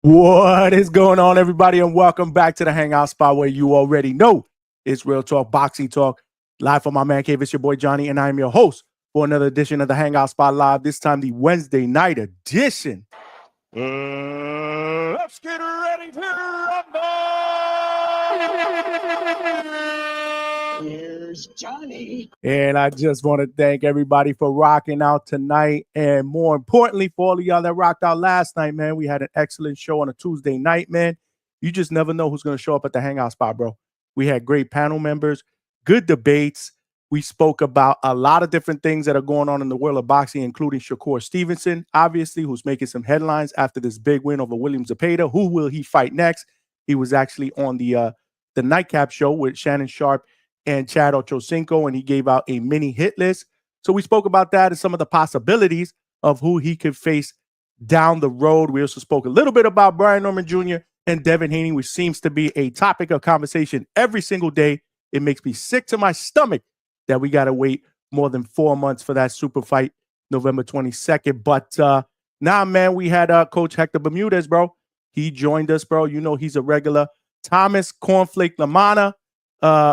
What is going on, everybody, and welcome back to the Hangout spot where you already know it's real talk, boxing talk. Live from my man cave, it's your boy Johnny, and I'm your host for another edition of the Hangout spot live. This time, the Wednesday night edition. Let's get ready to rumble! Here's Johnny. And I just want to thank everybody for rocking out tonight. And more importantly, for all of y'all that rocked out last night, man, we had an excellent show on a Tuesday night, man. You just never know who's going to show up at the Hangout spot, bro. We had great panel members, good debates. We spoke about a lot of different things that are going on in the world of boxing, including Shakur Stevenson, obviously, who's making some headlines after this big win over William Zepeda. Who will he fight next? He was actually on the Nightcap show with Shannon Sharp and Chad Ochocinco, and he gave out a mini hit list. So we spoke about that and some of the possibilities of who he could face down the road. We also spoke a little bit about Brian Norman Jr. and Devin Haney, which seems to be a topic of conversation every single day. It makes me sick to my stomach that we got to wait more than 4 months for that super fight, November 22nd. But now, man, we had Coach Hector Bermudez, bro. He joined us, bro. You know he's a regular. Thomas Cornflake Lamana,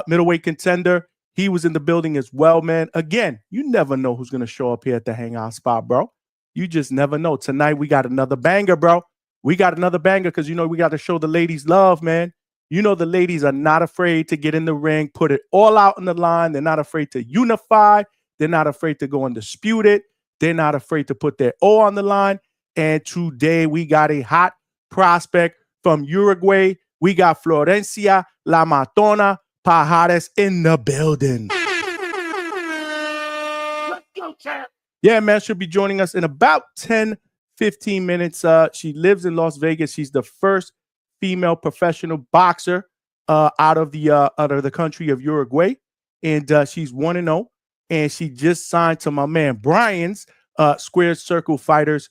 middleweight contender. He was in the building as well, man. Again, you never know who's going to show up here at the Hangout spot, bro. You just never know. Tonight, we got another banger, bro. We got another banger because, you know, we got to show the ladies love, man. You know, the ladies are not afraid to get in the ring, put it all out on the line. They're not afraid to unify. They're not afraid to go undisputed. They're not afraid to put their all on the line. And today, we got a hot prospect from Uruguay. We got Florencia La Matona Pajares in the building. Let's go, champ. Yeah, man, she'll be joining us in about 10, 15 minutes. She lives in Las Vegas. She's the first female professional boxer out of the country of Uruguay. And she's 1-0. And she just signed to my man Brian's Squared Circle Fighters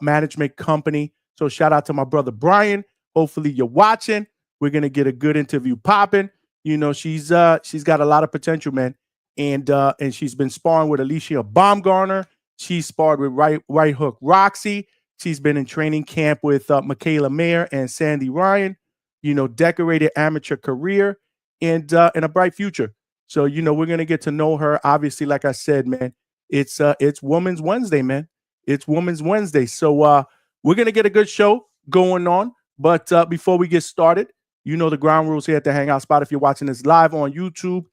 management company. So shout out to my brother Brian. Hopefully you're watching. We're going to get a good interview popping. You know, she's got a lot of potential, man. And she's been sparring with Alicia Baumgartner. She's sparred with right hook Roxy. She's been in training camp with Michaela Mayer and Sandy Ryan. You know, decorated amateur career and a bright future. So, you know, we're going to get to know her. Obviously, like I said, man, it's Women's Wednesday, man. It's Women's Wednesday. So we're going to get a good show going on. But before we get started, you know the ground rules here at the Hangout spot. If you're watching this live on YouTube,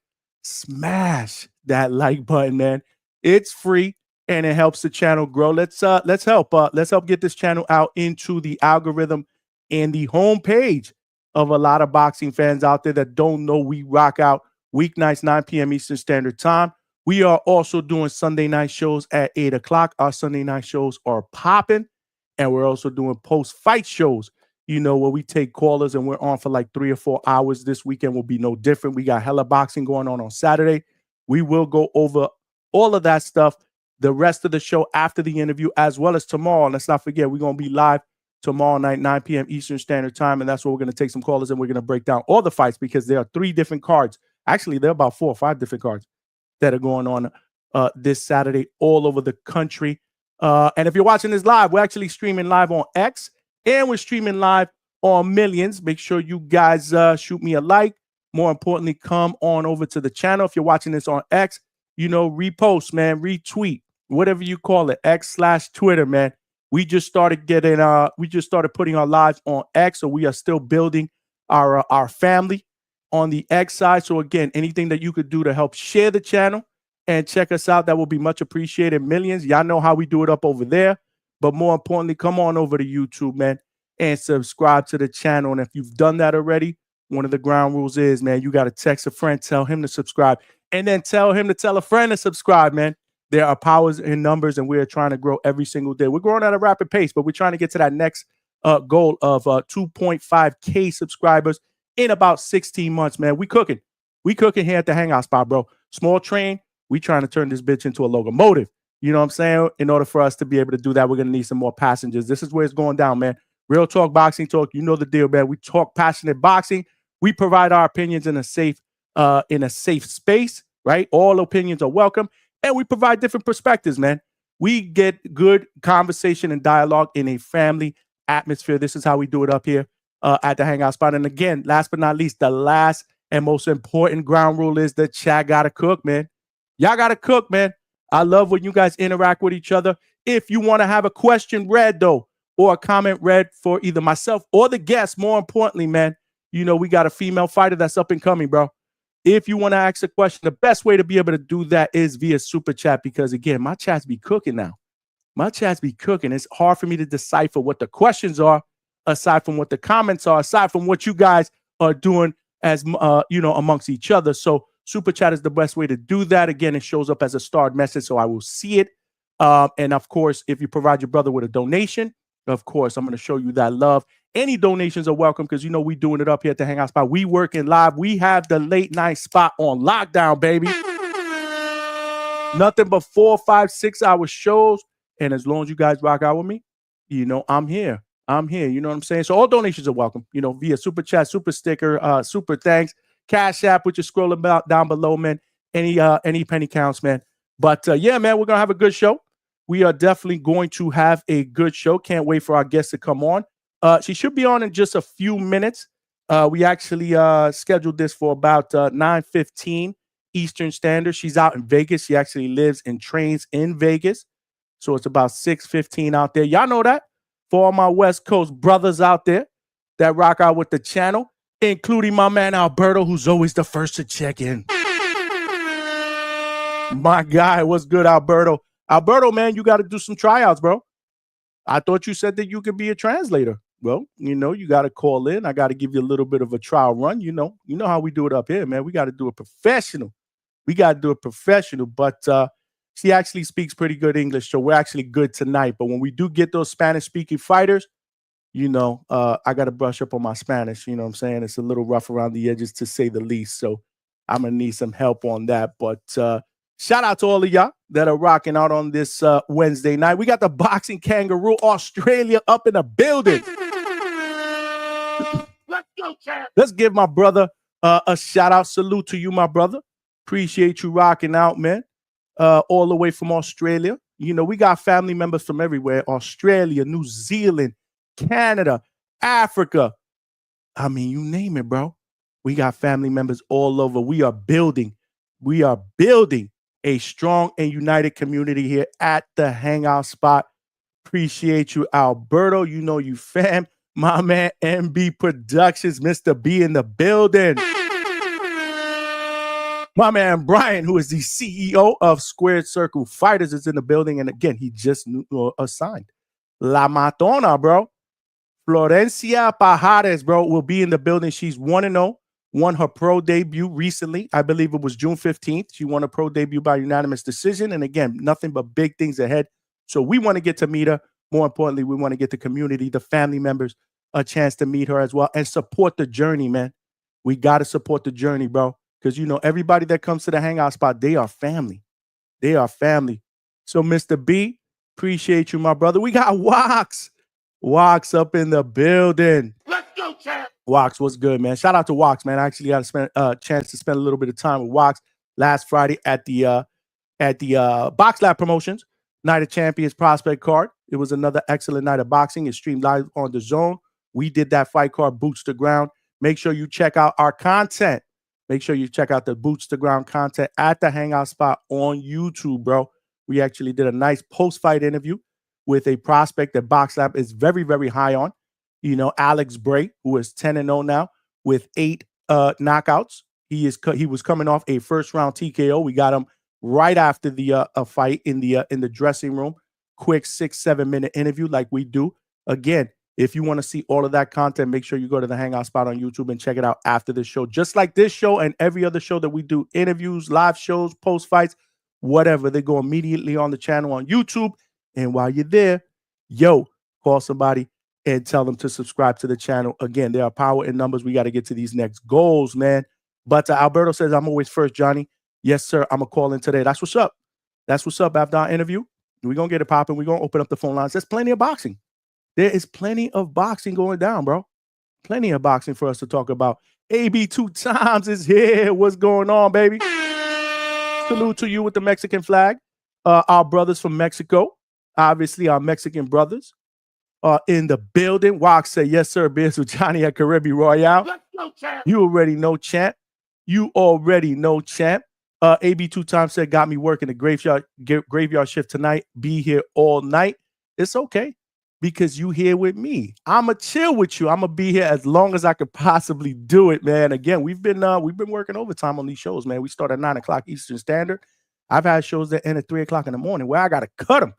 smash that like button, man. It's free and it helps the channel grow. Let's help get this channel out into the algorithm and the homepage of a lot of boxing fans out there that don't know we rock out weeknights 9 p.m. Eastern Standard Time. We are also doing Sunday night shows at 8 o'clock. Our Sunday night shows are popping, and we're also doing post-fight shows. You know, where we take callers and we're on for like 3 or 4 hours. This weekend will be no different. We got hella boxing going on Saturday. We will go over all of that stuff, the rest of the show after the interview, as well as tomorrow. And let's not forget, we're going to be live tomorrow night, 9 p.m. Eastern Standard Time. And that's where we're going to take some callers and we're going to break down all the fights because there are 3 different cards. Actually, there are about 4 or 5 different cards that are going on this Saturday all over the country. And if you're watching this live, we're actually streaming live on X. And we're streaming live on Millions. Make sure you guys shoot me a like. More importantly, come on over to the channel. If you're watching this on X, you know, repost, man, retweet, whatever you call it, X/Twitter, man. We just started putting our lives on X, so we are still building our family on the X side. So again, anything that you could do to help share the channel and check us out, that will be much appreciated. Millions, y'all know how we do it up over there. But more importantly, come on over to YouTube, man, and subscribe to the channel. And if you've done that already, one of the ground rules is, man, you got to text a friend, tell him to subscribe, and then tell him to tell a friend to subscribe, man. There are powers in numbers, and we are trying to grow every single day. We're growing at a rapid pace, but we're trying to get to that next goal of 2.5K subscribers in about 16 months, man. We cooking here at the Hangout spot, bro. Small train. We trying to turn this bitch into a locomotive. You know what I'm saying? In order for us to be able to do that, we're going to need some more passengers. This is where it's going down, man. Real talk, boxing talk. You know the deal, man. We talk passionate boxing. We provide our opinions in a safe space, right? All opinions are welcome. And we provide different perspectives, man. We get good conversation and dialogue in a family atmosphere. This is how we do it up here at the Hangout spot. And again, last but not least, the last and most important ground rule is the chat gotta cook, man. Y'all gotta cook, man. I love when you guys interact with each other. If you want to have a question read, though, or a comment read for either myself or the guest, more importantly, man, you know, we got a female fighter that's up and coming, bro. If you want to ask a question, the best way to be able to do that is via super chat, because again, my chats be cooking now. My chats be cooking. It's hard for me to decipher what the questions are, aside from what the comments are, aside from what you guys are doing as you know, amongst each other. So super chat is the best way to do that. Again, it shows up as a starred message, so I will see it. And of course, if you provide your brother with a donation, of course, I'm going to show you that love. Any donations are welcome, because you know we doing it up here at the Hangout spot. We working live. We have the late night spot on lockdown, baby. Nothing but 4, 5, 6 hour shows. And as long as you guys rock out with me, you know, I'm here. I'm here. You know what I'm saying? So all donations are welcome, you know, via super chat, super sticker, super thanks, Cash App, which is scrolling about down below, man. Any penny counts, man. But yeah, man, we're going to have a good show. We are definitely going to have a good show. Can't wait for our guest to come on. She should be on in just a few minutes. We actually scheduled this for about 9:15 Eastern Standard. She's out in Vegas. She actually lives and trains in Vegas. So it's about 6:15 out there. Y'all know that. For all my West Coast brothers out there that rock out with the channel, including my man Alberto, who's always the first to check in. My guy, what's good, Alberto? Alberto, man, you got to do some tryouts, bro. I thought you said that you could be a translator. Well, you know, you got to call in. I got to give you a little bit of a trial run. You know how we do it up here, man. We got to do it professional. We got to do it professional. But she actually speaks pretty good English, so we're actually good tonight. But when we do get those Spanish-speaking fighters, you know, I got to brush up on my Spanish. You know what I'm saying? It's a little rough around the edges, to say the least. So I'm going to need some help on that. But shout out to all of y'all that are rocking out on this Wednesday night. We got the Boxing Kangaroo Australia up in the building. Let's go, champ. Let's give my brother a shout out. Salute to you, my brother. Appreciate you rocking out, man. All the way from Australia. You know, we got family members from everywhere. Australia, New Zealand, Canada, Africa. I mean, you name it, bro. We got family members all over. We are building a strong and united community here at the Hangout spot. Appreciate you, Alberto. You know you fam. My man, MB Productions, Mr. B in the building. My man, Brian, who is the CEO of Squared Circle Fighters, is in the building. And again, he just assigned. La Matona, bro. Florencia Pajares, bro, will be in the building. She's 1-0. Won her pro debut recently. I believe it was June 15th. She won a pro debut by unanimous decision. And again, nothing but big things ahead. So we want to get to meet her. More importantly, we want to get the community, the family members, a chance to meet her as well and support the journey, man. We got to support the journey, bro. Because, you know, everybody that comes to the Hangout spot, they are family. They are family. So, Mr. B, appreciate you, my brother. We got Wax. Wax up in the building. Let's go, champ. Wax, what's good, man? Shout out to Wax, man. I actually got to spend a chance to spend a little bit of time with Wax last Friday at the Box Lab Promotions Night of Champions prospect card. It was another excellent night of boxing. It's streamed live on the Zone. We did that fight card, Boots to Ground. Make sure you check out our content. Make sure you check out the Boots to Ground content at the Hangout spot on YouTube, bro. We actually did a nice post-fight interview with a prospect that Box Lab is very, very high on. You know, Alex Bray, who is 10-0 now with 8 knockouts. He was coming off a first-round TKO. We got him right after the fight in the dressing room. Quick 6-7 minute interview like we do. Again, if you want to see all of that content, make sure you go to the Hangout spot on YouTube and check it out after the show. Just like this show and every other show that we do, interviews, live shows, post fights, whatever, they go immediately on the channel on YouTube. And while you're there, call somebody and tell them to subscribe to the channel. Again, there are power in numbers. We got to get to these next goals, man. But Alberto says, I'm always first, Johnny. Yes, sir. I'm going to call in today. That's what's up. That's what's up after our interview. We're going to get it popping. We're going to open up the phone lines. There's plenty of boxing. There is plenty of boxing going down, bro. Plenty of boxing for us to talk about. AB 2 times is here. What's going on, baby? Salute to you with the Mexican flag. Our brothers from Mexico. Obviously, our Mexican brothers. in the building. Walk say, yes, sir, Beers with Johnny at Caribbean Royale. Let's go, champ. You already know, champ. You already know, champ. AB 2 times said, got me working the graveyard shift tonight. Be here all night. It's okay because you here with me. I'ma chill with you. I'ma be here as long as I could possibly do it, man. Again, we've been working overtime on these shows, man. We start at 9 o'clock Eastern Standard. I've had shows that end at 3 o'clock in the morning where I gotta cut them.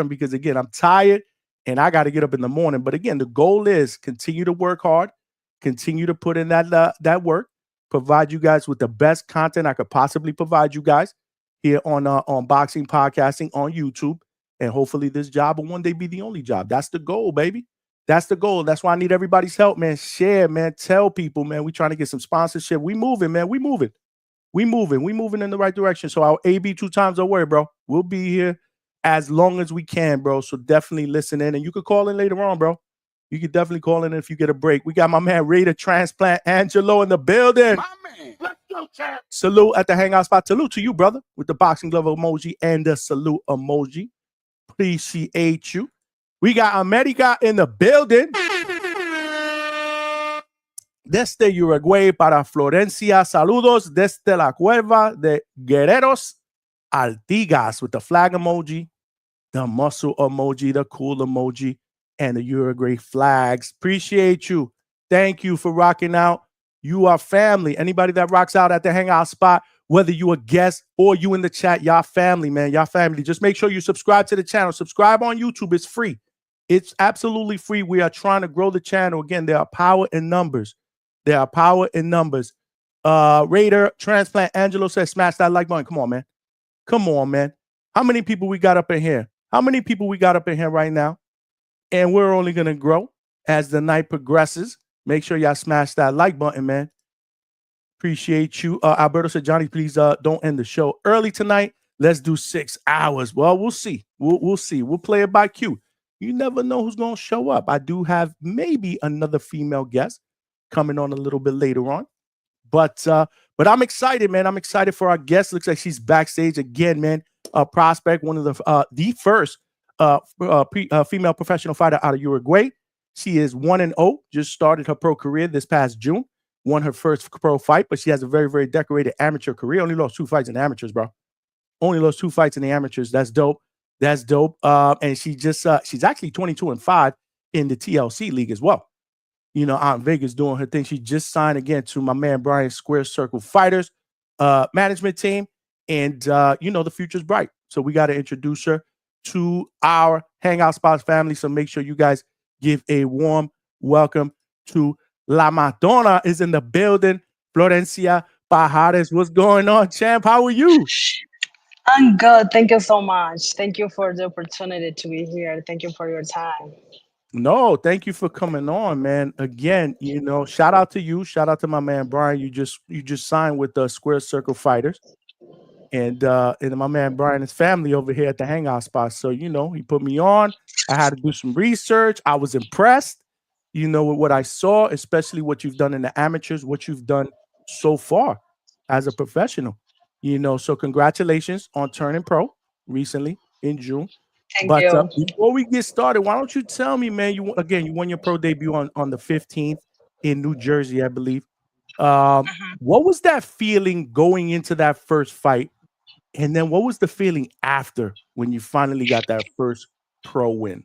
Because again, I'm tired and I got to get up in the morning. But again, the goal is continue to work hard, continue to put in that work, provide you guys with the best content I could possibly provide you guys here on Boxing Podcasting on YouTube. And hopefully this job will one day be the only job. That's the goal, baby. That's the goal. That's why I need everybody's help, man. Share, man. Tell people, man. We trying to get some sponsorship. We moving, man. We moving. We moving in the right direction. So our AB 2 times, don't worry, bro. We'll be here as long as we can, bro. So definitely listen in. And you could call in later on, bro. You could definitely call in if you get a break. We got my man Raider Transplant Angelo in the building. My man. Let's go, champ. Salute at the Hangout spot. Salute to you, brother, with the boxing glove emoji and the salute emoji. Appreciate you. We got America in the building. Desde Uruguay para Florencia. Saludos desde la cueva de Guerreros Artigas with the flag emoji, the muscle emoji, the cool emoji, and the Uruguay flags. Appreciate you. Thank you for rocking out. You are family. Anybody that rocks out at the Hangout spot, whether you a guest or you in the chat, y'all family, man. Y'all family. Just make sure you subscribe to the channel. Subscribe on YouTube. It's free. It's absolutely free. We are trying to grow the channel. Again, there are power in numbers. Raider, Transplant, Angelo says, smash that like button. Come on, man. Come on, man. How many people we got up in here? Right now? And we're only going to grow as the night progresses. Make sure y'all smash that like button, man. Appreciate you. Alberto said, Johnny, please don't end the show early tonight. Let's do 6 hours. Well, we'll see. We'll see. We'll play it by cue. You never know who's going to show up. I do have maybe another female guest coming on a little bit later on. But I'm excited, man. I'm excited for our guest. Looks like she's backstage again, man. Prospect, one of the first female professional fighter out of Uruguay. She is 1-0. Just started her pro career this past June. Won her first pro fight, but she has a very, very decorated amateur career. Only lost 2 fights in the amateurs, bro. Only lost 2 fights in the amateurs. That's dope. And she's actually 22-5 in the TLC league as well. You know, out in Vegas doing her thing. She just signed again to my man Brian Square Circle Fighters management team. And, the future's bright. So we got to introduce her to our Hangout Spots family. So make sure you guys give a warm welcome to La Matona is in the building. Florencia Pajares. What's going on, champ? How are you? I'm good. Thank you so much. Thank you for the opportunity to be here. Thank you for your time. No, thank you for coming on, man. Again, shout out to you. Shout out to my man Brian. You just signed with the Square Circle Fighters. And my man Brian and his family over here at the Hangout spot. So, he put me on. I had to do some research. I was impressed, with what I saw, especially what you've done in the amateurs, what you've done so far as a professional. So congratulations on turning pro recently in June. Thank you. Before we get started, why don't you tell me, man, you won your pro debut on the 15th in New Jersey, I believe. What was that feeling going into that first fight? And then what was the feeling after when you finally got that first pro win?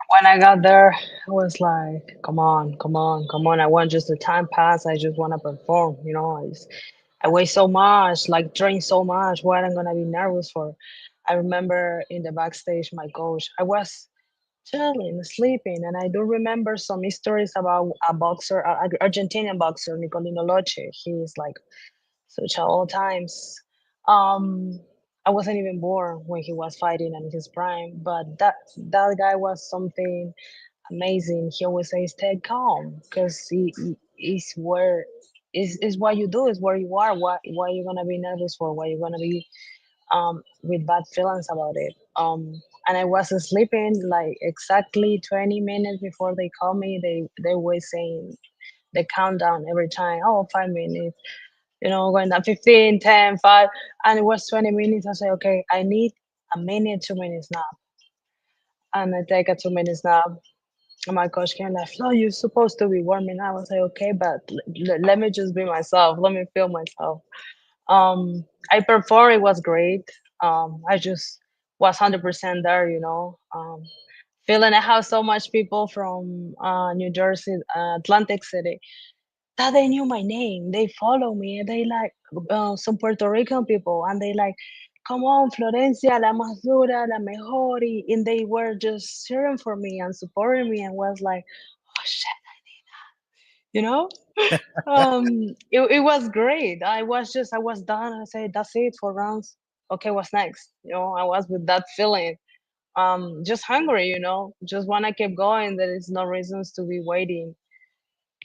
When I got there, I was like, come on, come on, come on. I want just the time pass. I just want to perform. I weigh so much, like train so much. What I'm going to be nervous for? I remember in the backstage, my coach, I was chilling, sleeping. And I do remember some stories about a boxer, an Argentinian boxer, Nicolino Loche. He's like such at all times. Um, I wasn't even born when he was fighting in his prime, but that guy was something amazing. He always says, "Stay calm," because he is where is what you do, is where you are. Why you gonna be nervous for? Why you gonna be with bad feelings about it? And I was sleeping like exactly 20 minutes before they called me. They were saying the countdown every time. Oh, 5 minutes, going down 15, 10, 5, and it was 20 minutes. I said, okay, I need a minute, 2 minutes now. and I take a 2 minutes nap. And my coach came like, Flo, you're supposed to be warming up. I was like, okay, but let me just be myself. Let me feel myself. I performed. It was great. I just was 100% there, you know. Feeling I have so much people from New Jersey, Atlantic City, that they knew my name. They follow me. And they like some Puerto Rican people, and they like, come on, Florencia, la más dura, la mejor. And they were just cheering for me and supporting me, and was like, oh shit, you know. It was great. I was done. I said, that's it for rounds. Okay, what's next? You know, I was with that feeling. Just hungry, you know, just want to keep going. There is no reasons to be waiting.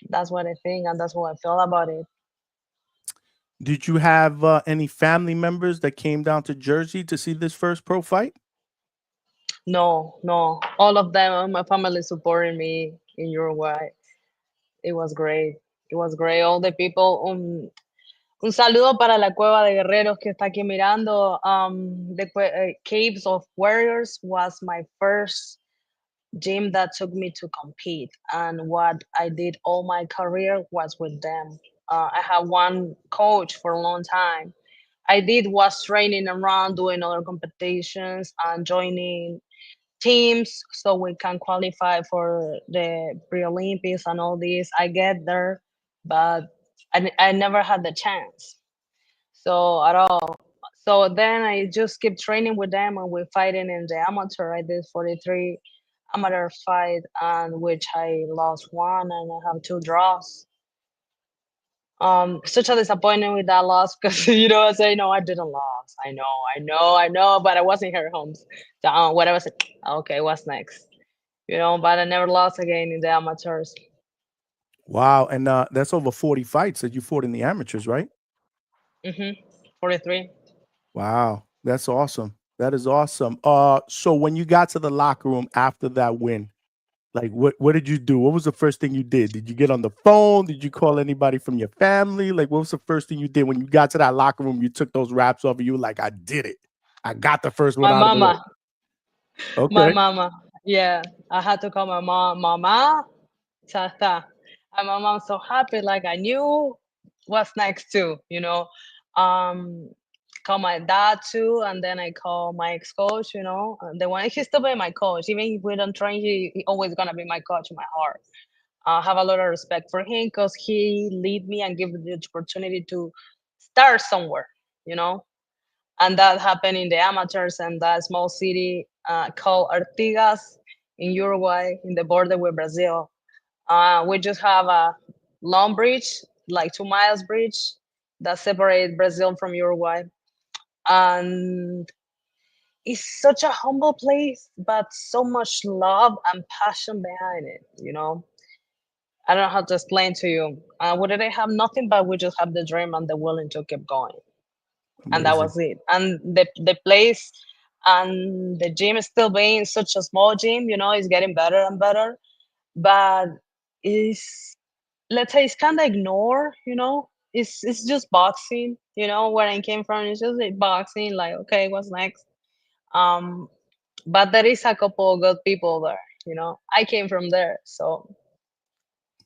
That's what I think, and that's what I feel about it. Did you have any family members that came down to Jersey to see this first pro fight? No, no, all of them, my family supporting me in Uruguay. It was great. It was great. All the people. Un saludo para la Cueva de Guerreros que está aquí mirando. Caves of Warriors was my first gym that took me to compete, and what I did all my career was with them. I had one coach for a long time. I did was training around, doing other competitions and joining teams so we can qualify for the pre-Olympics and all this. I get there, but I never had the chance. So at all. So then I just keep training with them, and we're fighting in the amateur. I did 43 amateur fight, and which I lost one, and I have two draws. Such a disappointment with that loss because you know I say no, I didn't lose. I know, but I wasn't here home. So what I was like, okay, what's next? You know, but I never lost again in the amateurs. Wow, and that's over 40 fights that you fought in the amateurs, right? 43. Wow, that's awesome. That is awesome. So when you got to the locker room after that win, like what did you do? What was the first thing you did? Did you get on the phone? Did you call anybody from your family? Like what was the first thing you did when you got to that locker room? You took those wraps off and you were like, I did it. I got the first one My out of the way. mama, my Okay. mama, yeah, I had to call my mom, mama, ta ta. And my mom's so happy, like I knew what's next too, you know. Um, call my dad too, and then I call my ex coach, you know, the one he's still be my coach. Even if we don't train, he always gonna be my coach in my heart. I have a lot of respect for him because he lead me and give me the opportunity to start somewhere, you know. And that happened in the amateurs and that small city called Artigas in Uruguay, in the border with Brazil. We just have a long bridge, like 2 miles bridge, that separate Brazil from Uruguay. And it's such a humble place, but so much love and passion behind it, you know. I don't know how to explain to you. We didn't have nothing, but we just have the dream and the willing to keep going. And that Amazing. was it. And the place and the gym is still being such a small gym, you know, it's getting better and better. But it's, let's say, it's kind of ignored, you know. It's just boxing, you know, where I came from. It's just like boxing. Like, okay, what's next? Um, but there is a couple of good people there, you know. I came from there, so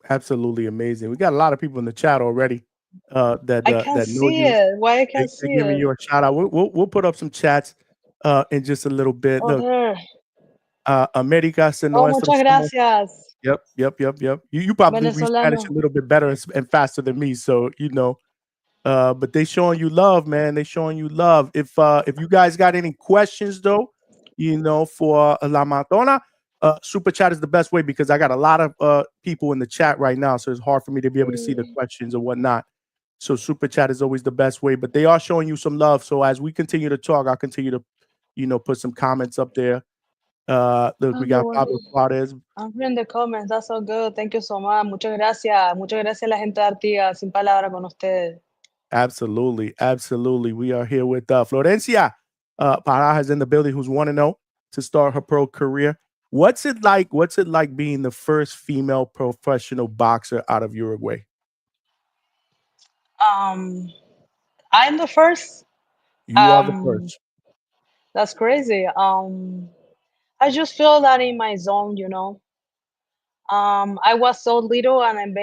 Absolutely amazing. We got a lot of people in the chat already I can't that know see you. it. Why I can't They're see giving it? you a shout out. We'll put up some chats in just a little bit. Oh, Look, there. America se Oh, nuestro muchas somos. gracias, Yep. You probably read Spanish a venezolano. little bit better and faster than me, so you know. But they showing you love, man. They showing you love. If you guys got any questions though, you know, for La Matona, super chat is the best way because I got a lot of people in the chat right now, so it's hard for me to be able to see the questions or whatnot. So super chat is always the best way, but they are showing you some love. So as we continue to talk, I'll continue to, you know, put some comments up there. Look, Oh, we qué got bueno. Pablo Suarez. I'm reading the comments. That's so good. Thank you so much. Muchas gracias. Muchas gracias a la gente de Artigas. Sin palabras con ustedes. Absolutely. We are here with Florencia Pajares in the building, who's 1-0 to start her pro career. What's it like? What's it like being the first female professional boxer out of Uruguay? Um, I'm the first. You are the Um, first. that's crazy. I just feel that in my zone, you know. I was so little, and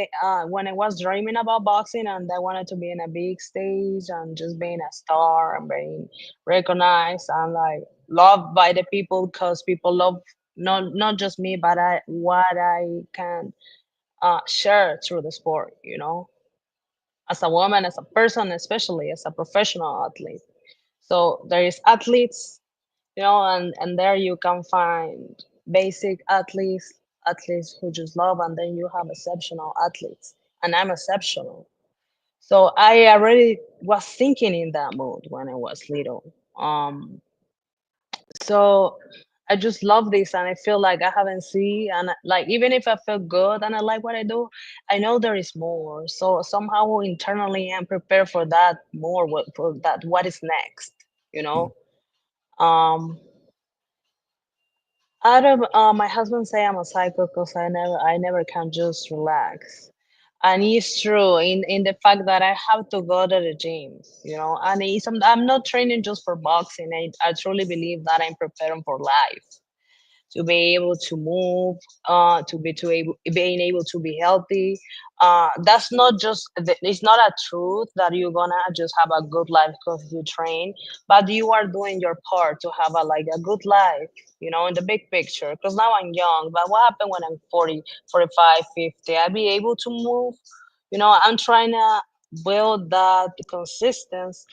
when I was dreaming about boxing, and I wanted to be in a big stage and just being a star and being recognized and like loved by the people, because people love not just me, but what I can share through the sport. You know, as a woman, as a person, especially as a professional athlete. So there is athletes, you know, and there you can find basic athletes who just love, and then you have exceptional athletes, and I'm exceptional. So I already was thinking in that mood when I was little. So I just love this, and I feel like I haven't seen, and like even if I feel good and I like what I do, I know there is more. So somehow internally I'm prepared for that more, for that what is next, you Mm. know. um Out of my husband say I'm a psycho because I never can just relax, and it's true in the fact that I have to go to the gym, you know, and I'm not training just for boxing. I truly believe that I'm preparing for life, to be able to move, being able to be healthy. That's not just it's not a truth that you're gonna just have a good life because you train, but you are doing your part to have a good life, you know, in the big picture. Because now I'm young, but what happened when I'm 40, 45, 50? I'll be able to move. You know, I'm trying to build that consistency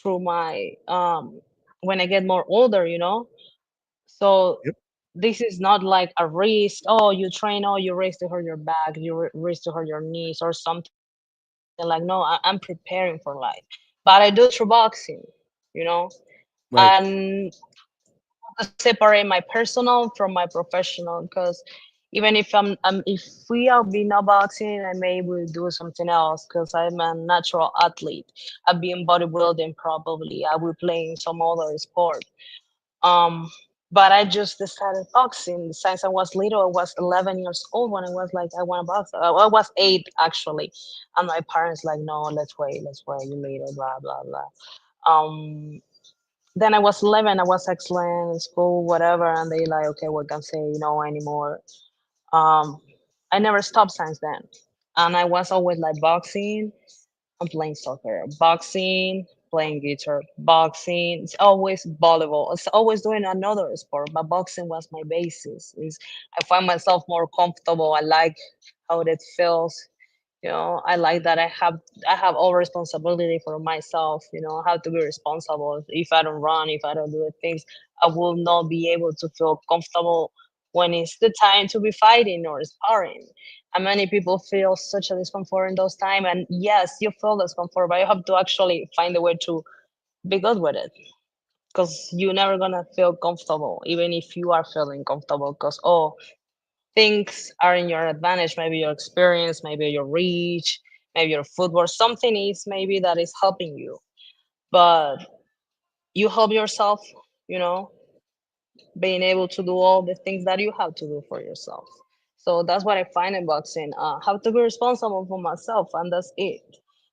through my when I get more older, you know. So Yep. this is not like a risk. Oh, you train. Oh, you race to hurt your back. You race to hurt your knees or something like. No, I'm preparing for life, but I do it through boxing. You know, Right. and to separate my personal from my professional, because even if if we are be not boxing, I may will do something else because I'm a natural athlete. I'll be in bodybuilding probably. I will play in some other sport. Um, but I just decided boxing since I was little. I was 11 years old when I was like, I want to box. I was 8 actually, and my parents like, no, let's wait later, blah blah blah. Um, then I was 11. I was excellent in school, whatever, and they like, okay, we can say no anymore. Um, I never stopped since then, and I was always like boxing. I'm playing soccer, boxing, playing guitar, boxing. It's always volleyball. It's always doing another sport, but boxing was my basis. Is I find myself more comfortable. I like how it feels. You know, I like that I have all responsibility for myself. You know, I have to be responsible. If I don't run, if I don't do the things, I will not be able to feel comfortable when it's the time to be fighting or sparring. And many people feel such a discomfort in those times. And yes, you feel discomfort, but you have to actually find a way to be good with it. Because you're never gonna feel comfortable, even if you are feeling comfortable. Because things are in your advantage, maybe your experience, maybe your reach, maybe your footwork, something is maybe that is helping you, but you help yourself, you know, being able to do all the things that you have to do for yourself. So that's what I find in boxing. Have to be responsible for myself, and that's it.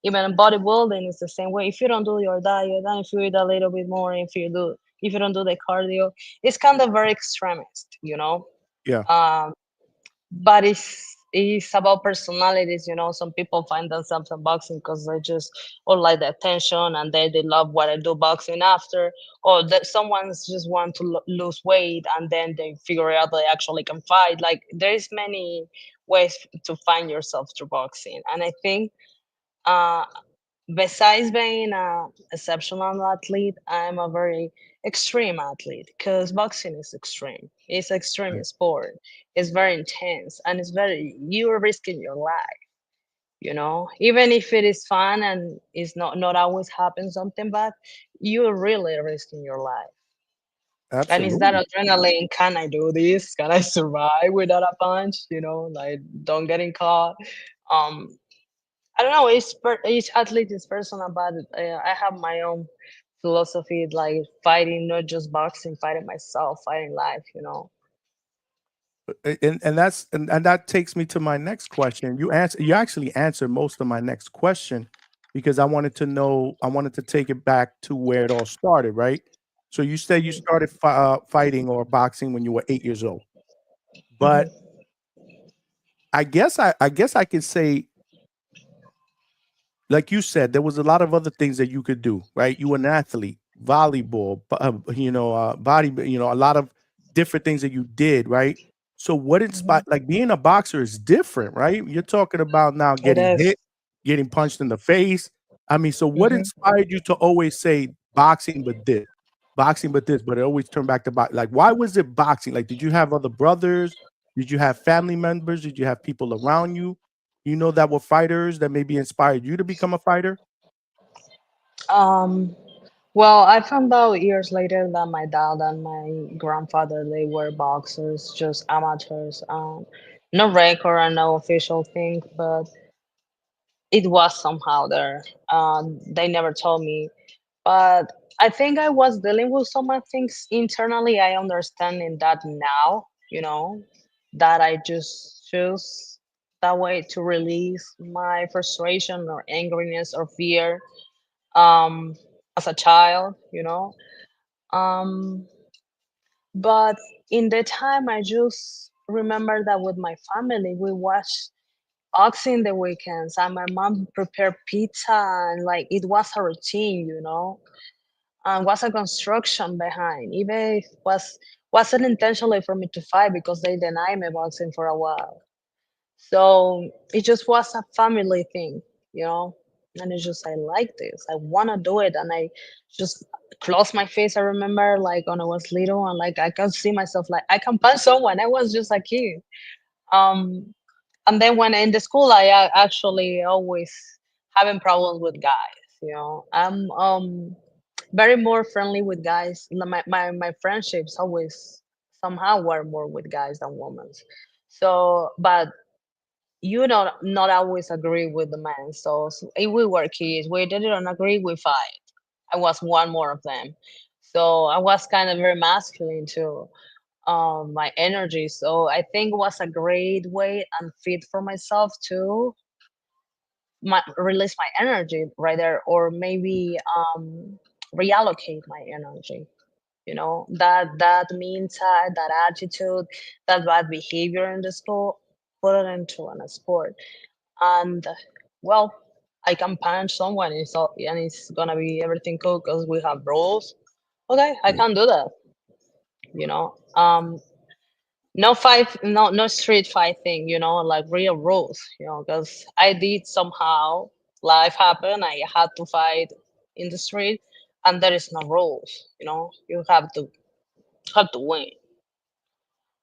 Even in bodybuilding, it's the same way. If you don't do your diet, and if you eat a little bit more, if you don't do the cardio, it's kind of very extremist, you know. Yeah. Um, but it's about personalities, you know. Some people find themselves in boxing because they just or like the attention, and they love what I do boxing after, or that someone's just want to lose weight, and then they figure out they actually can fight. Like there's many ways to find yourself through boxing, and I think uh besides being a exceptional athlete, I'm a very extreme athlete because boxing is extreme. It's extreme Right. sport. It's very intense, and it's very you're risking your life. You know, even if it is fun and it's not always happen something bad, you're really risking your life. And it's that Absolutely. adrenaline. Can I do this? Can I survive without a punch? You know, like don't getting caught. Um, I don't know. Each athlete is personal, but I have my own philosophy, like fighting, not just boxing, fighting myself, fighting life. You know. And that's and that takes me to my next question. You actually answered most of my next question because I wanted to take it back to where it all started, right? So you said you Mhm, started fighting or boxing when you were 8 years old, but mhm. I guess I can say, like you said, there was a lot of other things that you could do, right? You were an athlete, volleyball, body, a lot of different things that you did, right? So what inspired, Mhm. like being a boxer is different, right? You're talking about now It getting is. hit, getting punched in the face. I mean, so what Mhm. inspired you to always say boxing, but this, but it always turned back to boxing? Like, why was it boxing? Like, did you have other brothers? Did you have family members? Did you have people around you? That were fighters that maybe inspired you to become a fighter? Um, well, I found out years later that my dad and my grandfather they were boxers, just amateurs. No record and no official thing, but it was somehow there. They never told me, but I think I was dealing with so much things internally. I understand in that now, that I just choose that way to release my frustration or angriness or fear um, as a child, Um, but in the time, I just remember that with my family, we watched boxing the weekends, and my mom prepared pizza, and like it was a routine, and was a construction behind. Even if wasn't intentionally for me to fight because they denied me boxing for a while. So it just was a family thing, you know. And it's just I like this. I wanna do it, and I just close my face. I remember like when I was little, and like I can see myself like I can punch someone. I was just a kid. Um, and then when in the school, I actually always having problems with guys. I'm very more friendly with guys. My friendships always somehow were more with guys than women. So, but not always agree with the men. So if we were kids, we didn't agree, we fight. I was one more of them. So I was kind of very masculine too. My energy. So I think it was a great way and fit for myself to release my energy right there, or maybe reallocate my energy. That means that attitude, that bad behavior in the school, put it into a sport. And well, I can punch someone and it's gonna be everything cool because we have rules. Okay, I can do that. You know, no fight, no street fight thing. Like real rules. Because I did somehow life happened. I had to fight in the street, and there is no rules. You have to win.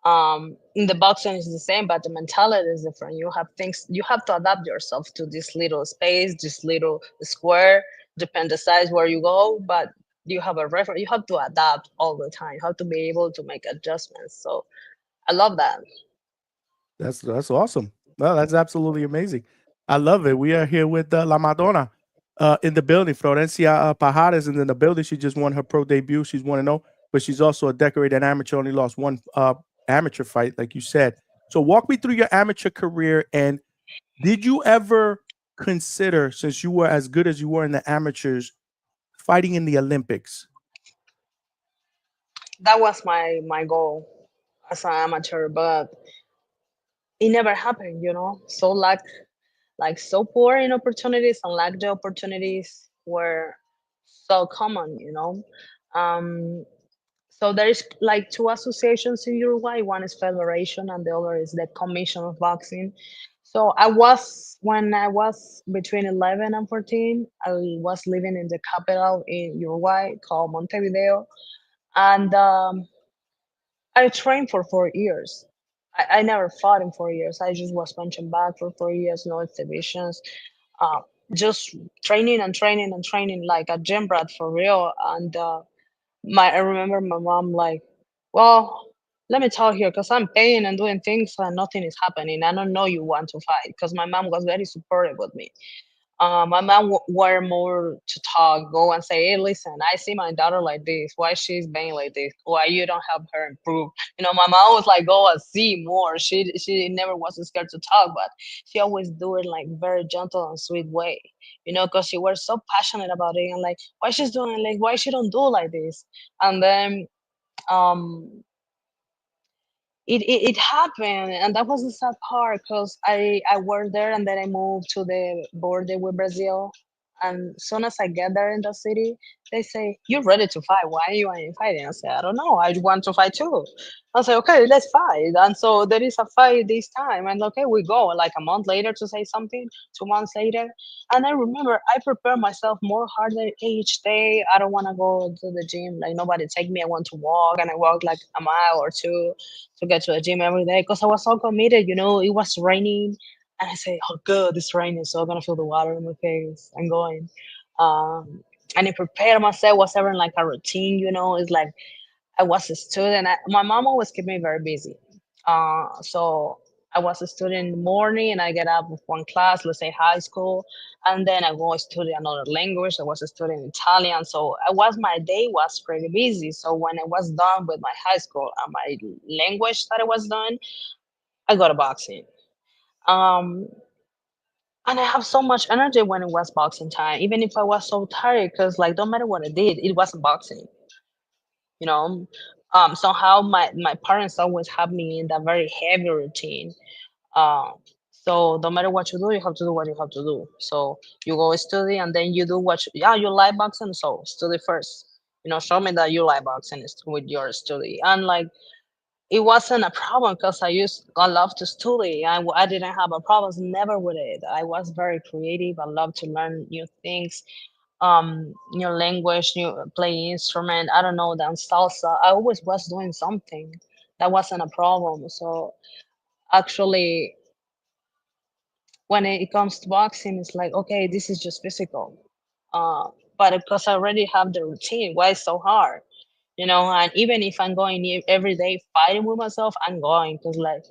In the boxing is the same, but the mentality is different. You have to adapt yourself to this little space, this little square, depend the size where you go, but you have a reference. You have to adapt all the time. You have to be able to make adjustments. So I love that. That's awesome. Well, that's absolutely amazing. I love it. We are here with La Madonna in the building. Florencia Pajares is in the building. She just won her pro debut. She's 1-0, but she's also a decorated amateur. Only lost one amateur fight, like you said. So walk me through your amateur career. And did you ever consider, since you were as good as you were in the amateurs, fighting in the Olympics? That was my goal as an amateur, but it never happened. So so poor in opportunities, and lack the opportunities were so common. Um, So there is like two associations in Uruguay. One is Federation, and the other is the Commission of Boxing. So when I was between 11 and 14, I was living in the capital in Uruguay called Montevideo, and I trained for 4 years. I never fought in 4 years. I just was punching back for 4 years, no exhibitions, uh, just training and training and training like a gym rat for real. And I remember my mom like, well, let me tell you, because I'm paying and doing things and nothing is happening. I don't know you want to fight, because my mom was very supportive with me. My mom were more to talk, go and say, "Hey, listen, I see my daughter like this. Why she's being like this? Why you don't help her improve?" My mom was like, "Go and see more." She never was scared to talk, but she always do it like very gentle and sweet way. Because she was so passionate about it and like, why she's doing it, like why she don't do like this, and then um it happened, and that was the sad part because I worked there and then I moved to the border with Brazil. And soon as I get there in the city, they say, "You're ready to fight. Why are you ain't fighting?" I say, "I don't know. I want to fight too." I say, "Okay, let's fight." And so there is a fight this time. And okay, we go like a month later to say something, 2 months later. And I remember I prepare myself more harder each day. I don't want to go to the gym. Like nobody take me. I want to walk, and I walk like a mile or two to get to the gym every day because I was so committed. It was raining, and I say, "Oh, good, it's raining, so I'm gonna feel the water in my face." I'm going, and I prepared myself. Was ever like a routine. It's like I was a student. My mom always kept me very busy. So I was a student in the morning and I get up with one class, let's say high school, and then I go study another language. I was studying Italian. So my day was pretty busy. So when I was done with my high school and my language that I was done, I got a boxing. Um, and I have so much energy when it was boxing time, even if I was so tired, because like no matter what I did, it wasn't boxing you know Somehow my parents always have me in that very heavy routine. So no matter what you do, you have to do what you have to do. So you go study and then you do yeah, you like boxing, so study first. Show me that you like boxing with your study. And like it wasn't a problem because I love to study. I didn't have a problem never with it. I was very creative. I love to learn new things, new language, new play instrument. I don't know, dance salsa. I always was doing something. That wasn't a problem. So actually, when it comes to boxing, it's like, okay, this is just physical. But because I already have the routine, why it's so hard? And even if I'm going every day fighting with myself, I'm going because like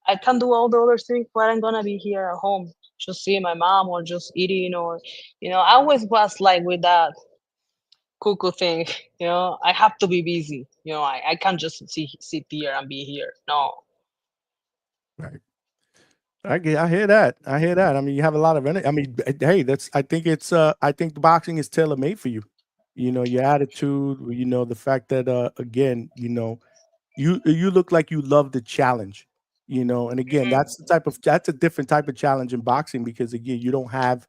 I can do all the other things, but I'm gonna be here at home just seeing my mom or just eating or I always was like with that cuckoo thing. I have to be busy. I can't just sit here and be here. No. Right. I hear that. I hear that. I mean, you have a lot of energy. I mean, hey, that's. I think it's. I think the boxing is tailor made for you. Your attitude. The fact that again, you look like you love the challenge. And again, that's a different type of challenge in boxing because again, you don't have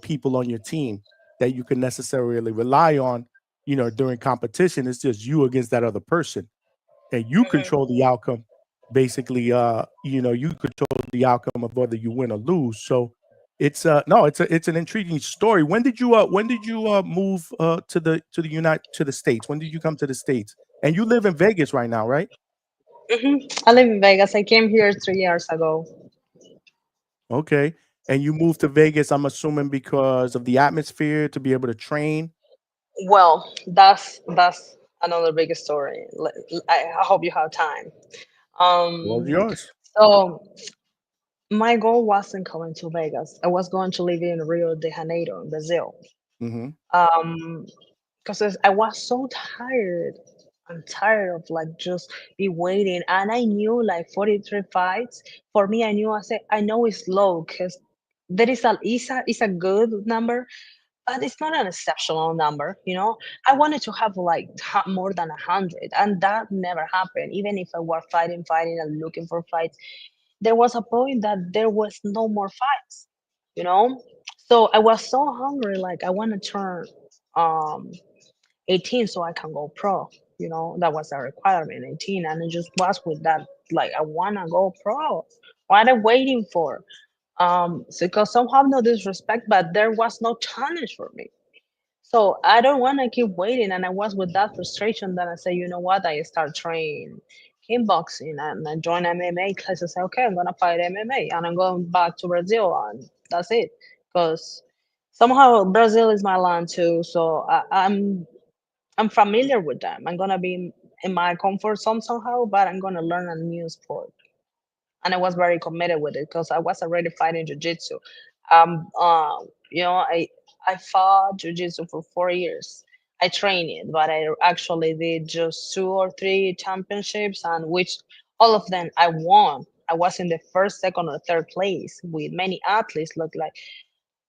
people on your team that you can necessarily rely on. During competition, it's just you against that other person and you Mhm. control the outcome. Basically, you control the outcome of whether you win or lose. So it's no, it's an intriguing story. When did you move to the States? When did you come to the States? And you live in Vegas right now, right? I live in Vegas. I came here 3 years ago. Okay. And you moved to Vegas, I'm assuming because of the atmosphere to be able to train. Well, that's another big story. I hope you have time. Was Um, yours. so my goal wasn't coming to Vegas. I was going to live in Rio de Janeiro, in Brazil. Hmm. Um, because I was so tired. I'm tired of like just be waiting, and I knew like 43 fights. For me, I know it's low because there is a good number, but it's not an exceptional number. I wanted to have like more than 100, and that never happened. Even if I were fighting, and looking for fights, there was a point that there was no more fights. You know, so I was so hungry, like I want to turn um 18 so I can go pro. That was a requirement, 18, and I just was with that. Like I wanna go pro. What am I waiting for? So because somehow no disrespect, but there was no challenge for me. So I don't want to keep waiting. And I was with that frustration that I say, you know what? I start training kickboxing and I join MMA class. I say, okay, I'm gonna fight MMA and I'm going back to Brazil and that's it. Because somehow Brazil is my land too. So I'm familiar with them. I'm gonna be in my comfort zone somehow, but I'm gonna learn a new sport. And I was very committed with it because I was already fighting jiu-jitsu. You know, I fought jiu-jitsu for 4 years. I trained it, but I actually did just 2 or 3 championships, and which all of them I won. I was in the first, second, or third place with many athletes look like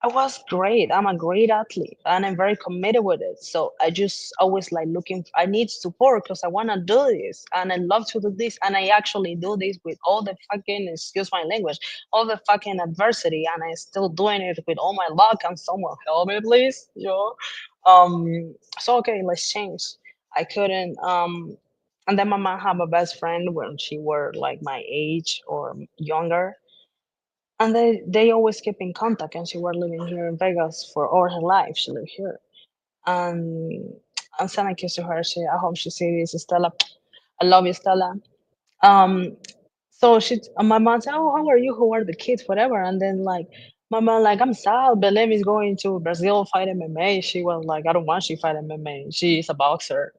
I was great. I'm a great athlete and I'm very committed with it. So I just always like looking, I need support because I want to do this and I love to do this. And I actually do this with all the fucking, excuse my language, all the fucking adversity. And I still doing it with all my luck. And someone help me, please. You know? So, okay, let's change. I couldn't, and then my mom had my best friend when she were like my age or younger, and they always keep in contact, and she was living here in Vegas for all her life. She lived here, and and send a kiss to her. She, I hope she sees this, Stella. I love you, Stella. um so she, my mom said, oh, how are you, who are the kids, whatever. And then like my mom like, I'm sad Belém is going to Brazil fight MMA. She was like, I don't want she fight MMA, she's a boxer,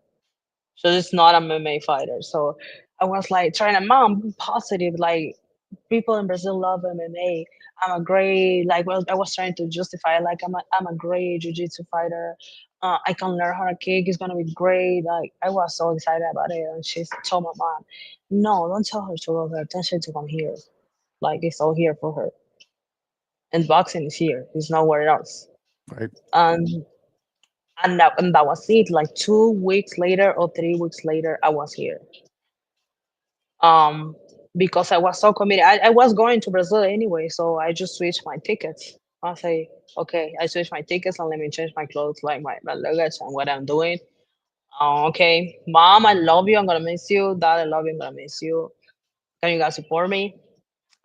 so it's not a MMA fighter. So I was like trying to, mom, be positive. Like people in Brazil love MMA. I'm a great, like, well, I was trying to justify like I'm a great jiu-jitsu fighter. I can learn how to kick. It's gonna be great. Like I was so excited about it, and she told my mom, "No, don't tell her to go there. Tell her to come here. Like it's all here for her. And boxing is here. It's nowhere else." Right. And and that was it. Like 2 weeks later or 3 weeks later, I was here. um because I was so committed. I was going to Brazil anyway, so I just switched my tickets. I say, okay, I switched my tickets and let me change my clothes, like my luggage and what I'm doing. Okay, mom, I love you. I'm gonna miss you. Dad, I love you. I'm gonna miss you. Can you guys support me?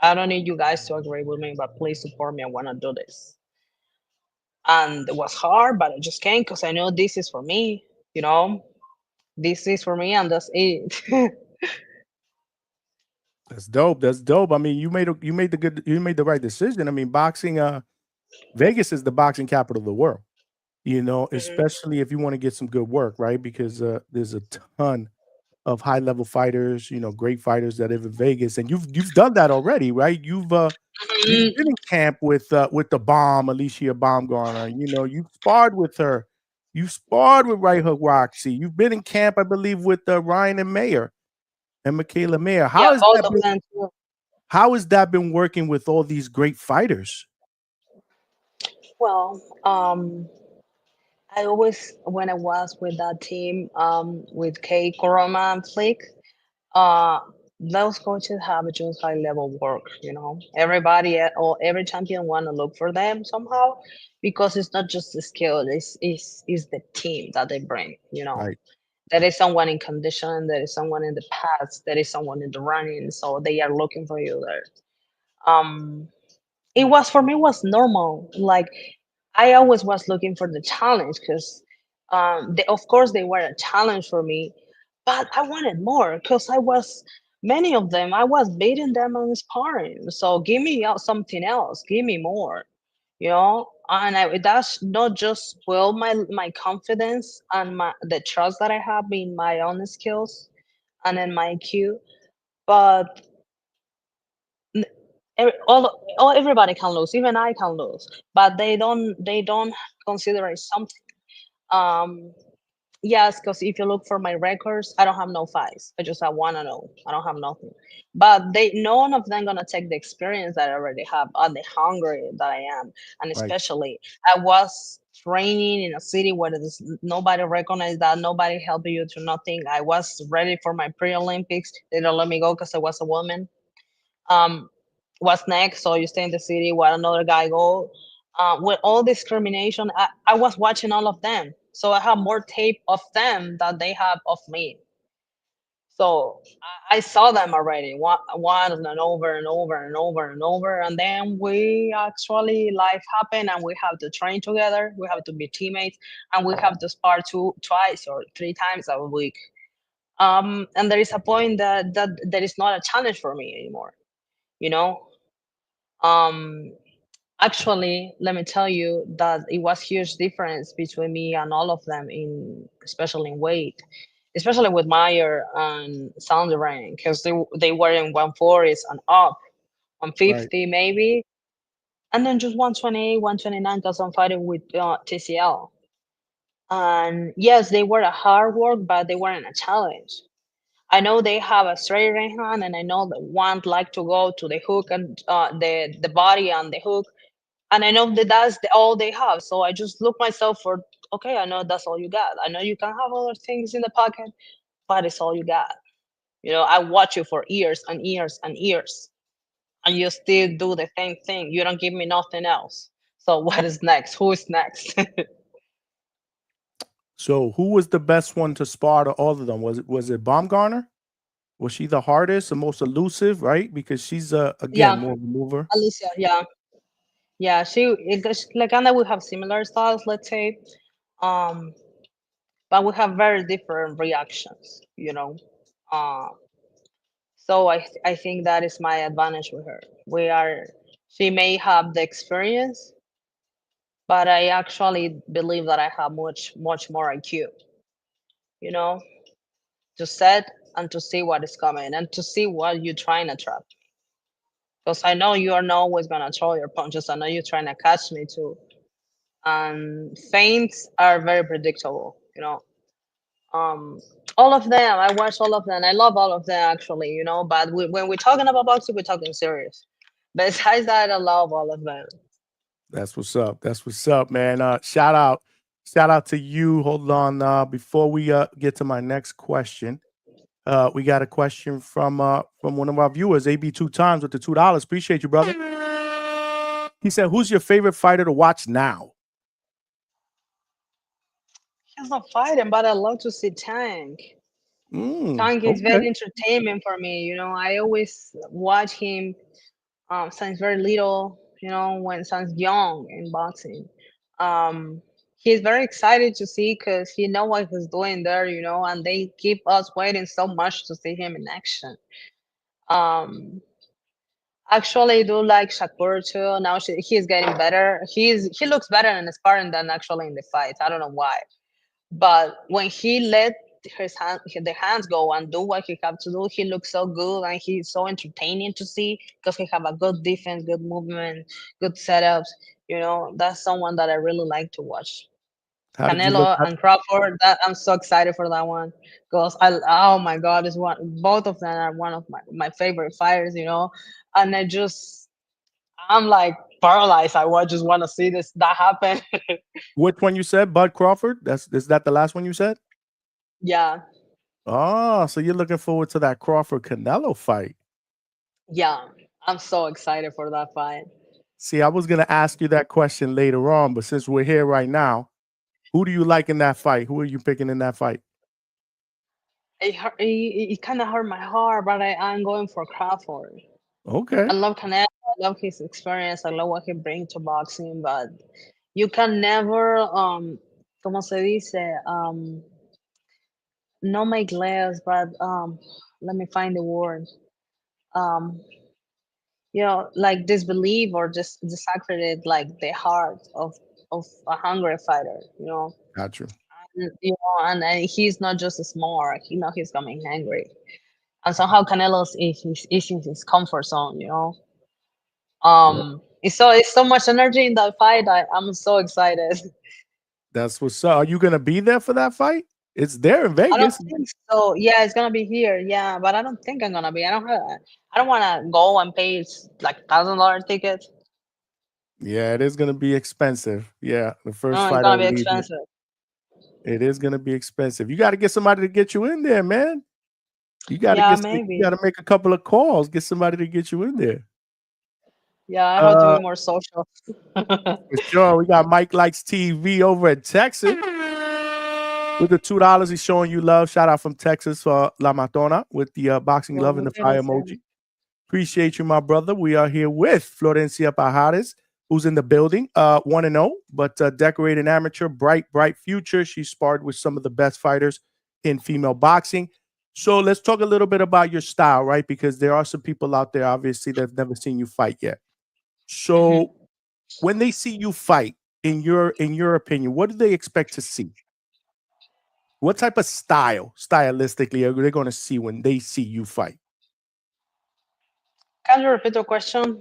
I don't need you guys to agree with me, but please support me. I wanna do this. And it was hard, but I just came because I know this is for me. You know, this is for me, and that's it. That's dope. That's dope. I mean, you made the right decision. I mean, boxing. Vegas is the boxing capital of the world. You know, Mhm. especially if you want to get some good work, right? Because there's a ton of high level fighters, you know, great fighters that live in Vegas, and you've done that already, right? You've Mhm. been in camp with the bomb, Alicia Baumgartner. You know, you sparred with her. You sparred with Right Hook Roxy. You've been in camp, I believe, with Ryan and Mayer and Michaela Mayer. Yeah, both of them too. How has that been working with all these great fighters? Well, I always, when I was with that team, with Kay Koroma and Flick, uh, those coaches have just high level work. You know, everybody or every champion want to look for them somehow, because it's not just the skill; it's the team that they bring. You know, Right, there is someone in condition, there is someone in the past, there is someone in the running, so they are looking for you there. Um, it was, for me, it was normal. Like I always was looking for the challenge because, of course, they were a challenge for me, but I wanted more because I was, many of them, I was beating them on sparring. So give me out something else, give me more, you know. And that's not just build my confidence and the trust that I have in my own skills and in my IQ, but N- all everybody can lose, even I can lose, but they don't consider it something. Um, yes, because if you look for my records, I don't have no fights. I just have one and oh. I don't have nothing. But they, none of them gonna take the experience that I already have and the hunger that I am, and right, especially I was training in a city where there's nobody recognized that, nobody helping you to nothing. I was ready for my pre-Olympics. They don't let me go because I was a woman. um what's next, so you stay in the city while another guy go. With all discrimination, I was watching all of them, so I have more tape of them than they have of me. So I saw them already one and over and over and over and over, and then we actually, life happened and we have to train together, we have to be teammates, and we have to spar twice or 3 times a week. And there is a point that there is not a challenge for me anymore, you know. um Actually, let me tell you that it was huge difference between me and all of them, in especially in weight, especially with Meyer and Sounderain, because they were in 140s and up, right. 150 maybe. and then just 128, 129 because I'm fighting with TCL. And yes, they were a hard work, but they weren't a challenge. I know they have a straight right hand, and I know that one like to go to the hook and the body and the hook, and I know that that's all they have. So I just look myself for, okay, I know that's all you got. I know you can have other things in the pocket, but it's all you got. I watch you for years and years and years, and you still do the same thing. You don't give me nothing else. So what is next? Who is next? So who was the best one to spar to all of them? Was it Baumgartner? Was she the hardest, the most elusive, right? Because she's again Yeah, more of a mover. Alicia. Yeah, yeah. Like Anna, we have similar styles, let's say, um, but we have very different reactions. Uh, so I think that is my advantage with her. She may have the experience, but I actually believe that I have much more IQ. You know, to set and to see what is coming and to see what you're trying to trap. Because I know you are not always gonna throw your punches. I know you're trying to catch me too. And feints are very predictable. Um, all of them. I watch all of them. I love all of them actually. But when we're talking about boxing, we're talking serious. Besides that, I love all of them. That's what's up. That's what's up, man. Shout out to you. Hold on. Before we get to my next question, we got a question from one of our viewers, AB two times with the $2. Appreciate you, brother. He said, "Who's your favorite fighter to watch now?" He's not fighting, but I love to see Tank. Tank is Okay. very entertainment for me. I always watch him since very little, when since young in boxing. Um, he's very excited to see because he know what he's doing there, and they keep us waiting so much to see him in action. Um, Actually, I do like Shakur too. Now he's getting better. He looks better in the sparring than actually in the fights. I don't know why. But when he let the hands go and do what he have to do, he looks so good and he's so entertaining to see because he have a good defense, good movement, good setups. That's someone that I really like to watch. How did you look? Canelo and Crawford. That I'm so excited for that one because oh my god, is one both of them are one of my favorite fighters. And I'm like paralyzed. Just want to see that happen. Which one you said? Bud Crawford? Is that the last one you said? Yeah. Oh, so you're looking forward to that Crawford Canelo fight. Yeah, I'm so excited for that fight. See, I was gonna ask you that question later on, but since we're here right now, who do you like in that fight? Who are you picking in that fight? It kind of hurt my heart, but I'm going for Crawford. Okay. I love Canelo. I love his experience. I love what he brings to boxing, but you can never, ¿cómo se dice? No make less, but let me find the word. Um, like disbelieve or just discredit like the heart of a hungry fighter. Got you. And he's not just smart. He's coming hungry. And somehow Canelo's is in his comfort zone. It's so much energy in that fight. I'm so excited. That's what's up. Are you gonna be there for that fight? It's there in I don't Vegas. think so. Yeah, it's gonna be here. Yeah, but I don't think I'm gonna be. I don't want to go and pay like $1,000 tickets. Yeah, it is gonna be expensive. Yeah, the first No, it's fight gonna of be the season. expensive. It is gonna be expensive. You got to get somebody to get you in there, man. You got to Yeah, you got maybe. to make a couple of calls, get somebody to get you in there. Yeah, I have to Uh, be more social. for sure. We got Mike Likes TV over in Texas with the $2. He's showing you love. Shout out from Texas for La Matona with the boxing love and the fire emoji. Appreciate you, my brother. We are here with Florencia Pajares, who's in the building, 1-0, but decorated amateur, bright future. She sparred with some of the best fighters in female boxing. So let's talk a little bit about your style, right? Because there are some people out there, obviously, that have never seen you fight yet. Mhm. So when they see you fight, in your opinion, what do they expect to see? What type of stylistically, are they going to see when they see you fight? Can you repeat the question?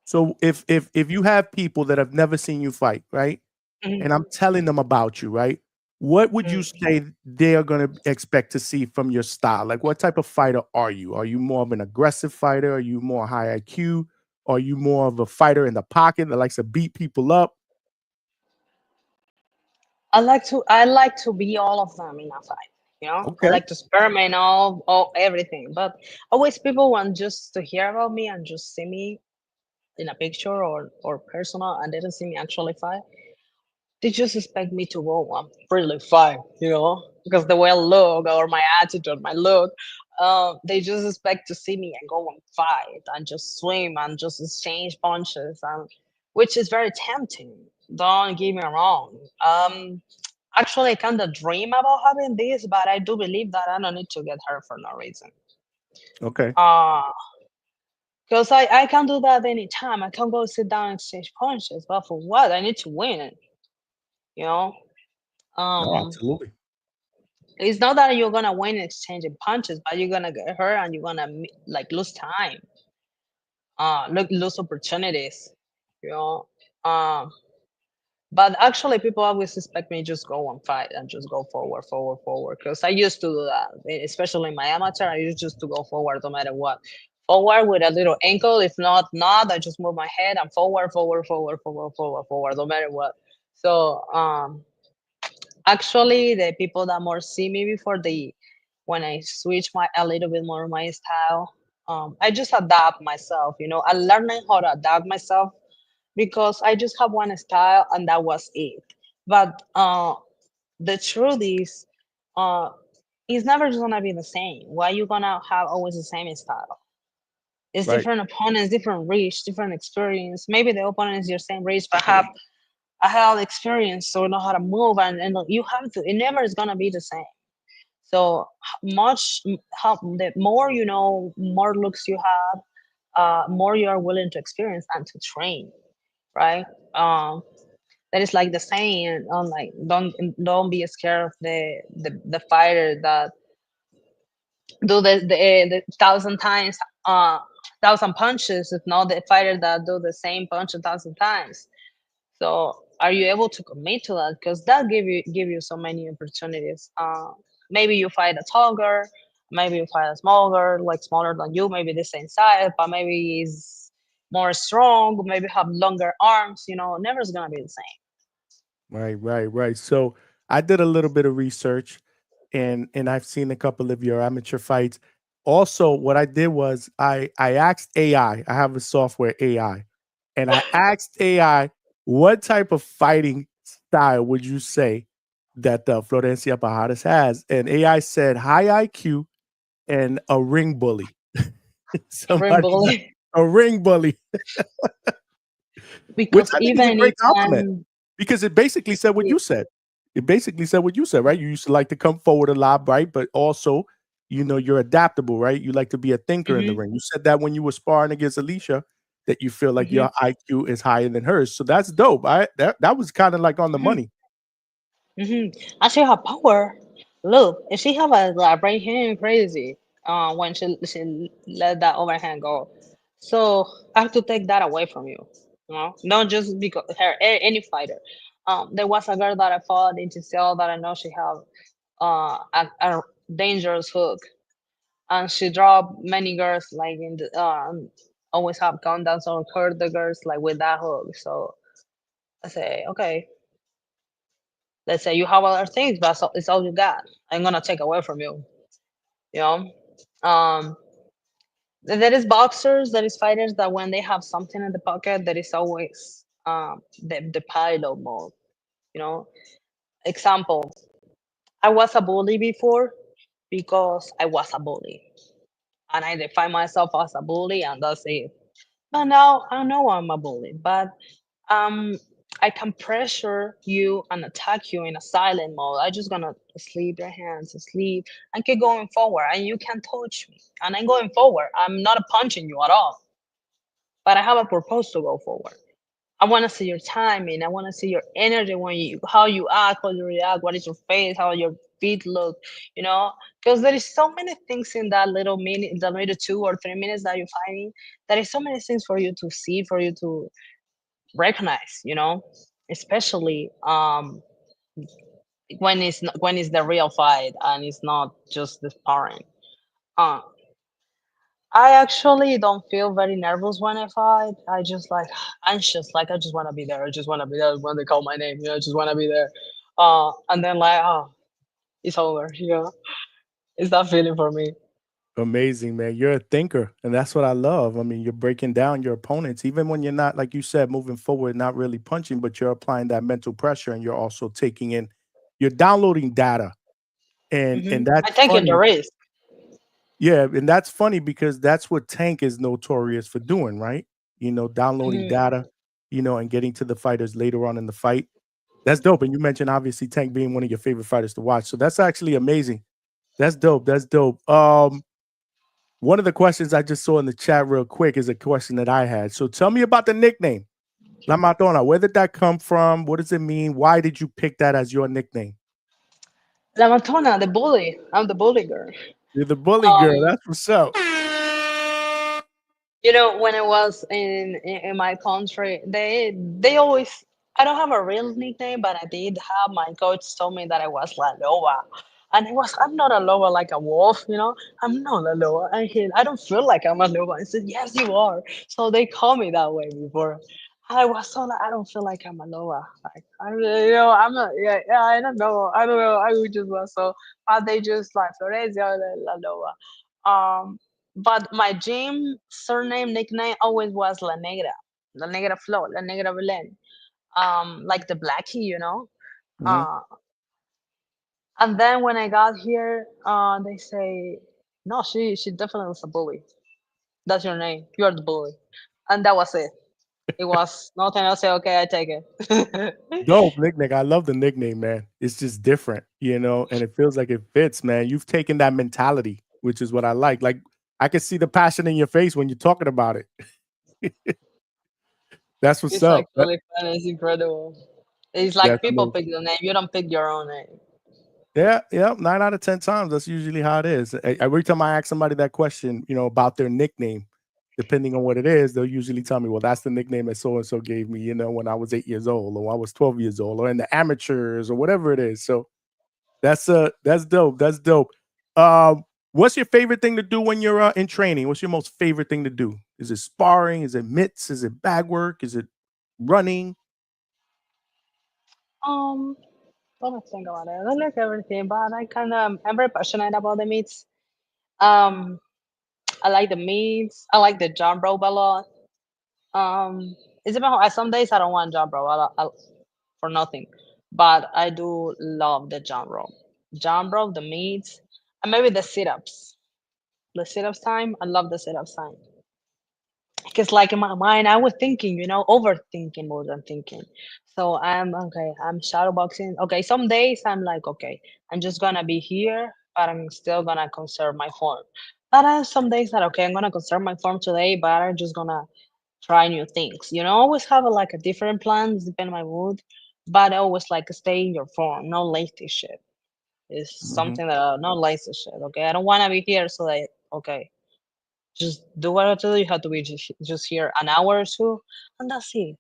So if you have people that have never seen you fight, right? And I'm telling them about you, right? What would you Mhm. say they are going to expect to see from your style? Like, what type of fighter are you? Are you more of an aggressive fighter? Are you more high IQ? Are you more of a fighter in the pocket that likes to beat people up? I like to be all of them in a fight. I Okay. like to experiment all everything. But always people want just to hear about me and just see me in a picture or personal, and they don't see me actually fight. They just expect me to go really fine, because the way I look or my attitude, my look, they just expect to see me and go and fight and just swim and just exchange punches, and which is very tempting. Don't get me wrong. Actually, I kind of dream about having this, but I do believe that I don't need to get hurt for no reason. Okay. Uh, because I can do that anytime. I can go sit down and exchange punches, but for what? I need to win, you know? No, Um, absolutely. It's not that you're gonna win exchanging punches, but you're gonna get hurt and you're gonna like lose time, lose opportunities, you know. Um, but actually, people always expect me just go and fight and just go forward, forward, forward. Because I used to do that, especially in my amateur. I used just to go forward no matter what. Forward with a little ankle. If not, I just move my head and forward, forward, forward, forward, forward, forward, no matter what. So actually, the people that more see me before when I switch my a little bit more my style, I just adapt myself. I learning how to adapt myself because I just have one style and that was it. But the truth is, uh, it's never just gonna be the same. Why you gonna have always the same style? It's Right. different opponents, different reach, different experience. Maybe the opponent is your same reach, but I have experience, so I know how to move, and you have to. It never is gonna be the same. So the more you know, more looks you have, more you are willing to experience and to train, right? That is like the saying on like don't be scared of the fighter that do the thousand times thousand punches, if not the fighter that do the same punch a thousand times. So are you able to commit to that? Because that give you so many opportunities. Maybe you fight a tall girl, maybe you fight a small girl, like smaller than you, maybe the same size, but maybe is more strong, maybe have longer arms. Never is gonna be the same. Right, right, right. So I did a little bit of research and I've seen a couple of your amateur fights. Also, what I did was I asked AI, I have a software AI, and I asked AI what type of fighting style would you say that Florencia Pajares has? And AI said high IQ and a ring bully. Ring Somebody that bully, a ring bully, which because I think is a even great if compliment. I'm Because it basically said what you said. It basically said what you said, right? You used to like to come forward a lot, right? But also, you're adaptable, right? You like to be a thinker in the hmm ring. You said that when you were sparring against Alicia, that you feel like hmm your IQ is higher than hers. So that's dope. That was kind of like on the hmm money. and she have power. Look, and she have a like right hand crazy. When she let that overhand go, so I have to take that away from you. Not just because any fighter. There was a girl that I fought in TCL that I know she have a dangerous hook, and she dropped many girls like in the always have countdowns or hurt the girls like with that hook. So I say, okay, let's say you have other things, but it's all you got. I'm gonna take away from you. You know, um, there is boxers, there is fighters that when they have something in the pocket, there is always the pilot mode. You know, example, I was a bully before because I was a bully, and I define myself as a bully, and that's it. But now I know I'm a bully, but um I can pressure you and attack you in a silent mode. I just gonna sleep your hands, sleep, and keep going forward, and you can touch me. And I'm going forward. I'm not punching you at all, but I have a purpose to go forward. I want to see your timing. I want to see your energy when you, how you act, how you react, what is your face, how your feet look, you know, because there is so many things in that little minute, the little 2 or 3 minutes that you're fighting. There is so many things for you to see, for you to recognize, you know, especially when when it's the real fight and it's not just the sparring. Uh, I actually don't feel very nervous when I fight. I just like anxious, like I just want to be there. I just want to be there when they call my name. You know, I just want to be there. And then like, oh, it's over. You know, it's that feeling for me. Amazing, man. You're a thinker, and that's what I love. I mean, you're breaking down your opponents, even when you're not, like you said, moving forward, not really punching, but you're applying that mental pressure, and you're also taking in, you're downloading data, and I that's take it the funny. risk. Yeah, and that's funny because that's what Tank is notorious for doing, right? Downloading Mhm. data, and getting to the fighters later on in the fight. That's dope. And you mentioned obviously Tank being one of your favorite fighters to watch, so that's actually amazing. That's dope. That's dope. One of the questions I just saw in the chat real quick is a question that I had. So tell me about the nickname, La Matona. Where did that come from? What does it mean? Why did you pick that as your nickname? La Matona, the bully. I'm the bully girl. You're the bully girl. Um, That's what's up. you know, when I was in my country, they always. I don't have a real nickname, but I did have. My coach told me that I was La Loba, and I'm not a loba like a wolf, you know. I'm not a loba, and I don't feel like I'm a loba. I said, yes, you are. So they call me that way before. I was so like, I don't feel like I'm a loba. Like I, you know, I'm not. Yeah, yeah. I don't know. I don't know. I just was so. They just like Florencia La Loba. But my gym surname nickname always was La Negra Flo, La Negra Belen. Like the blackie, you know. Mhm. Uh, and then when I got here, they say, no, she definitely was a bully. That's your name. You're the bully, and that was it. It was nothing else. Say, okay, I take it. Dope nickname. I love the nickname, man. It's just different, and it feels like it fits, man. You've taken that mentality, which is what I like. Like I can see the passion in your face when you're talking about it. That's what's It's up. actually fun. It's incredible. It's like That's people amazing. pick the name. You don't pick your own name. Yeah, yeah. 9 out of 10 times, that's usually how it is. Every time I ask somebody that question, about their nickname, depending on what it is, they'll usually tell me, "Well, that's the nickname that so and so gave me, when I was 8 years old, or I was 12 years old, or in the amateurs, or whatever it is." So that's dope. That's dope. What's your favorite thing to do when you're in training? What's your most favorite thing to do? Is it sparring? Is it mitts? Is it bag work? Is it running? Um, Let me think about it. I like everything, but I'm very passionate about the meats. Um, I like the meats. I like the jump rope a lot. It's about some days I don't want jump rope for nothing, but I do love the jump rope, the meats, and maybe the sit ups. The sit ups time. I love the sit ups time. Because like in my mind, I was thinking, you know, overthinking more than thinking. So I'm okay. I'm shadow boxing. Okay, some days I'm like, okay, I'm just gonna be here, but I'm still gonna conserve my form. But I have some days that okay, I'm gonna conserve my form today, but I'm just gonna try new things. You know, always have like a different plans depending on my mood, but I always like stay in your form, no lazy shit. It's Mhm. something that no lazy shit. Okay, I don't wanna be here so that okay, just do what I tell you. You have to be just here an hour or two, and that's it. Hmm.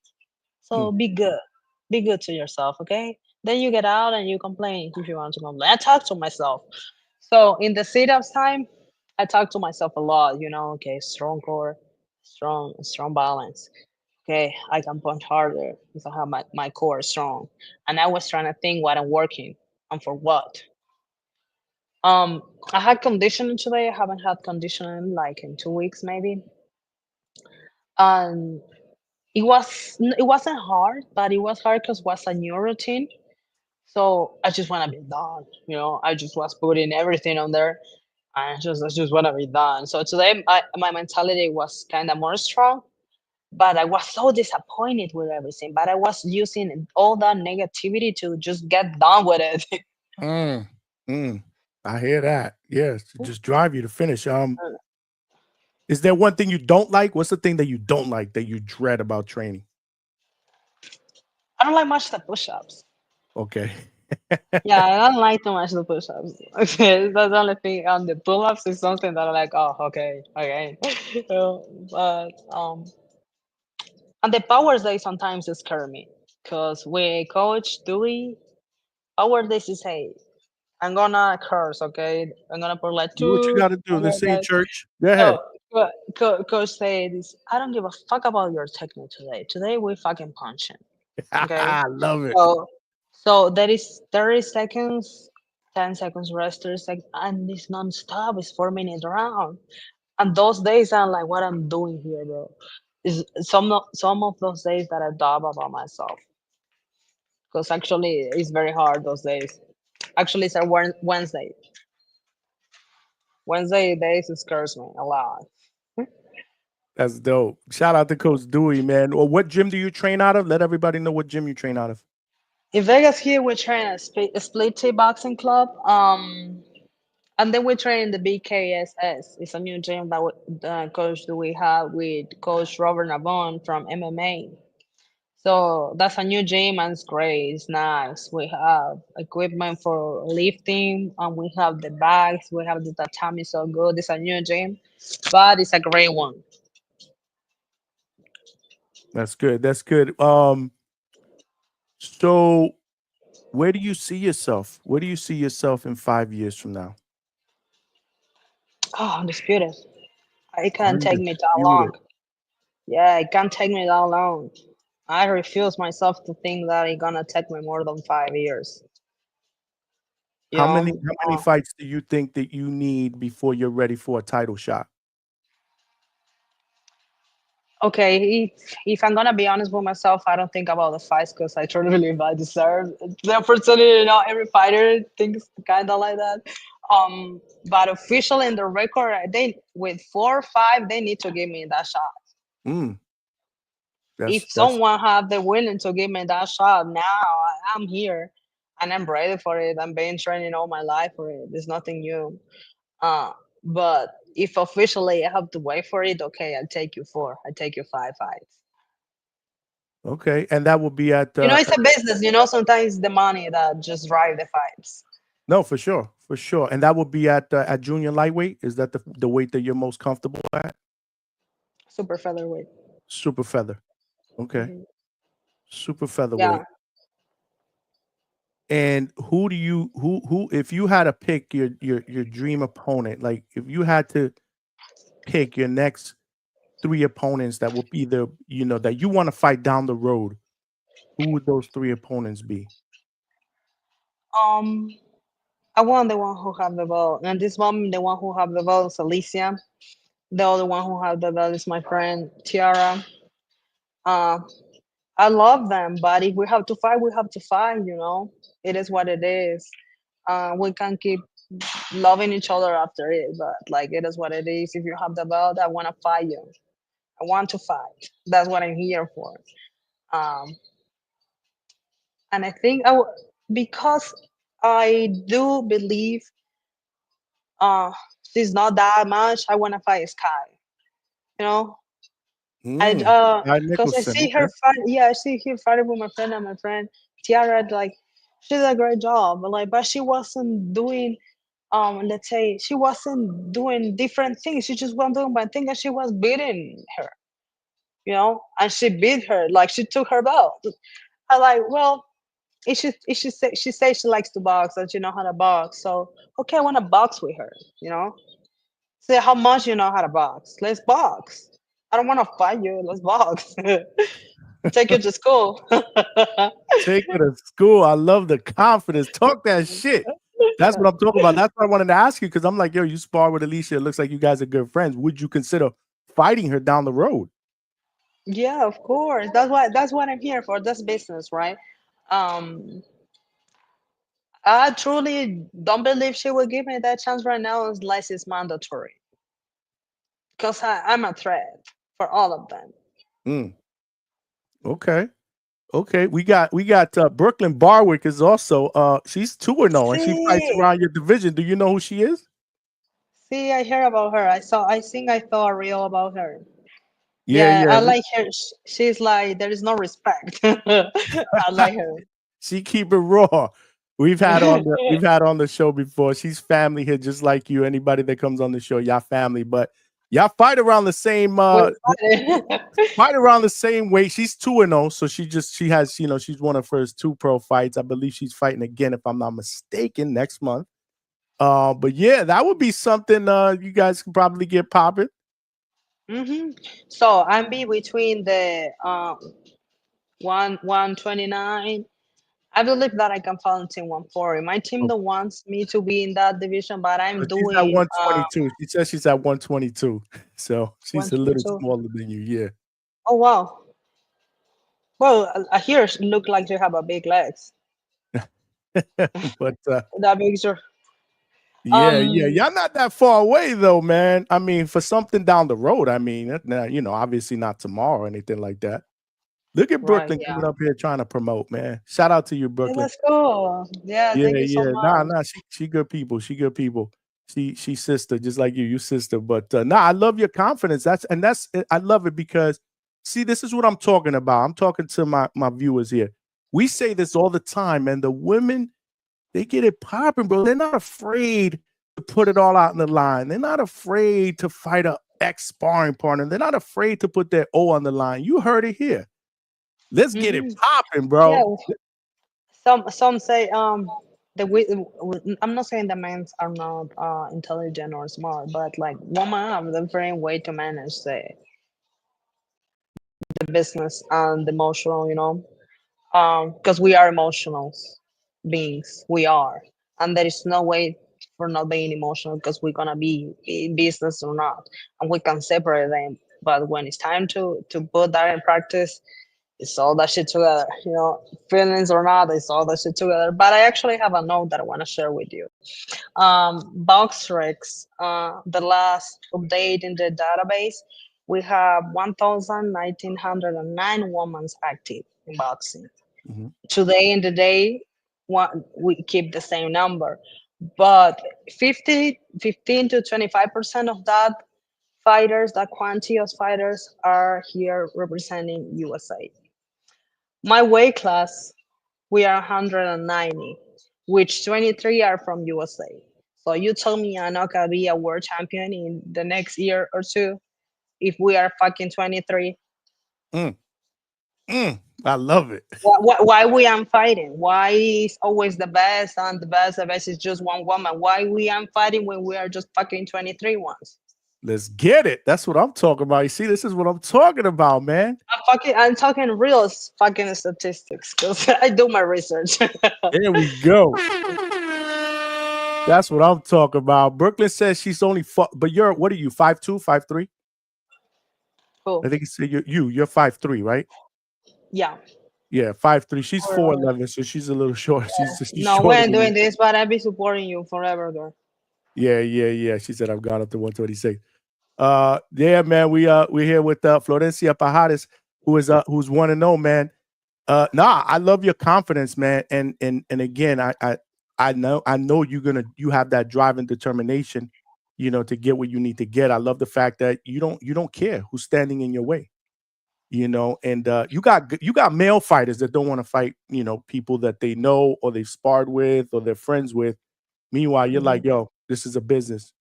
So be good. Be good to yourself, okay? Then you get out and you complain if you want to complain. I talk to myself. So in the sit-ups time, I talk to myself a lot, you know, okay, strong core, strong balance. Okay, I can punch harder if I have my core strong. And I was trying to think what I'm working and for what. Um, I had conditioning today. I haven't had conditioning like in 2 weeks maybe. And it wasn't hard, but it was hard because it was a new routine. So I just want to be done. You know, I just was putting everything on there. I just want to be done. So today, my mentality was kind of more strong, but I was so disappointed with everything. But I was using all that negativity to just get done with it. Mm, mm. I hear that. Yes, to just drive you to finish. Is there one thing you don't like? What's the thing that you don't like that you dread about training? I don't like much the push-ups. Okay. Yeah, I don't like too much the push-ups. Okay, that's the only thing. The pull-ups is something that I'm like, oh, okay, okay. But and the powers day sometimes scare me because we coach Dewey. Power days is hey, I'm gonna curse, okay? I'm gonna put like Do what you two. got to do. This ain't Okay, church. Go ahead. so coach say this. I don't give a fuck about your technique today. Today we fucking punching. Okay. I love it. So there is 30 seconds, 10 seconds rest, 30 seconds, and it's non-stop. It's 4 minutes round. And those days I'm like, what I'm doing here, bro. Is some of those days that I dub about myself. Because actually it's very hard those days. Actually it's a Wednesday. Wednesday days it scares me a lot. That's dope. Shout out to Coach Dewey, man. Or what gym do you train out of? Let everybody know what gym you train out of. In Vegas here we train a split T boxing club. And then we train the BKSS. It's a new gym that coach that we have with Coach Robert Navon from MMA. So that's a new gym and it's great. It's nice. We have equipment for lifting and we have the bags. We have the tatami. So good. It's a new gym, but it's a great one. That's good. That's good. So where do you see yourself? Where do you see yourself in 5 years from now? Oh, undisputed. It can't take me that long. Undisputed. Yeah, it can't take me that long. I refuse myself to think that it's gonna take me more than 5 years. You How many know, fights do you think that you need before you're ready for a title shot? okay, if I'm gonna be honest with myself, I don't think about the fights because I truly believe I deserve the opportunity. You know, every fighter thinks kind of like that. But officially in the record, they with 4 or 5, they need to give me that shot. Mm, If that's someone have the willing to give me that shot now, I'm here and I'm ready for it. I've been training all my life for it. There's nothing new. Uh, but if officially I have to wait for it, okay, I'll take you 4. I take you 5 fights. okay. And that will be at You know, it's a business. You know, sometimes the money that just drive the fights. no, for sure, for sure. And that will be at junior lightweight. Is that the weight that you're most comfortable at? Super featherweight. Super feather. Okay. Mhm. Super Yeah. featherweight. And who do you who if you had to pick your dream opponent, like if you had to pick your next 3 opponents that will be the that you want to fight down the road, who would those 3 opponents be? Um, I want the one who have the ball. And this moment, the one who have the ball is Alicia. The other one who have the ball is my friend Tiara. Uh, I love them, but if we have to fight, we have to fight. You know, it is what it is. We can keep loving each other after it, but like it is what it is. If you have the belt, I want to fight you. I want to fight. That's what I'm here for. Um, and I think because I do believe she's not that much. I want to fight Sky. You know, I Guy because I Nicholson, see her okay. fight. Yeah, I see her fighting with my friend and my friend Tiara. Like, she did a great job. But she wasn't doing. Let's say she wasn't doing different things. She just wasn't doing one thing, and she was beating her. You know, and she beat her. Like she took her belt. I like, well, she says she likes to box and she know how to box. So okay, I want to box with her. You know, say how much you know how to box. Let's box. I don't want to fight you. Let's box. Take you to school. Take her to school. I love the confidence. Talk that shit. That's what I'm talking about. That's what I wanted to ask you because I'm like, yo, you spar with Alicia. It looks like you guys are good friends. Would you consider fighting her down the road? Yeah, of course. That's what I'm here for. That's business, right? Um, I truly don't believe she will give me that chance right now unless it's mandatory. Because I'm a threat for all of them. Mm, okay. Okay. We got Brooklyn Barwick is also she's 2-0 and she fights See, around your division. Do you know who she is? see, I heard about her. I think I saw a reel about her. Yeah, Yeah, yeah. I like her. She's like there is no respect. I like her. She keep it raw. We've had on the show before. She's family here, just like you. Anybody that comes on the show, y'all family. But y'all fight around the same We fight. fight around the same weight. She's 2-0, so she has, she's one of her first two pro fights. I believe she's fighting again, if I'm not mistaken, next month. But yeah, that would be something you guys can probably get popping. hmm So I'm be between the 129. I believe that I can fall in team 140. My team don't wants me to be in that division, but I'm But she's at doing 122. She says she's at 122. So she's a little 122. smaller than you, yeah. Oh wow. Well, I hear it look like you have a big legs. But That makes your yeah, yeah. um Y'all not that far away though, man. I mean, for something down the road, I mean, now, obviously not tomorrow or anything like that. Look at right, Brooklyn yeah. coming up here trying to promote, man. Shout out to you, Yeah, Brooklyn. let's go. Yeah, Yeah, thank you so yeah. Nah, much. nah. She good people. She good people. She sister, just like you sister. But nah, I love your confidence. I love it because see, this is what I'm talking about. I'm talking to my viewers here. We say this all the time, and the women, they get it popping, bro. They're not afraid to put it all out in the line. They're not afraid to fight a ex sparring partner. They're not afraid to put their O on the line. You heard it here. Let's get it hmm popping, Yeah, bro. some say I'm not saying that men are not intelligent or smart, but like women have a different way to manage the business and the emotional, because we are emotional beings. We are, and there is no way for not being emotional because we're gonna be in business or not, and we can separate them. But when it's time to put that in practice, it's all that shit together. Feelings or not, it's all that shit together. But I actually have a note that I want to share with you. Boxrex, the last update in the database, we have 1,909 women active in boxing. Mhm. Today in the day, we keep the same number, but 15 to 25% of that fighters, that quantity of fighters are here representing USA. My weight class, we are 190, which 23 are from USA. So you tell me I'm not gonna be a world champion in the next year or two if we are fucking 23. Mm, I love it. Why we am fighting? Why is always the best is just one woman? Why we am fighting when we are just fucking 23 ones? Let's get it. That's what I'm talking about. You see, this is what I'm talking about, man. I'm talking real fucking statistics because I do my research. There we go. That's what I'm talking about. Brooklyn says she's only but what are you, 5'2", 5'3"? I Cool. think you said you're 5'3", right? Yeah. Yeah, 5'3". She's Alright. 4'11", so she's a little short. She's No, we shorter ain't than you. doing this, but I'll be supporting you forever, girl. Yeah, yeah, yeah. She said I've gone up to 126. Yeah, man. We're here with Florencia Pajares, who's 1-0, man. Nah, I love your confidence, man. And again, I know you have that drive and determination, to get what you need to get. I love the fact that you don't care who's standing in your way, and you got male fighters that don't want to fight, people that they know or they've sparred with or they're friends with. Meanwhile, you're like, Mhm. yo, this is a business.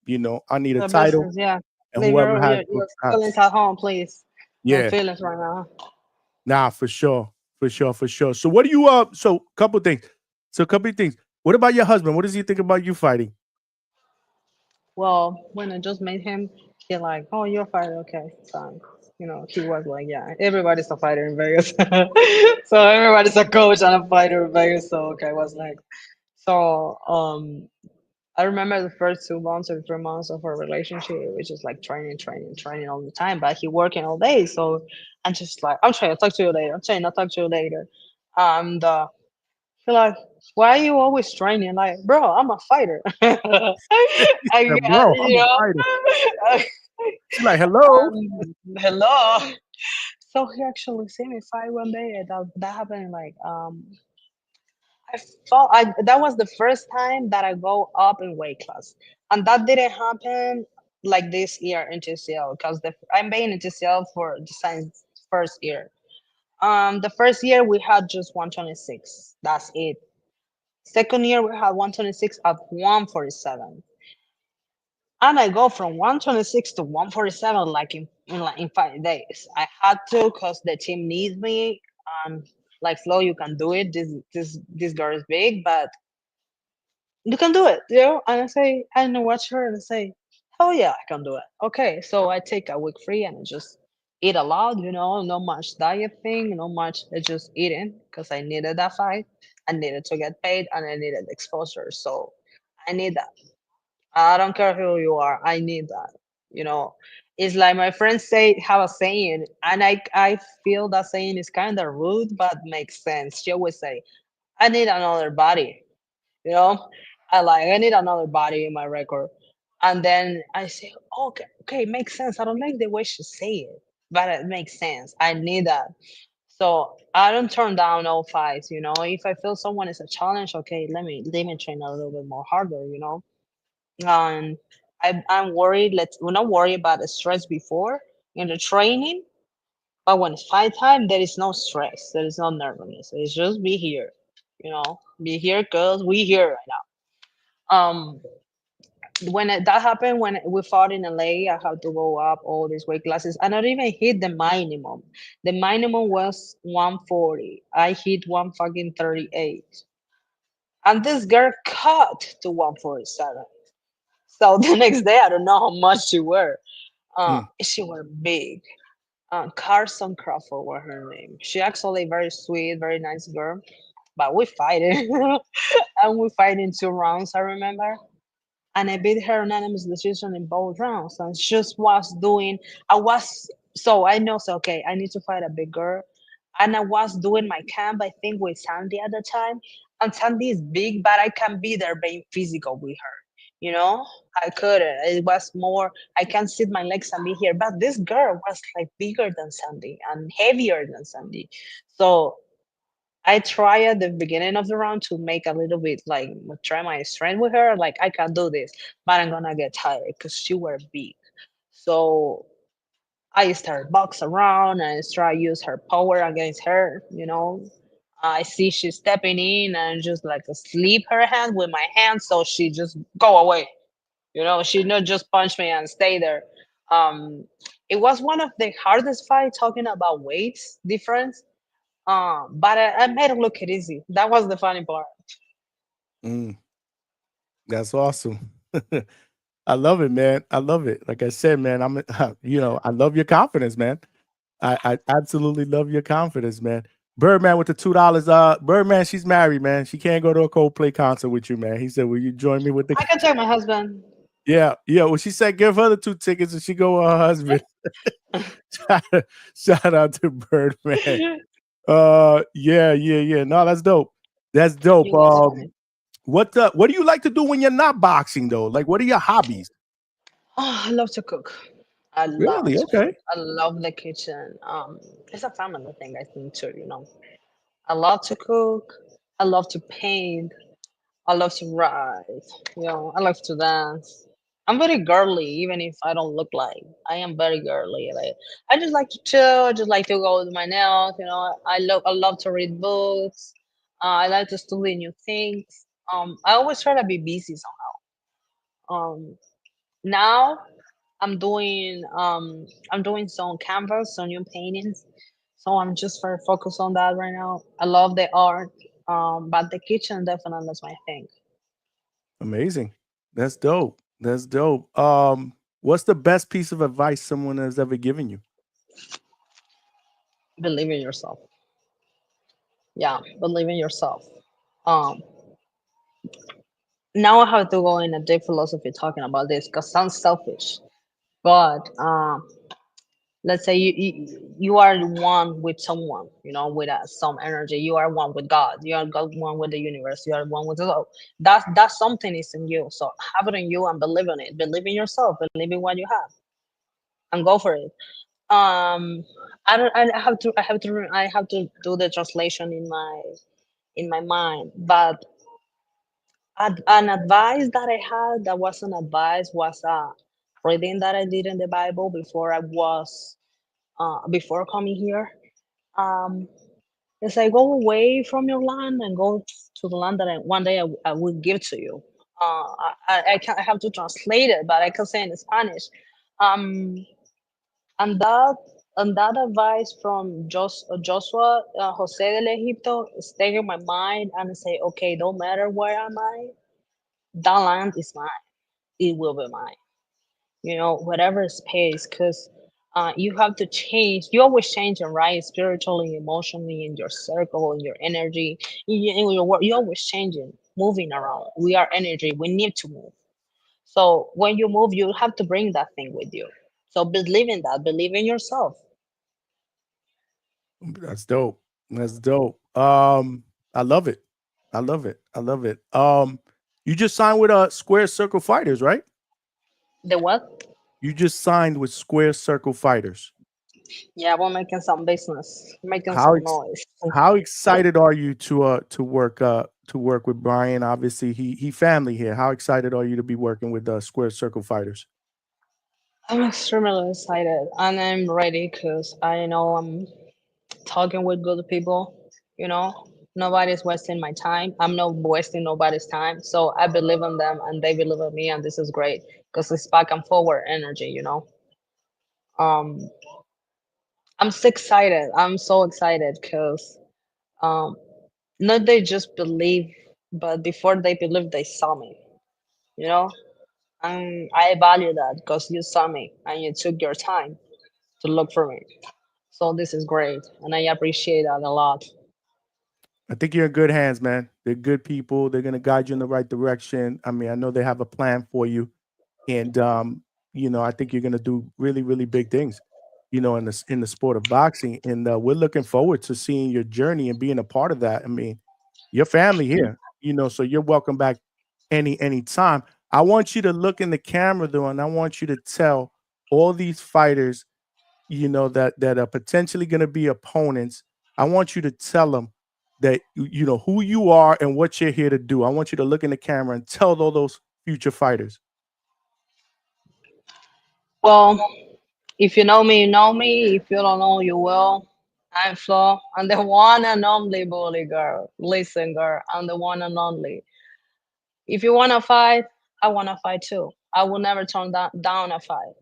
I need a The title, business, yeah. and Leave whoever has your has. feelings at home, please. No Yeah, feelings right now. nah, for sure, for sure, for sure. So what do you So couple things. So a couple of things. What about your husband? What does he think about you fighting? Well, when I just met him, he like, oh, you're a fighter, okay, fine. He was like, yeah, everybody's a fighter in Vegas. So everybody's a coach and a fighter in Vegas. So okay, what's next? So I remember the first 2 months or 3 months of our relationship, it was just like training, training, training all the time. But he working all day, so I'm just like, I'm trying to talk to you later. I'm trying to talk to you later. And he like, why are you always training? Like, bro, I'm a fighter. He said, bro, I'm a fighter. She's like, hello. hello. So he actually see me fight one day, and that happened like that was the first time that I go up in weight class, and that didn't happen like this year in TCL because I'm being in TCL for the science first year. The first year we had just 126. That's it. Second year we had 126 at 147. And I go from 126 to 147 like in 5 days. I had to because the team needs me. Um, like Flo, you can do it. This girl is big, but you can do it, you know? And I say, and I watch her and I say, hell yeah, I can do it. Okay, so I take a week free and I just eat a lot, no much diet thing, no much, I just eating because I needed that fight. I needed to get paid and I needed exposure. So I need that. I don't care who you are, I need that. You know, it's like my friends say, have a saying, and I feel that saying is kind of rude, but makes sense. She always say, I need another body, you know I need another body in my record. And then I say, okay, okay, makes sense. I don't like the way she say it, but it makes sense. I need that. So I don't turn down all fights. If I feel someone is a challenge, okay, let me train a little bit more harder. And I'm worried. We're not worried about the stress before in the training, but when it's fight time, there is no stress, there is no nervousness. It's just be here, be here because we here right now. When that happened, when we fought in LA, I had to go up all these weight classes. I not even hit the minimum. The minimum was 140. I hit 138, and this girl cut to 147. So the next day, I don't know how much she were. Mm. She were big. Carson Crawford was her name. She actually very sweet, very nice girl. But we fighting, and we fight in 2 rounds. I remember, and I beat her unanimous decision in both rounds. And she just was doing, I was, so I know, so okay, I need to fight a big girl. And I was doing my camp, I think, with Sandy at the time. And Sandy is big, but I can be there being physical with her. You know, I couldn't. It was more, I can sit my legs and be here. But this girl was like bigger than Sandy and heavier than Sandy. So I try at the beginning of the round to make a little bit like try my strength with her. Like I can do this, but I'm gonna get tired because she were big. So I start box around and try use her power against her. I see she's stepping in and just like sleep her hand with my hand, so she just go away. She not just punch me and stay there. Um, it was one of the hardest fights talking about weights difference. But I made it look easy. That was the funny part. Mm. That's awesome. I love it, man. I love it. Like I said, man, I love your confidence, man. I absolutely love your confidence, man. Birdman with the $2. Birdman, she's married, man. She can't go to a Coldplay concert with you, man. He said, "Will you join me with the?" I can take my husband. Yeah, yeah. Well, she said, "Give her the 2 tickets," and she go with her husband. Shout out to Birdman. Yeah, yeah, yeah. No, that's dope. That's dope. You guys funny. What do you like to do when you're not boxing though? Like, what are your hobbies? Oh, I love to cook. I love Really? to Okay. cook. I love the kitchen. It's a family thing, I think too. I love to cook. I love to paint. I love to write. I love to dance. I'm very girly, even if I don't look like. I am very girly. Like I just like to chill. I just like to go with my nails. I love to read books. I like to study new things. I always try to be busy somehow. Now I'm doing some canvas, some new paintings. So I'm just very focused on that right now. I love the art. But the kitchen definitely is my thing. Amazing. That's dope. That's dope. What's the best piece of advice someone has ever given you? Believe in yourself. Yeah, believe in yourself. Um, Now I have to go in a deep philosophy talking about this because sounds selfish. But let's say you are one with someone, with some energy. You are one with God. You are one with the universe. You are one with the love. That's something is in you. So have it in you and believe in it. Believe in yourself. Believe in what you have and go for it. I don't. I have to do the translation in my mind. But an advice that I had that wasn't advice was reading that I did in the Bible before I was before coming here. Um, it's like go away from your land and go to the land that one day I will give to you. I have to translate it, but I can say in Spanish. Um, and that advice from Joshua, Jose del Egipto, stay in my mind and say, okay, don't matter where am I, that land is mine. It will be mine. Whatever space, because you have to change. You always changing, right? Spiritually, emotionally, in your circle, in your energy, in your work. You always changing, moving around. We are energy. We need to move. So when you move, you have to bring that thing with you. So believe in that. Believe in yourself. That's dope. That's dope. I love it. I love it. I love it. You just signed with Square Circle Fighters, right? The what? You just signed with Square Circle Fighters. Yeah, we're making some business, making How some ex- noise. how excited are you to work with Brian? Obviously, he family here. How excited are you to be working with Square Circle Fighters? I'm extremely excited and I'm ready because I know I'm talking with good people, you know. Nobody's wasting my time. I'm not wasting nobody's time. So I believe in them and they believe in me and this is great because it's back and forward energy. Um I'm so excited. I'm so excited because um not they just believe, but before they believe they saw me, you know? And I value that because you saw me and you took your time to look for me. So this is great and I appreciate that a lot. I think you're in good hands, man. They're good people. They're gonna guide you in the right direction. I mean, I know they have a plan for you, and I think you're gonna do really, really big things. In the sport of boxing, and we're looking forward to seeing your journey and being a part of that. I mean, your family here, so you're welcome back any time. I want you to look in the camera though, and I want you to tell all these fighters that are potentially going to be opponents. I want you to tell them that you know who you are and what you're here to do. I want you to look in the camera and tell all those future fighters. Well, if you know me, you know me. If you don't know, you will. I'm Flo. I'm the one and only bully girl. Listen, girl, I'm the one and only. If you want to fight, I want to fight too. I will never turn down a fight.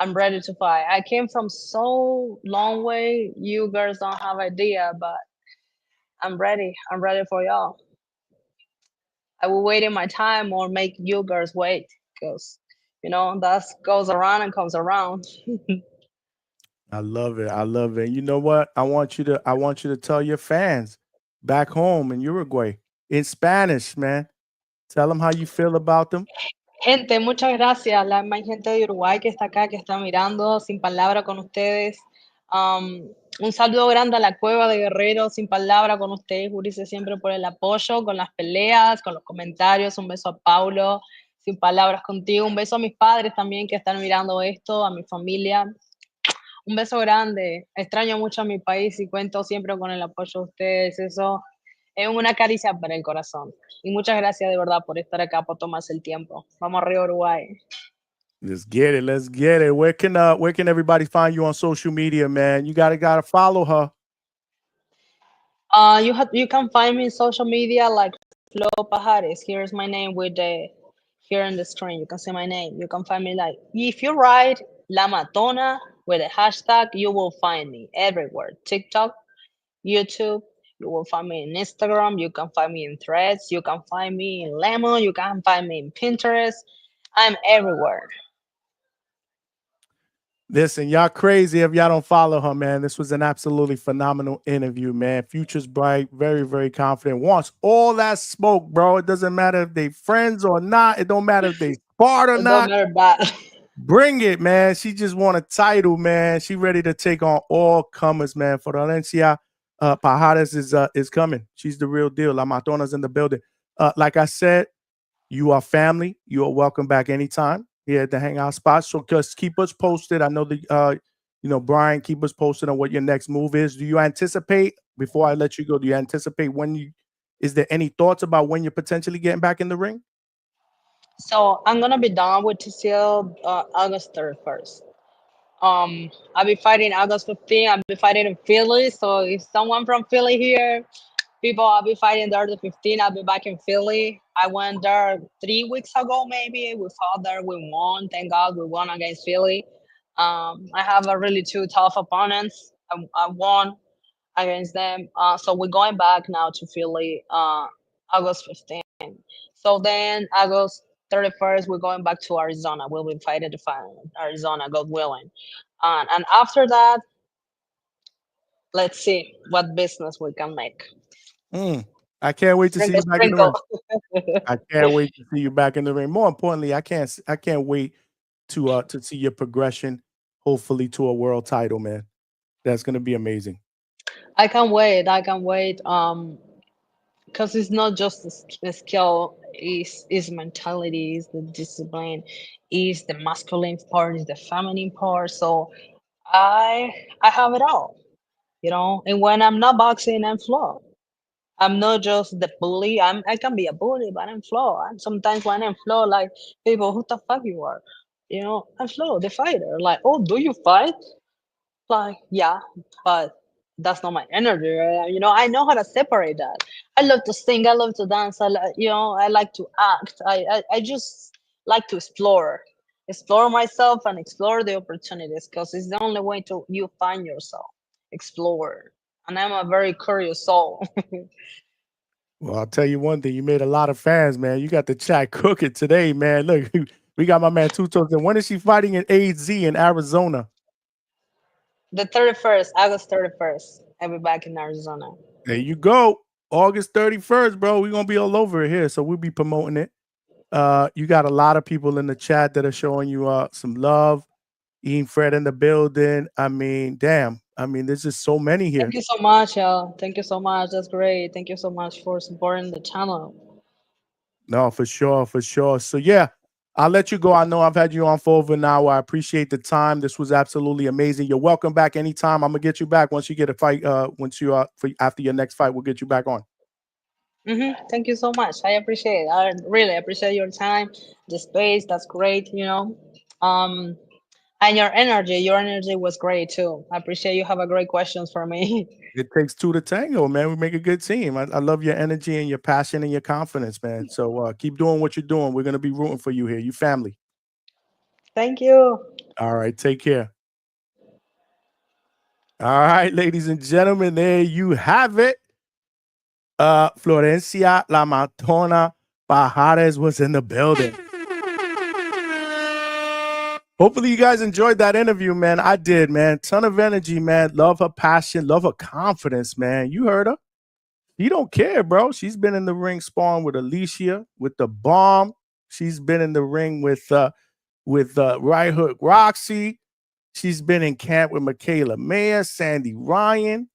I'm ready to fight. I came from so long way. You girls don't have idea, but I'm ready. I'm ready for y'all. I will wait in my time or make you girls wait because, that goes around and comes around. I love it. I love it. You know what? I want you to tell your fans back home in Uruguay in Spanish, man. Tell them how you feel about them. Gente, muchas gracias. La más gente de Uruguay que está acá, que está mirando, sin palabra con ustedes. Un saludo grande a la Cueva de Guerrero, sin palabra con ustedes, Jurice, siempre por el apoyo, con las peleas, con los comentarios. Un beso a Paulo, sin palabras contigo. Un beso a mis padres también que están mirando esto, a mi familia. Un beso grande. Extraño mucho a mi país y cuento siempre con el apoyo de ustedes. Eso es una caricia para el corazón. Y muchas gracias de verdad por estar acá, por tomarse el tiempo. Vamos arriba, Uruguay. Let's get it. Let's get it. Where can everybody find you on social media, man? You gotta follow her. You can find me in social media like Flo Pajares. Here's my name with the here on the screen. You can see my name. You can find me like if you write La Matona with a hashtag, you will find me everywhere. TikTok, YouTube. You will find me in Instagram. You can find me in Threads. You can find me in Lemon. You can find me in Pinterest. I'm everywhere. Listen, y'all crazy if y'all don't follow her, man. This was an absolutely phenomenal interview, man. Future's bright, very, very confident. Wants all that smoke, bro. It doesn't matter if they friends or not. It don't matter if they sparred or It don't not. matter about. Bring it, man. She just won a title, man. She ready to take on all comers, man. Florencia Pajares is coming. She's the real deal. La Matona's in the building. Like I said, you are family. You are welcome back anytime here at the Hangout spot. So just keep us posted. I know Brian, keep us posted on what your next move is. Do you anticipate, before I let you go, do you anticipate is there any thoughts about when you're potentially getting back in the ring? So I'm gonna be done with TCL August 31st. I'll be fighting August 15th. I'll be fighting in Philly. So if someone from Philly here, people, I'll be fighting there the 15th. I'll be back in Philly. I went there 3 weeks ago, maybe. We fought there. We won. Thank God we won against Philly. I have a really two tough opponents. I won against them. So we're going back now to Philly August 15th. So then August 31st, we're going back to Arizona. We'll be fighting the final Arizona, God willing. And after that, let's see what business we can make. I can't wait to see Sprinkle, you back in the ring. sprinkle. I can't wait to see you back in the ring. More importantly, I can't wait to see your progression, hopefully to a world title, man. That's gonna be amazing. I can wait. I can wait. Because it's not just the skill, is mentality, is the discipline, is the masculine part, is the feminine part. So I I have it all, you know. And when I'm not boxing, I'm flawed. I'm not just the bully. I can be a bully, but I'm flawed. And sometimes when I'm flawed, like people, who the fuck you are? You know, I'm flawed, the fighter. Like, oh, do you fight? Like, yeah, but that's not my energy. Right? You know, I know how to separate that. I love to sing. I love to dance. You know, I like to act. I just like to explore myself and explore the opportunities because it's the only way to you find yourself. Explore. And I'm a very curious soul. Well, I'll tell you one thing. You made a lot of fans, man. You got the chat cooking today, man. Look, we got my man Tutos. And when is she fighting in AZ in Arizona? The 31st, August 31st, I'll be back in Arizona. There you go. August 31st, bro. We're gonna be all over it here. So we'll be promoting it. You got a lot of people in the chat that are showing you some love. Ian Fred in the building. I mean, damn. I mean, there's just so many here. Thank you so much, y'all. Thank you so much. That's great. Thank you so much for supporting the channel. No, for sure, for sure. So yeah, I'll let you go. I know I've had you on for over an hour. I appreciate the time. This was absolutely amazing. You're welcome back anytime. I'm gonna get you back once you get a fight. Once you after your next fight, we'll get you back on. Thank you so much. I appreciate it. I really appreciate your time, the space. That's great, you know. And your energy. Your energy was great too. I appreciate you have a great questions for me. It takes two to tango, man. We make a good team. I love your energy and your passion and your confidence, man. So keep doing what you're doing. We're gonna be rooting for you here. You family. Thank you. All right, take care. All right, ladies and gentlemen, there you have it. Florencia La Matona Pajares was in the building. Hopefully you guys enjoyed that interview, man. I did, man. Ton of energy, man. Love her passion, love her confidence, man. You heard her. She don't care, bro. She's been in the ring sparring with Alicia, with the Bomb. She's been in the ring with Right Hook Roxy. She's been in camp with Michaela Mayer, Sandy Ryan.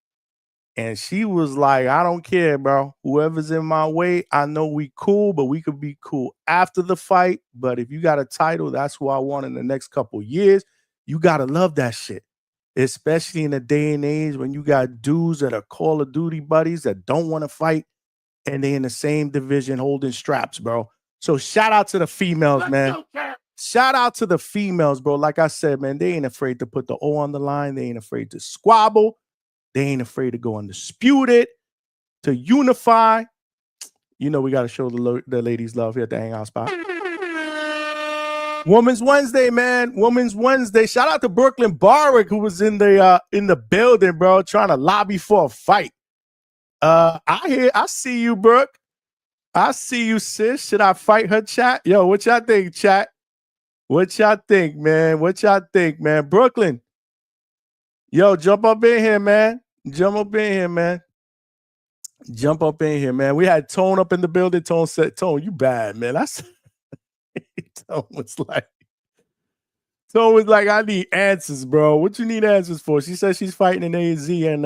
And she was like, I don't care, bro. Whoever's in my way, I know we cool, but we could be cool after the fight. But if you got a title, that's who I want in the next couple years. You got to love that shit, especially in a day and age when you got dudes that are Call of Duty buddies that don't want to fight and they in the same division holding straps, bro. So shout out to the females, man. Shout out to the females, bro. Like I said, man, they ain't afraid to put the O on the line. They ain't afraid to squabble. They ain't afraid to go undisputed, to unify. You know, we got to show the ladies love here at the Hangout spot. Women's Wednesday, man. Women's Wednesday. Shout out to Brooklyn Barwick, who was in the building, bro, trying to lobby for a fight. I see you, Brooke. I see you, sis. Should I fight her, chat? Yo, what y'all think, chat? What y'all think, man? What y'all think, man? Brooklyn. Yo, jump up in here, man. Jump up in here, man. Jump up in here, man. We had Tone up in the building. Tone said, Tone, you bad, man. That's Tone was like, I need answers, bro. What you need answers for? She said she's fighting in AZ and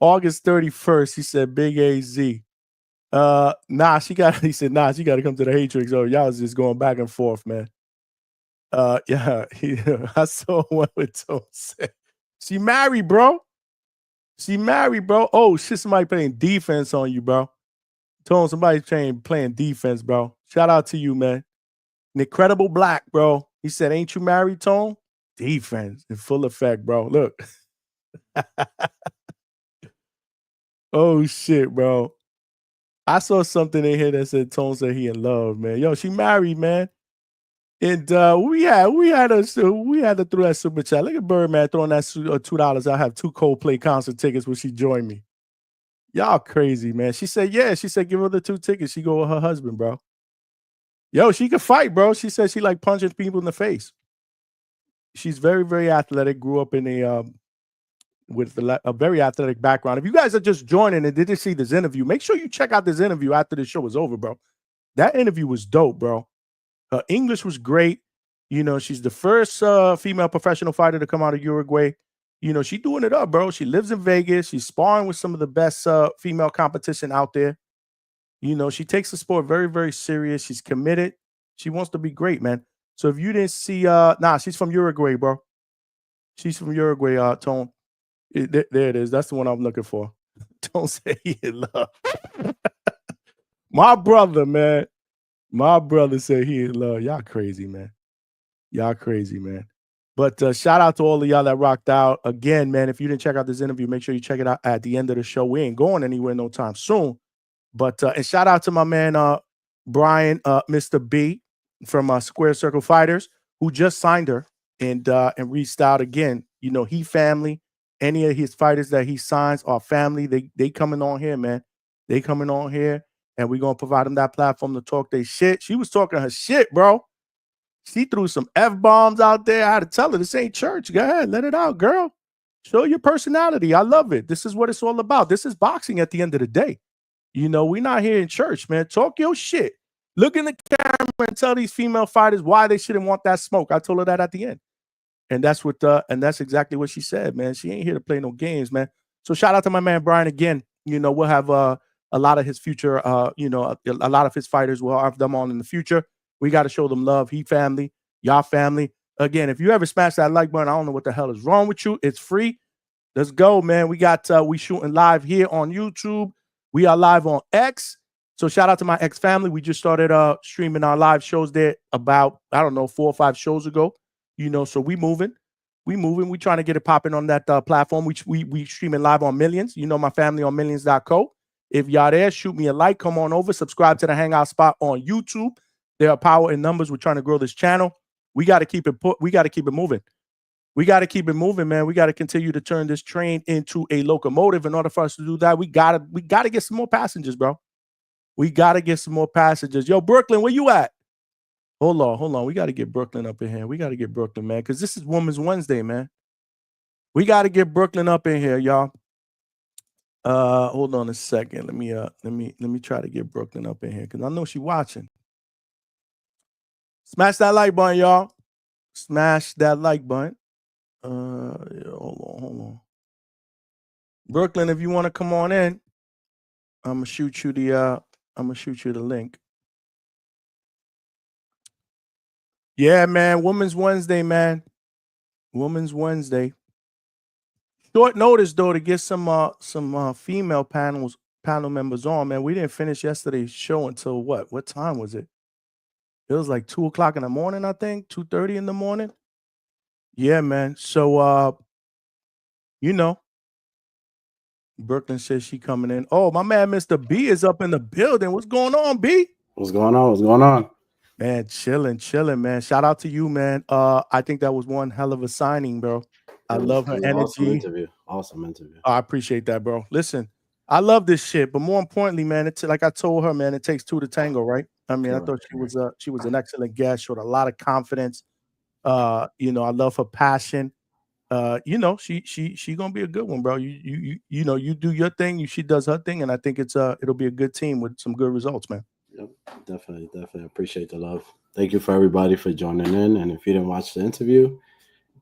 August 31st. She said big AZ. He said, she got to come to the Hatrix. Oh, y'all was just going back and forth, man. Yeah, I saw one with Tone said, she married, bro. She married, bro. Oh, shit, somebody playing defense on you, bro. Tone, somebody playing defense, bro. Shout out to you, man. An incredible black, bro. He said, ain't you married, Tone? Defense in full effect, bro. Look. Oh, shit, bro. I saw something in here that said Tone said he in love, man. Yo, she married, man. And we had to throw that super chat. Look at Birdman throwing that $2. I have 2 Coldplay concert tickets when she joined me. Y'all crazy, man. She said, yeah. She said, give her the 2 tickets. She go with her husband, bro. Yo, she could fight, bro. She said she like punching people in the face. She's very, very athletic. Grew up in with a very athletic background. If you guys are just joining and didn't see this interview, make sure you check out this interview after the show is over, bro. That interview was dope, bro. Her English was great. You know, she's the first female professional fighter to come out of Uruguay. You know, she's doing it up, bro. She lives in Vegas. She's sparring with some of the best female competition out there. You know, she takes the sport very, very serious. She's committed. She wants to be great, man. So if you didn't see, she's from Uruguay, bro. She's from Uruguay, Tone. There it is. That's the one I'm looking for. Don't say he in love. My brother, man. My brother said he in love. Y'all crazy, man. Y'all crazy, man. But shout out to all of y'all that rocked out. Again, man, if you didn't check out this interview, make sure you check it out at the end of the show. We ain't going anywhere no time soon. But and shout out to my man Brian, Mr. B from Square Circle Fighters, who just signed her and reached out again. You know, he family. Any of his fighters that he signs are family. They coming on here, man. They coming on here, and we're gonna provide them that platform to talk their shit. She was talking her shit, bro. She threw some F-bombs out there. I had to tell her, this ain't church. Go ahead, let it out, girl. Show your personality. I love it. This is what it's all about. This is boxing at the end of the day. You know, we're not here in church, man. Talk your shit. Look in the camera and tell these female fighters why they shouldn't want that smoke. I told her that at the end. And that's exactly what she said, man. She ain't here to play no games, man. So shout out to my man Brian again. You know, we'll have a lot of his future, a lot of his fighters. We'll have them on in the future. We got to show them love. He family, y'all family. Again, if you ever smash that like button, I don't know what the hell is wrong with you. It's free. Let's go, man. We shooting live here on YouTube. We are live on X. So shout out to my X family. We just started streaming our live shows there about, 4 or 5 shows ago. You know, so we moving. We trying to get it popping on that platform. We streaming live on Millions. You know, my family on millions.co. If y'all there, shoot me a like. Come on over. Subscribe to the Hangout spot on YouTube. There are power in numbers. We're trying to grow this channel. We got to keep it moving. We got to keep it moving, man. We got to continue to turn this train into a locomotive. In order for us to do that, we gotta get some more passengers, bro. We gotta get some more passengers. Yo, Brooklyn, where you at? Hold on. We got to get Brooklyn up in here. We got to get Brooklyn, man, because this is Women's Wednesday, man. We got to get Brooklyn up in here, y'all. Hold on a second. Let me try to get Brooklyn up in here because I know she watching. Smash that like button, y'all. Smash that like button. Hold on. Brooklyn, if you want to come on in, I'm gonna shoot you the link. Yeah, man. Women's Wednesday, man. Women's Wednesday. Short notice though to get some female panel members on, man. We didn't finish yesterday's show until what? What time was it? It was like 2:00 in the morning, I think, 2:30 in the morning. Yeah, man. So you know, Brooklyn says she coming in. Oh, my man, Mr. B is up in the building. What's going on, B? What's going on? Man, chilling, man. Shout out to you, man. I think that was one hell of a signing, bro. I love her energy. Awesome interview. I appreciate that, bro. Listen, I love this shit, but more importantly, man, it's like I told her, man, it takes 2 to tango, right? I mean, I thought she was an excellent guest, showed a lot of confidence. You know, I love her passion. You know, she gonna be a good one, bro. You know, you do your thing, she does her thing, and I think it'll be a good team with some good results, man. Yep, definitely appreciate the love. Thank you for everybody for joining in, and if you didn't watch the interview,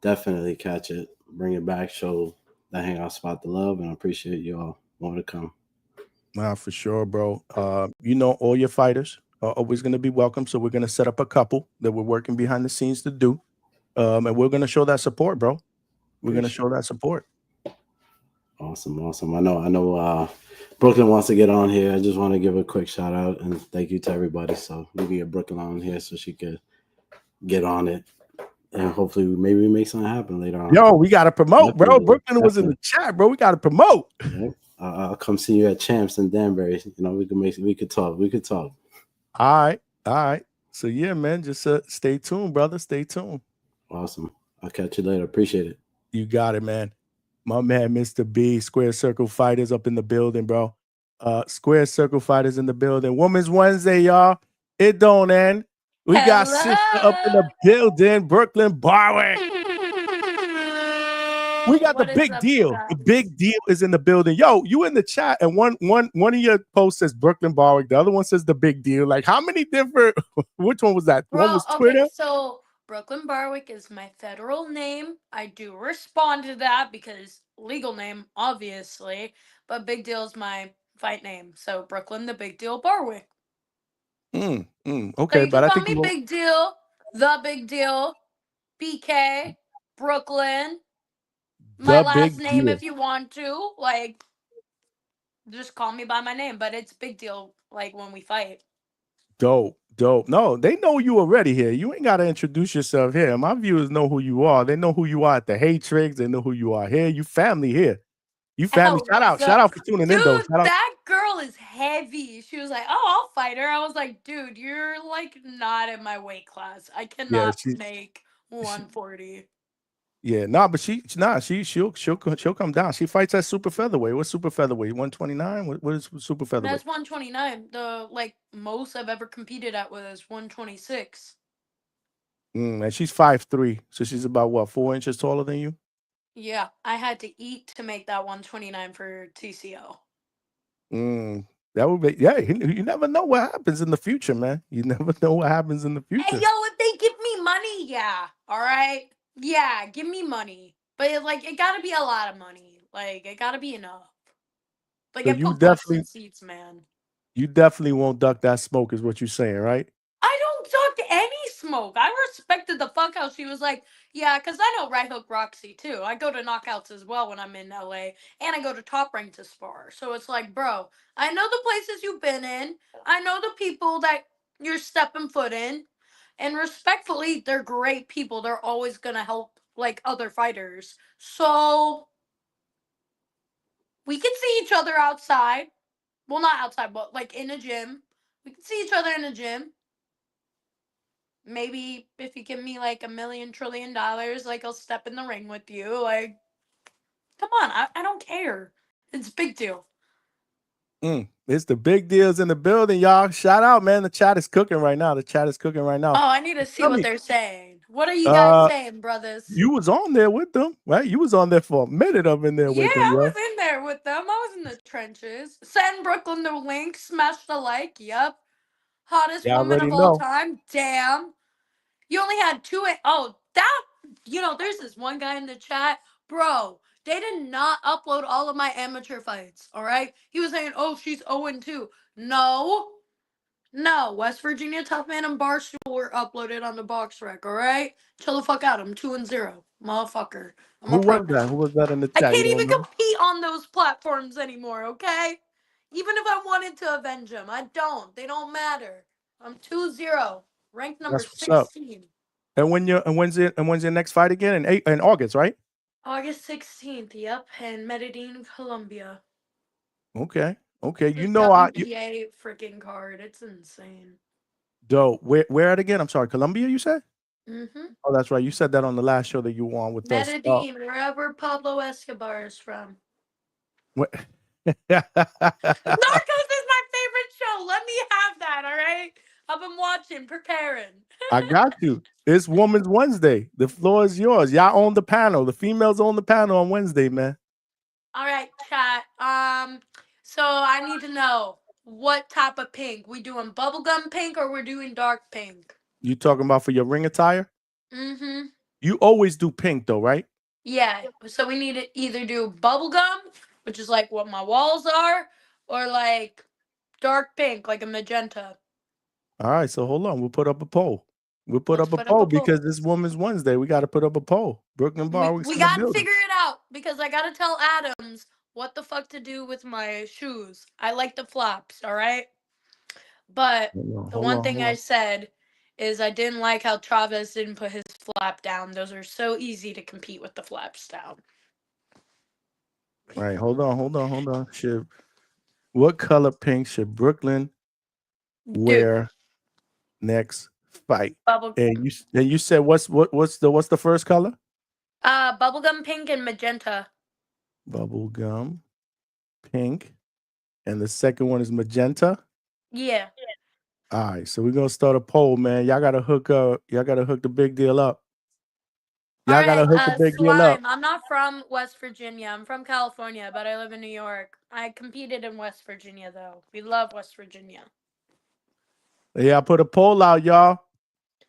definitely catch it, bring it back, show the Hangout spot the love, and I appreciate you all want to come. Nah, for sure, bro. You know, all your fighters are always going to be welcome, so we're going to set up a couple that we're working behind the scenes to do, and we're going to show that support, bro. We're going to show that support. Awesome. I know Brooklyn wants to get on here. I just want to give a quick shout out and thank you to everybody. So we can get Brooklyn on here so she could get on it. And hopefully maybe we make something happen later on. Yo, we gotta promote, bro. Definitely, Brooklyn was in the chat, bro. We gotta promote. Yep. I'll come see you at Champs in Danbury. You know, we could talk. All right. So yeah, man, just stay tuned, brother. Stay tuned. Awesome. I'll catch you later. Appreciate it. You got it, man. My man, Mr. B, Square Circle Fighters up in the building, bro. Square Circle Fighters in the building. Women's Wednesday, y'all. It don't end. We got sister up in the building, Brooklyn Barwick. We got the big deal. The big deal is in the building. Yo, you in the chat, and one of your posts says Brooklyn Barwick. The other one says the big deal. Like, how many different? Which one was that? Bro, one was Twitter. Okay, so Brooklyn Barwick is my federal name. I do respond to that because legal name, obviously, but Big Deal is my fight name. So Brooklyn the Big Deal Barwick. Okay, so you but I call think me Big Deal, the Big Deal, BK, Brooklyn. My last name, if you want to, like, just call me by my name. But it's Big Deal, like when we fight. Dope. No, they know you already here. You ain't got to introduce yourself here. My viewers know who you are. They know who you are at the Hatrix. They know who you are here. You family here. You family. Shout out for tuning in, though. Dude, that girl is heavy. She was like, oh, I'll fight her. I was like, dude, you're like not in my weight class. I cannot make 140. Yeah, but she'll come down. She fights at super featherweight. What's super featherweight? 129? What is super featherweight? That's 129. The most I've ever competed at was 126. And she's 5'3", so she's about what, 4 inches taller than you? Yeah, I had to eat to make that 129 for TCO. That would be, you never know what happens in the future, man. You never know what happens in the future. Hey, yo, if they give me money, yeah, all right? Yeah, give me money. But it gotta be a lot of money. Like, it gotta be enough. Like, so you definitely seats, man. You definitely won't duck that smoke, is what you're saying, right? I don't duck any smoke. I respected the fuck out. She was like, yeah, because I know Right Hook Roxy too. I go to knockouts as well when I'm in LA, and I go to Top Rank to spar. So it's like, bro, I know the places you've been in. I know the people that you're stepping foot in. And respectfully, they're great people. They're always going to help other fighters. So we can see each other outside. Well, not outside, but in a gym. We can see each other in a gym. Maybe if you give me $1 million trillion, I'll step in the ring with you. Come on, I don't care. It's a big deal. It's the big deals in the building, y'all. Shout out, man. The chat is cooking right now. Oh, I need to see what they're saying. What are you guys saying, brothers? You was on there with them, right? You was on there for a minute up in there with them. Yeah, I was in there with them. I was in the trenches. Send Brooklyn the link. Smash the like. Yep. Hottest woman of all time. Damn. You only had 2. There's this one guy in the chat. Bro, they did not upload all of my amateur fights, all right? He was saying, oh, she's 0-2. No, West Virginia Tough Man and Barstool were uploaded on the box rec, all right? Chill the fuck out. I'm 2-0, motherfucker. Who was that in the chat? I can't even compete on those platforms anymore, okay? Even if I wanted to avenge them, I don't. They don't matter. I'm 2-0, ranked number 16. And when's your next fight again? In August, right? August 16th. Yep, in Medellin, Colombia. Okay. You know WBA freaking card. It's insane. Dope. Where at again? I'm sorry, Colombia. You said? Mm-hmm. Oh, that's right. You said that on the last show that you were on with us. Medellin, wherever Pablo Escobar is from. What? Narcos is my favorite show. Let me have that. All right. I've been watching, preparing. I got you. It's Women's Wednesday. The floor is yours. Y'all own the panel. The females own the panel on Wednesday, man. All right, chat. So I need to know what type of pink. We doing bubblegum pink or we're doing dark pink? You talking about for your ring attire? Mm-hmm. You always do pink though, right? Yeah. So we need to either do bubblegum, which is what my walls are, or dark pink, like a magenta. All right, so hold on. We'll put up a poll. We'll put up a poll because this Women's Wednesday. We got to put up a poll. Brooklyn Bar. We got to figure it out because I got to tell Adams what the fuck to do with my shoes. I like the flaps, all right? But the one thing I said is I didn't like how Travis didn't put his flap down. Those are so easy to compete with the flaps down. All right, hold on. What color pink should Brooklyn Dude, wear next fight? bubble, And you said what's the first color? bubblegum pink and magenta. Bubblegum pink, and the second one is magenta. Yeah. All right, so we're gonna start a poll, man. Y'all gotta hook the big deal up. Y'all gotta hook the big deal up. Slime. I'm not from West Virginia. I'm from California, but I live in New York. I competed in West Virginia, though. We love West Virginia. Yeah, I put a poll out, y'all.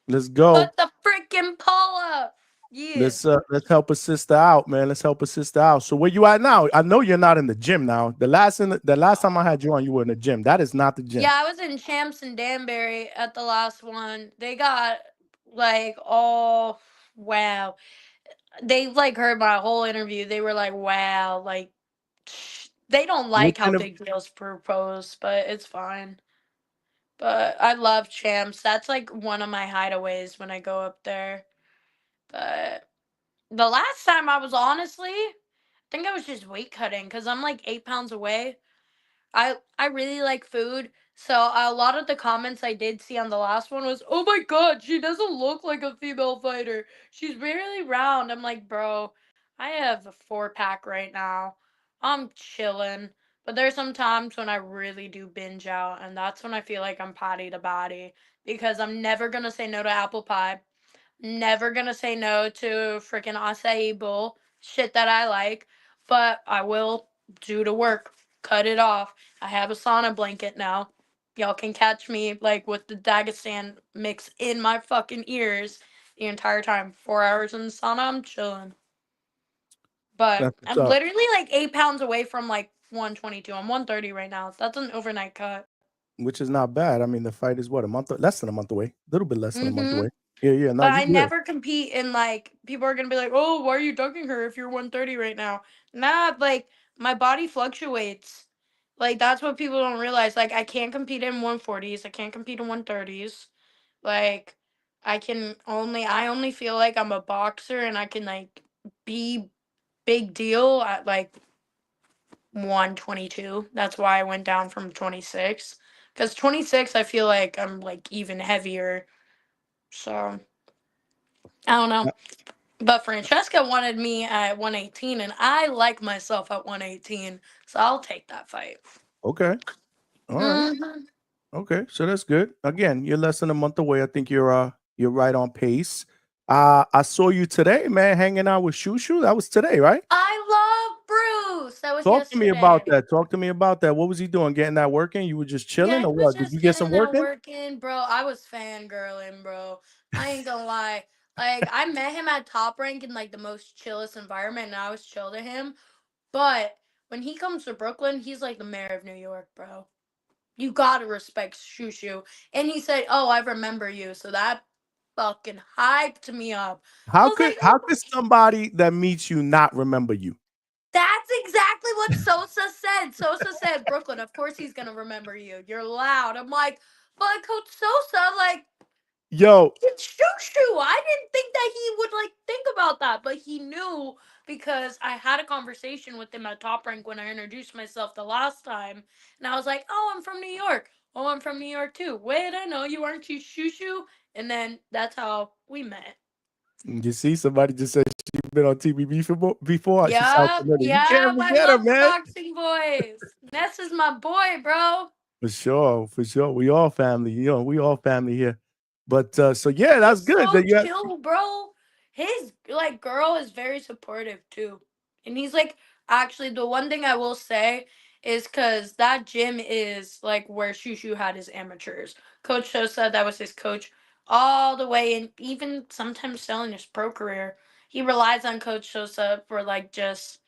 Let's go. Put the freaking poll up. Yeah. Let's help a sister out, man. Let's help a sister out. So where you at now? I know you're not in the gym now. The last time I had you on, you were in the gym. That is not the gym. Yeah, I was in Champs and Danbury at the last one. They got like, oh wow. They like heard my whole interview. They were like, wow, like they don't like how Big Deal's proposed, but it's fine. But I love Champs. That's like one of my hideaways when I go up there. But the last time I was honestly, I think I was just weight cutting because I'm like 8 pounds away. I really like food, so a lot of the comments I did see on the last one was, "Oh my god, she doesn't look like a female fighter. She's really round." I'm like, bro, I have a 4-pack right now. I'm chilling. But there's some times when I really do binge out, and that's when I feel like I'm patty to body because I'm never gonna say no to apple pie. Never gonna say no to freaking acai bowl, shit that I like, but I will do the work, cut it off. I have a sauna blanket now. Y'all can catch me like with the Dagestan mix in my fucking ears the entire time. 4 hours in the sauna, I'm chilling. But I'm literally like 8 pounds away from like 122. I'm 130 right now. That's an overnight cut. Which is not bad. I mean, the fight is what, less than a month away. A little bit less than a month away. Yeah. No, but I never compete in like people are gonna be like, oh, why are you dunking her if you're 130 right now? Nah, like my body fluctuates. Like that's what people don't realize. Like I can't compete in 140s. I can't compete in 130s. Like I only feel like I'm a boxer and I can like be big deal at like 122. That's why I went down from 26. Because 26 I feel like I'm like even heavier. So I don't know. But Francesca wanted me at 118, and I like myself at 118, so I'll take that fight. Okay. All right. Okay, so that's good. Again, you're less than a month away. I think you're right on pace. I saw you today, man, hanging out with Shushu. That was today, right? I love Bruce. That was Talk yesterday. to me about that. Talk to me about that. What was he doing? Getting that working? You were just chilling, or what? Did you get some work in? Bro, I was fangirling, bro. I ain't gonna lie. Like, I met him at Top Rank in like the most chillest environment, and I was chill to him. But when he comes to Brooklyn, he's like the mayor of New York, bro. You gotta respect Shushu. And he said, "Oh, I remember you." So that fucking hyped me up. How could somebody that meets you not remember you? That's exactly what Sosa said. Sosa said, "Brooklyn, of course he's gonna remember you. You're loud." I'm like, but Coach Sosa, like, yo, it's Shushu. I didn't think that he would like think about that, but he knew because I had a conversation with him at Top Rank when I introduced myself the last time, and I was like, "Oh, I'm from New York. Oh, I'm from New York too. Wait, I know you aren't you Shushu?" And then that's how we met. You see, somebody just said she's been on TV before. Yeah, I love boxing boys. Ness is my boy, bro. For sure. We all family. We all family here. But so yeah, that's good. So chill, bro. His like girl is very supportive too, and he's like actually the one thing I will say is because that gym is like where Shushu had his amateurs. Coach Sosa, that was his coach all the way, and even sometimes still in his pro career, he relies on Coach Sosa for like just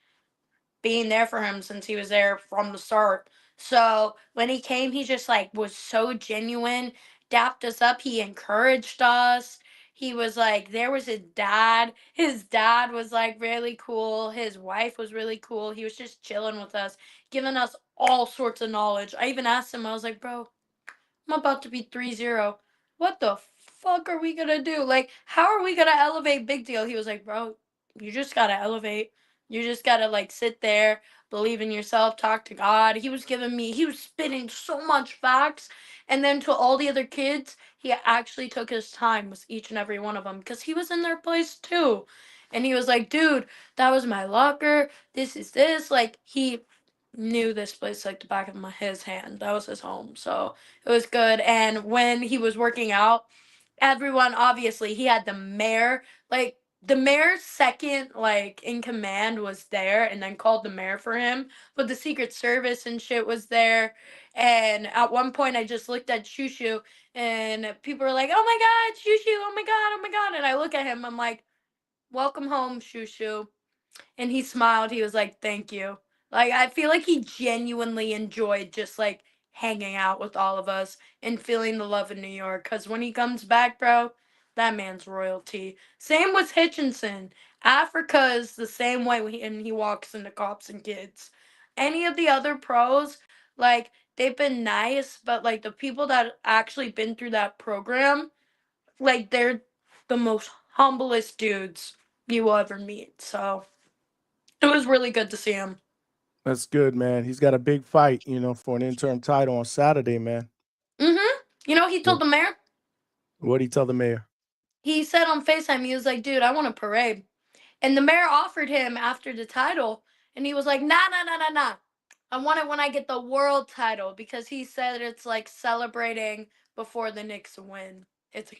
being there for him since he was there from the start. So when he came, he just like was so genuine, dapped us up. He encouraged us. he was like, there was his dad. His dad was like really cool. His wife was really cool. He was just chilling with us, giving us all sorts of knowledge. I even asked him, I was like, bro, I'm about to be 3-0. What the fuck are we gonna do? Like, how are we gonna elevate Big Deal? He was like, bro, you just gotta elevate. You just gotta like sit there, believe in yourself, talk to God. He was spitting so much facts. And then to all the other kids, he actually took his time with each and every one of them because he was in their place too. And he was like, dude, that was my locker. This is this. Like, he knew this place like the back of his hand. That was his home. So it was good. And when he was working out, everyone obviously he had the mayor, like the mayor's second like in command was there and then called the mayor for him. But the Secret Service and shit was there. And at one point I just looked at Shushu and people were like, oh my god, Shushu, oh my god, oh my god. And I look at him, I'm like, welcome home, Shushu. And he smiled. He was like, "Thank you." Like I feel like he genuinely enjoyed just like hanging out with all of us and feeling the love in New York. Cause when he comes back, bro, that man's royalty. Same with Hitchinson. Africa is the same way when he walks into Cops and Kids. Any of the other pros, like they've been nice, but like the people that actually been through that program, like they're the most humblest dudes you will ever meet. So it was really good to see him. That's good, man. He's got a big fight, for an interim title on Saturday, man. You know, he told the mayor, What'd he tell the mayor? he said on FaceTime, he was like, dude, I want a parade. And the mayor offered him after the title, and he was like, nah, nah, nah, nah, nah. I want it when I get the world title because he said it's like celebrating before the Knicks win. It's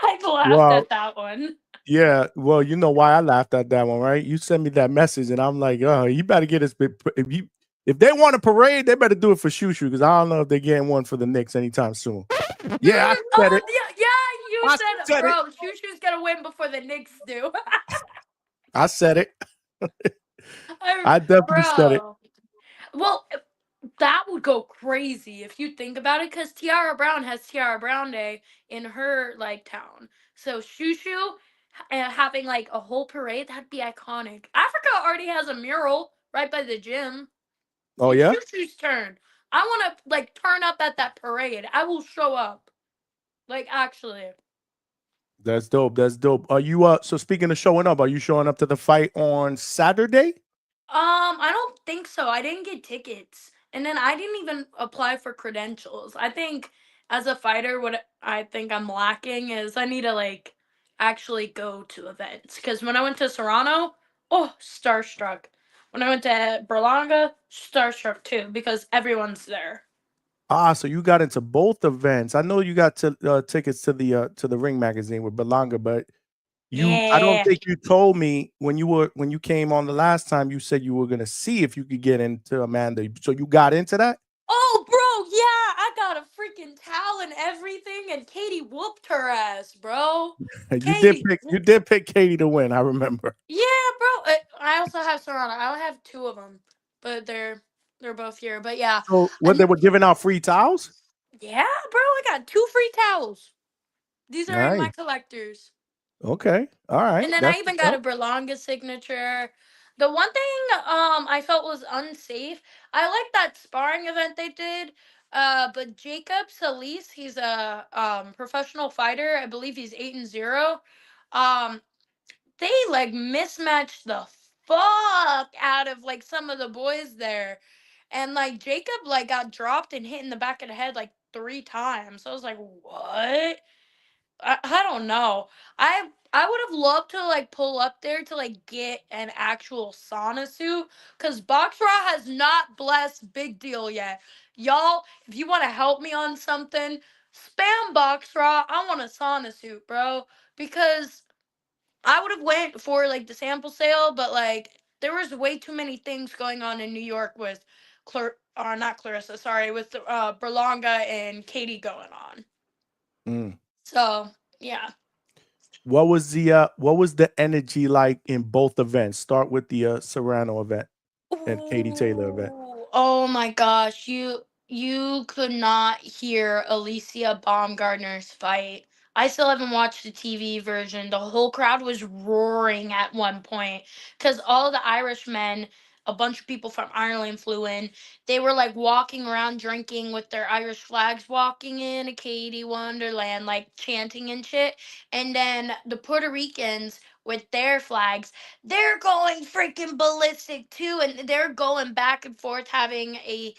I laughed Well, at that one. yeah. Well, you know why I laughed at that one, right? You sent me that message, and I'm like, oh, you better get this. If they want a parade, they better do it for Shushu because I don't know if they're getting one for the Knicks anytime soon. Yeah, I said it. Yeah, you I said, said it. bro, Shushu's gonna win before the Knicks do. I said it. I definitely said it. Bro. Well, that would go crazy if you think about it, because Tiara Brown has Tiara Brown Day in her like town. So Shushu having like a whole parade, that'd be iconic. Africa already has a mural right by the gym. Oh It's yeah, Shushu's turn. I want to like turn up at that parade. I will show up. Like actually. that's dope. That's dope. Are you So speaking of showing up, are you showing up to the fight on Saturday? I don't think so. I didn't get tickets. And then I didn't even apply for credentials. I think as a fighter, what I think I'm lacking is I need to like actually go to events. Because when I went to Serrano, oh, starstruck. When I went to Berlanga, starstruck too, because everyone's there. So you got into both events. I know you got tickets to the Ring magazine with Belanga, but I don't Yeah. think you told me when you came on the last time. You said you were gonna see if you could get into Amanda. So you got into that? Oh, bro, yeah, I got a freaking towel and everything, and Katie whooped her ass, bro. Katie. You did pick Katie to win. I remember. Yeah, bro. I also have Serrano. I have two of them, but they're both here. But yeah, So what, and they were giving out free towels? yeah, bro. I got 2 free towels. These are in my Nice. collectors. Okay. All right. And then I That's even what's got a up. Berlanga signature. The one thing I felt was unsafe. I like that sparring event they did. But Jacob Solis, he's a professional fighter. I believe he's 8-0. Um, they like mismatched the fuck out of like some of the boys there. And like Jacob like got dropped and hit in the back of the head like 3 times. So I was like, what? I don't know. I would have loved to like pull up there to like get an actual sauna suit because Box Raw has not blessed Big Deal yet. Y'all, if you want to help me on something, spam Box Raw. I want a sauna suit, bro. Because I would have went for like the sample sale, but like there was way too many things going on in New York with not Clarissa, sorry, with Berlanga and Katie going on. Mm. So yeah. What was the energy like in both events? Start with the Serrano event and Katie Taylor event. Ooh, oh my gosh, you could not hear Alicia Baumgartner's fight. I still haven't watched the TV version. The whole crowd was roaring at one point because all the Irishmen, a bunch of people from Ireland flew in. They were like walking around drinking with their Irish flags, walking in a Katie Wonderland, like chanting and shit. And then the Puerto Ricans with their flags, they're going freaking ballistic too. And they're going back and forth having a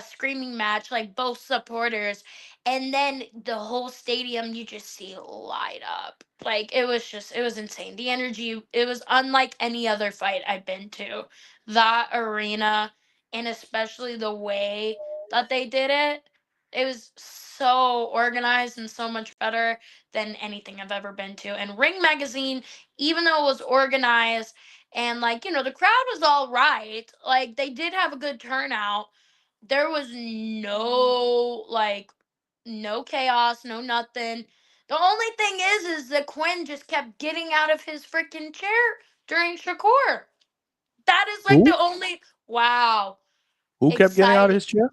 screaming match, like both supporters, and then the whole stadium you just see light up. Like it was insane. The energy, it was unlike any other fight I've been to. That arena, and especially the way that they did it, it was so organized and so much better than anything I've ever been to. And Ring Magazine, even though it was organized and like, the crowd was all right, like they did have a good turnout. There was no chaos, no nothing. The only thing is that Quinn just kept getting out of his freaking chair during Shakur. That is like Who? the only wow. Who kept getting out of Exciting. his chair?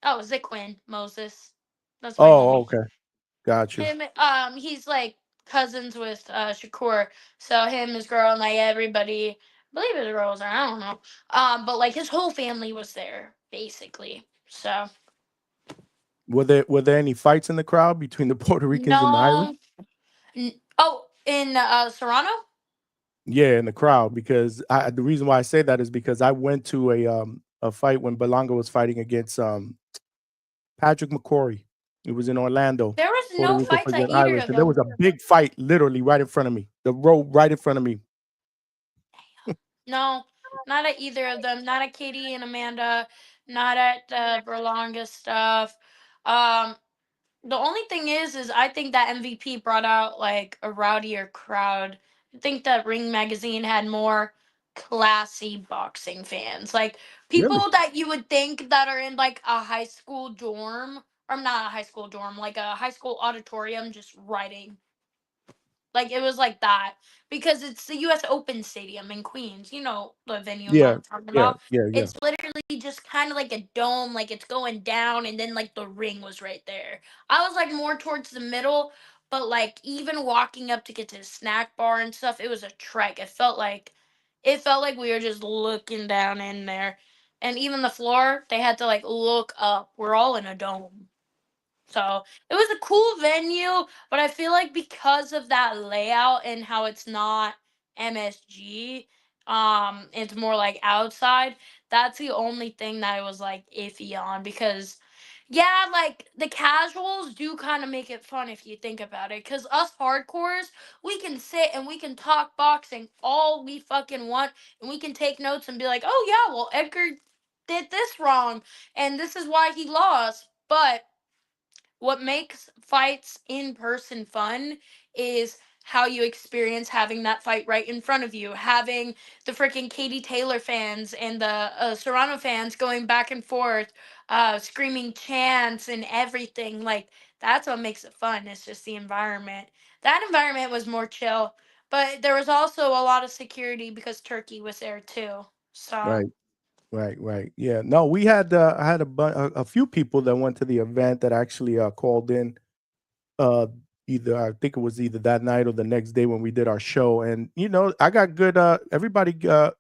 Oh, is it Quinn Moses? That's my Oh, homie. okay. Got you. Him, he's like cousins with Shakur. So him, his girl, and like everybody. I believe his girl was there. I don't know. But like his whole family was there basically. So Were there any fights in the crowd between the Puerto Ricans and the Irish? no. Oh, in Serrano. Yeah, in the crowd, because the reason why I say that is because I went to a fight when Belonga was fighting against Patrick McCrory. It was in Orlando. There was Puerto no Rico fights for at the either Irish, of and there was them. a big fight literally right in front of me. The road right in front of me. No, not at either of them. Not at Katie and Amanda. Not at Berlanga stuff. Um, the only thing is I think that MVP brought out like a rowdier crowd. I think that Ring Magazine had more classy boxing fans, like Really? people that you would think that are in like a high school dorm, or not a high school dorm, like a high school auditorium, just writing. Like it was like that because it's the U.S. Open Stadium in Queens. You know the venue Yeah, I'm talking yeah, about. yeah, yeah. It's literally just kind of like a dome, like it's going down, and then like the ring was right there. I was like more towards the middle, but like even walking up to get to the snack bar and stuff, it was a trek. It felt like we were just looking down in there, and even the floor, they had to like look up. We're all in a dome. So it was a cool venue, but I feel like because of that layout and how it's not MSG, it's more like outside. That's the only thing that I was like iffy on because, yeah, like the casuals do kind of make it fun if you think about it. Because us hardcores, we can sit and we can talk boxing all we fucking want, and we can take notes and be like, oh yeah, well Edgar did this wrong, and this is why he lost, but what makes fights in person fun is how you experience having that fight right in front of you, having the freaking Katie Taylor fans and the Serrano fans going back and forth, screaming chants and everything. Like that's what makes it fun. It's just the environment. That environment was more chill, but there was also a lot of security because Turkey was there too. So Right, right. Yeah. No, I had a few people that went to the event that actually called in. Uh, either I think it was either that night or the next day when we did our show, and I got good. Everybody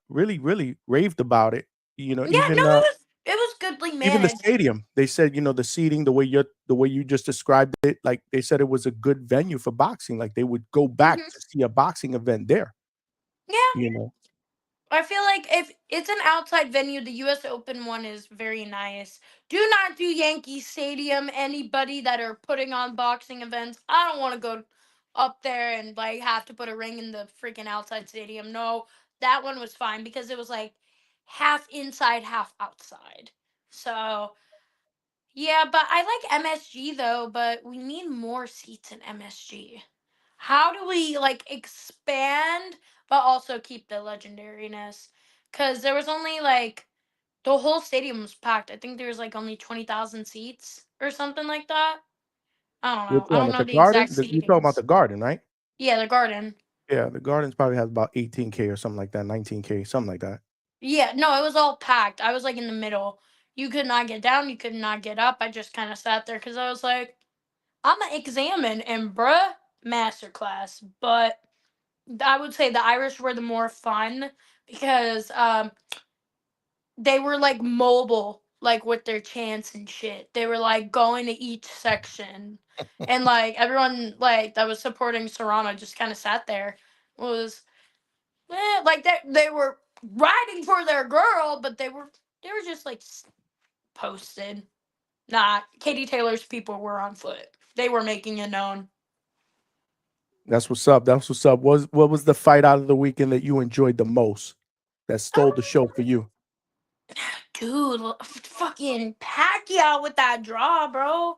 really raved about it. yeah, no, it was goodly Even the managed. stadium, they said, the seating, the way you just described it, like they said it was a good venue for boxing. Like they would go back Hmm. to see a boxing event there. Yeah. You know, I feel like if it's an outside venue, the U.S. Open one is very nice. Do not do Yankee Stadium. Anybody that are putting on boxing events, I don't want to go up there and like have to put a ring in the freaking outside stadium. No, that one was fine because it was like half inside, half outside. So yeah, but I like MSG though. But we need more seats in MSG. How do we like expand but also keep the legendariness? Because there was only like the whole stadium was packed. I think there was like only 20,000 seats or something like that. I don't which know. I one don't at know the the exact Garden? You're talking about seatings. the Garden, right? Yeah, the garden. Yeah, the Gardens probably has about 18K or something like that, 19K, something like that. Yeah, no, it was all packed. I was like in the middle. You could not get down. You could not get up. I just kind of sat there because I was like, I'm an examine and bruh masterclass, but I would say the Irish were the more fun because they were like mobile, like with their chants and shit. They were like going to each section, and like everyone like that was supporting Serrano just kind of sat there. Was like they were riding for their girl, but they were just like posted. Nah, Katie Taylor's people were on foot. They were making it known. That's what's up. That's what's up. What was the fight out of the weekend that you enjoyed the most? That stole the show for you? Dude, fucking Pacquiao with that draw, bro.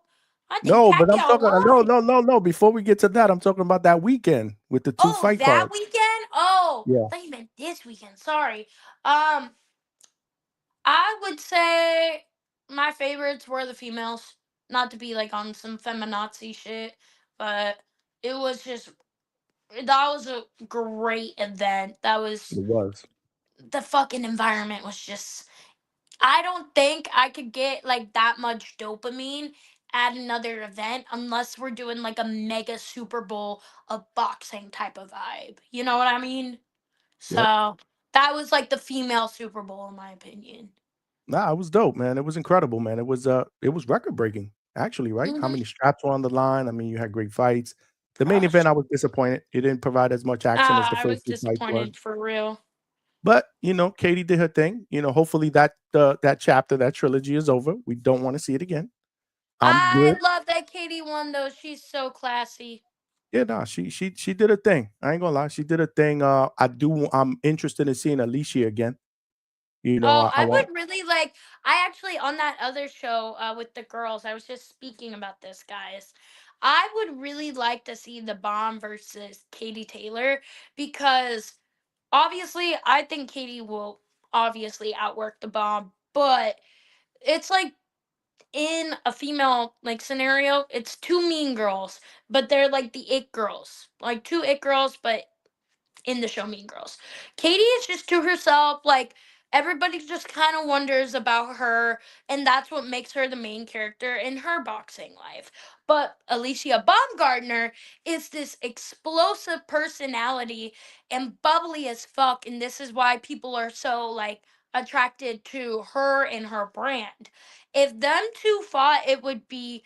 I think No, but I'm Pacquiao talking. won. No. Before we get to that, I'm talking about that weekend with the 2 Oh, fight that cards. weekend? Oh, Yeah. I thought you meant this weekend. Sorry. Um, I would say my favorites were the females. Not to be like on some feminazi shit, but it was just that was a great event. That was It was. the fucking environment was just I don't think I could get like that much dopamine at another event unless we're doing like a mega Super Bowl of boxing type of vibe. You know what I mean? Yep. So that was like the female Super Bowl in my opinion. Nah, it was dope, man. It was incredible, man. It was record breaking, actually, right? How Mm-hmm. many straps were on the line? I mean, you had great fights. The main Oh, event, I was disappointed. It didn't provide as much action as the I was first 2 fights was. disappointed for real. But Katie did her thing. Hopefully that chapter, that trilogy is over. We don't want to see it again. I'm I good. love that Katie won though. She's so classy. Yeah, no, she did her thing. I ain't gonna lie, she did her thing. I'm interested in seeing Alicia again. Oh, I I want. would really like. I actually on that other show with the girls. I was just speaking about this, guys. I would really like to see the Bomb versus Katie Taylor because obviously I think Katie will obviously outwork the Bomb, but it's like in a female like scenario, it's two mean girls, but they're like the it girls, like two it girls, but in the show Mean Girls. Katie is just to herself, like everybody just kind of wonders about her, and that's what makes her the main character in her boxing life. But Alicia Baumgartner is this explosive personality and bubbly as fuck, and this is why people are so like attracted to her and her brand. If them two fought, it would be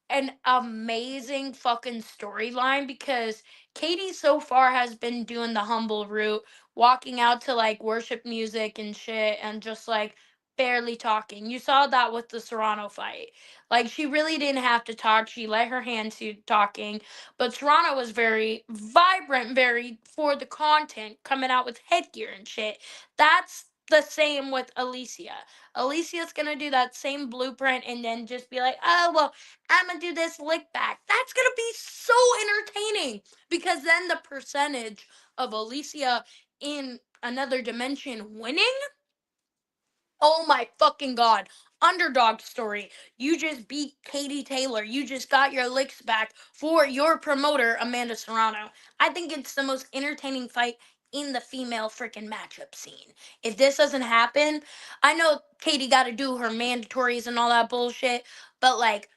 an amazing fucking storyline because Katie so far has been doing the humble route, walking out to like worship music and shit and just like barely talking. You saw that with the Serrano fight. Like she really didn't have to talk. She let her hands do talking, but Serrano was very vibrant, very for the content, coming out with headgear and shit. That's the same with Alicia. Alicia's gonna do that same blueprint and then just be like, oh well, I'm gonna do this lick back. That's gonna be so entertaining because then the percentage of Alicia in another dimension winning. Oh my fucking god. Underdog story. You just beat Katie Taylor. You just got your licks back for your promoter, Amanda Serrano. I think it's the most entertaining fight in the female freaking matchup scene. If this doesn't happen, I know Katie got to do her mandatories and all that bullshit, but like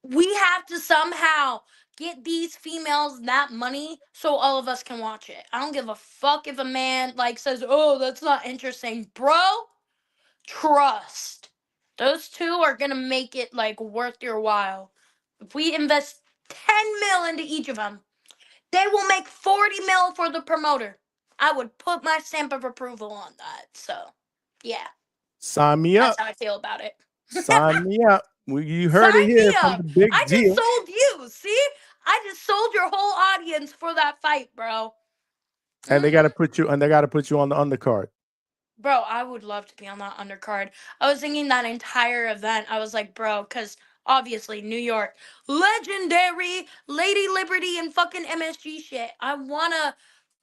we have to somehow get these females that money so all of us can watch it. I don't give a fuck if a man like says, "Oh, that's not interesting." Bro, trust. Those two are going to make it like worth your while. If we invest 10 mil into each of them, they will make 40 mil for the promoter. I would put my stamp of approval on that. So, yeah, Sign me that's up. how I feel about it. Sign me up. You heard Sign it me here from the up. big I just deal. sold you. See? I just sold your whole audience for that fight, bro. And they got to put you. And they got to put you on the undercard. Bro, I would love to be on that undercard. I was thinking that entire event. I was like, bro, because obviously New York, legendary Lady Liberty and fucking MSG shit. I want to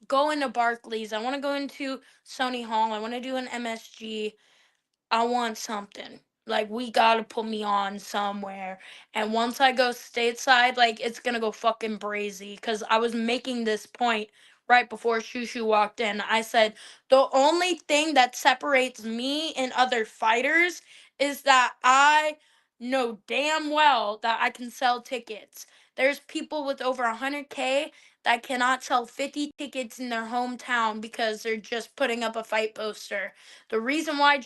go into Barclays. I want to go into Sony Hall. I want to do an MSG. I want something. Like we gotta put me on somewhere. And once I go stateside, like it's gonna go fucking brazy. Cause I was making this point right before Shushu walked in. I said the only thing that separates me and other fighters is that I know damn well that I can sell tickets. there's people with over 100K that cannot sell 50 tickets in their hometown because they're just putting up a fight poster. The reason why the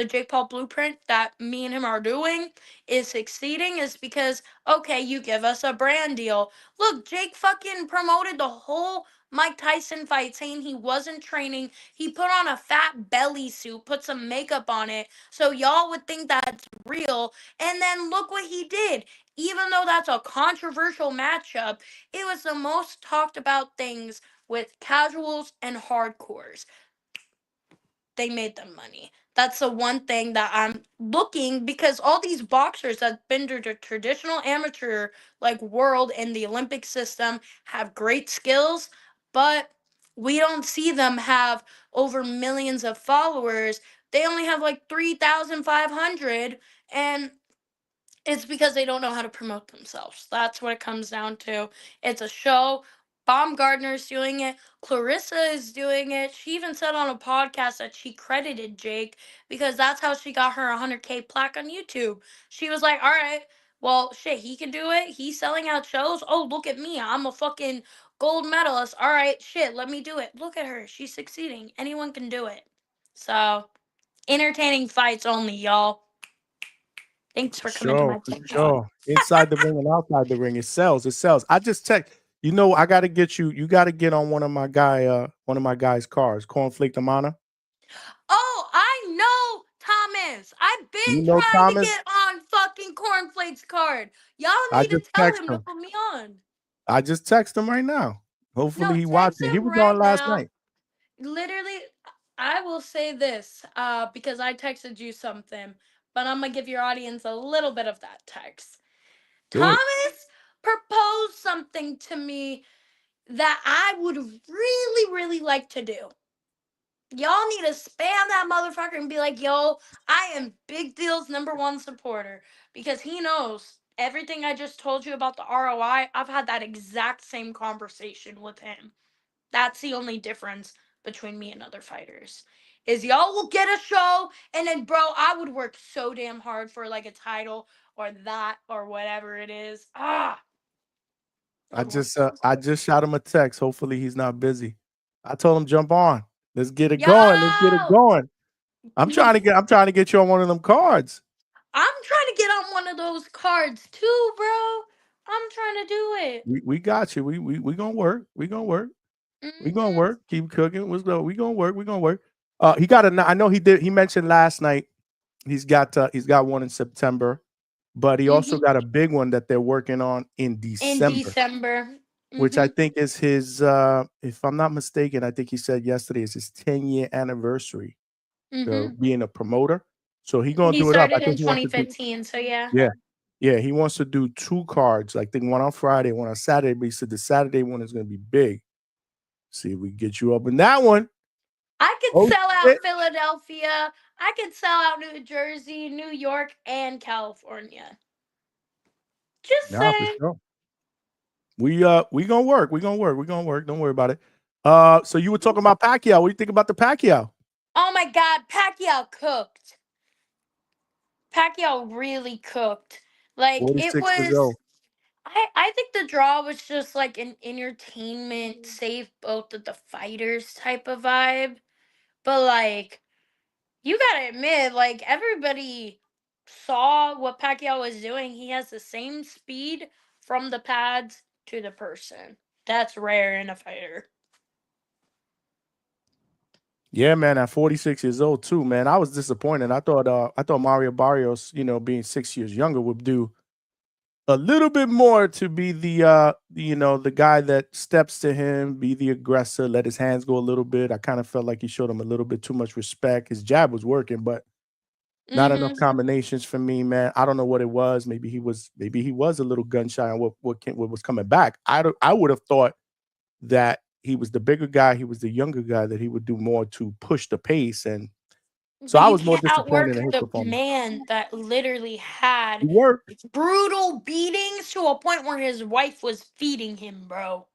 Jake Paul blueprint that me and him are doing is succeeding is because, okay, you give us a brand deal. Look, Jake fucking promoted the whole Mike Tyson fight saying he wasn't training. He put on a fat belly suit, put some makeup on it, so y'all would think that's real. And then look what he did. Even though that's a controversial matchup, it was the most talked about things with casuals and hardcores. They made them money. That's the one thing that I'm looking, because all these boxers that been to the traditional amateur like world and the Olympic system have great skills, but we don't see them have over millions of followers. They only have like 3,500, and it's because they don't know how to promote themselves. That's what it comes down to. It's a show. Baumgartner's doing it. Clarissa is doing it. She even said on a podcast that she credited Jake because that's how she got her 100K plaque on YouTube. She was like, all right, well, shit, he can do it. He's selling out shows. Oh, look at me. I'm a fucking gold medalist. All right, shit, let me do it. Look at her. She's succeeding. Anyone can do it. So, entertaining fights only, y'all. Thanks for coming to my For TikTok. sure. Inside the ring and outside the ring, it sells. It sells. I just checked. You know, I got to get you. You got to get on one of my guys' cars. Cornflake the Mana. Oh, I know Thomas. I've been You know trying Thomas? to get on fucking Cornflake's card. Y'all I need to just tell text him to him. put me on. I just text him right now. Hopefully No, he text watching. He him was right on last now. night. Literally, I will say this because I texted you something, but I'm going to give your audience a little bit of that text. Do it. Thomas proposed something to me that I would really, really like to do. Y'all need to spam that motherfucker and be like, yo, I am Big Deal's #1 supporter, because he knows everything I just told you about the ROI. I've had that exact same conversation with him. That's the only difference between me and other fighters. Is y'all will get a show, and then, bro, I would work so damn hard for like a title or that or whatever it is. I would work so I hard. just shot him a text. Hopefully he's not busy. I told him jump on. Let's get it Yo! going. Let's get it going. I'm trying to get you on one of them cards. I'm trying to get on one of those cards too, bro. I'm trying to do it. We got you. We gonna work. We gonna work. We gonna Mhm. work. Keep cooking. Let's go. We gonna work. We gonna work. He got I know he did. He mentioned last night. He's got one in September, but he also got a big one that they're working on in In December, December. which I think is his. If I'm not mistaken, I think he said yesterday is his 10-year anniversary of being a promoter. So he gonna He do it up. I started in think he wants to do. 2015, so yeah. Yeah. He wants to do 2 cards. Like the one on Friday, one on Saturday. But he said the Saturday one is gonna be big. See if we get you up in that one. I could Oh, sell out shit. Philadelphia. I could sell out New Jersey, New York, and California. Just Nah, for saying. sure. We gonna work. We gonna work. We gonna work. Don't worry about it. So you were talking about Pacquiao. What do you think about the Pacquiao? Oh my God, Pacquiao cooked. Pacquiao really cooked. Like, it 46 years was. old. I think the draw was just like an entertainment, save both of the fighters type of vibe. But like, you gotta admit, like, everybody saw what Pacquiao was doing. He has the same speed from the pads to the person. That's rare in a fighter. Yeah, man, at 46 years old too, man. I was disappointed. I thought Mario Barrios, being 6 years younger, would do a little bit more to be the guy that steps to him, be the aggressor, let his hands go a little bit. I kind of felt like he showed him a little bit too much respect. His jab was working, but not enough combinations for me, man. I don't know what it was. Maybe he was a little gun shy on what was coming back. I would have thought that he was the bigger guy, he was the younger guy, that he would do more to push the pace. And so But I you was more can't disappointed outwork in his the performance. man that literally had He worked. brutal beatings to a point where his wife was feeding him, bro.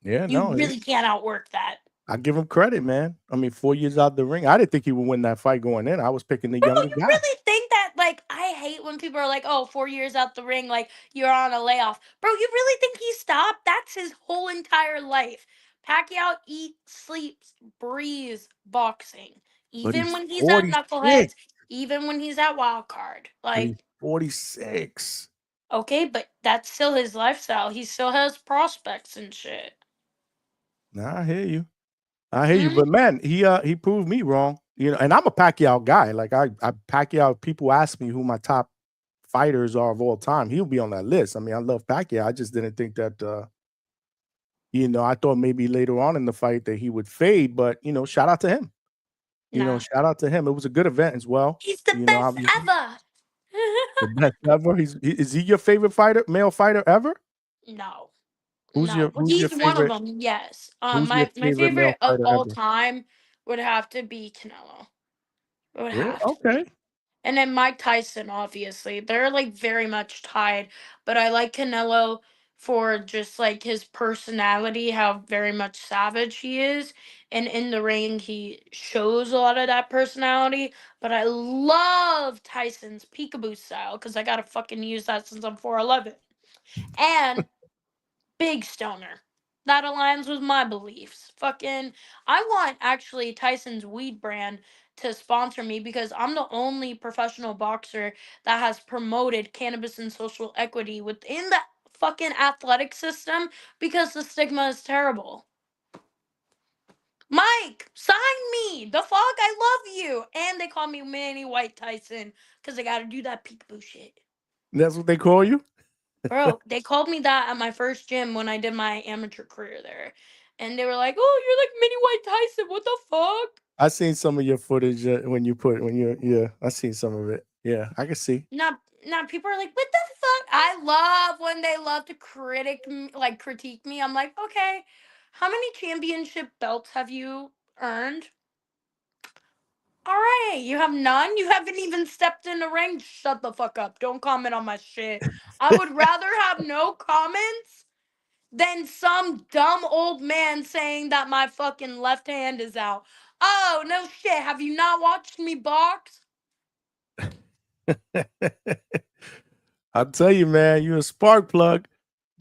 Yeah, You no, really can't outwork that. I give him credit, man. I mean, 4 years out the ring, I didn't think he would win that fight going in. I was picking the Bro, younger you guy. really think that, like, I hate when people are like, "Oh, 4 years out the ring, like you're on a layoff." Bro, you really think he stopped? That's his whole entire life. Pacquiao eats, sleeps, breathes boxing. But Even he's when he's at 46. Knuckleheads, even when he's at Wild Card. But Like, he's 46. okay, but that's still his lifestyle. He still has prospects and shit. Nah, I hear you. I hear you. Mhm. But man, he proved me wrong. You know, and I'm a Pacquiao guy. Like I Pacquiao, people ask me who my top fighters are of all time. He'll be on that list. I mean, I love Pacquiao. I just didn't think that you know, I thought maybe later on in the fight that he would fade, but you know, shout out to him. You know, Nah. shout out to him. It was a good event as well. He's the You know, best obviously ever. the best ever. Is he your favorite fighter, male fighter ever? No. Who's No. your He's one of favorite? them, yes. Who's your My favorite male favorite of fighter all ever? time would have to be Canelo. It would Really? have to Okay. be. And then Mike Tyson, obviously. They're like very much tied. But I like Canelo for just like his personality, how very much savage he is. And in the ring, he shows a lot of that personality. But I love Tyson's peekaboo style because I got to fucking use that since I'm 4'11. And big stoner. That aligns with my beliefs. Fucking, I want actually Tyson's weed brand to sponsor me because I'm the only professional boxer that has promoted cannabis and social equity within the fucking athletic system because the stigma is terrible. Mike, sign me. The fuck, I love you. And they call me Manny White Tyson because I got to do that peekaboo shit. That's what they call you? Bro, they called me that at my first gym when I did my amateur career there. And they were like, "Oh, you're like Mini White Tyson. What the fuck?" I seen some of your footage when you're yeah, I seen some of it. Yeah, I can see. Now people are like, "What the fuck?" I love when they love to critique me. I'm like, "Okay, how many championship belts have you earned?" All right, you have none. You haven't even stepped in the ring. Shut the fuck up. Don't comment on my shit. I would rather have no comments than some dumb old man saying that my fucking left hand is out. Oh, no shit. Have you not watched me box? I'll tell you, man, you're a spark plug.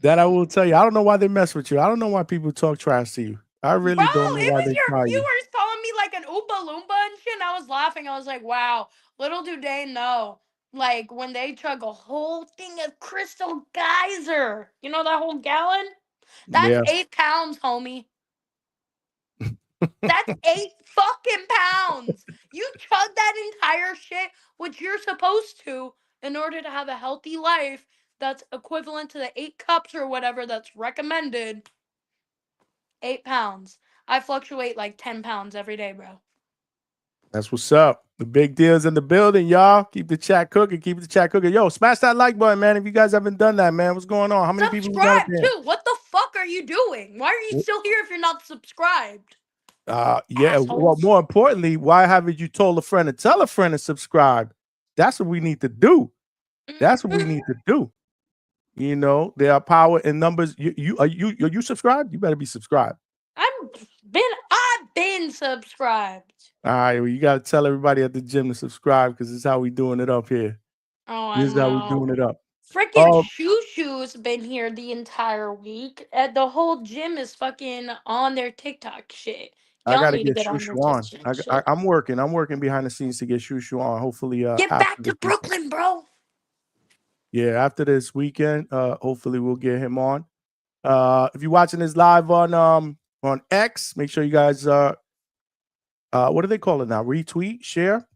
That I will tell you. I don't know why they mess with you. I don't know why people talk trash to you. I Bro, really don't know it why was they your try you. viewers calling me like an Oompa Loompa and shit. And I was laughing. I was like, wow, little do they know. Like when they chug a whole thing of Crystal Geyser, you know that whole gallon? That's Yeah. 8 pounds, homie. That's 8 fucking pounds. You chug that entire shit, which you're supposed to, in order to have a healthy life that's equivalent to the 8 cups or whatever that's recommended. 8 pounds. I fluctuate like 10 pounds every day, bro. That's what's up. The big deal's in the building, y'all. Keep the chat cooking. Keep the chat cooking. Yo, smash that like button, man. If you guys haven't done that, man, what's going on? How many people we got up Subscribe there? too. What the fuck are you doing? Why are you still here if you're not subscribed? Yeah. Well, Assholes. more importantly, why haven't you told a friend to tell a friend to subscribe? That's what we need to do. That's what we need to do. You know, there are power in numbers. You subscribed? You better be subscribed. I've been subscribed. All right, well, you got to tell everybody at the gym to subscribe because this is how we doing it up here. Oh, I This is how we know. doing it up. Freaking Shoo-Shoo's been here the entire week. The whole gym is fucking on their TikTok shit. I Y'all gotta need to get get on their Shushu on. TikTok shit. I'm working. I'm working behind the scenes to get Shushu on. Hopefully, Get after back this to weekend. Brooklyn, bro. Yeah, after this weekend, hopefully we'll get him on. If you're watching this live on X, make sure you guys what do they call it now? Retweet, share.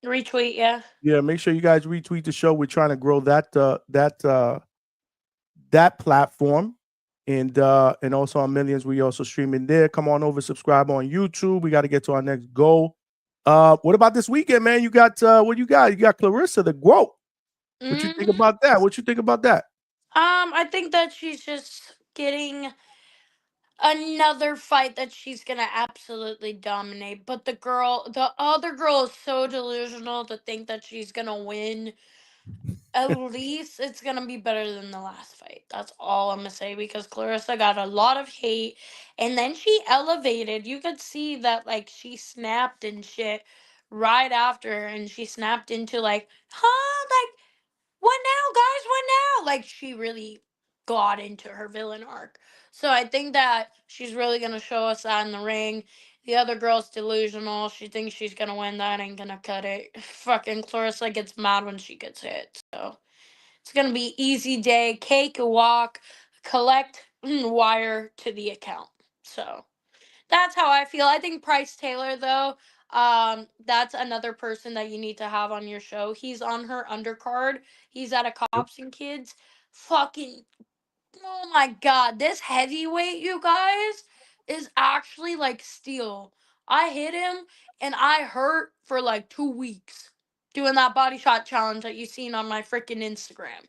Retweet, yeah. Yeah, make sure you guys retweet the show. We're trying to grow that platform. And also on Millions, we also streaming there. Come on over, subscribe on YouTube. We got to get to our next goal. What about this weekend, man? You got what you got? You got Clarissa the GWOAT. What you think about that? What you think about that? I think that she's just getting another fight that she's gonna absolutely dominate. But the other girl is so delusional to think that she's gonna win. At least it's gonna be better than the last fight. That's all I'm gonna say because Clarissa got a lot of hate and then she elevated. You could see that like she snapped and shit right after and she snapped into like, huh? Like what now, guys? What now? Like, she really got into her villain arc. So I think that she's really going to show us that in the ring. The other girl's delusional. She thinks she's going to win. That ain't going to cut it. Fucking Clarissa gets mad when she gets hit. So it's going to be easy day. Cake, a walk, collect, wire to the account. So that's how I feel. I think Price Taylor, though, that's another person that you need to have on your show. He's on her undercard. He's at a Yep. Cops and Kids. Fucking, oh my god, this heavyweight, you guys, is actually like steel. I hit him and I hurt for like 2 weeks doing that body shot challenge that you seen on my freaking Instagram.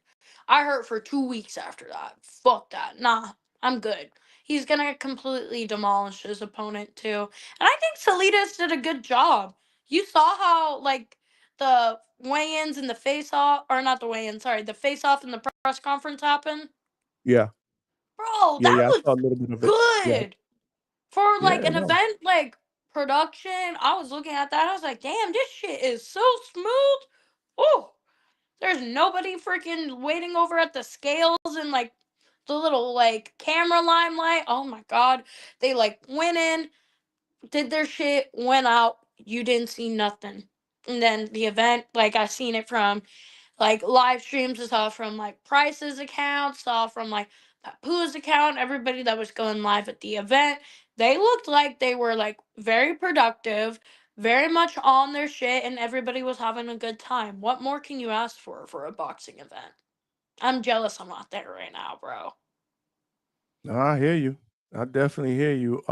I hurt for 2 weeks after that. Fuck that. Nah, I'm good. He's gonna completely demolish his opponent too. And I think Salidas did a good job. You saw how like the weigh-ins and the face-off, or not the weigh-in, sorry, the face-off and the press conference happened. Yeah. Bro, Yeah. that Yeah. I was saw a little bit of it. Yeah. good. For like Yeah. an No. event like production, I was looking at that. I was like, damn, this shit is so smooth. Oh, there's nobody freaking waiting over at the scales and like the little like camera limelight. Oh my god. They like went in, did their shit, went out. You didn't see nothing. And then the event, like I seen it from like live streams. I saw from like Price's account, saw from like Papu's account, everybody that was going live at the event. They looked like they were like very productive, very much on their shit, and everybody was having a good time. What more can you ask for a boxing event? I'm jealous I'm not there right now, bro. No, I hear you. I definitely hear you.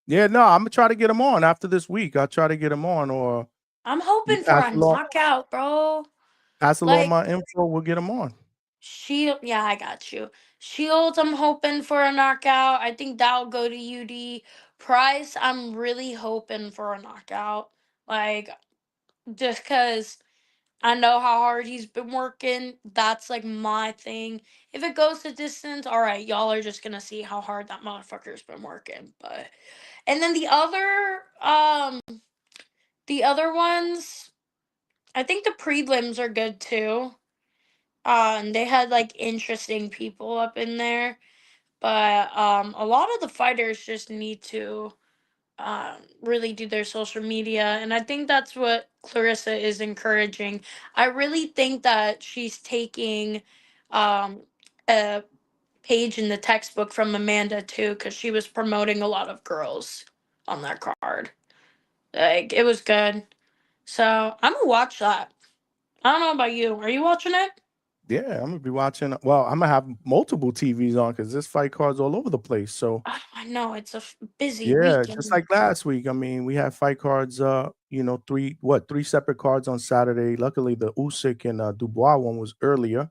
Yeah, no, I'm gonna try to get him on after this week. I'll try to get him on, or I'm you hoping for a knockout, bro. pass along Like, my info. We'll get him on. Shield, yeah, I got you. Shields, I'm hoping for a knockout. I think that'll go to UD. Price, I'm really hoping for a knockout. Like, just because I know how hard he's been working. That's like my thing. If it goes to distance, all right, y'all are just gonna see how hard that motherfucker's been working. But and then the other ones, I think the prelims are good too. And they had like interesting people up in there. But a lot of the fighters just need to really do their social media, and I think that's what Clarissa is encouraging. I really think that she's taking um, a page in the textbook from Amanda too, because she was promoting a lot of girls on that card. Like, it was good. So I'm gonna watch that. I don't know about you. Are you watching it? Yeah, I'm gonna be watching. Well, I'm gonna have multiple TVs on because this fight card's all over the place. So I know it's a busy yeah, just weekend. like last week. I mean, we had fight cards. Three separate cards on Saturday. Luckily, the Usyk and Dubois one was earlier.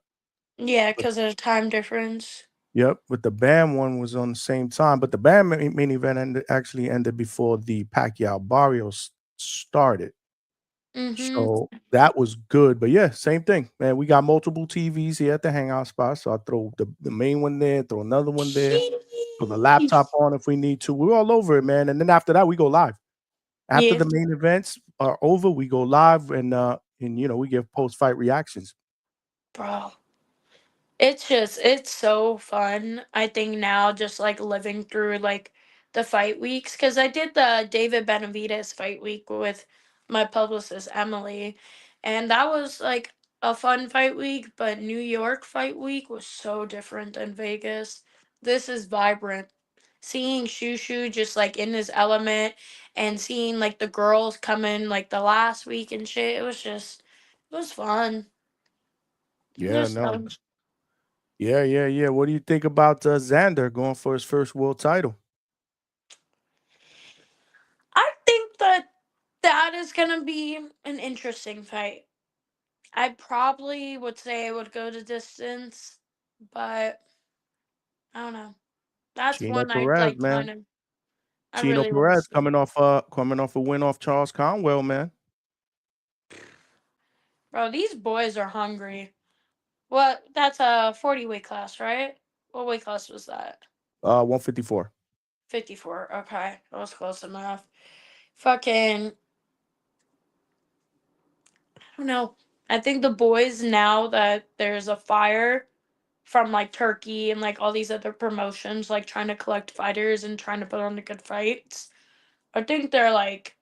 Yeah, But because of the time difference. yep, but the Bam one was on the same time. But the Bam main event actually ended before the Pacquiao Barrios started. Mm-hmm. So that was good. But yeah, same thing, man. We got multiple TVs here at the Hangout spot. So I throw the main one there, throw another one there, put the laptop Jeez. on if we need to. We're all over it, man. And then after that, we go live. After Yeah, the main events are over, we go live and we give post-fight reactions. bro. It's so fun. I think now just like living through like the fight weeks, because I did the David Benavides fight week with my publicist Emily, and that was like a fun fight week. But New York fight week was so different than Vegas. This is vibrant. Seeing Shushu just like in his element, and seeing like the girls come in like the last week and shit. It was fun. It Yeah, was no. fun. Yeah. What do you think about Xander going for his first world title? I think that that is going to be an interesting fight. I probably would say I would go to distance, but I don't know. That's Chino one I Perez, like man. kind of. I Chino really want to Perez see. coming off a win off Charles Conwell, man. Bro, these boys are hungry. What? That's a 40 weight class, right? What weight class was that? 154. 54. Okay, that was close enough. Fucking, I don't know. I think the boys, now that there's a fire from like Turkey and like all these other promotions, like trying to collect fighters and trying to put on the good fights, I think they're like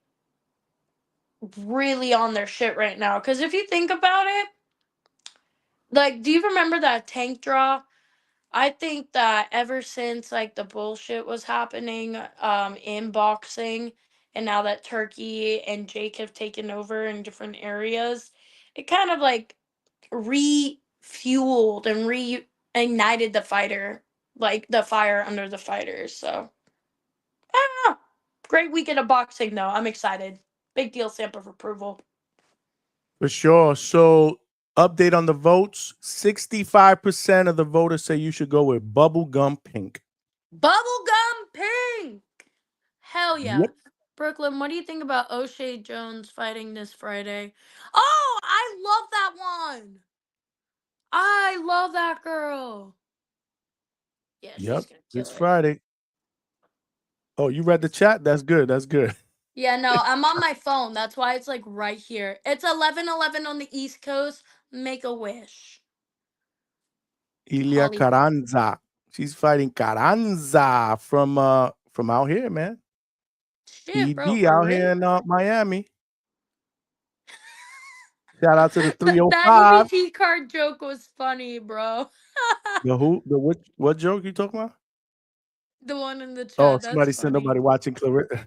really on their shit right now. Because if you think about it, like, do you remember that tank draw? I think that ever since like the bullshit was happening in boxing, and now that Turkey and Jake have taken over in different areas, it kind of like refueled and reignited the fighter, like the fire under the fighters. So I don't know. Great weekend of boxing though. I'm excited. Big deal stamp of approval. For sure. So, update on the votes: 65% of the voters say you should go with bubblegum pink. Bubblegum pink. Hell yeah. Yep. Brooklyn, what do you think about O'Shea Jones fighting this Friday? Oh, I love that one. I love that girl. Yeah, she's Yep. gonna kill It's it. Friday. Oh, you read the chat? That's good. That's good. Yeah, no, I'm on my phone. That's why it's like right here. It's 11:11 on the East Coast. Make a wish. Ilia Hollywood. Carranza. She's fighting Carranza from out here, man. Shit, bro, ED for out real. here in Miami. Shout out to the That 305. EBT card joke was funny, bro. The who? The what joke you talking about? The one in the chat. Oh, That's somebody said funny. nobody watching Clarissa.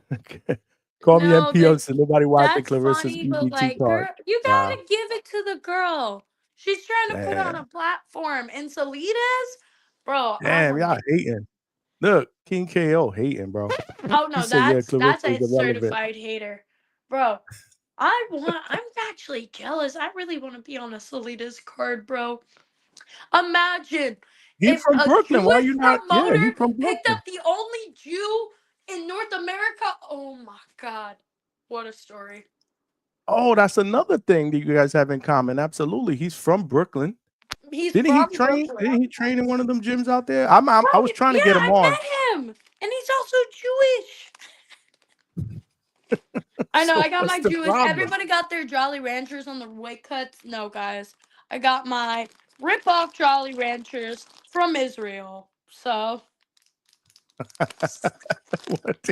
Call me No, MPO. Said nobody watching that's Clarissa's funny, but EBT like, card. girl, you Wow. gotta give it to the girl. She's trying to put on a Damn. platform. And Salidas, bro, I Damn, want y'all to. hating. Look, King KO hating, bro. Oh He no, said, yeah, that's Clarissa is a irrelevant. certified hater, bro. I'm actually jealous. I really want to be on a Salidas card, bro. Imagine He if from a Brooklyn. Why Jewish you not? Yeah, he promoter from picked up Brooklyn. the only Jew in North America. Oh my God, what a story! Oh, that's another thing that you guys have in common. Absolutely. He's from Brooklyn. He's Didn't he from train? Brooklyn. Didn't he train in one of them gyms out there? I was trying Yeah, to get him I on. met him, and he's also Jewish. I know. So I got what's my the Jewish. problem? Everybody got their Jolly Ranchers on the weight cuts. No, guys, I got my rip-off Jolly Ranchers from Israel. So, What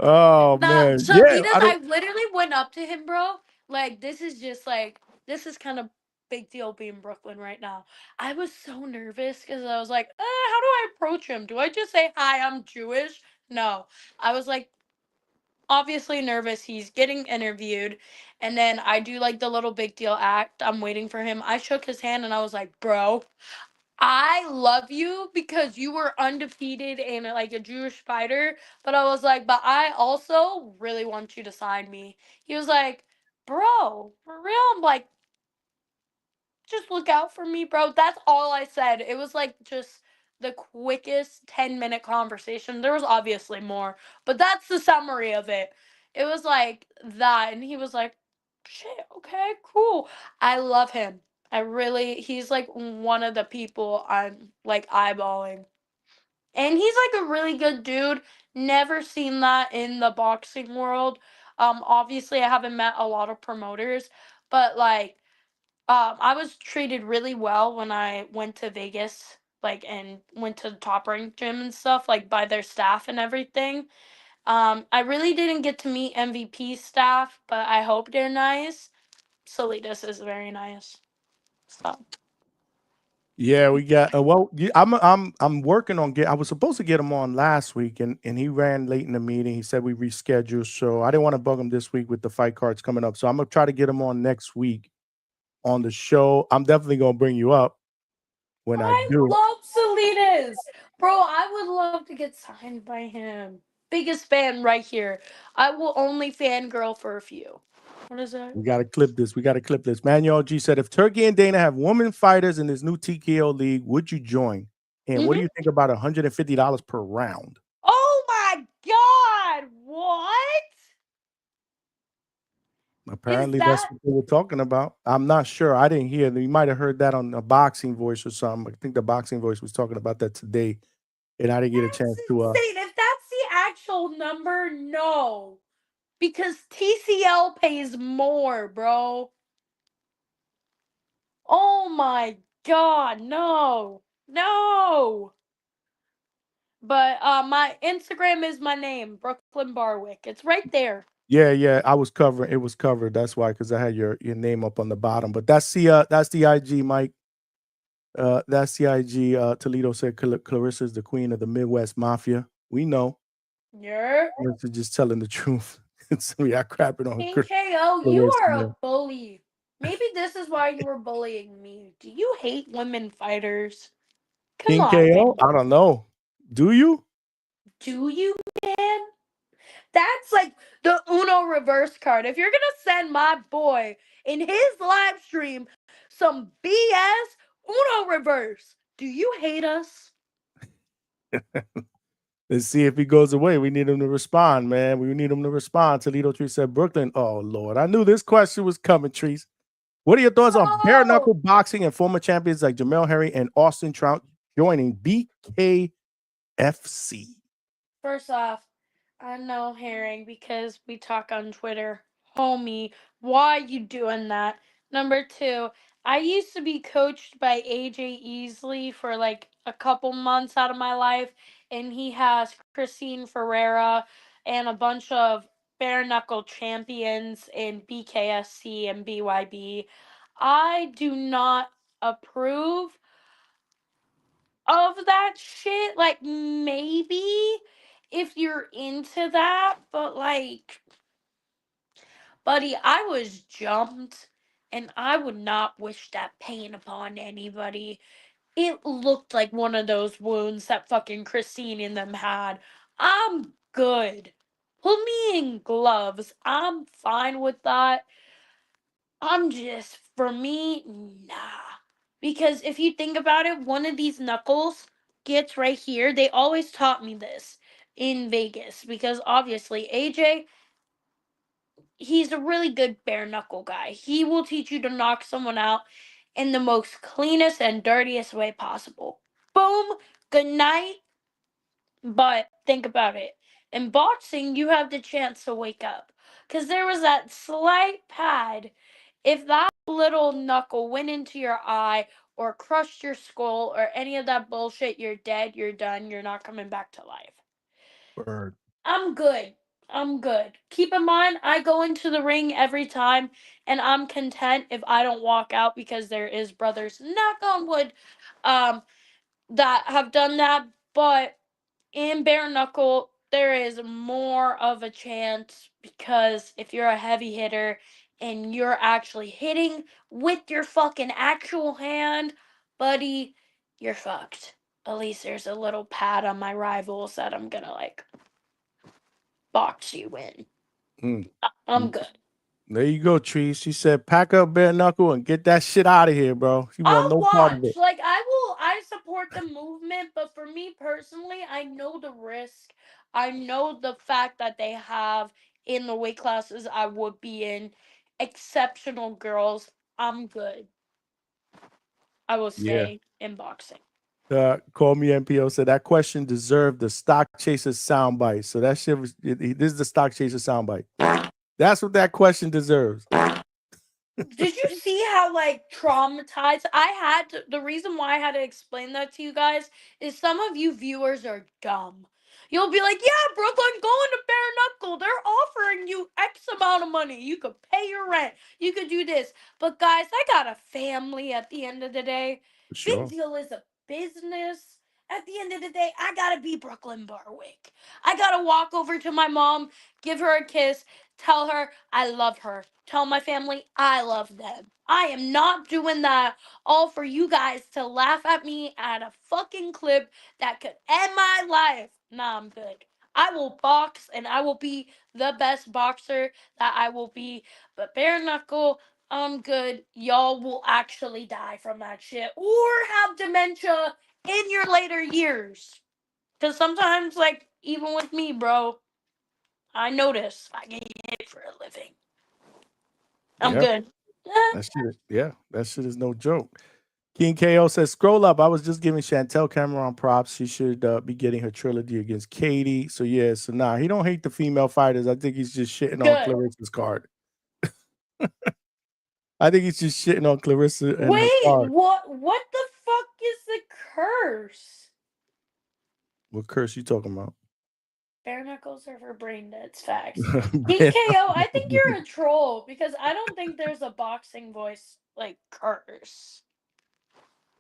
oh nah, man. Yeah, Salidas, I don't I literally went up to him, bro. Like, this is just like, this is kind of big deal being Brooklyn right now. I was so nervous because I was like, how do I approach him? Do I just say, hi, I'm Jewish? No. I was like, obviously nervous. He's getting interviewed. And then I do like the little big deal act. I'm waiting for him. I shook his hand and I was like, bro, I love you because you were undefeated and like a Jewish fighter. But I was like, but I also really want you to sign me. He was like, bro, for real? I'm like, just look out for me, bro. That's all I said. It was like just the quickest 10-minute conversation. There was obviously more, but that's the summary of it. It was like that. And he was like, shit, okay, cool. I love him. He's like one of the people I'm like eyeballing. And he's like a really good dude. Never seen that in the boxing world. Obviously, I haven't met a lot of promoters, but like, I was treated really well when I went to Vegas, like, and went to the top rank gym and stuff, like, by their staff and everything. I really didn't get to meet MVP staff, but I hope they're nice. Salidas is very nice. So. Yeah, we got well. I'm working on I was supposed to get him on last week, and he ran late in the meeting. He said we rescheduled, so I didn't want to bug him this week with the fight cards coming up. So I'm gonna try to get him on next week on the show. I'm definitely gonna bring you up when I I do. love Salinas. Bro, I would love to get signed by him. Biggest fan right here. I will only fangirl for a few. What is that? We gotta clip this. We gotta clip this. Manuel G said, if Turkey and Dana have women fighters in this new TKO league, would you join? And what do you think about $150 per round? Oh my God! What? Apparently, Is that's that what they were talking about. I'm not sure. I didn't hear. You might have heard that on a boxing voice or something. I think the boxing voice was talking about that today, and I didn't get a that's chance to. insane? If that's the actual number, no, because TCL pays more, bro. Oh my God, no. No. But my Instagram is my name, Brooklyn Barwick. It's right there. Yeah. I was covering. It was covered. That's why, because I had your name up on the bottom. But that's the IG, Mike. That's the IG. Toledo said Clarissa is the queen of the Midwest Mafia. We know. Yeah. Clarissa just telling the truth. So yeah, crapping on her. KO, you Clarissa, are yeah. a bully. Maybe this is why you were bullying me. Do you hate women fighters? Come King on, KO? man. I don't know. Do you? Do you, man? That's like the Uno reverse card. If you're gonna send my boy in his live stream some BS, Uno reverse. Do you hate us? Let's see if he goes away. We need him to respond, man. We need him to respond. Toledo Tree said Brooklyn. Oh Lord, I knew this question was coming, Trees. What are your thoughts on bare knuckle boxing and former champions like Jamel Herring and Austin Trout joining BKFC? First off, I know Herring because we talk on Twitter. Homie, why you doing that? Number two, I used to be coached by AJ Easley for like a couple months out of my life, and he has Christine Ferreira and a bunch of bare knuckle champions in BKSC and BYB. I do not approve of that shit. Like, maybe if you're into that, but like, buddy, I was jumped and I would not wish that pain upon anybody. It looked like one of those wounds that fucking Christine and them had. I'm good. Put me in gloves. I'm fine with that. I'm just, for me, nah. Because if you think about it, one of these knuckles gets right here. They always taught me this in Vegas because obviously AJ, he's a really good bare knuckle guy. He will teach you to knock someone out in the most cleanest and dirtiest way possible. Boom, good night. But think about it. In boxing, you have the chance to wake up. Because there was that slight pad. If that little knuckle went into your eye or crushed your skull or any of that bullshit, you're dead, you're done, you're not coming back to life. Bird. I'm good. I'm good. Keep in mind, I go into the ring every time, and I'm content if I don't walk out because there is brothers, knock on wood, that have done that. But in bare knuckle, there is more of a chance because if you're a heavy hitter and you're actually hitting with your fucking actual hand, buddy, you're fucked. At least there's a little pad on my rivals that I'm gonna like box you in. I'm good. There you go, Trees. She said, pack up bare knuckle and get that shit out of here, bro. She want I'll no part of watch. it. Like I support the movement, but for me personally, I know the risk. I know the fact that they have in the weight classes I would be in exceptional girls. I'm good. I will Yeah. stay in boxing. Call me NPO said that question deserved the stock chaser soundbite. So that shit was this is the stock chaser soundbite. That's what that question deserves. Did you see how like traumatized I had to, the reason why I had to explain that to you guys is some of you viewers are dumb. You'll be like, yeah, Brooklyn, go into bare knuckle. They're offering you X amount of money. You could pay your rent. You could do this. But guys, I got a family at the end of the day. Sure. Big Deal is a business. At the end of the day, I gotta be Brooklyn Barwick. I gotta walk over to my mom, give her a kiss, tell her I love her. Tell my family I love them. I am not doing that all for you guys to laugh at me at a fucking clip that could end my life. Nah, I'm good. I will box and I will be the best boxer that I will be. But bare knuckle, I'm good. Y'all will actually die from that shit or have dementia in your later years. Because sometimes, like, even with me, bro, I notice I get hit for a living. I'm good. That shit is no joke. King KO says, scroll up. I was just giving Chantel Cameron props. She should be getting her trilogy against Katie. So yeah, so nah, he don't hate the female fighters. I think he's just shitting on Good. Clarissa's card. I think he's just shitting on Clarissa and Wait, Ricard. what the fuck is the curse? What curse you talking about? Bare knuckles are for brain dead. Facts. PKO, I think you're a troll because I don't think there's a boxing voice like curse.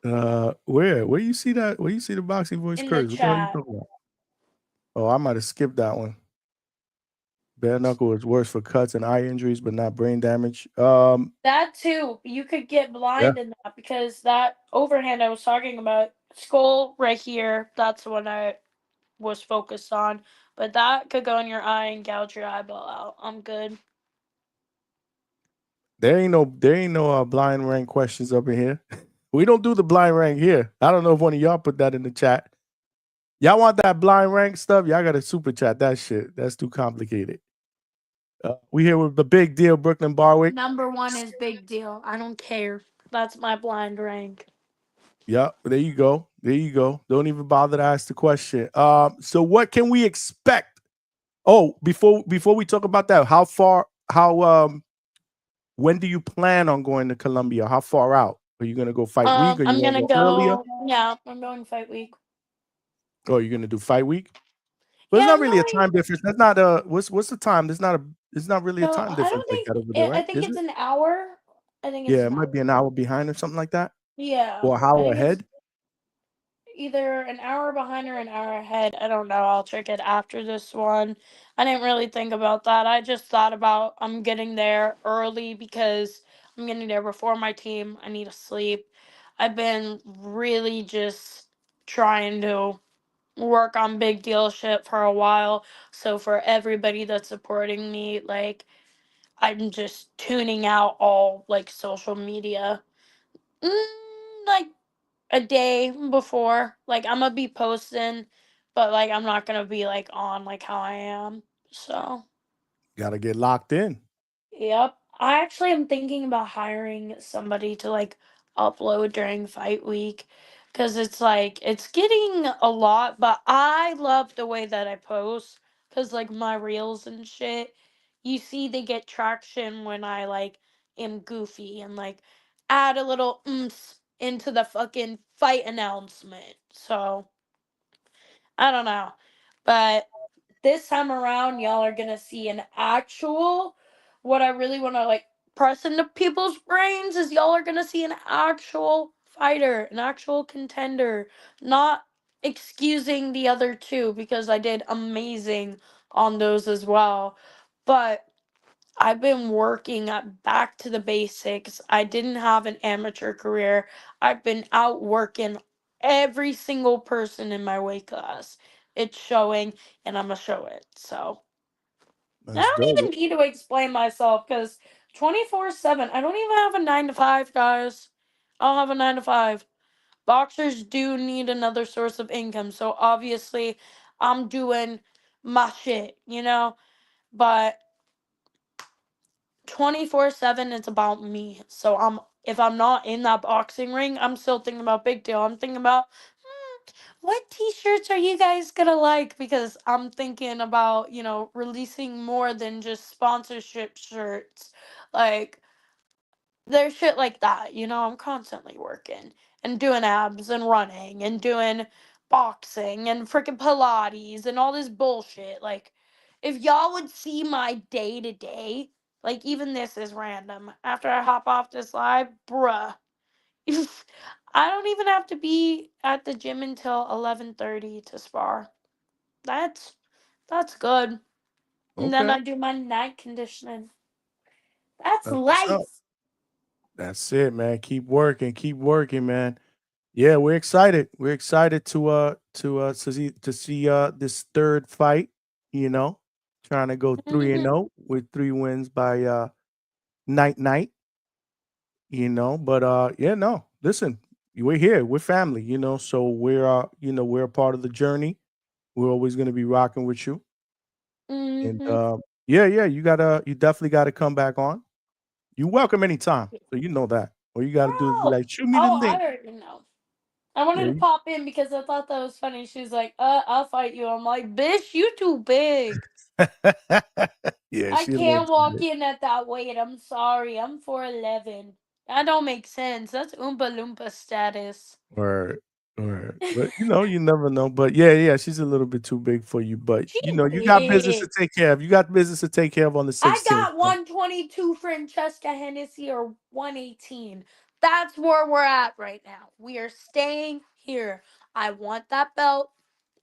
Where you see that? Where you see the boxing voice In curse? the What the hell you chat. talking about? Oh, I might have skipped that one. Bare knuckle is worse for cuts and eye injuries, but not brain damage. That too, you could get blind in that because that overhand I was talking about, skull right here, that's the one I was focused on. But that could go in your eye and gouge your eyeball out. I'm good. There ain't no blind rank questions up in here. We don't do the blind rank here. I don't know if one of y'all put that in the chat. Y'all want that blind rank stuff? Y'all got to super chat that shit. That's too complicated. We here with the big deal, Brooklyn Barwick. Number one is big deal. I don't care. That's my blind rank. Yep, there you go. There you go. Don't even bother to ask the question. So what can we expect? Oh, before we talk about that, when do you plan on going to Colombia? How far out? Are you gonna go fight week or you I'm want gonna to go earlier? Yeah, I'm going fight week. Oh, you're gonna do fight week? But Yeah, it's not I'm really a going. time difference. That's not what's the time? It's not really a No, time I difference don't like think. that over there, I right? think Is it's it? an hour. I think it's Yeah, it an might hour. be an hour behind or something like that. Yeah, Or I how think it's ahead? either an hour behind or an hour ahead. I don't know. I'll check it after this one. I didn't really think about that. I just thought about I'm getting there early because I'm getting there before my team. I need to sleep. I've been really just trying to work on big deal shit for a while. So for everybody that's supporting me, like I'm just tuning out all like social media. Like a day before. Like I'm gonna be posting, but like I'm not gonna be like on like how I am. So Gotta get locked in. yep. I actually am thinking about hiring somebody to like upload during fight week because it's like it's getting a lot, but I love the way that I post because like my reels and shit, you see they get traction when I like am goofy and like add a little oomph into the fucking fight announcement. So I don't know, but this time around, y'all are gonna see an actual. What I really want to like press into people's brains is y'all are gonna see an actual fighter, an actual contender, not excusing the other two because I did amazing on those as well. But I've been working at back to the basics. I didn't have an amateur career. I've been out working every single person in my weight class. It's showing, and I'm gonna show it. So I That's don't dope. even need to explain myself because 24/7. I don't even have a 9 to 5, guys. I don't have a 9 to 5. Boxers do need another source of income, so obviously I'm doing my shit, But 24/7 it's about me. So if I'm not in that boxing ring, I'm still thinking about big deal. I'm thinking about what t-shirts are you guys gonna like? Because I'm thinking about, releasing more than just sponsorship shirts. Like there's shit like that, I'm constantly working and doing abs and running and doing boxing and freaking Pilates and all this bullshit. Like, if y'all would see my day to day, like, even this is random. After I hop off this live, bruh, I don't even have to be at the gym until 11:30 to spar. That's that's good. And then Okay. I do my night conditioning. That's That's what's up. life. That's it, man. Keep working, man. Yeah, we're excited. We're excited to see this third fight, trying to go 3-0 with 3 wins by night, but yeah, no. Listen, we're here. We're family, so we're a part of the journey. We're always going to be rocking with you. And Mm-hmm. yeah, you definitely got to come back on. You're welcome anytime. So you know that. All you got to do is be Bro. like, shoot me the Oh, I link. already know. I wanted Yeah, to pop in because I thought that was funny. She's like, I'll fight you. I'm like, bitch, you too big. yeah, I she a little can't too walk big. in at that weight. I'm sorry. I'm 4'11". That don't make sense. That's Oompa Loompa status. Or but you never know. But yeah, she's a little bit too big for you. But She you got business to big. take care of. You got business to take care of on the I 16th. got 122 Francesca Hennessy or 118. That's where we're at right now. We are staying here. I want that belt.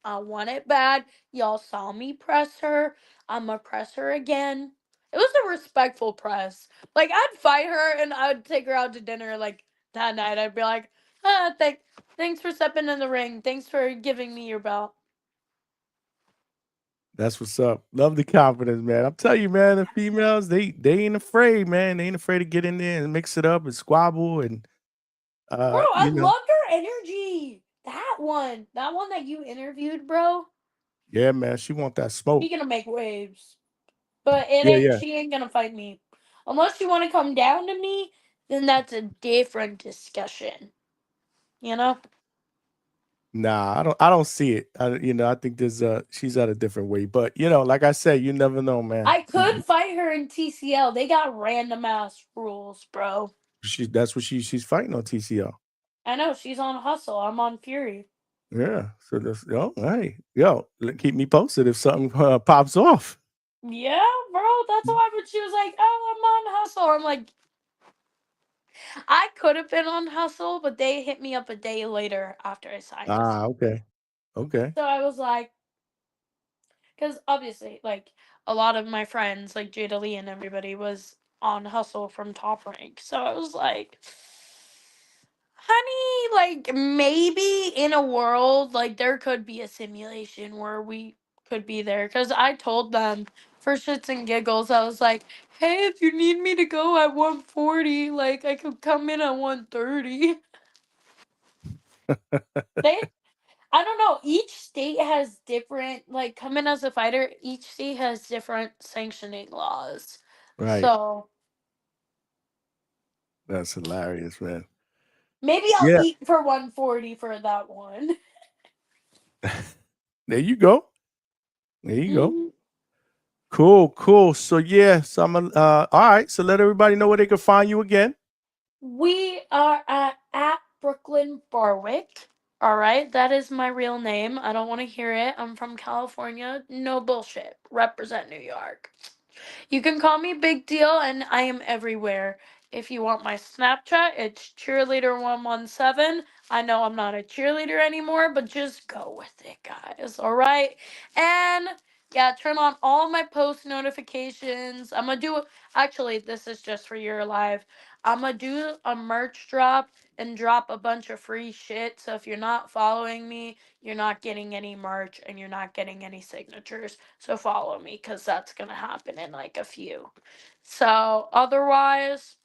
I want it bad. Y'all saw me press her. I'm gonna press her again. It was a respectful press. Like, I'd fight her and I'd take her out to dinner. Like, that night, I'd be like, thanks for stepping in the ring. Thanks for giving me your belt. That's what's up. Love the confidence, man. I'm telling you, man, the females, they ain't afraid, man. They ain't afraid to get in there and mix it up and squabble and Bro, I loved her energy. That one that you interviewed, bro. Yeah, man. She want that smoke. She gonna make waves, but Yeah. she ain't gonna fight me, unless you want to come down to me. Then that's a different discussion. You know. Nah, I don't see it. I think there's she's at a different way. But like I said, you never know, man. I could fight her in TCL. They got random ass rules, bro. That's what she's fighting on TCL. I know, she's on Hustle. I'm on Fury. Yeah. So that's hey, keep me posted if something pops off. Yeah, bro. That's why when she was like, "Oh, I'm on Hustle," I'm like, I could have been on Hustle, but they hit me up a day later after I signed. Ah, okay. Okay. So I was like, because obviously, like, a lot of my friends, like Jada Lee and everybody, was on Hustle from Top Rank. So I was like, honey, like, maybe in a world, like, there could be a simulation where we could be there. Because I told them, for shits and giggles, I was like, hey, if you need me to go at 140, like, I could come in at 130. I don't know. Each state has different, like, coming as a fighter, each state has different sanctioning laws. Right. So That's hilarious, man. maybe I'll eat for 140 for that one. There you go. There you go. Cool. So I'm all right. So let everybody know where they can find you again. We are at Brooklyn Barwick. All right, that is my real name. I don't want to hear it. I'm from California. No bullshit. Represent New York. You can call me Big Deal, and I am everywhere. If you want my Snapchat, it's cheerleader117. I know I'm not a cheerleader anymore, but just go with it, guys. All right? And yeah, turn on all my post notifications. I'm going to do, actually, this is just for your live. I'm going to do a merch drop and drop a bunch of free shit. So if you're not following me, you're not getting any merch and you're not getting any signatures. So follow me, because that's going to happen in like a few. So otherwise,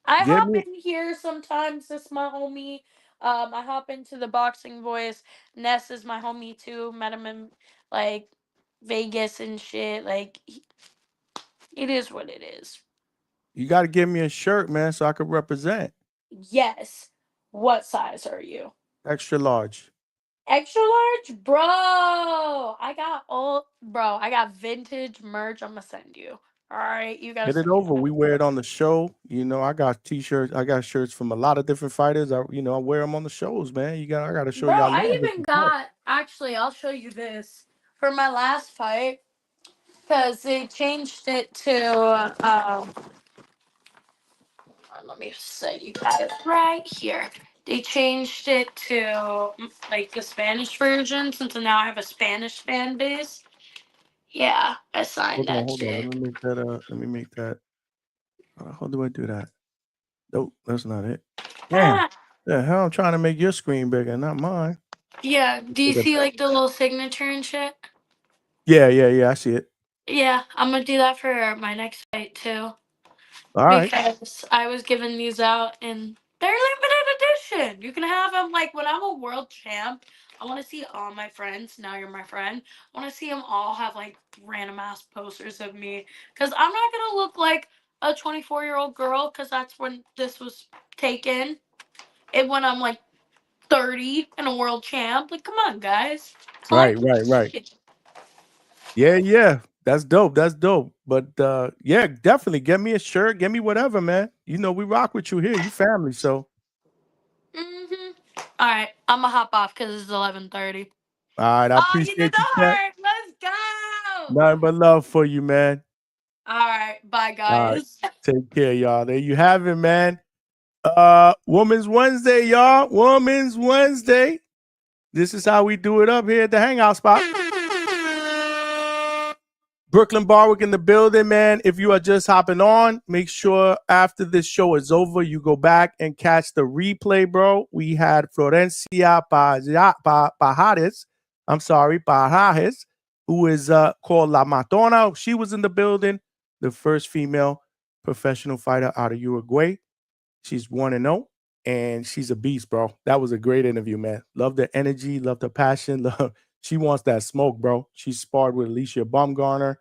I hop in here sometimes. This is my homie. I hop into the Boxing Voice. Ness is my homie too. Met him in like Vegas and shit. Like, it is what it is. You got to give me a shirt, man, so I could represent. Yes. What size are you? Extra large. Extra large? Bro, I got vintage merch I'm gonna send you. All right, you guys. Get it over. We wear it on the show. I got t-shirts. I got shirts from a lot of different fighters. I wear them on the shows, man. I got to show Bro, y'all. I even got, actually, I'll show you this for my last fight, because they changed it to let me say, you got it right here. They changed it to like the Spanish version, since now I have a Spanish fan base. Yeah, I signed that shit. Let me make that. Let me make that. How do I do that? Nope, that's not it. Damn. The hell, I'm trying to make your screen bigger, not mine. Yeah, do you see like the little signature and shit? Yeah, I see it. Yeah, I'm gonna do that for my next fight too. All right. Because I was giving these out and they're limited edition. You can have them like when I'm a world champ. I want to see all my friends. Now you're my friend. I want to see them all have like random ass posters of me. Because I'm not gonna look like a 24-year-old girl. Because that's when this was taken. And when I'm like 30 and a world champ. Like, come on, guys. Right. Yeah. That's dope. That's dope. But yeah, definitely get me a shirt, get me whatever, man. You know, we rock with you here. You family, so. All right, I'm gonna hop off because it's 11:30. All right, I Oh, you did appreciate the you, Cat. heart. Let's go. Nothing but love for you, man. All right, bye, All right, guys. take care, y'all. There you have it, man. Women's Wednesday, y'all. Women's Wednesday. This is how we do it up here at the Hangout spot. Brooklyn Barwick in the building, man. If you are just hopping on, make sure after this show is over, you go back and catch the replay, bro. We had Florencia Pajares. I'm sorry, Pajares, who is called La Matona. She was in the building, the first female professional fighter out of Uruguay. She's 1-0, and she's a beast, bro. That was a great interview, man. Love the energy, love the passion. She wants that smoke, bro. She sparred with Alicia Baumgartner.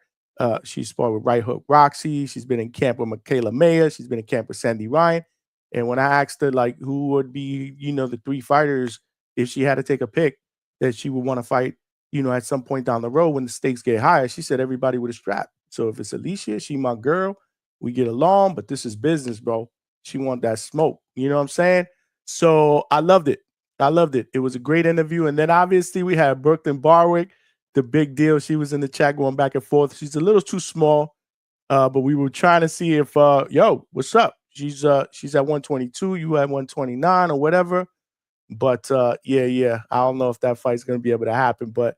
She sparred with Right Hook Roxy. She's been in camp with Michaela Mayer. She's been in camp with Sandy Ryan. And when I asked her, like, who would be, you know, the three fighters, if she had to take a pick that she would want to fight, you know, at some point down the road when the stakes get higher, she said everybody with a strap. So if it's Alicia, she my girl. We get along, but this is business, bro. She want that smoke. You know what I'm saying? So I loved it. I loved it. It was a great interview. And then obviously we had Brooklyn Barwick, the big deal. She was in the chat going back and forth. She's a little too small, but we were trying to see if, yo, what's up? She's at 122. You at 129 or whatever. But yeah. I don't know if that fight's going to be able to happen. But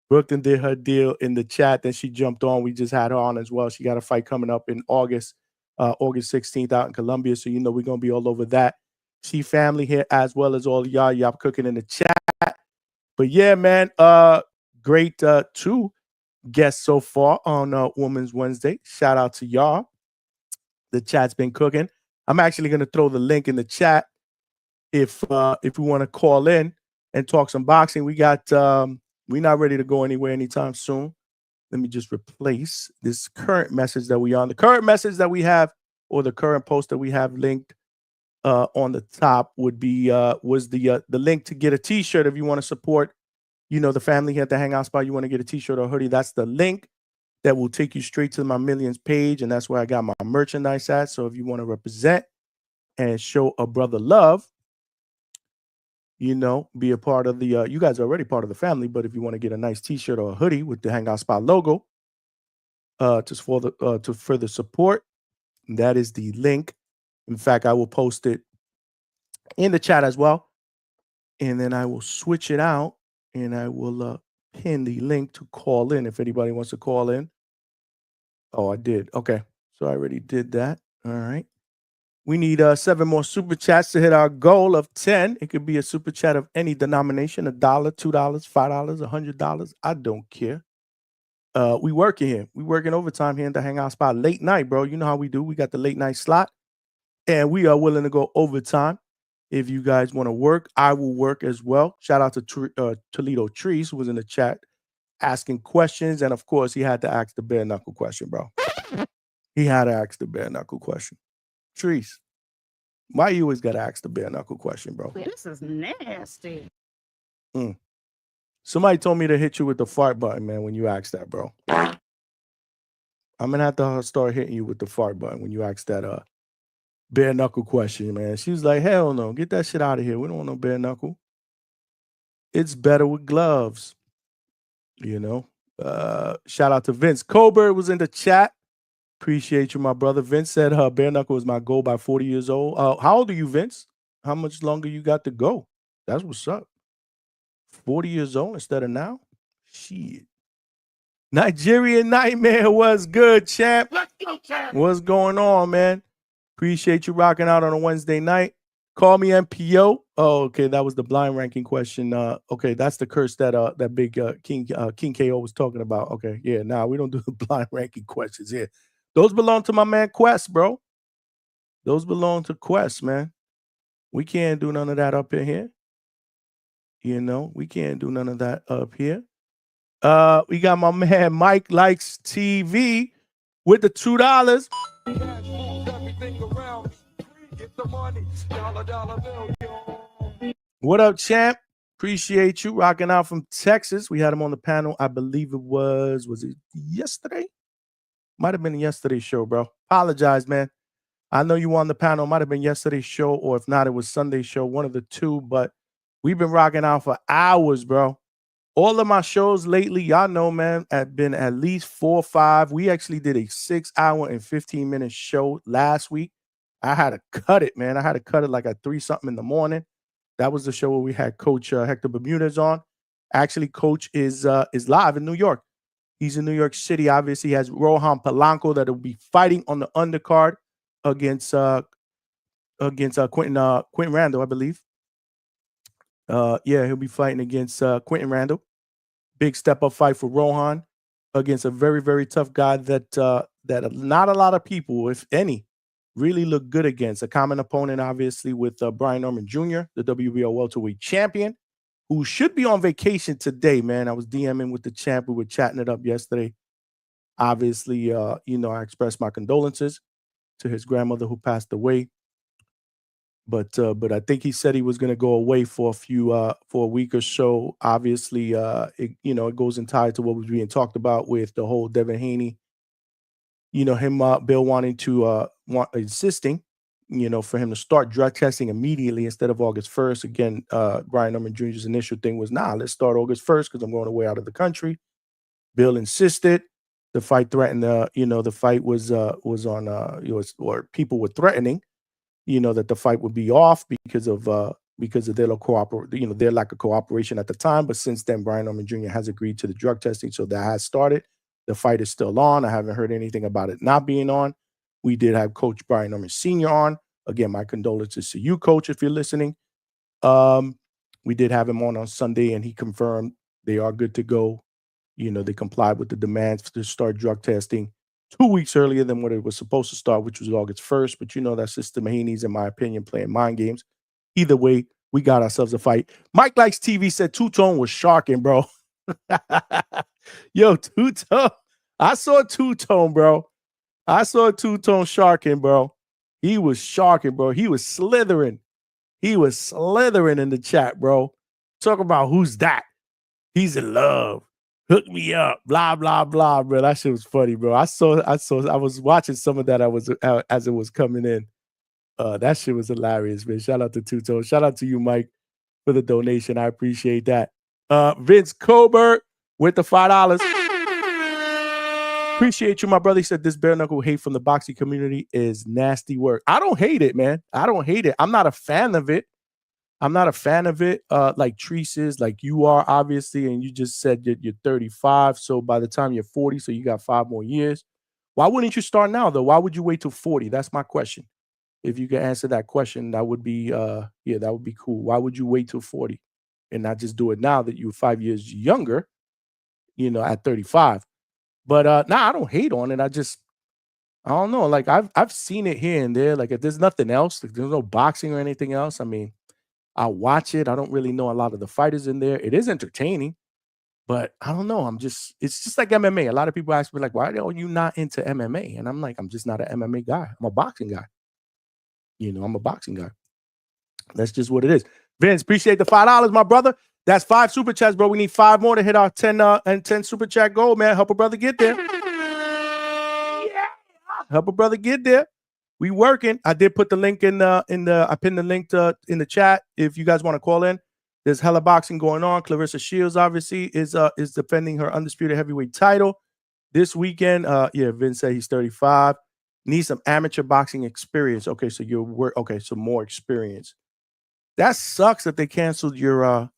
Brooklyn did her deal in the chat. Then she jumped on. We just had her on as well. She got a fight coming up in August 16th out in Colombia. So, you know, we're going to be all over that. She family here as well as all y'all. Y'all cooking in the chat. But yeah, man, great 2 guests so far on Women's Wednesday. Shout out to y'all. The chat's been cooking. I'm actually going to throw the link in the chat if we want to call in and talk some boxing. We got we're not ready to go anywhere anytime soon. Let me just replace this current message that we on. The current message that we have, or the current post that we have linked on the top would be was the link to get a t-shirt if you want to support, you know, the family here at the Hangout spot. You want to get a t-shirt or hoodie. That's the link that will take you straight to my Millions page. And that's where I got my merchandise at. So if you want to represent and show a brother love, you know, be a part of the, you guys are already part of the family, but if you want to get a nice t-shirt or a hoodie with the Hangout Spot logo to further support, that is the link. In fact, I will post it in the chat as well. And then I will switch it out and I will pin the link to call in if anybody wants to call in. Oh, I did. Okay. So I already did that. All right. We need 7 more super chats to hit our goal of 10. It could be a super chat of any denomination, $1, $2, $5, $100. I don't care. We working here. We working overtime here in the Hangout spot. Late night, bro. You know how we do. We got the late night slot. And we are willing to go overtime. If you guys want to work, I will work as well. Shout out to Toledo Trees, who was in the chat asking questions. And of course, he had to ask the bare knuckle question, bro. He had to ask the bare knuckle question. Trees, why you always gotta ask the bare knuckle question, bro? This is nasty. Somebody told me to hit you with the fart button, man, when you ask that, bro. I'm gonna have to start hitting you with the fart button when you ask that bare knuckle question, man. She was like, hell no, get that shit out of here. We don't want no bare knuckle. It's better with gloves, you know. Shout out to Vince. Colbert was in the chat. Appreciate you, my brother. Vince said bare knuckle is my goal by 40 years old. How old are you, Vince? How much longer you got to go? That's what's up. 40 years old instead of now? Shit. Nigerian Nightmare was good, champ. Let's go, champ. What's going on, man? Appreciate you rocking out on a Wednesday night. Call me MPO. Oh, okay. That was the blind ranking question. Okay, that's the curse that that big King KO was talking about. Okay, yeah. Nah, we don't do the blind ranking questions here. Those belong to my man Quest, bro. Those belong to Quest, man. We can't do none of that up in here. You know, we can't do none of that up here. We got my man Mike Likes TV with the $2. What up, champ? Appreciate you rocking out from Texas. We had him on the panel. I believe it was it yesterday? Might have been yesterday's show, bro. Apologize, man. I know you were on the panel. Might have been yesterday's show, or if not, it was Sunday's show, one of the two. But we've been rocking out for hours, bro. All of my shows lately, y'all know, man, have been at least 4 or 5. We actually did a 6 hour and 15-minute show last week. I had to cut it, man. I had to cut it like at 3-something in the morning. That was the show where we had Coach Hector Bermudez on. Actually, Coach is live in New York. He's in New York City. Obviously, he has Rohan Polanco that will be fighting on the undercard against Quentin Randall, I believe. He'll be fighting against Quentin Randall. Big step-up fight for Rohan against a very, very tough guy that not a lot of people, if any, really look good against. A common opponent, obviously, with Brian Norman Jr., the WBO welterweight champion, who should be on vacation today, man. I was DMing with the champ. We were chatting it up yesterday. Obviously, I expressed my condolences to his grandmother who passed away. But I think he said he was going to go away for a week or so. Obviously, it goes in tie to what was being talked about with the whole Devin Haney. Bill insisting, for him to start drug testing immediately instead of August 1st. Again, Brian Norman Jr.'s initial thing was, let's start August 1st because I'm going away out of the country. Bill insisted. The fight threatened. The fight was on. Or people were threatening. That the fight would be off because of their their lack of cooperation at the time. But since then, Brian Norman Jr. has agreed to the drug testing, so that has started. The fight is still on. I haven't heard anything about it not being on. We did have Coach Brian Norman Sr. on. Again, my condolences to you, Coach, if you're listening. We did have him on Sunday, and he confirmed they are good to go. They complied with the demands to start drug testing 2 weeks earlier than what it was supposed to start, which was August 1st. But that's Sister Mahaney's, in my opinion, playing mind games. Either way, we got ourselves a fight. Mike Likes TV said Two-Tone was sharking, bro. Yo, Two-Tone. I saw Two-Tone, bro. I saw Two-Tone sharking, bro. He was sharking, bro. He was slithering. He was slithering in the chat, bro. Talk about who's that. He's in love. Hook me up, blah, blah, blah, bro. That shit was funny, bro. I was watching some of that as it was coming in. That shit was hilarious, man. Shout out to Two-Tone. Shout out to you, Mike, for the donation. I appreciate that. Vince Colbert with the $5. Appreciate you, my brother. He said this bare knuckle hate from the boxing community is nasty work. I don't hate it, man. I don't hate it. I'm not a fan of it. Like Treese is, like you are, obviously, and you just said that you're 35, so by the time you're 40, so you got 5 more years. Why wouldn't you start now, though? Why would you wait till 40? That's my question. If you could answer that question, that would be, that would be cool. Why would you wait till 40 and not just do it now that you're 5 years younger, at 35? But I don't hate on it. I don't know. Like I've seen it here and there. Like if there's nothing else, like there's no boxing or anything else. I mean, I'll watch it. I don't really know a lot of the fighters in there. It is entertaining, but I don't know. It's just like MMA. A lot of people ask me, like, why are you not into MMA? And I'm like, I'm just not an MMA guy. I'm a boxing guy. I'm a boxing guy. That's just what it is. Vince, appreciate the $5, my brother. That's 5 super chats, bro. We need 5 more to hit our 10 super chat goal, man. Help a brother get there. Yeah. Help a brother get there. We working. I did put the link I pinned the link in the chat. If you guys want to call in, there's hella boxing going on. Clarissa Shields obviously is defending her undisputed heavyweight title this weekend. Vince said he's 35. Needs some amateur boxing experience. Okay, so so more experience. That sucks that they canceled your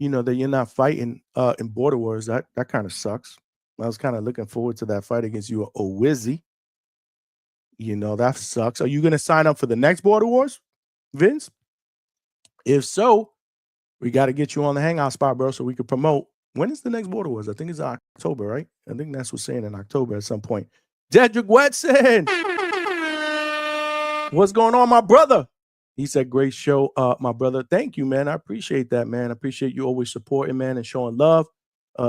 that you're not fighting in Border Wars. That kind of sucks. I was kind of looking forward to that fight against you, Owizzy. That sucks. Are you going to sign up for the next Border Wars, Vince? If so, we got to get you on the Hangout spot, bro, so we could promote. When is the next Border Wars? I think it's October, right? I think that's what's saying in October at some point. Dedrick Wetson. What's going on, my brother? He said, great show, my brother. Thank you, man. I appreciate that, man. I appreciate you always supporting, man, and showing love.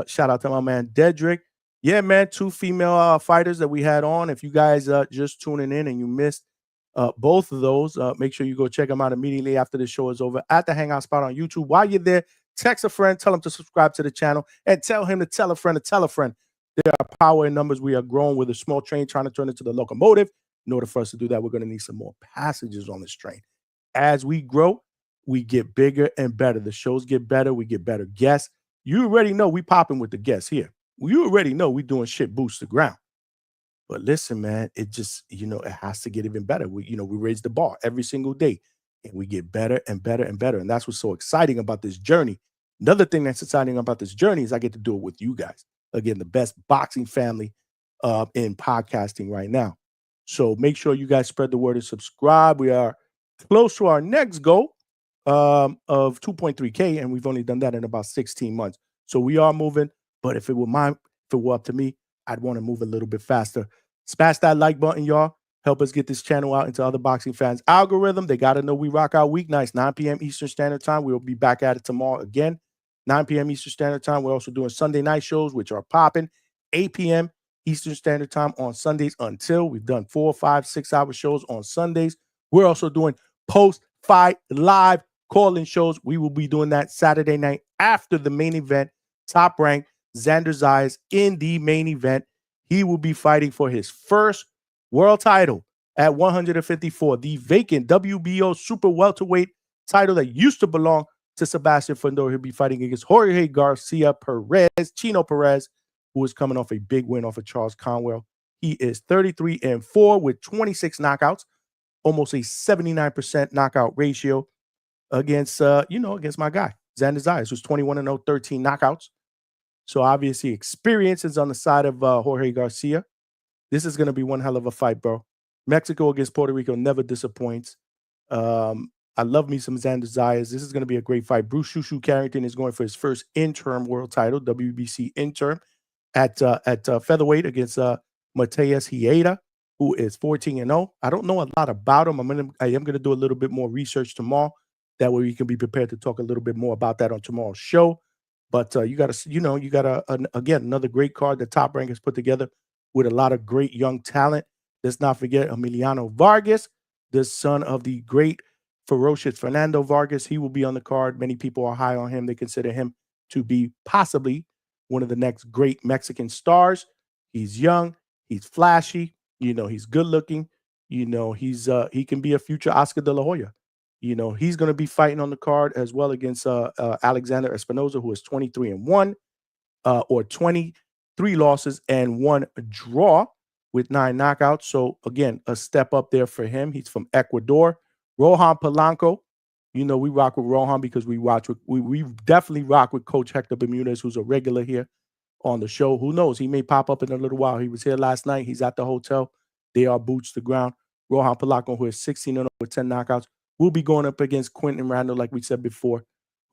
Shout out to my man, Dedrick. Yeah, man, 2 female fighters that we had on. If you guys just tuning in and you missed both of those. Make sure you go check them out immediately after the show is over at the Hangout spot on YouTube. While you're there, text a friend, tell them to subscribe to the channel, and tell him to tell a friend to tell a friend. There are power in numbers. We are growing with a small train trying to turn into the locomotive. In order for us to do that, we're going to need some more passengers on this train. As we grow, we get bigger and better. The shows get better. We get better guests. You already know we popping with the guests here. You already know we doing shit boost the ground. But listen, man, it just, it has to get even better. We raise the bar every single day, and we get better and better and better. And that's what's so exciting about this journey. Another thing that's exciting about this journey is I get to do it with you guys. Again, the best boxing family in podcasting right now. So make sure you guys spread the word and subscribe. We are close to our next goal of 2.3K, and we've only done that in about 16 months. So we are moving, but if it were up to me, I'd want to move a little bit faster. Smash that like button, y'all. Help us get this channel out into other boxing fans' algorithm. They got to know we rock out weeknights, 9 p.m. Eastern Standard Time. We'll be back at it tomorrow again, 9 p.m. Eastern Standard Time. We're also doing Sunday night shows, which are popping, 8 p.m. Eastern Standard Time on Sundays until we've done 4, 5, 6-hour shows on Sundays. We're also doing post-fight live call-in shows. We will be doing that Saturday night after the main event. Top rank Xander Zayas in the main event. He will be fighting for his first world title at 154, the vacant WBO super welterweight title that used to belong to Sebastian Fundora. He'll be fighting against Jorge Garcia Perez, Chino Perez, who is coming off a big win off of Charles Conwell. He is 33-4 with 26 knockouts, almost a 79% knockout ratio against my guy, Xander Zayas, who's 21-0, 13 knockouts. So obviously experience is on the side of Jorge Garcia. This is going to be one hell of a fight, bro. Mexico against Puerto Rico never disappoints. I love me some Xander Zayas. This is going to be a great fight. Bruce Shushu Carrington is going for his first interim world title, WBC interim, at featherweight against Mateus Hieda, who is 14-0. I don't know a lot about him. I am going to do a little bit more research tomorrow. That way we can be prepared to talk a little bit more about that on tomorrow's show. But you got again, another great card that Top Rank has put together with a lot of great young talent. Let's not forget Emiliano Vargas, the son of the great ferocious Fernando Vargas. He will be on the card. Many people are high on him. They consider him to be possibly one of the next great Mexican stars. He's young. He's flashy. He's good looking. He can be a future Oscar de la Hoya. He's going to be fighting on the card as well against Alexander Espinoza, who is 23-1 or 23 losses and 1 draw with 9 knockouts. So again, a step up there for him. He's from Ecuador. Rohan Polanco, we rock with Rohan because we definitely rock with Coach Hector Bermudez, who's a regular here on the show. Who knows? He may pop up in a little while. He was here last night. He's at the hotel. They are boots to ground. Rohan Polanco, who is 16-0 with 10 knockouts. We'll be going up against Quentin Randall, like we said before,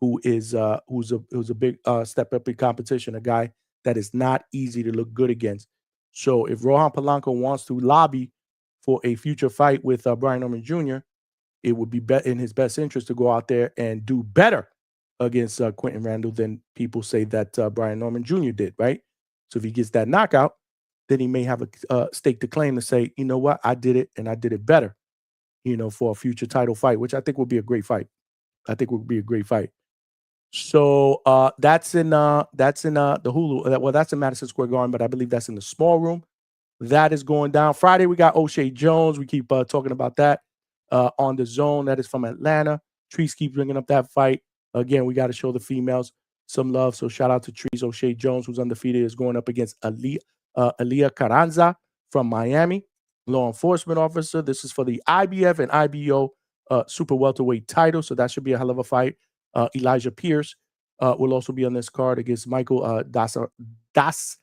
who's a big step up in competition, a guy that is not easy to look good against. So if Rohan Polanco wants to lobby for a future fight with Brian Norman Jr., it would be in his best interest to go out there and do better against Quentin Randall than people say that Brian Norman Jr. did, right? So if he gets that knockout, then he may have a stake to claim to say, you know what, I did it and I did it better. For a future title fight, which I think will be a great fight. So that's in the Hulu. Well, that's in Madison Square Garden, but I believe that's in the small room. That is going down. Friday, we got O'Shea Jones. We keep talking about that on the Zone. That is from Atlanta. Trees keeps bringing up that fight. Again, we got to show the females some love. So shout out to Trees. O'Shea Jones, who's undefeated, is going up against Aaliyah Carranza from Miami. Law enforcement officer. This is for the IBF and IBO super welterweight title, so that should be a hell of a fight. Elijah Pierce will also be on this card against Michael Das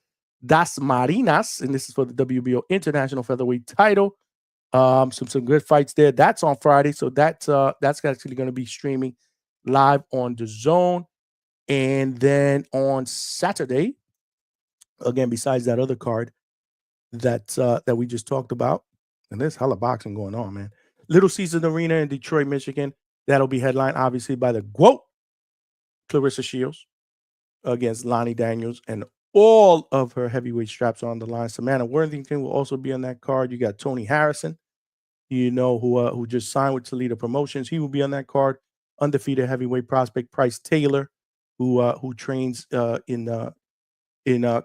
Marinas, and this is for the WBO international featherweight title. Some good fights there. That's on Friday, so that's actually going to be streaming live on the Zone, and then on Saturday, again, besides that other card that we just talked about, and there's hella boxing going on, man. Little Caesars Arena in Detroit, Michigan. That'll be headlined, obviously, by the GOAT, Clarissa Shields, against Lonnie Daniels, and all of her heavyweight straps are on the line. Savannah Worthington will also be on that card. You got Tony Harrison. who just signed with Toledo Promotions. He will be on that card. Undefeated heavyweight prospect Price Taylor, who trains in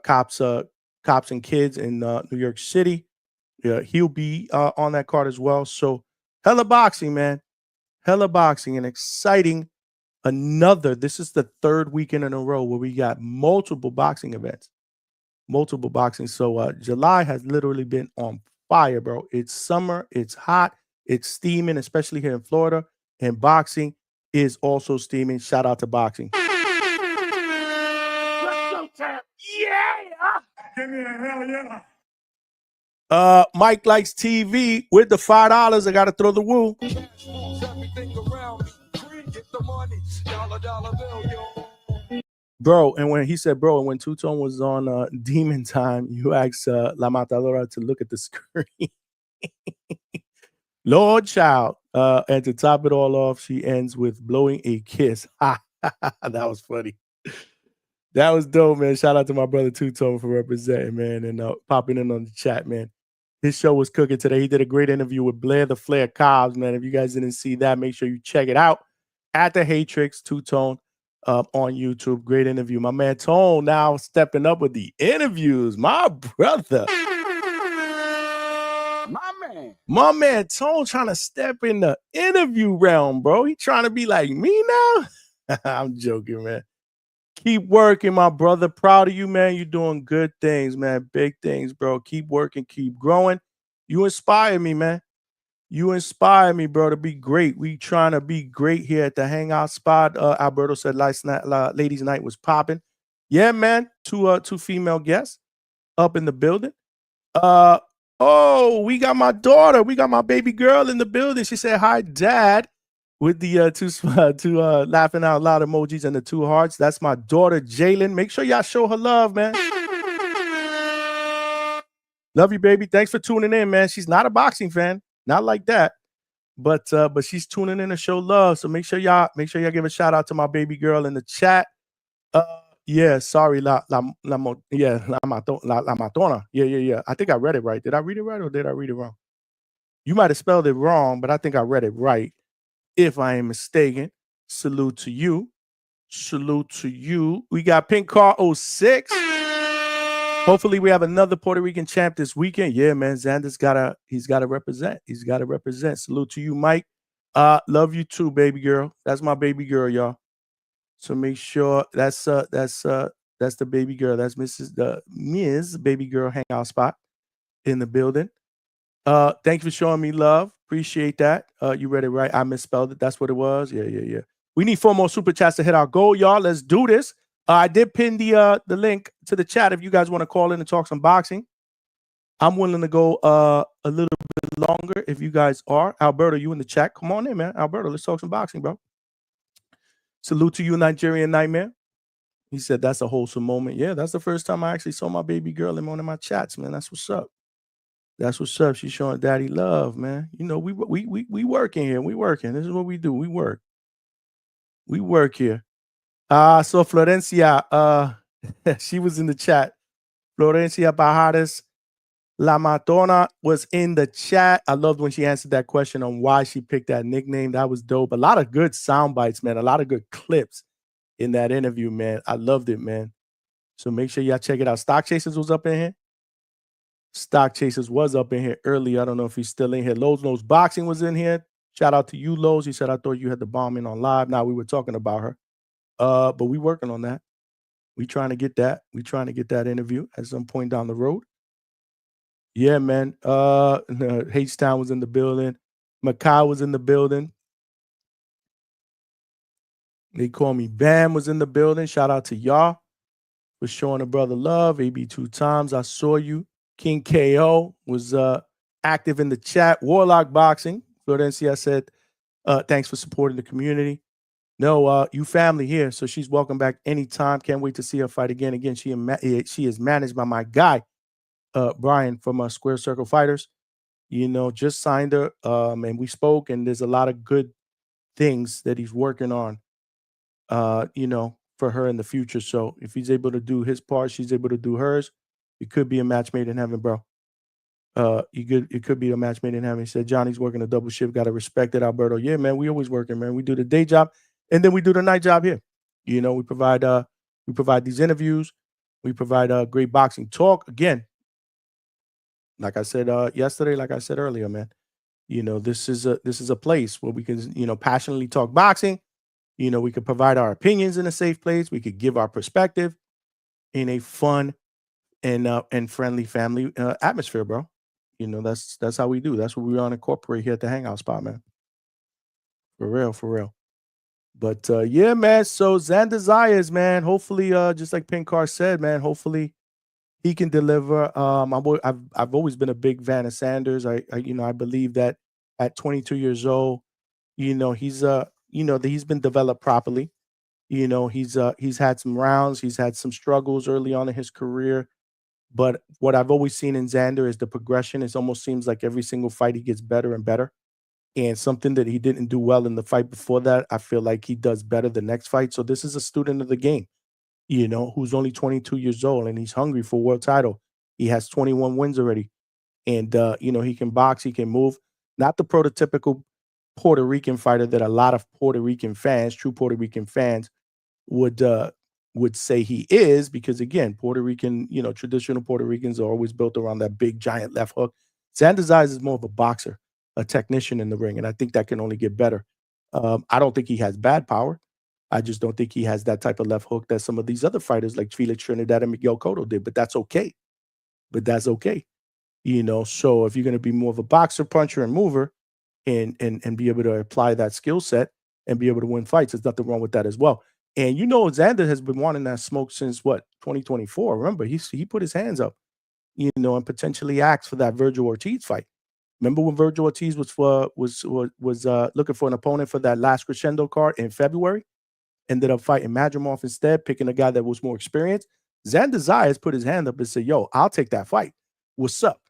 cops and kids in New York City. Yeah, he'll be on that card as well. So hella boxing, man. Hella boxing and exciting. This is the third weekend in a row where we got multiple boxing events. Multiple boxing. So July has literally been on fire, bro. It's summer, it's hot, it's steaming, especially here in Florida. And boxing is also steaming. Shout out to boxing. Let's go, champ. Yeah. Give me a hell yeah. Mike likes TV with the $5. I gotta throw the woo. Bro, and when he said, bro, and when Two-Tone was on Demon Time, you asked La Matadora to look at the screen. Lord child. And to top it all off, she ends with blowing a kiss. That was funny. That was dope, man. Shout out to my brother Two-Tone for representing, man, and popping in on the chat, man. His show was cooking today. He did a great interview with Blair the Flair Cobbs, man. If you guys didn't see that, make sure you check it out at the Hatrix Two-Tone on YouTube. Great interview. My man Tone now stepping up with the interviews. My brother. My man Tone trying to step in the interview realm, bro. He trying to be like me now. I'm joking, man. Keep working, my brother. Proud of you, man. You're doing good things, man. Big things, bro. Keep working, keep growing. You inspire me, man. You inspire me, bro, to be great. We trying to be great here at the Hangout spot. Alberto said last night, ladies' night was popping. Yeah, man. Two female guests up in the building. Oh, we got my daughter. We got my baby girl in the building. She said, hi, Dad. With the two laughing out loud emojis and the 2 hearts. That's my daughter, Jalen. Make sure y'all show her love, man. Love you, baby. Thanks for tuning in, man. She's not a boxing fan, not like that, but she's tuning in to show love. So make sure y'all give a shout out to my baby girl in the chat. Yeah, sorry, La Matona. Yeah. I think I read it right. Did I read it right or did I read it wrong? You might have spelled it wrong, but I think I read it right. If I am mistaken, salute to you. Salute to you. We got Pink Car 06. Hopefully we have another Puerto Rican champ this weekend. Yeah, man. Xander's he's gotta represent. He's gotta represent. Salute to you, Mike. Love you too, baby girl. That's my baby girl, y'all. So make sure that's the baby girl. That's Ms. Baby Girl Hangout spot in the building. Thanks for showing me love. Appreciate that. You read it right. I misspelled it. That's what it was. Yeah. We need 4 more super chats to hit our goal, y'all. Let's do this. I did pin the link to the chat if you guys want to call in and talk some boxing. I'm willing to go a little bit longer if you guys are. Alberto, you in the chat? Come on in, man. Alberto, let's talk some boxing, bro. Salute to you, Nigerian Nightmare. He said that's a wholesome moment. Yeah, that's the first time I actually saw my baby girl in one of my chats, man. That's what's up. That's what's up. She's showing daddy love, man. You know, we working here. We working. This is what we do. We work. We work here. So Florencia, she was in the chat. Florencia Pajares, La Matona was in the chat. I loved when she answered that question on why she picked that nickname. That was dope. A lot of good sound bites, man. A lot of good clips in that interview, man. I loved it, man. So make sure y'all check it out. Stock Chasers was up in here. Stock Chasers was up in here early. I don't know if he's still in here. Lowe's Knows Boxing was in here. Shout out to you, Lowe's. He said, I thought you had the bomb in on live. Now we were talking about her. But we working on that. We trying to get that. We trying to get that interview at some point down the road. Yeah, man. H-Town was in the building. Makai was in the building. They call me Bam was in the building. Shout out to y'all for showing a brother love. AB 2 times. I saw you. King KO was active in the chat. Warlock Boxing. Florencia said, thanks for supporting the community. No, you family here, so she's welcome back anytime. Can't wait to see her fight again. Again, she is managed by my guy, Brian from Square Circle Fighters. You know, just signed her, and we spoke, and there's a lot of good things that he's working on, you know, for her in the future. So if he's able to do his part, she's able to do hers. It could be a match made in heaven, bro. It could be a match made in heaven. He said Johnny's working a double shift. Got to respect it, Alberto. Yeah, man, we always working, man. We do the day job, and then we do the night job here. You know, we provide these interviews. We provide great boxing talk. Again, like I said yesterday, like I said earlier, man. You know, this is a place where we can, you know, passionately talk boxing. You know, we could provide our opinions in a safe place. We could give our perspective in a fun and friendly family atmosphere, bro. You know, that's how we do. That's what we want to incorporate here at the Hangout spot, man. For real, for real. But yeah, man. So Xander Zayas, man. Hopefully, just like Pink Car said, man. Hopefully, he can deliver. I've always been a big fan of Sanders. I believe that at 22 years old, you know, he's been developed properly. You know, he's had some rounds, he's had some struggles early on in his career. But what I've always seen in Xander is the progression. It almost seems like every single fight he gets better and better. And something that he didn't do well in the fight before that, I feel like he does better the next fight. So this is a student of the game, you know, who's only 22 years old and he's hungry for world title. He has 21 wins already. And you know, he can box, he can move. Not the prototypical Puerto Rican fighter that a lot of Puerto Rican fans, true Puerto Rican fans, would say he is, because again, Puerto Rican, you know, traditional Puerto Ricans are always built around that big giant left hook. Xander Zayas is more of a boxer, a technician in the ring, and I think that can only get better. I don't think he has bad power. I just don't think he has that type of left hook that some of these other fighters like Felix Trinidad and Miguel Cotto did, but that's okay. You know, so if you're going to be more of a boxer, puncher, and mover, and be able to apply that skill set and be able to win fights, there's nothing wrong with that as well. And you know, Xander has been wanting that smoke since what, 2024. Remember, he put his hands up, you know, and potentially asked for that Virgil Ortiz fight. Remember when Virgil Ortiz was looking for an opponent for that last crescendo card in February? Ended up fighting Madrimov instead, picking a guy that was more experienced. Xander Zayas put his hand up and said, "Yo, I'll take that fight. What's up?"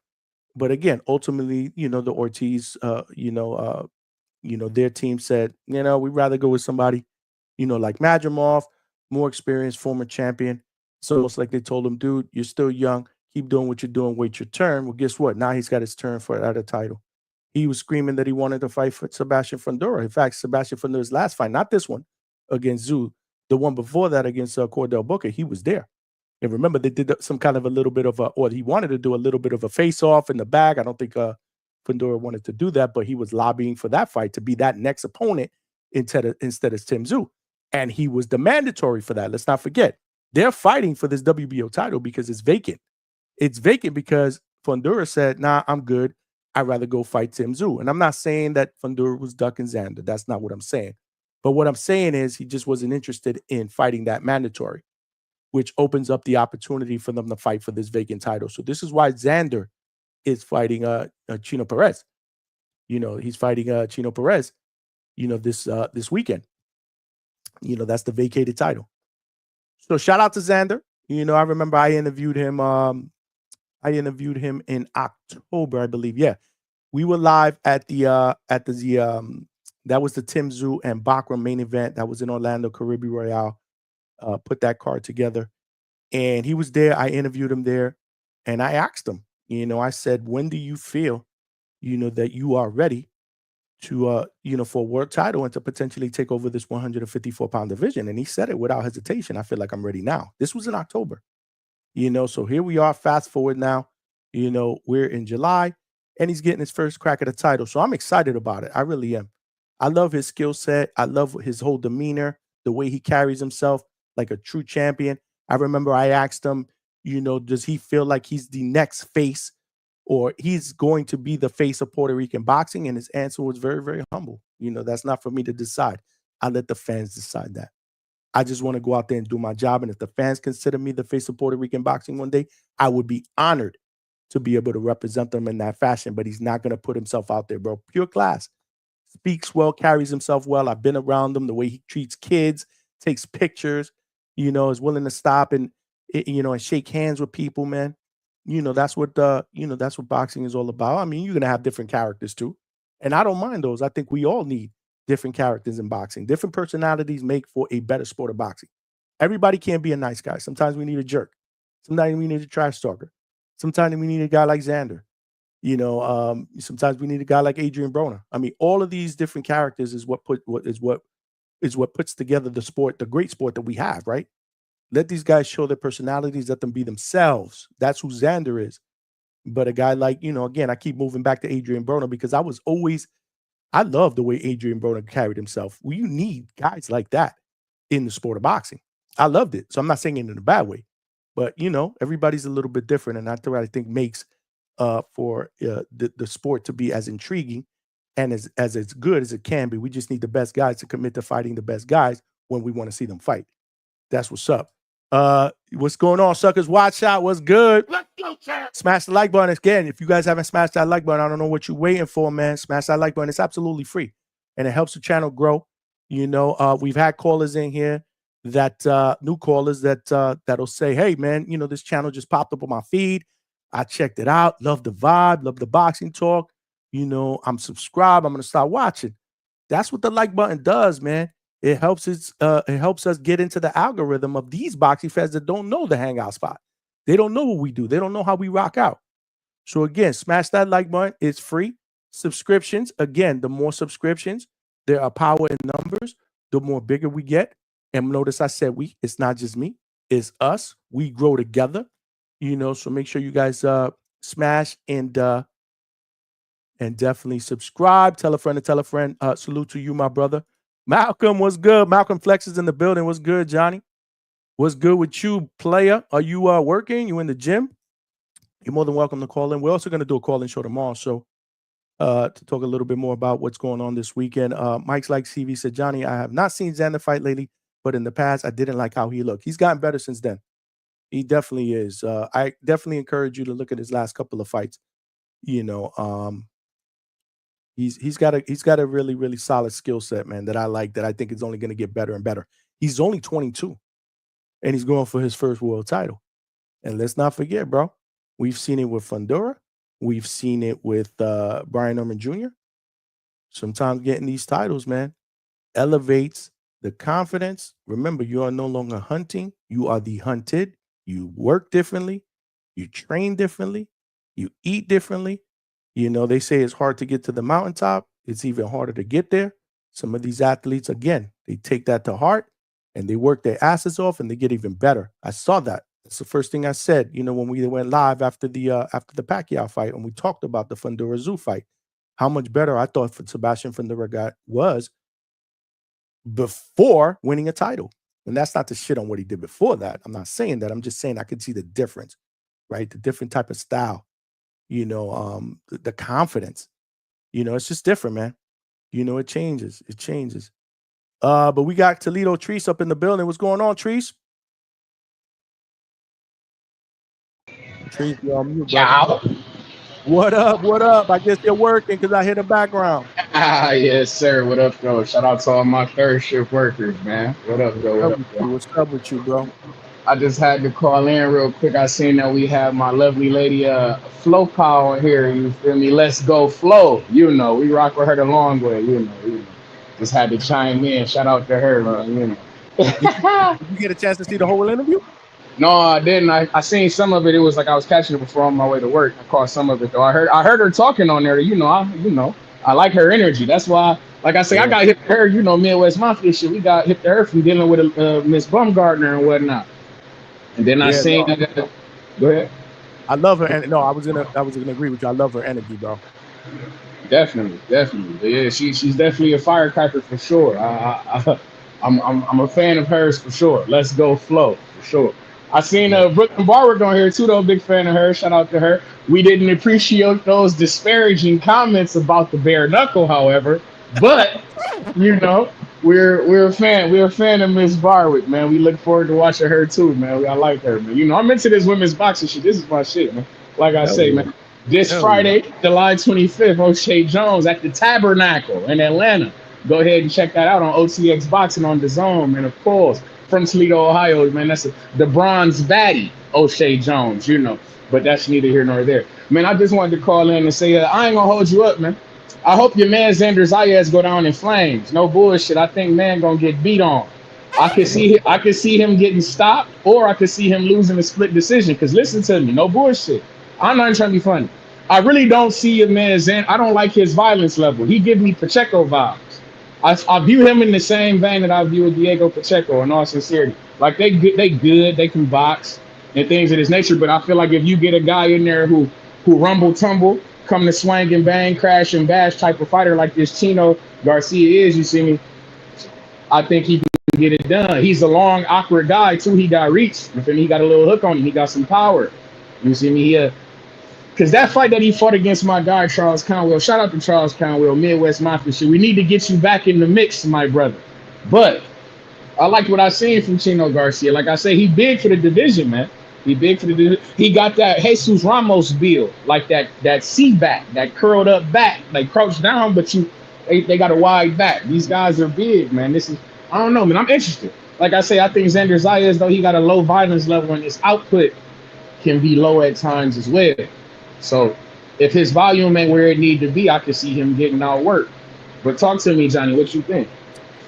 But again, ultimately, you know, the Ortiz, their team said, you know, we'd rather go with somebody, you know, like Madrimov, more experienced, former champion. So it's like they told him, dude, you're still young. Keep doing what you're doing. Wait your turn. Well, guess what? Now he's got his turn for another title. He was screaming that he wanted to fight for Sebastian Fundora. In fact, Sebastian Fundora's last fight, not this one against Zhu, the one before that against Cordell Booker, he was there. And remember, they did some kind of a little bit of or he wanted to do a little bit of a face-off in the bag. I don't think Fundora wanted to do that, but he was lobbying for that fight to be that next opponent instead of Tim Zhu. And he was the mandatory for that. Let's not forget. They're fighting for this WBO title because it's vacant. It's vacant because Fundora said, nah, I'm good. I'd rather go fight Tim Zhu. And I'm not saying that Fundora was ducking Xander. That's not what I'm saying. But what I'm saying is he just wasn't interested in fighting that mandatory, which opens up the opportunity for them to fight for this vacant title. So this is why Xander is fighting Chino Perez. You know, he's fighting Chino Perez, you know, this weekend. You know, that's the vacated title. So shout out to Xander. You know, I remember I interviewed him in October, I believe. Yeah. We were live at the that was the Tim Zhu and Bakram main event. That was in Orlando, Caribbean Royale. Put that card together. And he was there. I interviewed him there. And I asked him, you know, I said, when do you feel, you know, that you are ready to, for a world title and to potentially take over this 154-pound division? And he said it without hesitation. I feel like I'm ready now. This was in October, you know, so here we are. Fast forward now, you know, we're in July and he's getting his first crack at the title. So I'm excited about it. I really am. I love his skill set. I love his whole demeanor, the way he carries himself like a true champion. I remember I asked him, you know, does he feel like he's the next face or he's going to be the face of Puerto Rican boxing? And his answer was very, very humble. You know, that's not for me to decide. I let the fans decide that. I just want to go out there and do my job. And if the fans consider me the face of Puerto Rican boxing one day, I would be honored to be able to represent them in that fashion. But he's not going to put himself out there, bro. Pure class. Speaks well, carries himself well. I've been around him, the way he treats kids, takes pictures, you know, is willing to stop and, you know, and shake hands with people, man. You know, that's what boxing is all about. I mean, you're going to have different characters too. And I don't mind those. I think we all need different characters in boxing. Different personalities make for a better sport of boxing. Everybody can't be a nice guy. Sometimes we need a jerk. Sometimes we need a trash talker. Sometimes we need a guy like Xander. Sometimes we need a guy like Adrian Broner. I mean, all of these different characters is what puts together the sport, the great sport that we have, right? Let these guys show their personalities, let them be themselves. That's who Xander is. But a guy like, again, I keep moving back to Adrian Broner because I love the way Adrian Broner carried himself. Well, you need guys like that in the sport of boxing. I loved it. So I'm not saying it in a bad way, but everybody's a little bit different. And that's what I think makes for the sport to be as intriguing and as good as it can be. We just need the best guys to commit to fighting the best guys when we want to see them fight. That's what's up. What's going on, suckers? Watch out. What's good? Let's go, champ. Smash the like button. Again, if you guys haven't smashed that like button, I don't know what you're waiting for, man. Smash that like button. It's absolutely free, and it helps the channel grow. We've had callers in here that new callers that'll say, "Hey, man, this channel just popped up on my feed. I checked it out. Love the vibe. Love the boxing talk. I'm subscribed. I'm gonna start watching." That's what the like button does, man. It helps us get into the algorithm of these boxing fans that don't know the Hangout spot. They don't know what we do. They don't know how we rock out. So again, smash that like button. It's free. Subscriptions. Again, the more subscriptions, there are power in numbers, the more bigger we get. And notice I said we. It's not just me. It's us. We grow together. So make sure you guys smash and definitely subscribe. Tell a friend to tell a friend. Salute to you, my brother. Malcolm, what's good? Malcolm Flex is in the building. What's good, Johnny? What's good with you, player? Are you working? You in the gym? You're more than welcome to call in. We're also going to do a call-in show tomorrow, so to talk a little bit more about what's going on this weekend. Mike's like CV said, Johnny, I have not seen Xander fight lately, but in the past, I didn't like how he looked. He's gotten better since then. He definitely is. I definitely encourage you to look at his last couple of fights. He's got a really, really solid skill set, man, that I like, that I think is only going to get better and better. He's only 22, and he's going for his first world title. And let's not forget, bro, we've seen it with Fundora. We've seen it with Brian Norman Jr. Sometimes getting these titles, man, elevates the confidence. Remember, you are no longer hunting. You are the hunted. You work differently. You train differently. You eat differently. They say it's hard to get to the mountaintop. It's even harder to get there. Some of these athletes, again, they take that to heart and they work their asses off and they get even better. I saw that. That's the first thing I said, when we went live after the Pacquiao fight and we talked about the Fundora Zoo fight, how much better I thought Sebastian Fundora was before winning a title. And that's not to shit on what he did before that. I'm not saying that. I'm just saying I could see the difference, right? The different type of style. The confidence, it's just different, man. It changes. But we got Toledo Treese up in the building. What's going on, Treese? Treese, you're on mute, brother. What up? I guess you're working because I hear the background. Yes, sir. What up, though? Shout out to all my third shift workers, man. What up, though? What's up with you, bro? I just had to call in real quick. I seen that we have my lovely lady Flo Power here. You feel me? Let's go, Flo. We rock with her the long way. Just had to chime in. Shout out to her, man. Did you get a chance to see the whole interview? No, I didn't. I seen some of it. It was like I was catching it before on my way to work. I caught some of it though. I heard her talking on there. I like her energy. That's why, like I say, I got hip to her. Midwest Mafia shit. We got hip to her from dealing with Miss Bumgardner and whatnot. And then I seen. Go ahead. I love her, and no, I was gonna agree with you. I love her energy, bro. Definitely. Yeah, she's definitely a firecracker for sure. I'm a fan of hers for sure. Let's go, Flo, for sure. I seen Brooklyn Barwick on here too, though. Big fan of her. Shout out to her. We didn't appreciate those disparaging comments about the bare knuckle, however. But we're a fan. We're a fan of Miss Barwick, man. We look forward to watching her too, man. I like her, man. I'm into this women's boxing shit. This is my shit, man. Like I say, man. This Friday, July 25th, O'Shea Jones at the Tabernacle in Atlanta. Go ahead and check that out on OTX Boxing on DAZN, and of course, from Toledo, Ohio, man. That's the bronze baddie, O'Shea Jones, But that's neither here nor there. Man, I just wanted to call in and say, I ain't gonna hold you up, man. I hope your man Xander Zayas go down in flames. No bullshit. I think man gonna get beat on. I could see him getting stopped, or I could see him losing a split decision. Cause listen to me, no bullshit. I'm not trying to be funny. I really don't see him as I don't like his violence level. He gives me Pacheco vibes. I view him in the same vein that I view Diego Pacheco. In all sincerity, like they good, they can box and things of this nature. But I feel like if you get a guy in there who rumble tumble, come to swing and bang, crash and bash type of fighter like this Chino Garcia is, you see me, I think he can get it done. He's a long, awkward guy too. He got reach. He got a little hook on him. He got some power. You see me? Because that fight that he fought against my guy, Charles Conwell, shout out to Charles Conwell, Midwest Mafia shit. We need to get you back in the mix, my brother. But I liked what I seen from Chino Garcia. Like I say, he big for the division, man. He big for the division. He got that Jesus Ramos build, like that C back, that curled up back, like crouched down, but they got a wide back. These guys are big, man. I don't know, man. I'm interested. Like I say, I think Xander Zayas, though he got a low violence level and his output can be low at times as well. So if his volume ain't where it need to be, I can see him getting out work. But talk to me, Johnny. What you think?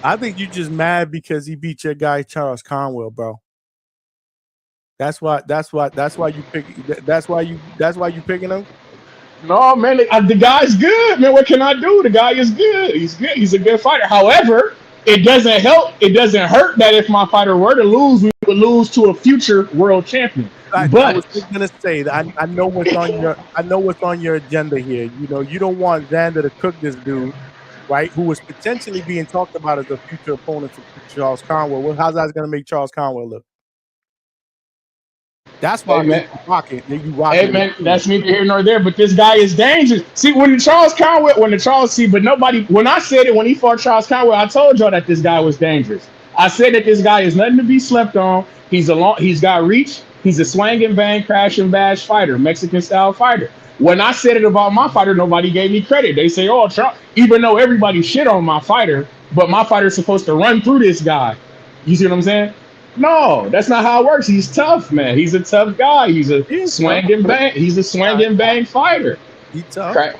I think you just mad because he beat your guy Charles Conwell, bro. That's why you picking him. No, man. The guy's good, man. What can I do? The guy is good. He's good. He's a good fighter. However, it doesn't help. It doesn't hurt that if my fighter were to lose, we would lose to a future world champion. I was just gonna say that I know what's on your agenda here. You know, you don't want Xander to cook this dude, right? Who was potentially being talked about as a future opponent for Charles Conwell. Well, how's that gonna make Charles Conwell look? That's why you rocking. Hey man, that's neither here nor there. But this guy is dangerous. See, when I said it when he fought Charles Conwell, I told y'all that this guy was dangerous. I said that this guy is nothing to be slept on. He's got reach. He's a swing and bang, crash and bash fighter, Mexican style fighter. When I said it about my fighter, nobody gave me credit. They say, "Oh, Charles," even though everybody shit on my fighter, but my fighter's supposed to run through this guy. You see what I'm saying? No, that's not how it works. He's tough, man. He's a tough guy. He's a swing and bang. He's a swing and bang fighter. He's tough. Okay.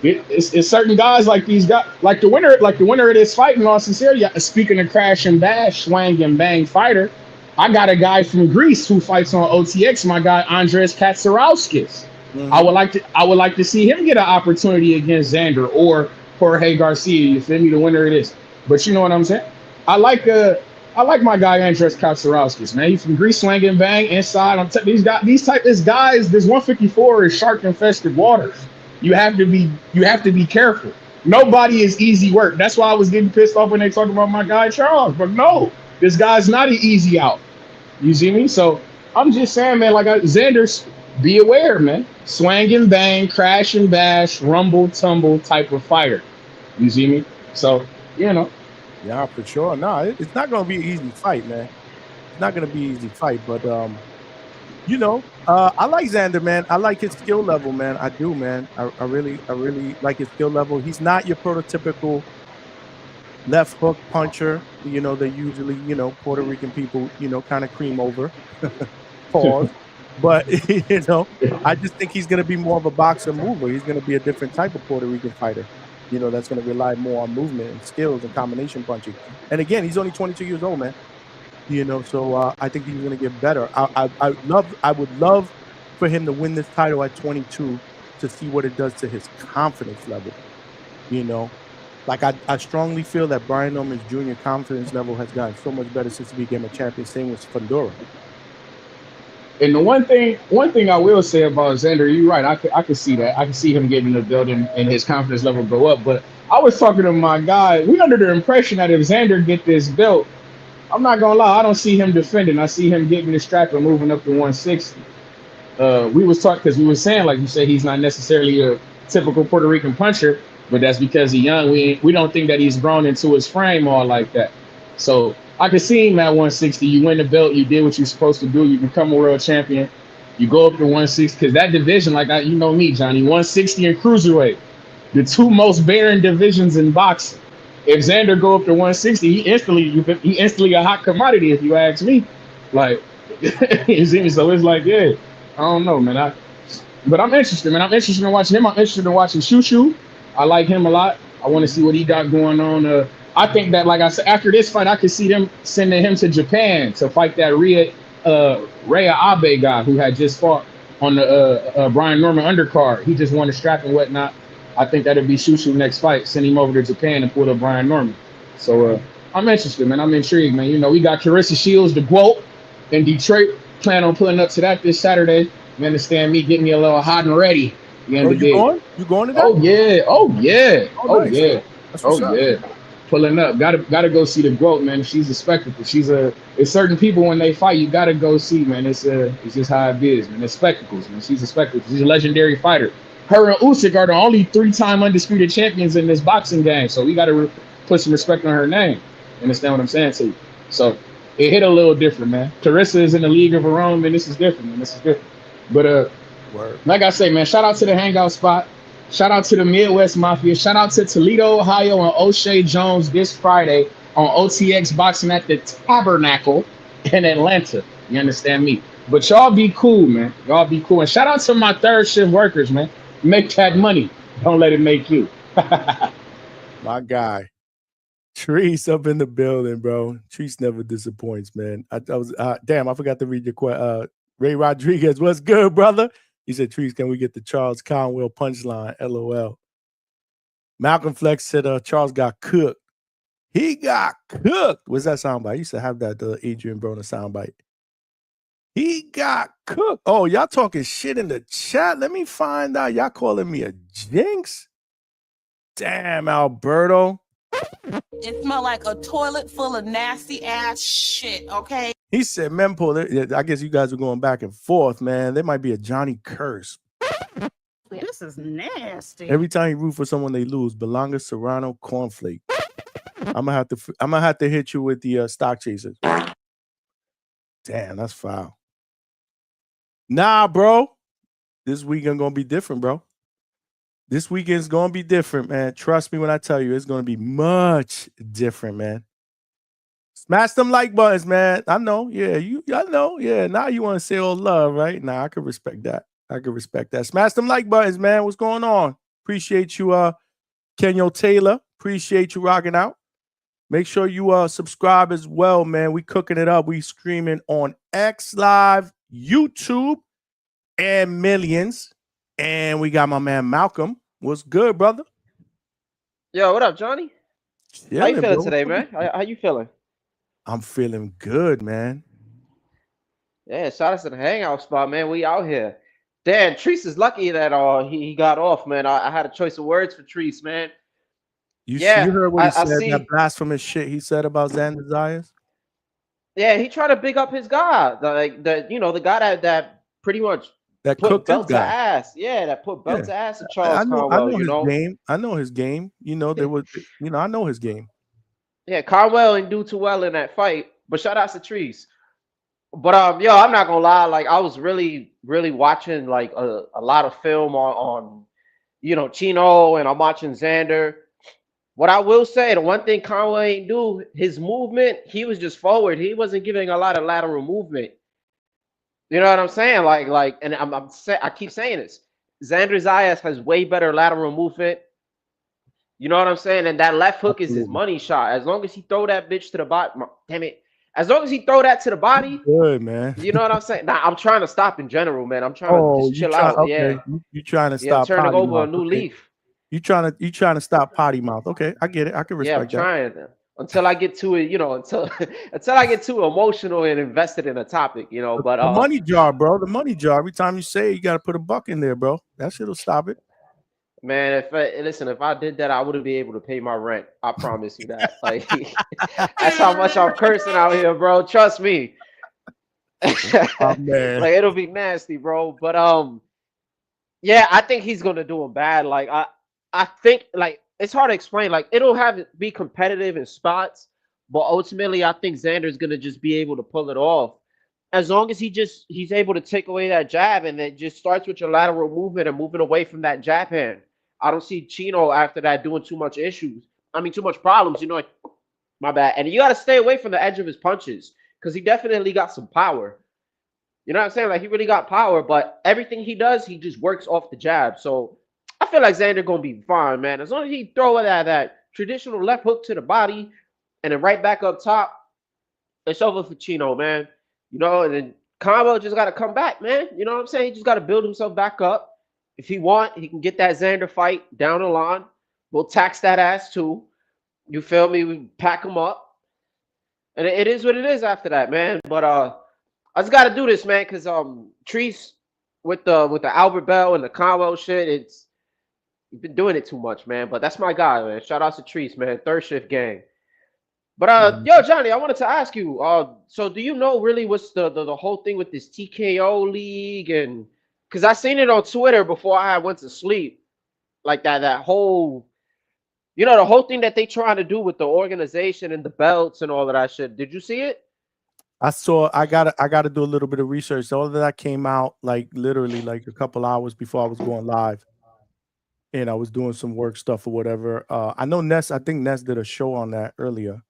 It's certain guys like these guys, like the winner of this fight. In all sincerity, speaking of crash and bash, swing and bang fighter, I got a guy from Greece who fights on OTX. My guy Andres Katsarauskas. Mm-hmm. I would like to see him get an opportunity against Xander or Jorge Garcia. You feel me? The winner of this. But you know what I'm saying? I like my guy Andres Katsarauskas, man. He's from Greece, swing and bang inside. This 154 is shark infested waters. You have to be careful. Nobody is easy work. That's why I was getting pissed off when they talked about my guy Charles. But no, this guy's not an easy out. You see me? So I'm just saying, man, like Xander's, be aware, man. Swing and bang, crash and bash, rumble, tumble type of fighter. You see me? So, you know. Yeah, for sure. No, it's not going to be an easy fight, man. It's not going to be an easy fight, but, you know, I like Xander, man. I like his skill level, man. I do, man. I really like his skill level. He's not your prototypical left hook puncher. You know, they usually, you know, Puerto Rican people, you know, kind of cream over. Pause. But, you know, I just think he's going to be more of a boxer mover. He's going to be a different type of Puerto Rican fighter. You know, that's going to rely more on movement and skills and combination punching. And again, he's only 22 years old, man. You know, so I think he's going to get better. I would love for him to win this title at 22 to see what it does to his confidence level. You know, like I strongly feel that Brian Norman's junior confidence level has gotten so much better since he became a champion. Same with Fundora. And the one thing I will say about Xander, you're right. I could see that. I can see him getting in the building and his confidence level go up. But I was talking to my guy. We under the impression that if Xander get this belt, I'm not gonna lie, I don't see him defending. I see him getting the strap and moving up to 160. We was talking because we were saying, like you said, he's not necessarily a typical Puerto Rican puncher, but that's because he's young. We don't think that he's grown into his frame all like that. So I can see him at 160. You win the belt, you did what you're supposed to do, you become a world champion, you go up to 160, because that division, like you know me, Johnny, 160 and cruiserweight, the two most barren divisions in boxing. If Xander go up to 160, he instantly a hot commodity, if you ask me. Like, you see me? So it's like, yeah, I don't know, man. But I'm interested, man. I'm interested in watching him. I'm interested in watching Shushu. I like him a lot. I want to see what he got going on. I think that, like I said, after this fight, I could see them sending him to Japan to fight that Rhea Abe guy who had just fought on the Brian Norman undercard. He just won the strap and whatnot. I think that'd be Shushu next fight. Send him over to Japan and pull up Brian Norman. So I'm interested, man. I'm intrigued, man. You know, we got Carissa Shields, the GWOAT in Detroit. Plan on pulling up to that this Saturday. You understand me? Getting me a little hot and ready. You going? You going to that? Oh yeah. Oh yeah. Oh, nice. Yeah. Oh yeah. Pulling up. Gotta go see the GWOAT, man. She's a spectacle. It's certain people when they fight, you gotta go see, man. It's just how it is, man. It's spectacles, man. She's a spectacle. She's a legendary fighter. Her and Usyk are the only 3-time undisputed champions in this boxing game. So we gotta put some respect on her name. Understand what I'm saying to you? So it hit a little different, man. Carissa is in the league of her own, man. This is different, man. This is different. But like I say, man, shout out to the Hangout spot. Shout out to the Midwest Mafia. Shout out to Toledo, Ohio, and O'Shea Jones this Friday on OTX Boxing at the Tabernacle in Atlanta. You understand me? But y'all be cool, man. Y'all be cool. And shout out to my third shift workers, man. Make that money. Don't let it make you. My guy. Treese up in the building, bro. Treese never disappoints, man. I was damn, I forgot to read your question. Ray Rodriguez, what's good, brother? He said, Treese, can we get the Charles Conwell punchline? LOL. Malcolm Flex said Charles got cooked. He got cooked. What's that soundbite? I used to have that Adrian Broner soundbite. He got cooked. Oh, y'all talking shit in the chat. Let me find out. Y'all calling me a jinx? Damn, Alberto. It smelled like a toilet full of nasty ass shit, okay? He said, Mempo, I guess you guys are going back and forth, man. There might be a Johnny curse. This is nasty. Every time you root for someone, they lose. Belonga Serrano cornflake. I'm gonna have to hit you with the stock chasers. Damn, that's foul. Nah, bro. This weekend gonna be different, bro. This weekend's gonna be different, man. Trust me when I tell you, it's gonna be much different, man. Smash them like buttons, man. I know, yeah. I know, yeah. Now you want to say all love, right? Nah, I can respect that. Smash them like buttons, man. What's going on? Appreciate you, Kenyo Taylor. Appreciate you rocking out. Make sure you subscribe as well, man. We cooking it up. We streaming on X Live, YouTube, and Millions. And we got my man Malcolm. What's good, brother? Yo, what up, Johnny? How you feeling today, man? How you feeling? I'm feeling good, man. Yeah, shout out to the Hangout spot, man. We out here. Damn, Treese is lucky that he got off, man. I had a choice of words for Treese, man. You heard what he said, that blasphemous shit he said about Xander Zayas? Yeah, he tried to big up his guy, the guy that pretty much that put belt to ass. Yeah, that put belt to ass to Charles Conwell. I know his game. You know, I know his game. Yeah, Conwell didn't do too well in that fight, but shout out to Treese. But yo, I'm not gonna lie, like I was really, really watching like a lot of film on Chino, and I'm watching Xander. What I will say, the one thing Conwell ain't do, his movement, he was just forward. He wasn't giving a lot of lateral movement. You know what I'm saying? Like, and I keep saying this. Xander Zayas has way better lateral movement. You know what I'm saying? And that left hook is his money shot. As long as he throw that bitch to the body, damn it. As long as he throw that to the body, good, man. You know what I'm saying? Nah, I'm trying to stop in general, man. I'm trying to just chill out. Okay. Yeah, you trying to stop? Turning over a new leaf. You trying to stop potty mouth? Okay, I get it. I can respect that. Yeah, I'm trying until I get to it. Until I get too emotional and invested in a topic. But the money jar, bro. The money jar. Every time you say it, you got to put a buck in there, bro. That shit'll stop it. Man, if I did that, I wouldn't be able to pay my rent. I promise you that. Like, that's how much I'm cursing out here, bro. Trust me. Oh, man. Like, it'll be nasty, bro. But yeah, I think he's gonna do him bad. Like, I think like it's hard to explain. Like, it'll be competitive in spots, but ultimately, I think Xander's gonna just be able to pull it off. As long as he's able to take away that jab, and it just starts with your lateral movement and moving away from that jab hand. I don't see Chino after that doing too much problems, my bad. And you got to stay away from the edge of his punches because he definitely got some power. You know what I'm saying? Like, he really got power, but everything he does, he just works off the jab. So I feel like Xander going to be fine, man. As long as he throw that traditional left hook to the body and then right back up top, it's over for Chino, man. And then Combo just got to come back, man. You know what I'm saying? He just got to build himself back up. If he want, he can get that Xander fight down the line. We'll tax that ass too. You feel me? We pack him up, and it is what it is after that, man. But I just got to do this, man, because Treese with the Albert Bell and the Combo shit, you've been doing it too much, man. But that's my guy, man. Shout out to Treese, man. Third shift gang. But yo, Johnny, I wanted to ask you. So do you know really what's the whole thing with this TKO league? And because I seen it on Twitter before I went to sleep, like that whole, the whole thing that they trying to do with the organization and the belts and all of that shit. Did you see it? I saw. I gotta do a little bit of research. All of that came out like literally like a couple hours before I was going live, and I was doing some work stuff or whatever. I know Ness. I think Ness did a show on that earlier.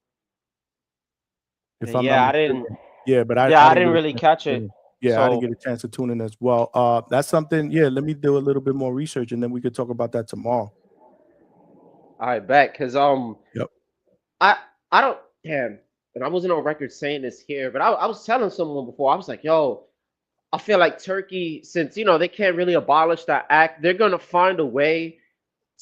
If I'm Yeah, not I didn't. mistaken. Yeah, but I I didn't didn't get a really chance catch to tune it. in. Yeah, I didn't So get a chance to tune in as well. That's something. Yeah, let me do a little bit more research, and then we could talk about that tomorrow. I bet, because Yep. I don't damn, and I wasn't on record saying this here, but I was telling someone before. I was like, yo, I feel like Turkey, since they can't really abolish that act, they're gonna find a way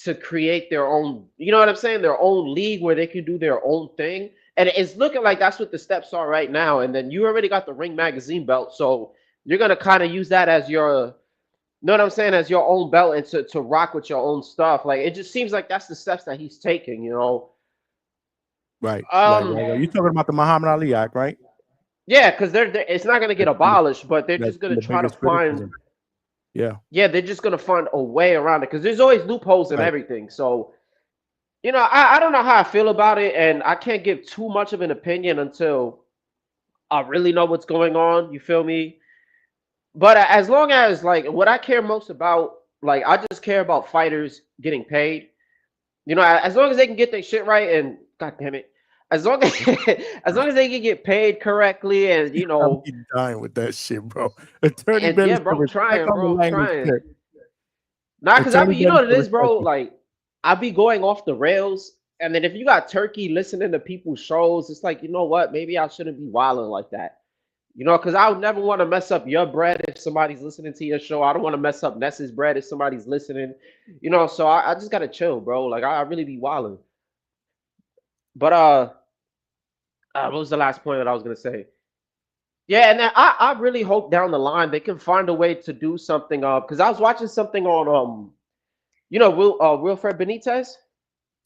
to create their own, you know what I'm saying, their own league where they can do their own thing. And it's looking like that's what the steps are right now. And then you already got the Ring Magazine belt, so you're gonna kind of use that as your, you know what I'm saying, as your own belt and to rock with your own stuff. Like it just seems like that's the steps that he's taking, Right. Um, You're talking about the Muhammad Ali Act, right? yeah, because they're it's not gonna get That's been abolished, but they're that's just been gonna the try to biggest find. criticism. Yeah. Yeah, they're just gonna find a way around it because there's always loopholes and Right. everything. So, I don't know how I feel about it, and I can't give too much of an opinion until I really know what's going on. You feel me? But as long as like what I care most about, like I just care about fighters getting paid. As long as they can get their shit right, and God damn it, as long as as long as they can get paid correctly, and I'm dying with that shit, bro. Attorney and yeah, Bennett's bro, I'm trying, on the bro, I'm language trying. tip. Nah, because Attorney you know what Bennett's it is, bro. Like I be going off the rails, and then if you got Turkey listening to people's shows, it's like, you know what? Maybe I shouldn't be wilding like that. Because I would never want to mess up your bread if somebody's listening to your show. I don't want to mess up Ness's bread if somebody's listening. So I just gotta chill, bro. Like I really be wilding. But what was the last point that I was gonna say? Yeah, and then I really hope down the line they can find a way to do something. Because I was watching something on Wilfred Benitez.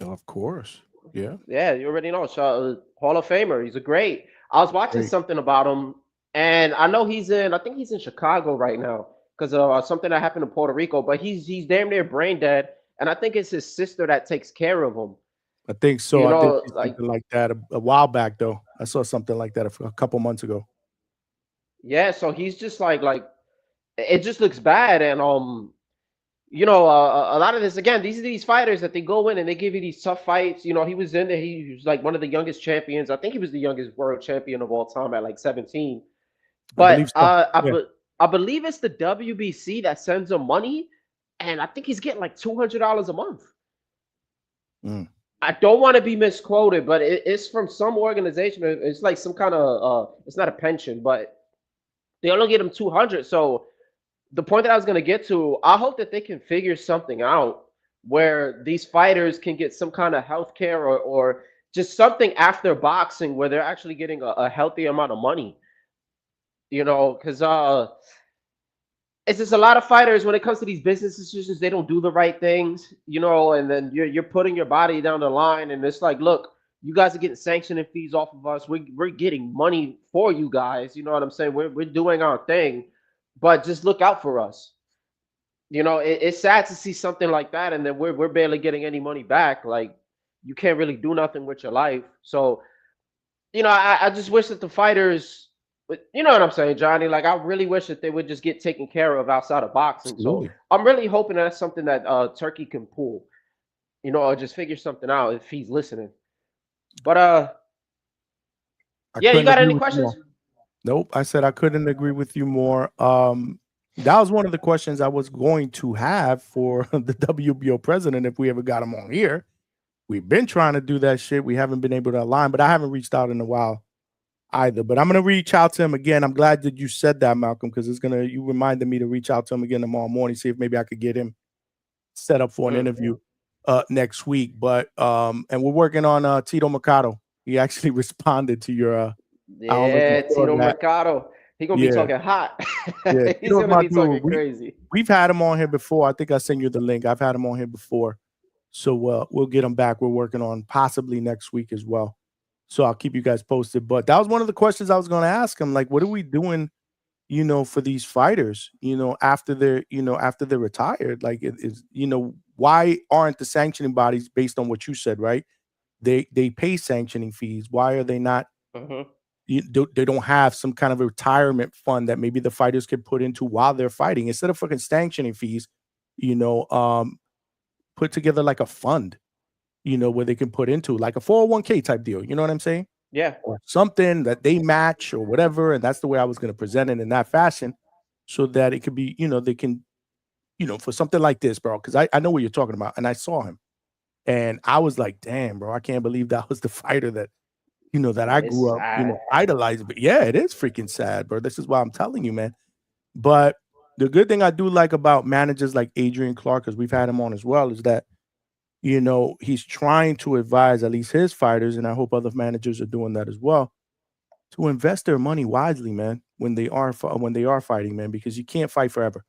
Of course. Yeah. Yeah, you already know. Hall of Famer. He's a great. I was watching something about him, and I know I think he's in Chicago right now because of something that happened in Puerto Rico. But he's damn near brain dead, and I think it's his sister that takes care of him. I think so. I did see something like that a while back, though. I saw something like that a couple months ago. Yeah, so he's just like it just looks bad, and a lot of this again. These are these fighters that they go in and they give you these tough fights. He was in there. He was like one of the youngest champions. I think he was the youngest world champion of all time at like 17. But I believe it's the WBC that sends him money, and I think he's getting like $200 a month. I don't want to be misquoted, but it's from some organization. It's like some kind of it's not a pension, but they only get him 200. So the point that I was going to get to, I hope that they can figure something out where these fighters can get some kind of health care or just something after boxing where they're actually getting a healthy amount of money. Because it's just a lot of fighters when it comes to these business decisions, they don't do the right things, and then you're putting your body down the line, and it's like, look, you guys are getting sanctioning fees off of us. We're getting money for you guys. You know what I'm saying? We're doing our thing, but just look out for us. It's sad to see something like that, and then we're barely getting any money back. Like you can't really do nothing with your life. So, I just wish that the fighters. But you know what I'm saying, Johnny? Like, I really wish that they would just get taken care of outside of boxing. Absolutely. So I'm really hoping that's something that Turkey can pull, or just figure something out if he's listening. But yeah, you got any questions? Nope. I said I couldn't agree with you more. That was one of the questions I was going to have for the WBO president if we ever got him on here. We've been trying to do that shit. We haven't been able to align, but I haven't reached out in a while either. But I'm gonna reach out to him again. I'm glad that you said that, Malcolm, because you reminded me to reach out to him again tomorrow morning, see if maybe I could get him set up for an interview next week. But and we're working on Tito Mercado. He actually responded to your I don't know if you saw Tito that. Mercado. He gonna be Yeah. talking hot. Yeah, He's gonna be talking crazy. We've had him on here before. I think I sent you the link. I've had him on here before. So we'll get him back. We're working on possibly next week as well. So I'll keep you guys posted. But that was one of the questions I was going to ask him. Like, what are we doing, for these fighters, after they're retired? Like, why aren't the sanctioning bodies, based on what you said, right? They pay sanctioning fees. Why are they not? They don't have some kind of a retirement fund that maybe the fighters could put into while they're fighting instead of fucking sanctioning fees. Put together like a fund, where they can put into like a 401k type deal. You know what I'm saying? Yeah. Or something that they match or whatever. And that's the way I was going to present it in that fashion, so that it could be, they can, for something like this, bro. Because I know what you're talking about, and I saw him, and I was like, damn, bro, I can't believe that was the fighter that, that I grew up, idolizing. But yeah, it is freaking sad, bro. This is why I'm telling you, man. But the good thing I do like about managers like Adrian Clark, because we've had him on as well, is that, he's trying to advise at least his fighters, and I hope other managers are doing that as well, to invest their money wisely, man, when they are fighting, man, because you can't fight forever.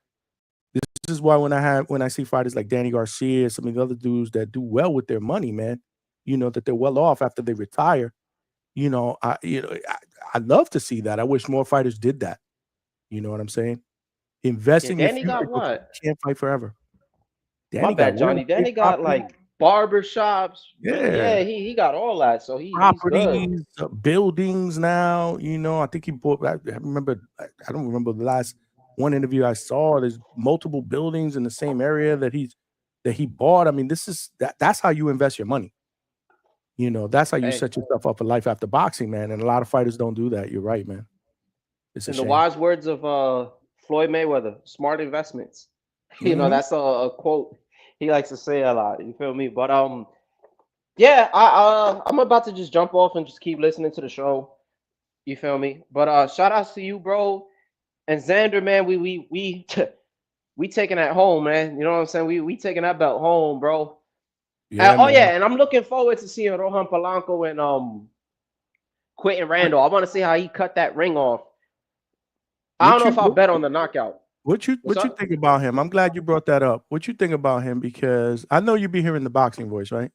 This is why when I see fighters like Danny Garcia, some of the other dudes that do well with their money, man, that they're well off after they retire. I love to see that. I wish more fighters did that. You know what I'm saying? Investing in Danny got what? You can't fight forever. My bad, Johnny. Danny got like barber shops. Yeah, he got all that. So he's properties, good. Buildings now. I think he bought. I don't remember the last one interview I saw. There's multiple buildings in the same area that he bought. I mean, that's how you invest your money. That's how you set yourself up for life after boxing, man. And a lot of fighters don't do that. You're right, man. It's a shame. The wise words of Floyd Mayweather: smart investments. That's a quote he likes to say a lot. You feel me? But yeah, I'm about to just jump off and just keep listening to the show. You feel me? But shout outs to you, bro, and Xander, man. We taking that home, man. You know what I'm saying? We taking that belt home, bro. Yeah, and I'm looking forward to seeing Rohan Polanco and Quentin Randall. I want to see how he cut that ring off. I don't know if I'll bet on the knockout. What you think about him? I'm glad you brought that up. What you think about him? Because I know you be hearing the boxing voice, right?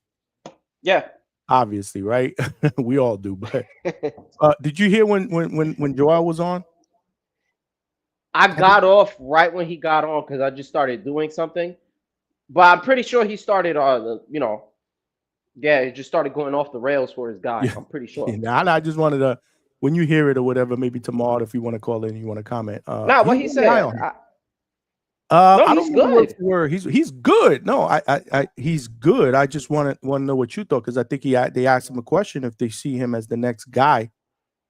Yeah. Obviously, right? We all do. But did you hear when Joel was on? I got off right when he got on because I just started doing something. But I'm pretty sure he started it just started going off the rails for his guy. Yeah. I'm pretty sure. I just wanted to, when you hear it or whatever, maybe tomorrow, if you want to call in, you want to comment. What he said. I don't know word for word. He's good. No, he's good. I just want to know what you thought, because I think they asked him a question if they see him as the next guy,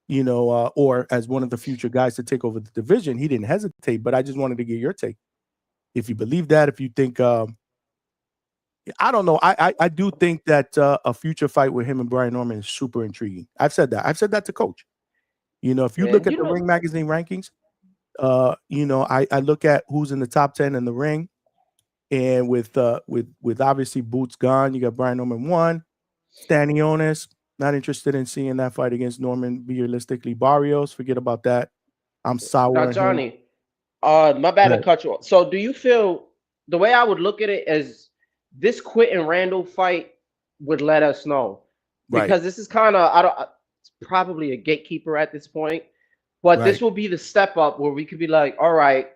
or as one of the future guys to take over the division. He didn't hesitate, but I just wanted to get your take. If you believe that, if you think, I don't know. I do think that a future fight with him and Brian Norman is super intriguing. I've said that to Coach. If you look at the Ring Magazine rankings, I look at who's in the top 10 in the ring, and with obviously Boots gone, you got Brian Norman 1, Stanionis, not interested in seeing that fight against Norman. Realistically, Barrios, forget about that. I'm sour. Now, Johnny, my bad to cut you off. So do you feel, the way I would look at it is, this Quentin Randall fight would let us know, because this is kind of, it's probably a gatekeeper at this point, but this will be the step up where we could be like, all right,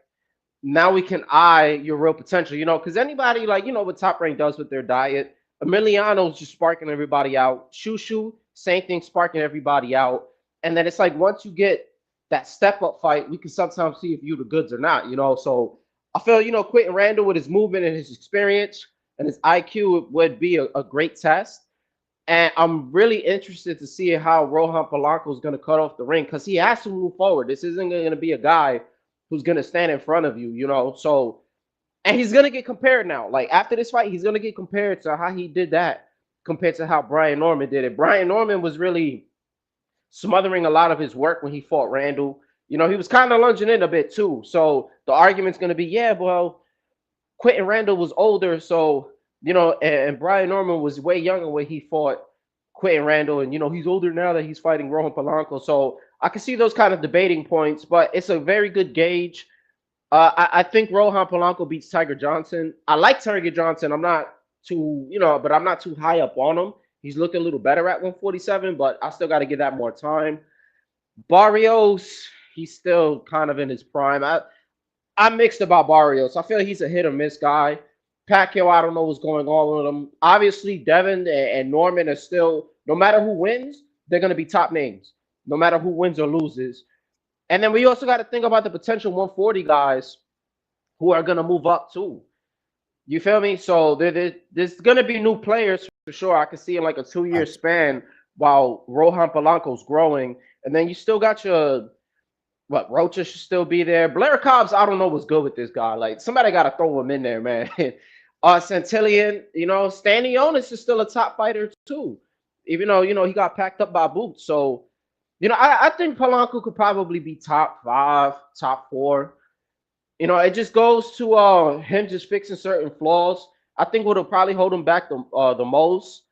now we can eye your real potential, because anybody, what Top Rank does with their diet, Emiliano's just sparking everybody out. Shushu, same thing, sparking everybody out. And then it's like, once you get that step up fight, we can sometimes see if you the goods or not, So I feel, Quentin Randall with his movement and his experience and his IQ would be a great test. And I'm really interested to see how Rohan Polanco is going to cut off the ring, because he has to move forward. This isn't going to be a guy who's going to stand in front of you, So, and he's going to get compared now. Like, after this fight, he's going to get compared to how he did that compared to how Brian Norman did it. Brian Norman was really smothering a lot of his work when he fought Randall. You know, he was kind of lunging in a bit too. So the argument's going to be, yeah, well, Quentin Randall was older, so you know, and Brian Norman was way younger when he fought Quentin Randall, and you know, he's older now that he's fighting Rohan Polanco. So I can see those kind of debating points, but it's a very good gauge. I think Rohan Polanco beats Tiger Johnson. I like Tiger Johnson. I'm not too, you know, but I'm not too high up on him. He's looked a little better at 147, but I still got to give that more time. Barrios, he's still kind of in his prime. I'm mixed about Barrios. I feel he's a hit or miss guy. Pacquiao, I don't know what's going on with him. Obviously, Devin and Norman are still, no matter who wins, they're going to be top names, no matter who wins or loses. And then we also got to think about the potential 140 guys who are going to move up too. You feel me? So there's going to be new players for sure. I can see in like a 2-year span while Rohan Polanco's growing. And then you still got your, Rocha should still be there. Blair Cobbs, I don't know what's good with this guy. Like, somebody got to throw him in there, man. Santillion, you know, Stanionis is still a top fighter too. Even though, you know, he got packed up by Boots. So, you know, I think Polanco could probably be top 5, top 4. You know, it just goes to him just fixing certain flaws. I think what'll probably hold him back the most,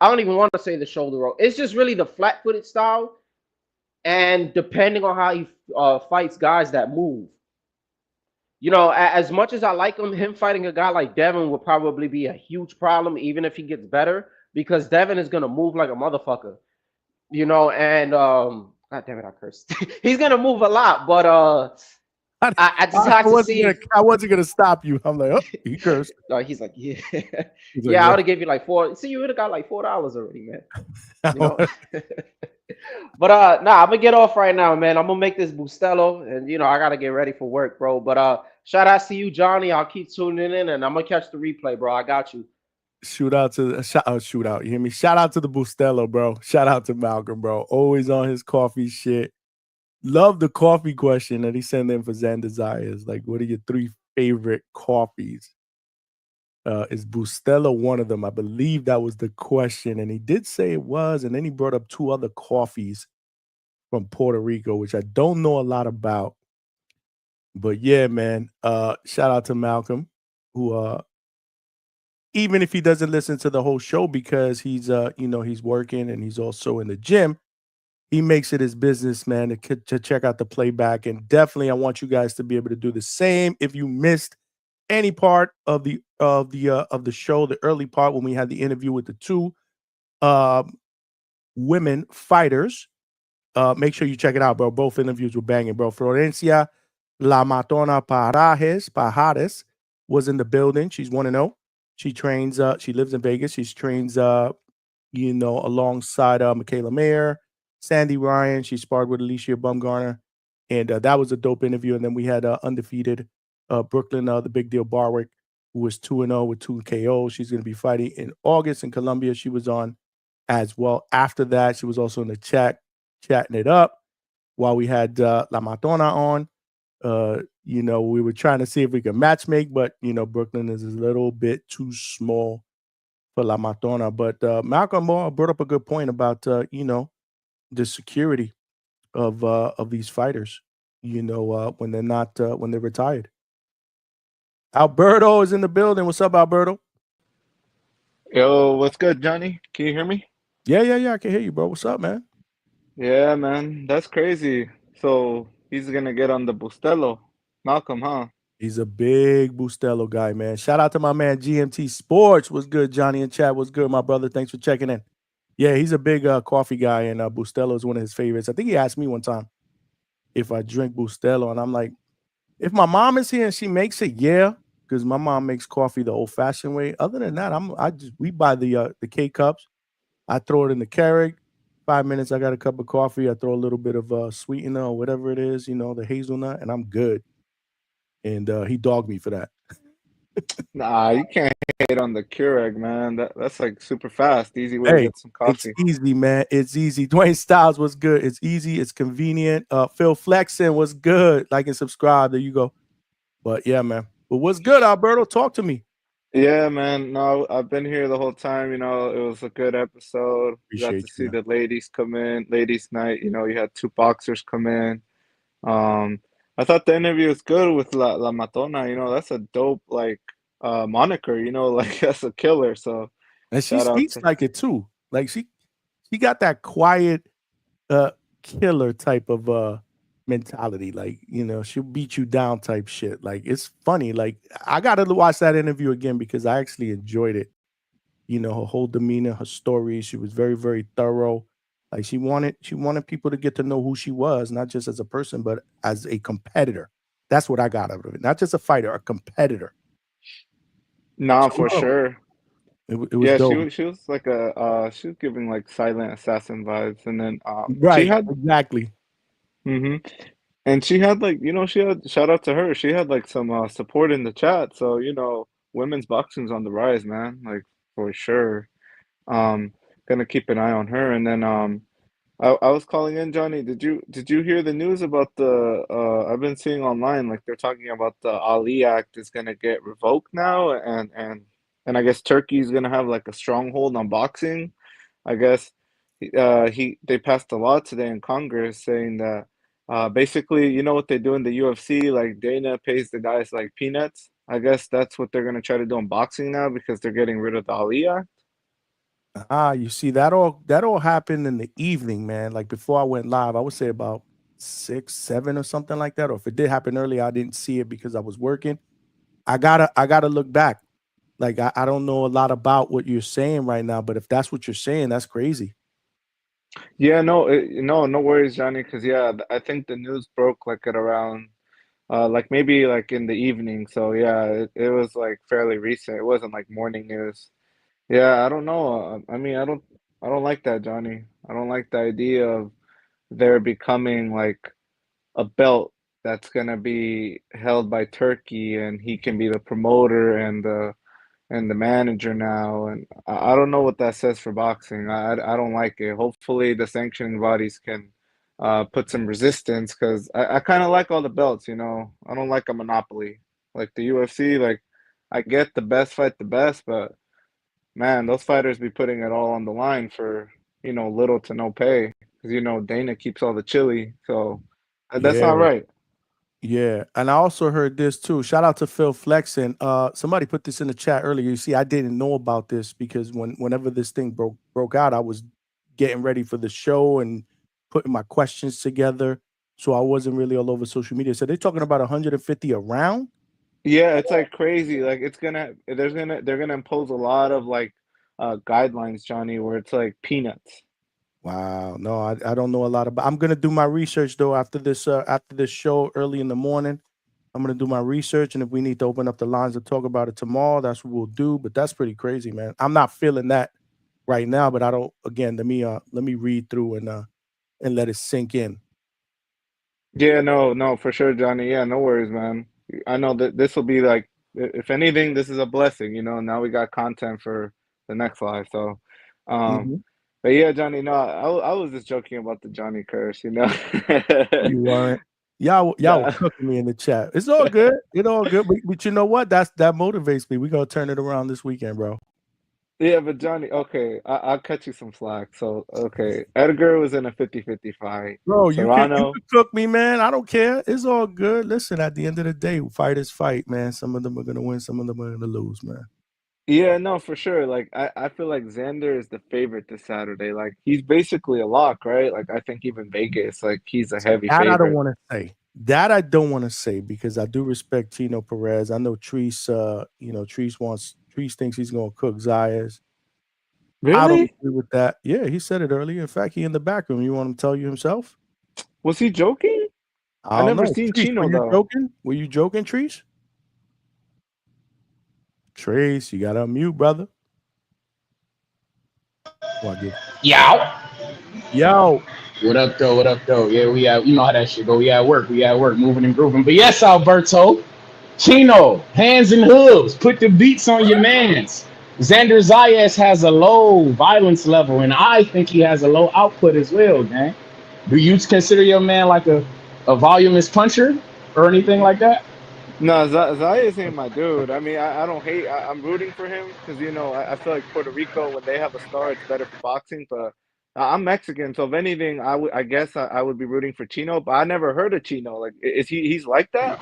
I don't even want to say the shoulder roll. It's just really the flat-footed style. And depending on how he fights guys that move. You know, as much as I like him fighting a guy like Devin would probably be a huge problem, even if he gets better, because Devin is going to move like a motherfucker. You know, and God damn it, I cursed. He's going to move a lot, but I just have to see. I wasn't going to stop you. I'm like, oh, he cursed. No, he's like, yeah. He's Yeah, I would have gave you like $4. See, you would have got like $4 already, man. You know? But nah, I'm gonna get off right now, man. I'm gonna make this Bustelo, and you know I gotta get ready for work, bro. But shout out to you, Johnny. I'll keep tuning in, and I'm gonna catch the replay, bro. I got you. Shout out. You hear me? Shout out to the Bustelo, bro. Shout out to Malcolm, bro. Always on his coffee shit. Love the coffee question that he sent in for Zen Desires. Like, what are your 3 favorite coffees? Is Bustelo one of them? I believe that was the question, and he did say it was, and then he brought up 2 other coffees from Puerto Rico, which I don't know a lot about. But yeah, man, shout out to Malcolm, who even if he doesn't listen to the whole show because he's you know, he's working and he's also in the gym, he makes it his business, man, to check out the playback. And definitely I want you guys to be able to do the same. If you missed any part of the show, the early part when we had the interview with the 2 women fighters, make sure you check it out, bro. Both interviews were banging, bro. Florencia Matona Pajares was in the building. She's 1-0. She trains. She lives in Vegas. She trains. You know, alongside Michaela Mayer, Sandy Ryan. She sparred with Alicia Bumgarner, and that was a dope interview. And then we had undefeated Brooklyn, the big deal Barwick, who was 2-0 with 2 KOs. She's going to be fighting in August in Colombia. She was on as well. After that, she was also in the chat, chatting it up while we had La Matona on. You know, we were trying to see if we could match make, but, you know, Brooklyn is a little bit too small for La Matona. But Malcolm brought up a good point about, you know, the security of these fighters, you know, when they're not, when they're retired. Alberto is in the building. What's up, Alberto? Yo, what's good, Johnny? Can you hear me? Yeah, I can hear you, bro. What's up, man? Yeah, man, that's crazy. So he's gonna get on the Bustelo, Malcolm, huh? He's a big Bustelo guy, man. Shout out to my man GMT Sports. What's good, Johnny and Chad? What's good, my brother? Thanks for checking in. Yeah, he's a big coffee guy, and Bustelo is one of his favorites. I think he asked me one time if I drink Bustelo, and I'm like, if my mom is here and she makes it, yeah, because my mom makes coffee the old-fashioned way. Other than that, we buy the K cups. I throw it in the Keurig. 5 minutes, I got a cup of coffee. I throw a little bit of sweetener or whatever it is, you know, the hazelnut, and I'm good. And he dogged me for that. Nah, you can't hate on the Keurig, man. That's like super fast, easy way to get some coffee. It's easy, man. It's easy. Dwayne Styles was good. It's easy. It's convenient. Phil Flexen was good. Like and subscribe. There you go. But yeah, man. But what's good, Alberto? Talk to me. Yeah, man. No, I've been here the whole time. You know, it was a good episode. We got to Appreciate you, see man. the ladies come in, ladies' night. You know, you had two boxers come in. Um, I thought the interview was good with La Matona. You know, that's a dope like moniker. You know, like that's a killer. So And she shout out speaks to like it too. Like she got that quiet uh killer type of mentality. Like, she'll beat you down type shit. Like, it's funny. Like, I gotta watch that interview again because I actually enjoyed it. Her whole demeanor, her story. She was very, very thorough. Like, she wanted people to get to know who she was, not just as a person, but as a competitor. That's what I got out of it. Not just a fighter, a competitor. Nah, So for no, sure. it was Yeah, dope. she was like a she was giving like silent assassin vibes, and then she Right, had exactly. hmm and she had like she had shout out to her. She had like some support in the chat. So women's boxing's on the rise, man. Like for sure. Um, gonna keep an eye on her. And then I was calling in, Johnny. Did you hear the news about the I've been seeing online like they're talking about the Ali Act is gonna get revoked now, and I guess Turkey's gonna have like a stronghold on boxing. I guess they passed a law today in Congress saying that basically what they do in the UFC, like Dana pays the guys like peanuts. I guess that's what they're gonna try to do in boxing now because they're getting rid of the Ali Act. You see that all happened in the evening, man. Like before I went live, I would say about 6, 7 or something like that. Or if it did happen earlier, I didn't see it because I was working. I gotta look back. Like I don't know a lot about what you're saying right now, but if that's what you're saying, that's crazy. Yeah, no, no worries, Johnny. Because yeah, I think the news broke like at around like maybe like in the evening. So yeah, it was like fairly recent. It wasn't like morning news. Yeah, I don't know. I mean, I don't like that, Johnny. I don't like the idea of there becoming like a belt that's gonna be held by Turkey, and he can be the promoter and the manager now, and I don't know what that says for boxing. I don't like it. Hopefully, the sanctioning bodies can put some resistance because I kind of like all the belts. I don't like a monopoly like the UFC. Like, I get the best fight the best, but man, those fighters be putting it all on the line for little to no pay because Dana keeps all the chili, so that's Yeah. not right. Yeah, and I also heard this too. Shout out to Phil Flexen. Somebody put this in the chat earlier. You see, I didn't know about this because whenever this thing broke out, I was getting ready for the show and putting my questions together. So I wasn't really all over social media. So they're talking about 150 a round. Yeah, it's like crazy. Like they're gonna impose a lot of like guidelines, Johnny, where it's like peanuts. Wow, no, I don't know a lot about. I'm gonna do my research though after this show early in the morning. I'm gonna do my research, and if we need to open up the lines to talk about it tomorrow, that's what we'll do. But that's pretty crazy, man. I'm not feeling that right now, but I don't. Again, let me read through and let it sink in. Yeah, no, no, for sure, Johnny. Yeah, no worries, man. I know that this will be like, if anything, this is a blessing. Now we got content for the next live. So, um, Mhm. but yeah, Johnny. No, I was just joking about the Johnny curse. You weren't. Y'all were Nah. cooking me in the chat. It's all good. It's all good. But you know what? That motivates me. We're gonna turn it around this weekend, bro. Yeah, but Johnny, okay, I'll cut you some slack. So, okay, Edgar was in a 50-50 fight. Bro, you can Serrano, cook me, man. I don't care. It's all good. Listen, at the end of the day, fighters fight, man. Some of them are gonna win, some of them are gonna lose, man. yeah, no, for sure. Like, I feel like Xander is the favorite this Saturday. Like, he's basically a lock, right? Like, I think even Vegas, like, he's a heavy That I don't favorite. want to say. That I don't want to say because I do respect Tino Perez. I know Treese. Treese thinks he's gonna cook Zayas. I don't Really? agree with that. Yeah, he said it earlier. In fact, he in the back room. You want him to tell you himself? Was he joking? I I don't never know. seen Treese, were Chino you though. joking? Were you joking, Treese? Trace, you gotta unmute, brother. Well, I give. Yow. Yo, What up, though? What up, though? Yeah, we have, you know how that shit go. We at work, moving and grooving. But yes, Alberto, Chino, hands and hooves, put the beats on your mans. Xander Zayas has a low violence level, and I think he has a low output as well, man. Do you consider your man like a voluminous puncher or anything like that? No, Zayas ain't my dude. I mean, I don't hate. I'm rooting for him because I feel like Puerto Rico, when they have a star, it's better for boxing. But I'm Mexican, so if anything, I guess I would be rooting for Chino. But I never heard of Chino. Like, is he's like that?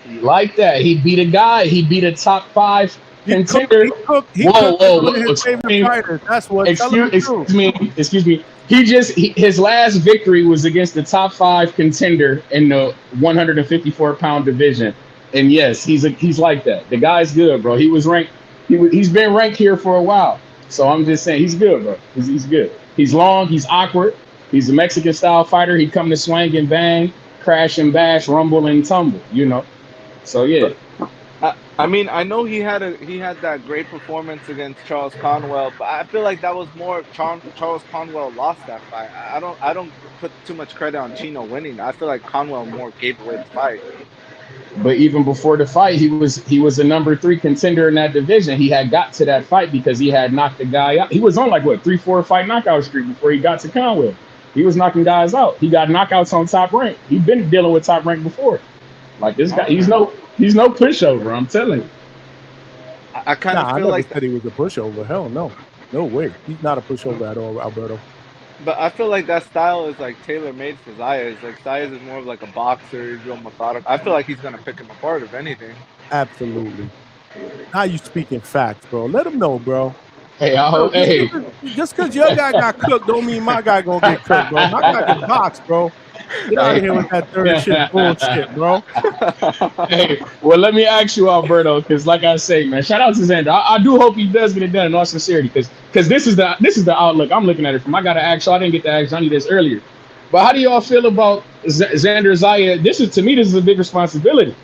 He like that. He beat a guy. He beat a top 5 contender. He Whoa, cooked whoa, one of whoa. his favorite fighters. That's what. Tell him the truth. Excuse me. His last victory was against the top 5 contender in the 154-pound division. And yes, he's like that. The guy's good, bro. He was ranked. He's been ranked here for a while. So I'm just saying he's good, bro. He's good. He's long. He's awkward. He's a Mexican style fighter. He come to swing and bang, crash and bash, rumble and tumble. So yeah. I mean, I know he had that great performance against Charles Conwell, but I feel like that was more Charles Conwell lost that fight. I don't put too much credit on Chino winning. I feel like Conwell more gave away the fight. But even before the fight, he was a number 3 contender in that division. He had got to that fight because he had knocked the guy out. He was on like 3-4 fight knockout streak before he got to Conwell. He was knocking guys out. He got knockouts on Top Rank. He'd been dealing with Top Rank before. Like this guy, he's no pushover. I'm telling you. I kind of feel like said he was a pushover. Hell no, no way. He's not a pushover at all, Alberto. But I feel like that style is like tailor made for Zayas. Like Zayas is more of like a boxer. He's real methodical. I feel like he's gonna pick him apart if anything. Absolutely. Now you speaking facts, bro. Let him know, bro. Hey, just because your guy got cooked, don't mean my guy gonna get cooked, bro. My guy can box, bro. Get out of here with that third shit bullshit, bro. Hey, well, let me ask you, Alberto, because like I say, man, shout out to Xander. I do hope he does get it done in all sincerity, because this is the outlook I'm looking at it from. I got to ask you. I didn't get to ask Johnny this earlier, but how do y'all feel about Xander Zaya? This is a big responsibility.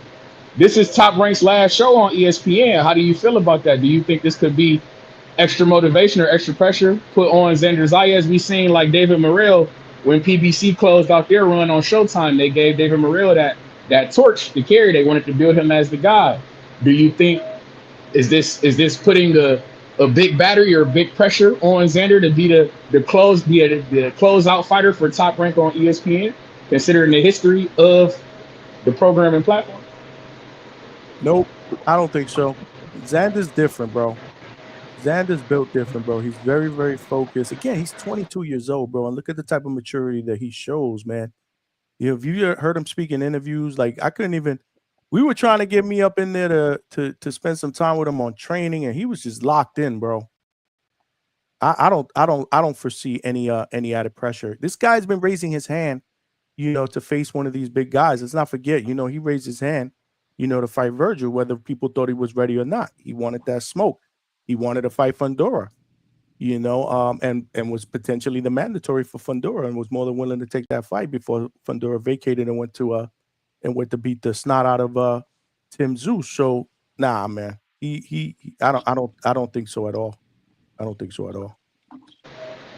This is Top Rank's last show on ESPN. How do you feel about that? Do you think this could be extra motivation or extra pressure put on Xander Zaya, as we seen like David Morrell when PBC closed out their run on Showtime? They gave David Morrell that torch to carry. They wanted to build him as the guy. Do you think is this putting a big battery or big pressure on Xander to be the closeout fighter for Top Rank on ESPN, considering the history of the programming platform? Nope, I don't think so. Xander's different, bro. Xander's built different, bro. He's very, very focused. Again, he's 22 years old, bro. And look at the type of maturity that he shows, man. If you heard him speak in interviews, like I couldn't even. We were trying to get me up in there to spend some time with him on training, and he was just locked in, bro. I don't foresee any added pressure. This guy's been raising his hand, to face one of these big guys. Let's not forget, he raised his hand, to fight Virgil, whether people thought he was ready or not. He wanted that smoke. He wanted to fight Fundora, and was potentially the mandatory for Fundora, and was more than willing to take that fight before Fundora vacated and went to beat the snot out of Tim Zeus. So nah, man, I don't think so at all. I don't think so at all.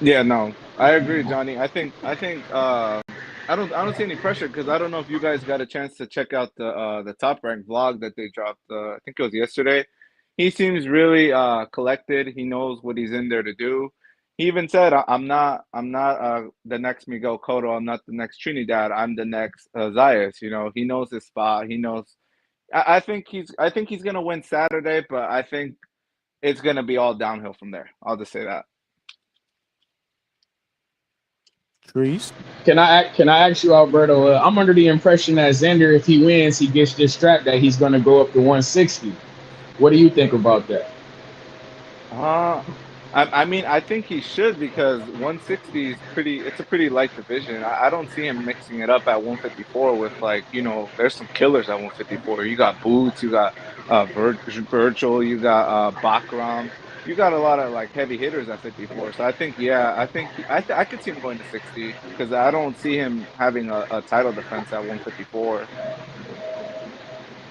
Yeah, no, I agree, Johnny. I think I don't see any pressure, because I don't know if you guys got a chance to check out the Top Rank vlog that they dropped. I think it was yesterday. He seems really collected. He knows what he's in there to do. He even said, "I'm not the next Miguel Cotto. I'm not the next Trinidad. I'm the next Zayas." He knows his spot. He knows. I think he's gonna win Saturday, but I think it's gonna be all downhill from there. I'll just say that. Trees. Can I ask you, Alberto? I'm under the impression that Xander, if he wins, he gets this strap that he's gonna go up to 160. What do you think about that? I mean, I think he should, because 160 is it's a pretty light division. I don't see him mixing it up at 154 with, like, there's some killers at 154. You got Boots, you got Virgil, you got Bakram. You got a lot of like heavy hitters at 54. So I think I could see him going to 60, because I don't see him having a title defense at 154.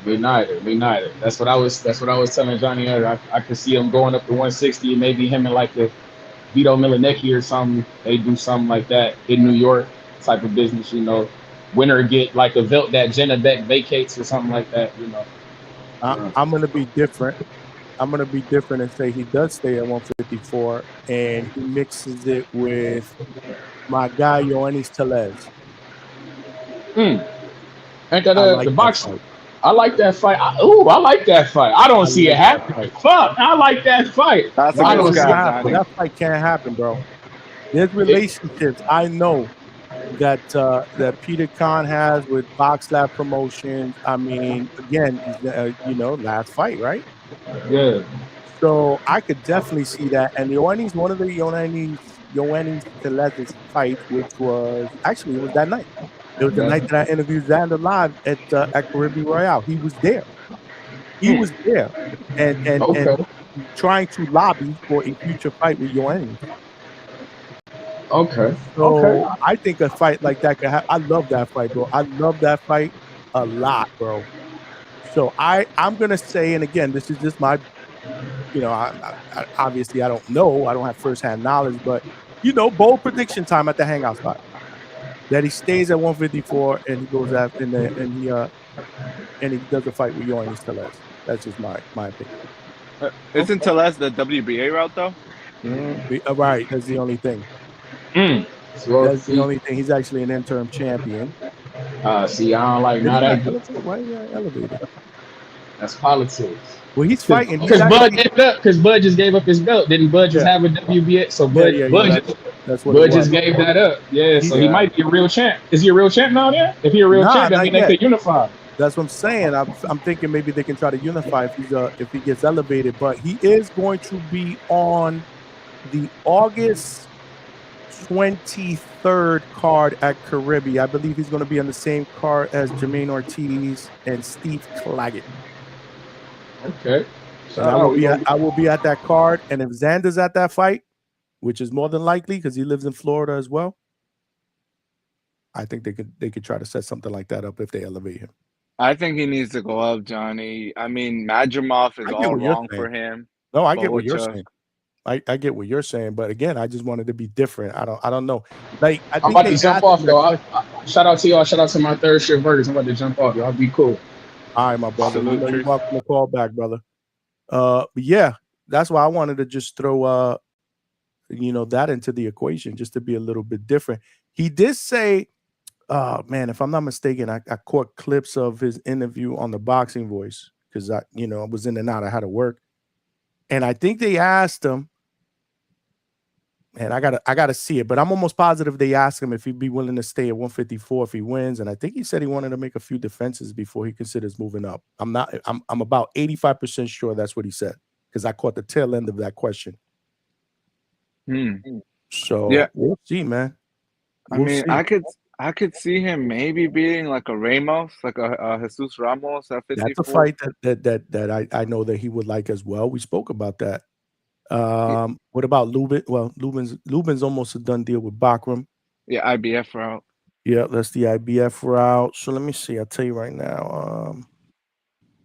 Me neither. That's what I was telling Johnny earlier. I could see him going up to 160, maybe him and like the Vito Milanecki or something. They do something like that in New York type of business, Winner get like a belt that Jenna Beck vacates or something like that, I'm gonna be different. I'm gonna be different and say he does stay at 154 and he mixes it with my guy Yoenis Telez. Ain't that the boxer? I like that fight. I like that fight. I don't I see it like that happening. fight. Fuck, I like that fight. That's a Why I good don't is it see not it scout, happening? Johnny. happening. That fight can't happen, bro. There's relationships I know that Peter Khan has with Box Lab Promotions. I mean, again, last fight, right? Yeah. So I could definitely see that. And one of the Ioannis Telez's fights, which was actually it was that night. It was the Yeah. night that I interviewed Xander live at Caribbean Royale. He was there. He was there, and Okay. trying to lobby for a future fight with Ioannis. Okay. Okay. So I think a fight like that could happen. I love that fight, bro. I love that fight a lot, bro. So I'm gonna say, and again, this is just my, obviously I don't know, I don't have firsthand knowledge, but bold prediction time at the Hangout spot that he stays at 154 and he goes after and he does a fight with Yoenis Telez. That's just my opinion. Isn't Teles the WBA route though? Right, that's the only thing. Slow That's the feet. only thing. He's actually an interim champion. See, I don't like Did now he not that elevate? Why he got elevated? that's politics. Well, he's fighting. He's Because Bud actually ended up because Bud just gave up his belt. Didn't Bud just yeah, have a WBA? So yeah. That's what it Bud was. just gave that up. Yeah, He, so he Yeah. might be a real champ. Is he a real champ now? Then, if he a real nah, champ, that not mean they yet. could unify. That's what I'm saying. I'm thinking maybe they can try to unify if he gets elevated, but he is going to be on the August 23rd card at Caribbean. I believe he's going to be on the same card as Jermaine Ortiz and Steve Claggett. Okay. And I will be at that card. And if Xander's at that fight, which is more than likely because he lives in Florida as well, I think they could try to set something like that up if they elevate him. I think he needs to go up, Johnny. I mean, Madrimov is I get all what you're wrong for saying. him. No, I But get what with you're your saying. I get what you're saying, but again, I just wanted to be different. I don't know. Like I I'm think about they to jump asked off him though. that question. Shout out to y'all. Shout out to my third shift burgers. I'm about to jump off. Y'all be cool. All right, my brother. Salute, You're Chris. welcome to call back, brother. But yeah, that's why I wanted to just throw that into the equation just to be a little bit different. He did say, man, if I'm not mistaken, I caught clips of his interview on the Boxing Voice because I was in and out. I had to work. And I think they asked him, and I gotta see it, but I'm almost positive they asked him if he'd be willing to stay at 154 if he wins. And I think he said he wanted to make a few defenses before he considers moving up. I'm about 85% sure that's what he said because I caught the tail end of that question. So yeah, we'll see, man. I mean, I could see him maybe beating like a Ramos, like a Jesus Ramos at 54. That's a fight that I know that he would like as well. We spoke about that. What about Lubin? Well, Lubin's almost a done deal with Bakram. Yeah, IBF route. Yeah, that's the IBF route. So let me see. I'll tell you right now.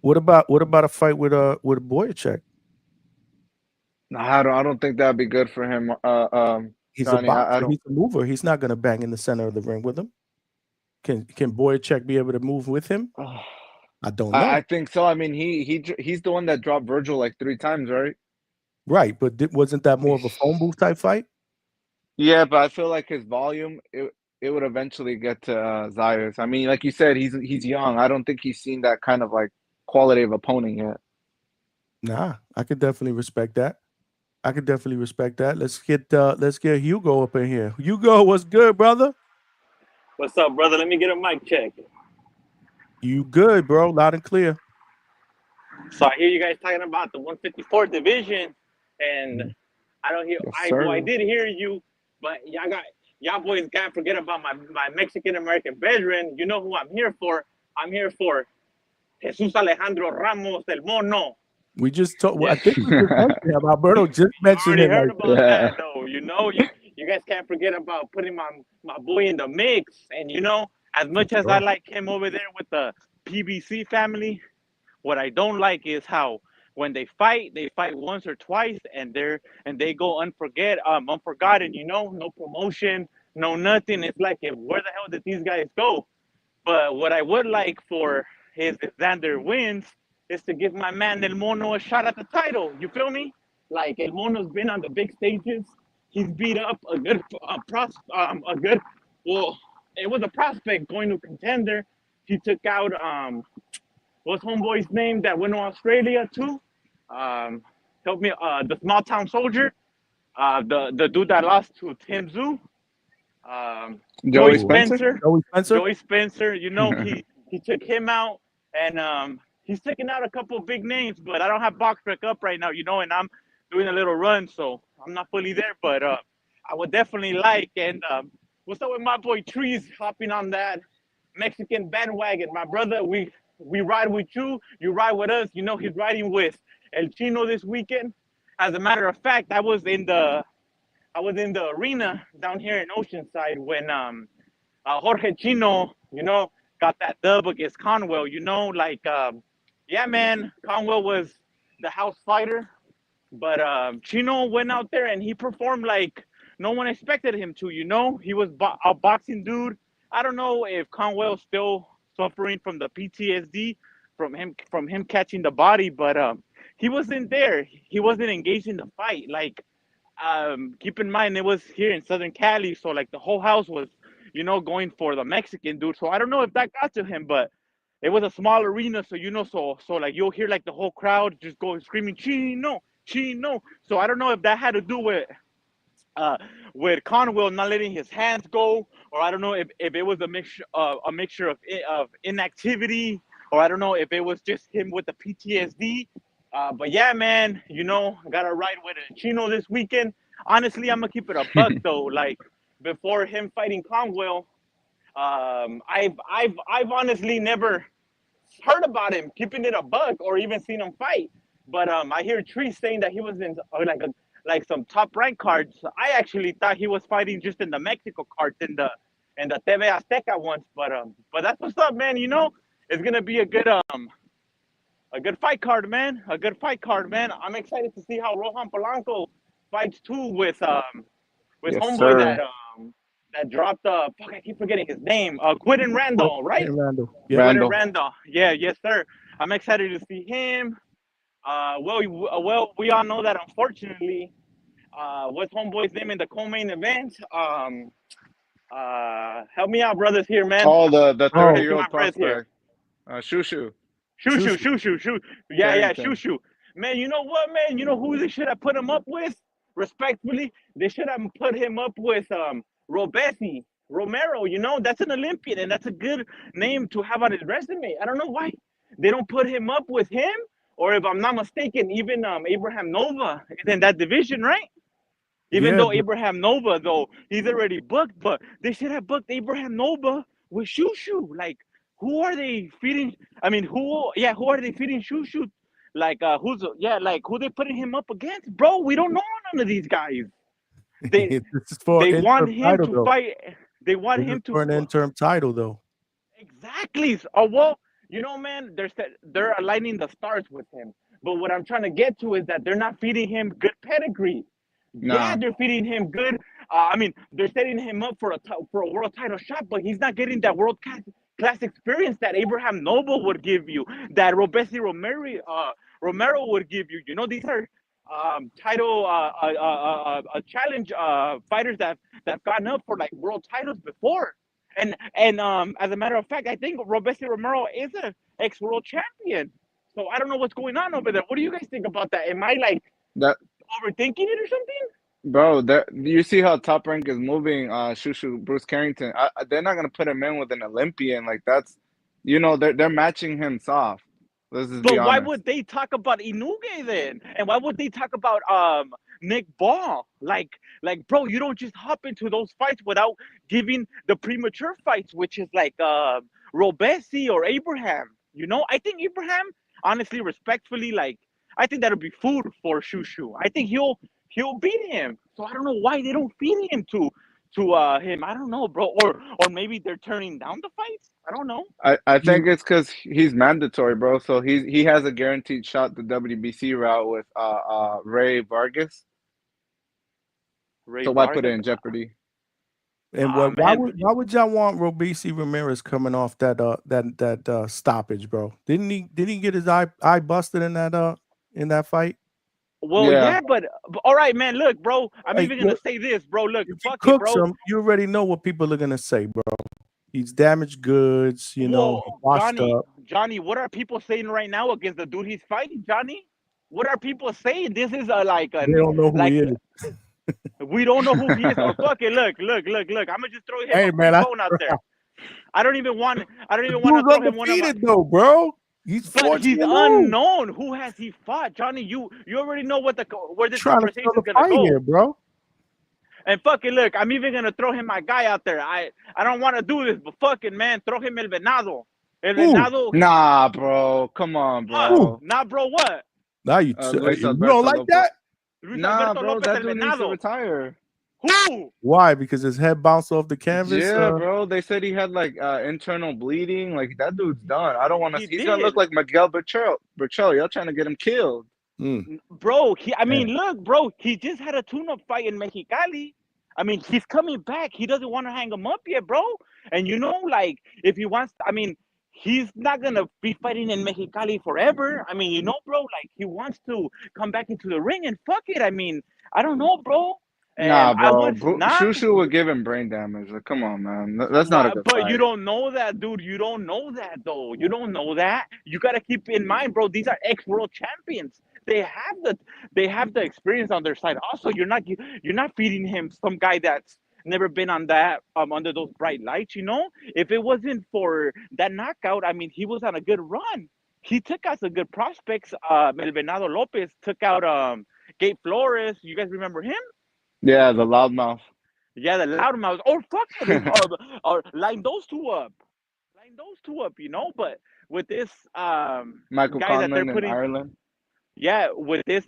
What about a fight with Boyacek? No, I don't think that'd be good for him. He's Johnny, a boxer. I don't. He's a mover. He's not going to bang in the center of the ring with him. Can Boyacek be able to move with him? I don't know. I think so. I mean, he's the one that dropped Virgil like 3 times, right? Right, but wasn't that more of a phone booth type fight? Yeah, but I feel like his volume it would eventually get to Zayas. I mean, like you said, he's young. I don't think he's seen that kind of like quality of opponent yet. Nah, I could definitely respect that. Let's get Hugo up in here. Hugo, what's good, brother? What's up, brother? Let me get a mic check. You good, bro? Loud and clear. So I hear you guys talking about the 154 division, and I don't hear. Yes, I did hear you, but y'all boys can't forget about my Mexican American brethren. You know who I'm here for? I'm here for Jesus Alejandro Ramos El Mono. We just talked. I think we just mentioned him. Alberto just mentioned already him. heard about that, though. You know, you guys can't forget about putting my boy in the mix. And you know, as much as I like him over there with the PBC family, what I don't like is how when they fight once or twice, and they go unforgotten. You know, no promotion, no nothing. It's like, where the hell did these guys go? But what I would like for if Xander wins is to give my man El Mono a shot at the title. You feel me? Like, El Mono's been on the big stages. He's beat up it was a prospect going to contender. He took out what's homeboy's name that went to Australia too? Help me. The small town soldier. The dude that lost to Tim Zoo. Joey Joey Spencer? Spencer. Joey Spencer? Joey Spencer. You know, he took him out, and he's taking out a couple of big names. But I don't have box rec up right now, you know, and I'm doing a little run, so I'm not fully there. But I would definitely like. And what's up with my boy Trees hopping on that Mexican bandwagon, my brother? We ride with you, you ride with us. You know, he's riding with El Chino this weekend. As a matter of fact, I was in the arena down here in Oceanside when Jorge Chino, you know, got that dub against Conwell. You know, like yeah, man, Conwell was the house fighter, but Chino went out there and he performed like no one expected him to. You know, he was a boxing dude. I don't know if Conwell's still suffering from the PTSD from him catching the body, but he wasn't there. He wasn't engaged in the fight. Like, keep in mind it was here in Southern Cali, so like the whole house was, you know, going for the Mexican dude. So I don't know if that got to him, but it was a small arena, so you know, so like you'll hear like the whole crowd just go screaming Chino, Chino. So I don't know if that had to do with Conwell not letting his hands go, or I don't know if it was a mixture of inactivity, or I don't know if it was just him with the PTSD. But yeah, man, you know, I got to ride with a Chino this weekend. Honestly, I'm gonna keep it a buck though. Like before him fighting Conwell, I've honestly never heard about him keeping it a buck or even seen him fight. But I hear Tree saying that he was in like some top rank cards. I actually thought he was fighting just in the Mexico cards in the TV Azteca once. But that's what's up, man. You know, it's gonna be a good fight card, man. A good fight card, man. I'm excited to see how Rohan Polanco fights too with Yes, homeboy sir. that dropped fuck, I keep forgetting his name. Quentin Randall, right? Randall. Yeah. Quentin Randall. Randall. Yeah, yes, sir. I'm excited to see him. Well, we all know that unfortunately, what's homeboy's name in the co-main event? Help me out, brothers here, man. Oh, the Catching 30-year-old my breath here. prospect. Shushu. Shoo. Yeah, Carrington. shoo. Man, you know what, man? You know who they should have put him up with? Respectfully, they should have put him up with Robesi Romero. You know, that's an Olympian, and that's a good name to have on his resume. I don't know why they don't put him up with him, or if I'm not mistaken, even Abraham Nova is in that division, right? Even though Abraham Nova, though, he's already booked, but they should have booked Abraham Nova with Shushu. Like, who are they feeding? I mean, who are they feeding Shushu? Like, who they putting him up against? Bro, we don't know none of these guys. They want him to fight. They want him to for an interim title, though. Exactly. Oh, well, you know, man, they're aligning the stars with him. But what I'm trying to get to is that they're not feeding him good pedigree. No. Yeah, they're feeding him good. I mean, they're setting him up for a world title shot, but he's not getting that world class experience that Abraham Noble would give you, that Robesi Romero would give you. You know, these are title challenge fighters that've gotten up for like world titles before. And as a matter of fact, I think Robesi Romero is an ex-world champion. So I don't know what's going on over there. What do you guys think about that? Am I like overthinking it or something? Bro, you see how Top Rank is moving Shushu, Bruce Carrington. They're not going to put him in with an Olympian. Like, that's, you know, they're matching him soft. Let's just be honest. Why would they talk about Inuge then? And why would they talk about Nick Ball? Like, bro, you don't just hop into those fights without giving the premature fights, which is like Robesi or Abraham. You know, I think Abraham, honestly, respectfully, like, I think that'll be food for Shushu. I think he'll beat him. So I don't know why they don't feed him to him. I don't know, bro. Or maybe they're turning down the fights. I don't know. I think it's because he's mandatory, bro. So he has a guaranteed shot the WBC route with Ray Vargas. So why put it in jeopardy? And why would y'all want Robesi Ramirez coming off that stoppage, bro? Didn't he get his eye busted in that fight? Well, yeah, but all right, man. Look, bro. I'm even gonna say this, bro. Look, fuck it, bro. Him, you already know what people are gonna say, bro. He's damaged goods, you know, washed up. Johnny, what are people saying right now against the dude he's fighting, Johnny? What are people saying? This is They don't know who he is. we don't know who he is. Or fuck it, look. I'm gonna just throw him Hey a man, quick bone out there. I don't even want to dude's throw him one of my. undefeated though, bro. He's But 14 he's and 0. unknown. Who has he fought, Johnny? You already know where this Trying to conversation fill is the gonna fight go. here, bro. And fucking look, I'm even gonna throw him my guy out there. I don't want to do this, but fucking man, throw him El Venado. El Who? Venado. Nah, bro. Come on, What? bro. Nah, bro. What? Now you Luis don't Alberto like Lopez. that? Luis Nah, Alberto bro. Lopez That El dude needs to Venado. retire. Who? Why? Because his head bounced off the canvas. Yeah, bro. They said he had like internal bleeding. Like that dude's done. I don't want to. He He's gonna look did. like Miguel Berchel. Y'all trying to get him killed. Bro, look, bro, he just had a tune-up fight in Mexicali. I mean, he's coming back. He doesn't want to hang him up yet, bro. And you know, like, if he wants, I mean, he's not gonna be fighting in Mexicali forever. I mean, you know, bro, like he wants to come back into the ring and fuck it. I mean, I don't know, bro. And Nah, I bro. would not. Shushu would give him brain damage. Like, come on, man. That's not a good But fight. you don't know that, dude. You don't know that, though. You don't know that. You gotta keep in mind, bro. These are ex-world champions. They have the experience on their side. Also, you're not feeding him some guy that's never been on that under those bright lights. You know, if it wasn't for that knockout, I mean, he was on a good run. He took out some good prospects. El Venado Lopez took out Gabe Flores. You guys remember him? Yeah, the loudmouth. Yeah, the loudmouth. Oh, fuck it. Or line those two up. You know. But with this Michael guy that they're Conlan in putting, Ireland. yeah, with this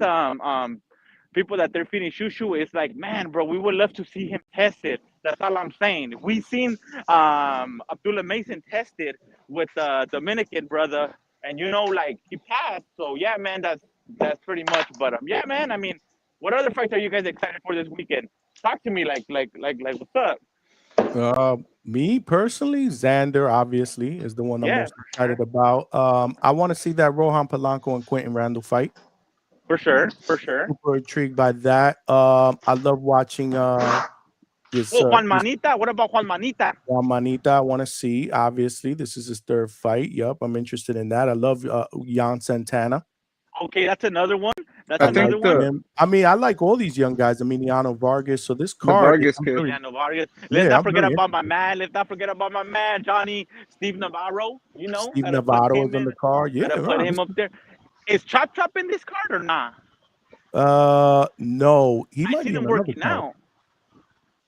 people that they're feeding Shushu, it's like, man, bro, we would love to see him tested. That's all I'm saying. We seen Abdullah Mason tested with Dominican brother, and you know, like he passed. So yeah, man, that's pretty much. But yeah, man, I mean, what other fights are you guys excited for this weekend? Talk to me, like what's up? Me personally, Xander obviously is the one I'm Yeah, most excited about. I want to see that Rohan Polanco and Quentin Randall fight. For sure. Super intrigued by that. I love watching this. Juan Manita. What about Juan Manita? Juan Manita, I want to see. Obviously, this is his third fight. Yup, I'm interested in that. I love Jan Santana. Okay, that's another one. I mean, I like all these young guys. Emiliano Vargas. So this card, Emiliano Vargas. Let's not forget about my man. Let's not forget about my man, Johnny Steve Navarro. You know, Steve Navarro is on the card. Yeah, gotta put him up there. Is Chop Chop in this card or not? No, he might seen be him on another working card. out.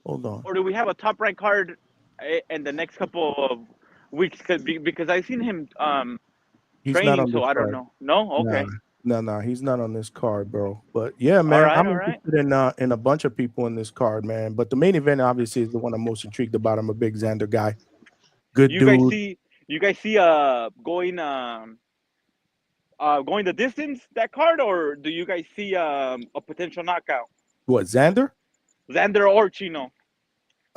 Hold on. Or do we have a top rank card in the next couple of weeks? Because I seen him He's training, not on so this I don't card. know. No, okay. No, he's not on this card, bro. But yeah, man, All I'm right. interested in a bunch of people in this card, man. But the main event obviously is the one I'm most intrigued about. I'm a big Xander guy. Good dude. You guys see going the distance, that card, or do you guys see a potential knockout? What, Xander? Xander or Chino?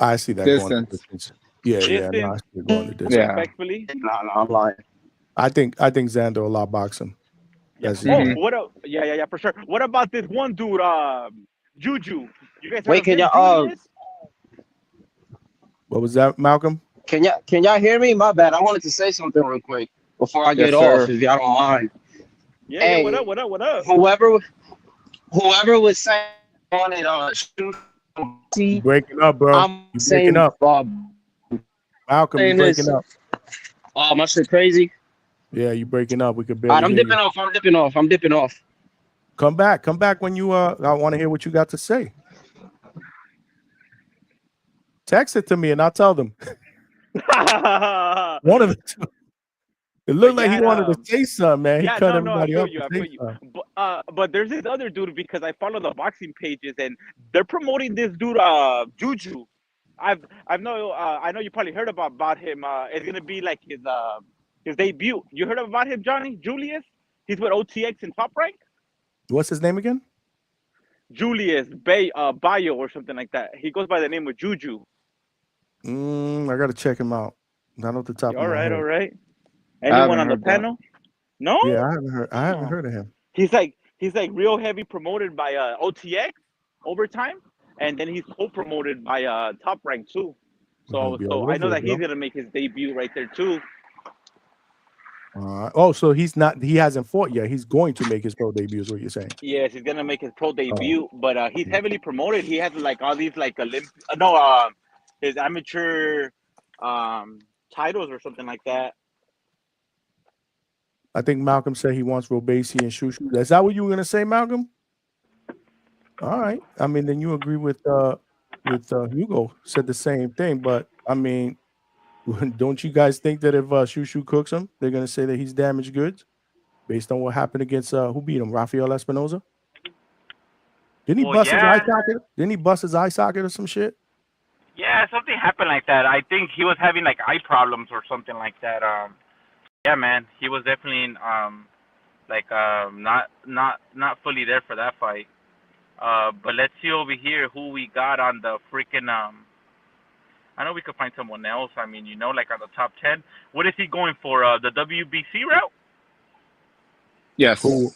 I see that going the distance. Yeah, no, I see it going the distance. Respectfully. No, I'm lying. I think Xander will outbox him. Yeah. Yeah, for sure. What about this one dude, Juju? You guys Wait, can y'all What was that, Malcolm? Can y'all hear me? My bad. I wanted to say something real quick before I get off, if y'all don't mind. Yeah, hey, what up? Whoever was saying on it, breaking up, bro. I'm you saying breaking up. Malcolm, you breaking up. Oh, my shit crazy. Yeah, you breaking up. We could barely. All right, I'm dipping off. Come back when you I want to hear what you got to say. Text it to me and I'll tell them. One of the two. It looked like he wanted to say something, man. He cut everybody up. I feel you. But there's this other dude, because I follow the boxing pages and they're promoting this dude, Juju. I know you probably heard about him. It's gonna be like his debut. You heard about him, Johnny? Julius? He's with OTX in Top Rank. What's his name again? Julius Bayo or something like that. He goes by the name of Juju. I gotta check him out. Not off the top of my head. All right. Anyone on the panel? No? Yeah, I haven't heard of him. He's like real heavy promoted by OTX Overtime, and then he's co-promoted by Top Rank too. So I know that he's gonna make his debut right there too. So he hasn't fought yet. He's going to make his pro debut, is what you're saying. Yes, he's gonna make his pro Oh. debut, but he's heavily promoted. He has like all these like his amateur titles or something like that. I think Malcolm said he wants Robesi and Shushu. Is that what you were gonna say, Malcolm? All right. I mean, then you agree with Hugo said the same thing, but I mean, don't you guys think that if Shushu cooks him, they're gonna say that he's damaged goods based on what happened against who beat him? Rafael Espinoza? Didn't he bust his eye socket? Didn't he bust his eye socket or some shit? Yeah, something happened like that. I think he was having like eye problems or something like that. Yeah, man, he was definitely not fully there for that fight. But let's see over here who we got on the freaking I know we could find someone else. I mean, like on the top 10. What is he going for? The WBC route? Yes. Cool.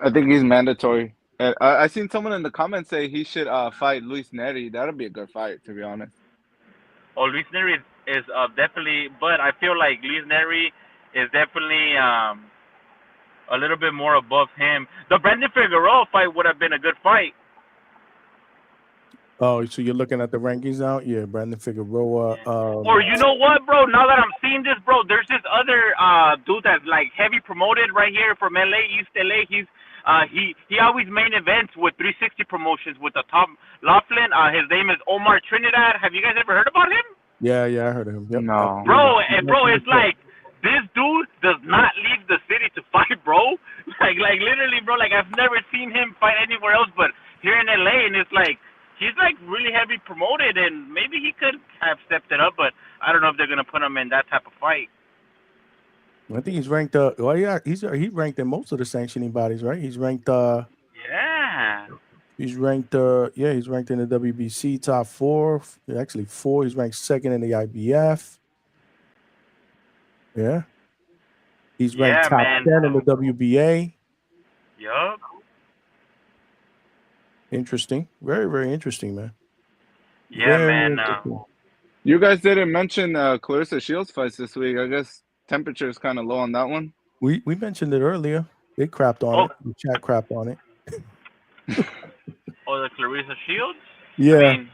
I think he's mandatory. I seen someone in the comments say he should fight Luis Neri. That'll be a good fight, to be honest. Oh, Luis Neri is definitely, but I feel like Luis Neri is definitely a little bit more above him. The Brandon Figueroa fight would have been a good fight. Oh, so you're looking at the rankings now? Yeah, Brandon Figueroa. Or you know what, bro? Now that I'm seeing this, bro, there's this other dude that's like heavy promoted right here from LA, East LA. He always main events with 360 promotions with the top Laughlin. His name is Omar Trinidad. Have you guys ever heard about him? Yeah, I heard of him. Yep. No. Bro, it's like this dude does not leave the city to fight, bro. Like literally, bro. Like I've never seen him fight anywhere else but here in LA, and it's like he's like really heavy promoted, and maybe he could have stepped it up, but I don't know if they're gonna put him in that type of fight. I think he's ranked. He's ranked in most of the sanctioning bodies, right? He's ranked. Yeah. He's ranked. He's ranked in the WBC top 4. Actually, 4. He's ranked second in the IBF. Yeah. He's ranked top 10 in the WBA. Yup. Interesting. Very, very interesting, man. Yeah, very man. You guys didn't mention Clarissa Shields fights this week. I guess temperature is kind of low on that one. We mentioned it earlier. They crapped on it. The chat crapped on it. Oh, the Clarissa Shields? Yeah. I mean,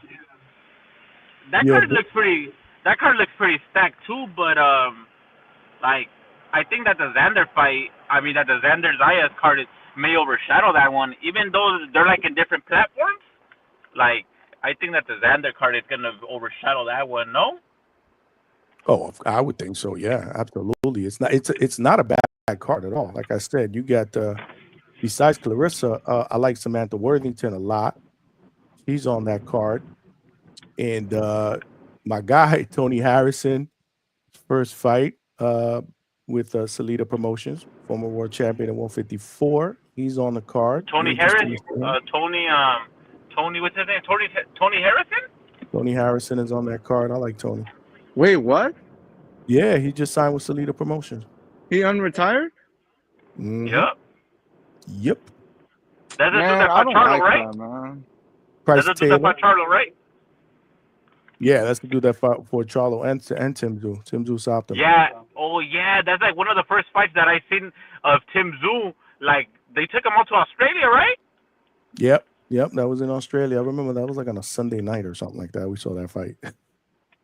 that card looks pretty stacked too, but like I think that the Xander fight, that the Xander Zayas card may overshadow that one, even though they're like in different platforms. Like I think that the Xander card is gonna overshadow that one. No? Oh, I would think so. Yeah, absolutely. It's not a bad card at all. Like I said, you got besides Clarissa, I like Samantha Worthington a lot. She's on that card, and my guy Tony Harrison, first fight with Salida Promotions, former world champion at 154. He's on the card. Tony Harrison. Tony, what's his name? Tony Harrison. Tony Harrison is on that card. I like Tony. Wait, what? Yeah, he just signed with Salida Promotions. He unretired? Mm-hmm. Yep. Man, That's the I don't Charlo, like right? that, man. Price That's Taylor. the Charlo, right? Yeah, that's the dude that fought for Charlo and Tim Zhu. Tim Zhu stopped him. Yeah. Oh, yeah. That's like one of the first fights that I seen of Tim Zhu. Like they took him out to Australia, right? Yep. That was in Australia. I remember that was like on a Sunday night or something like that. We saw that fight.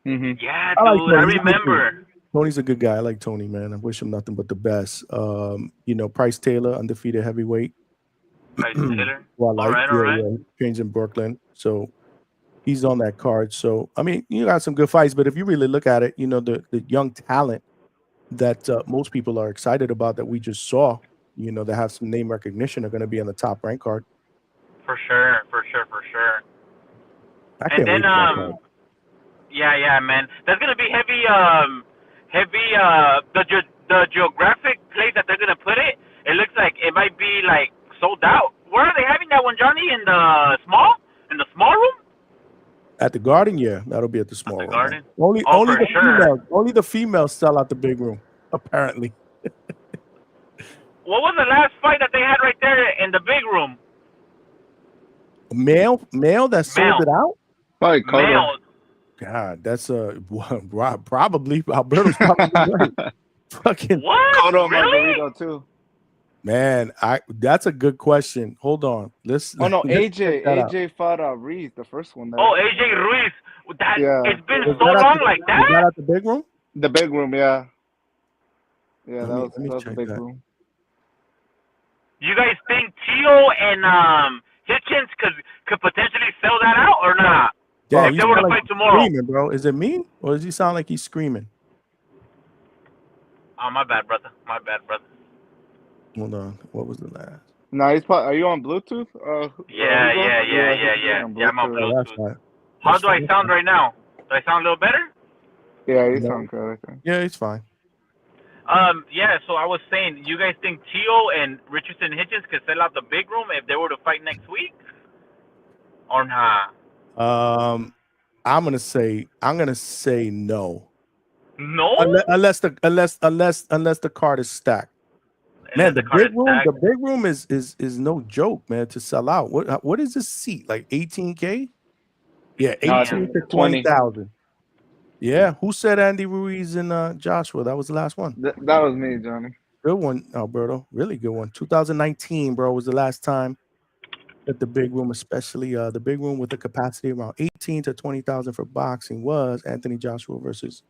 Mm-hmm. Yeah, dude. I remember. Tony's a good guy. I like Tony, man. I wish him nothing but the best. Price Taylor, undefeated heavyweight. Price Taylor. Well, All right. Yeah, trains in Brooklyn, so he's on that card. So I mean, you got some good fights, but if you really look at it, the young talent that most people are excited about that we just saw, that have some name recognition are going to be on the top rank card. For sure. I can't wait for that card. Yeah, man. That's gonna be heavy. The geographic place that they're gonna put it. It looks like it might be like sold out. Where are they having that one, Johnny? In the small room? At the Garden, yeah, that'll be at the small room. Garden? Only the females sell out the big room, apparently. What was the last fight that they had right there in the big room? Male that sold it out? Probably Male. God, that's probably Alberto's probably right. Fucking What? Cotto Really? Margarito too. man, that's a good question. Hold on. Let's Oh no, let's check that out. AJ fought Reese, the first one there. Oh, AJ Ruiz. That Yeah. it's been Was so that at long the, like was that. that at the big room? The big room, yeah. Yeah, Let that me was the check big that. room. You guys think Tio and Hitchens could potentially sell that out or not? Yeah, if you they were sound to like fight he's tomorrow. screaming, bro. Is it me or does he sound like he's screaming? Oh, my bad, brother. My bad, brother. Hold on. What was the last? No, are you on Bluetooth? Yeah, Hugo? yeah, yeah, yeah, he's yeah. on Yeah, I'm on Bluetooth. Oh, that's Bluetooth. right. How That's do I fine. sound right now? Do I sound a little better? Yeah, you No. sound good, I think. Yeah, it's fine. Yeah, so I was saying, you guys think Tio and Richardson Hitchens could sell out the big room if they were to fight next week? Or not? I'm gonna say no. No? Unless the card is stacked. Man, the card big is room, stacked. the big room is no joke, man, to sell out. What is this seat? Like 18K? Yeah, No, 18 to 20. 20,000. Yeah. Who said Andy Ruiz and Joshua? That was the last one. That was me, Johnny. Good one, Alberto. Really good one. 2019, bro, was the last time that the big room, especially the big room with a capacity around 18 to 20,000 for boxing, was Anthony Joshua versus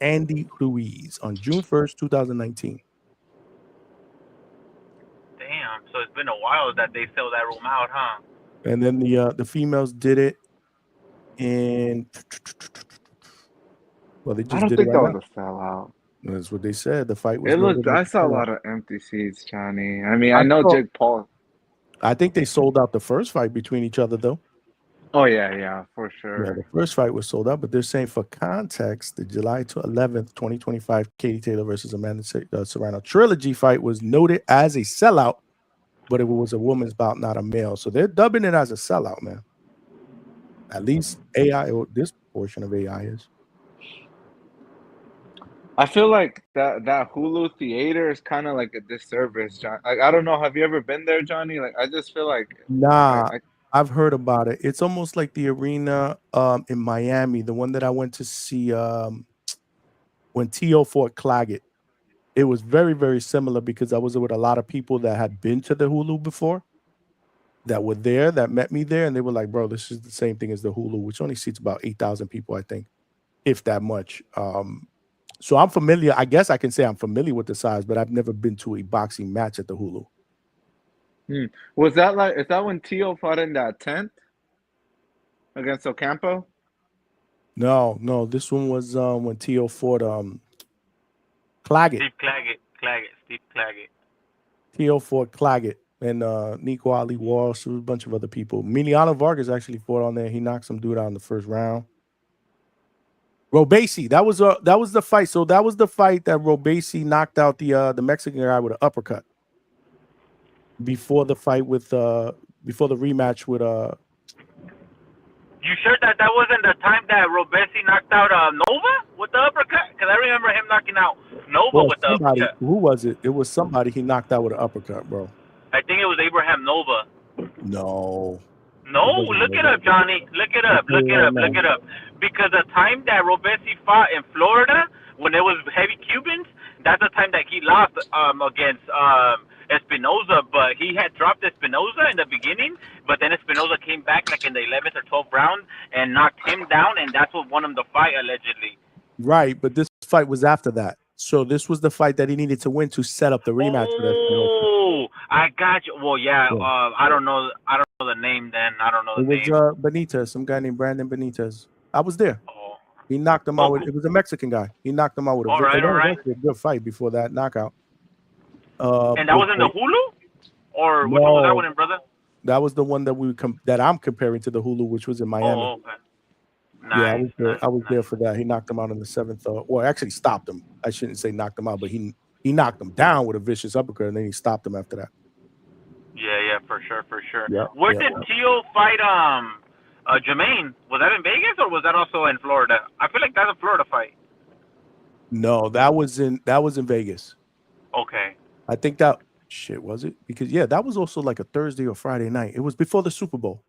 Andy Ruiz on June 1st, 2019. Damn, so it's been a while that they sell that room out, huh? And then the females did it in, well, they I just don't did it think that right now. was a sellout. That's what they said. The fight was. I saw a lot of empty seats, Johnny. I mean, I I know saw- Jake Paul. I think they sold out the first fight between each other, though. Oh yeah, for Yeah, sure. the first fight was sold out, but they're saying for context, the July 11th, 2025 Katie Taylor versus Amanda Serrano trilogy fight was noted as a sellout, but it was a woman's bout, not a male. So they're dubbing it as a sellout, man. At least AI, or this portion of AI is. I feel like that Hulu theater is kind of like a disservice, John. Like I don't know, have you ever been there, Johnny? Like I just feel like Nah, I've heard about it. It's almost like the arena in Miami, the one that I went to see when T.O. fought Claggett. It was very, very similar because I was with a lot of people that had been to the Hulu before, that were there, that met me there, and they were like, bro, this is the same thing as the Hulu, which only seats about 8,000 people, I think, if that much. So I'm familiar. I guess I can say I'm familiar with the size, but I've never been to a boxing match at the Hulu. is that when Tio fought in that tent against Ocampo? No, this one was when T.O. fought Claggett. Steve Claggett. T.O. fought Claggett and Nico Ali Walsh, there was a bunch of other people. Emiliano Vargas actually fought on there. He knocked some dude out in the first round. Robesi, that was the fight. So that was the fight that Robesi knocked out the Mexican guy with an uppercut. Before the fight with before the rematch with You sure that wasn't the time that Robesi knocked out Nova with the uppercut? Because I remember him knocking out Nova with the uppercut. Who was it? It was somebody he knocked out with an uppercut, bro. I think it was Abraham Nova. No, look it up, Johnny. Look it up. Because the time that Robesi fought in Florida, when it was heavy Cubans, that's the time that he lost against Espinoza. But he had dropped Espinoza in the beginning, but then Espinoza came back like in the 11th or 12th round and knocked him down, and that's what won him the fight, allegedly. Right, but this fight was after that. So this was the fight that he needed to win to set up the rematch with Espinoza. Oh, I got you. Well, yeah. I don't know the name. Then I don't know the name. It was Benitez, some guy named Brandon Benitez. I was there. Oh. He knocked him out. It was a Mexican guy. He knocked him out with a All right. a good fight before that knockout. And that was in the Hulu, or which one was that one in, brother? That was the one that that I'm comparing to the Hulu, which was in Miami. Oh, okay. Nice, yeah, I was there for that. He knocked him out in the 7th. Well, actually stopped him. I shouldn't say knocked him out, but he knocked him down with a vicious uppercut, and then he stopped him after that. Yeah, for sure. Yeah, Where did Tio fight Jermaine? Was that in Vegas or was that also in Florida? I feel like that's a Florida fight. No, that was in Vegas. Okay. I think was it? Because that was also like a Thursday or Friday night. It was before the Super Bowl.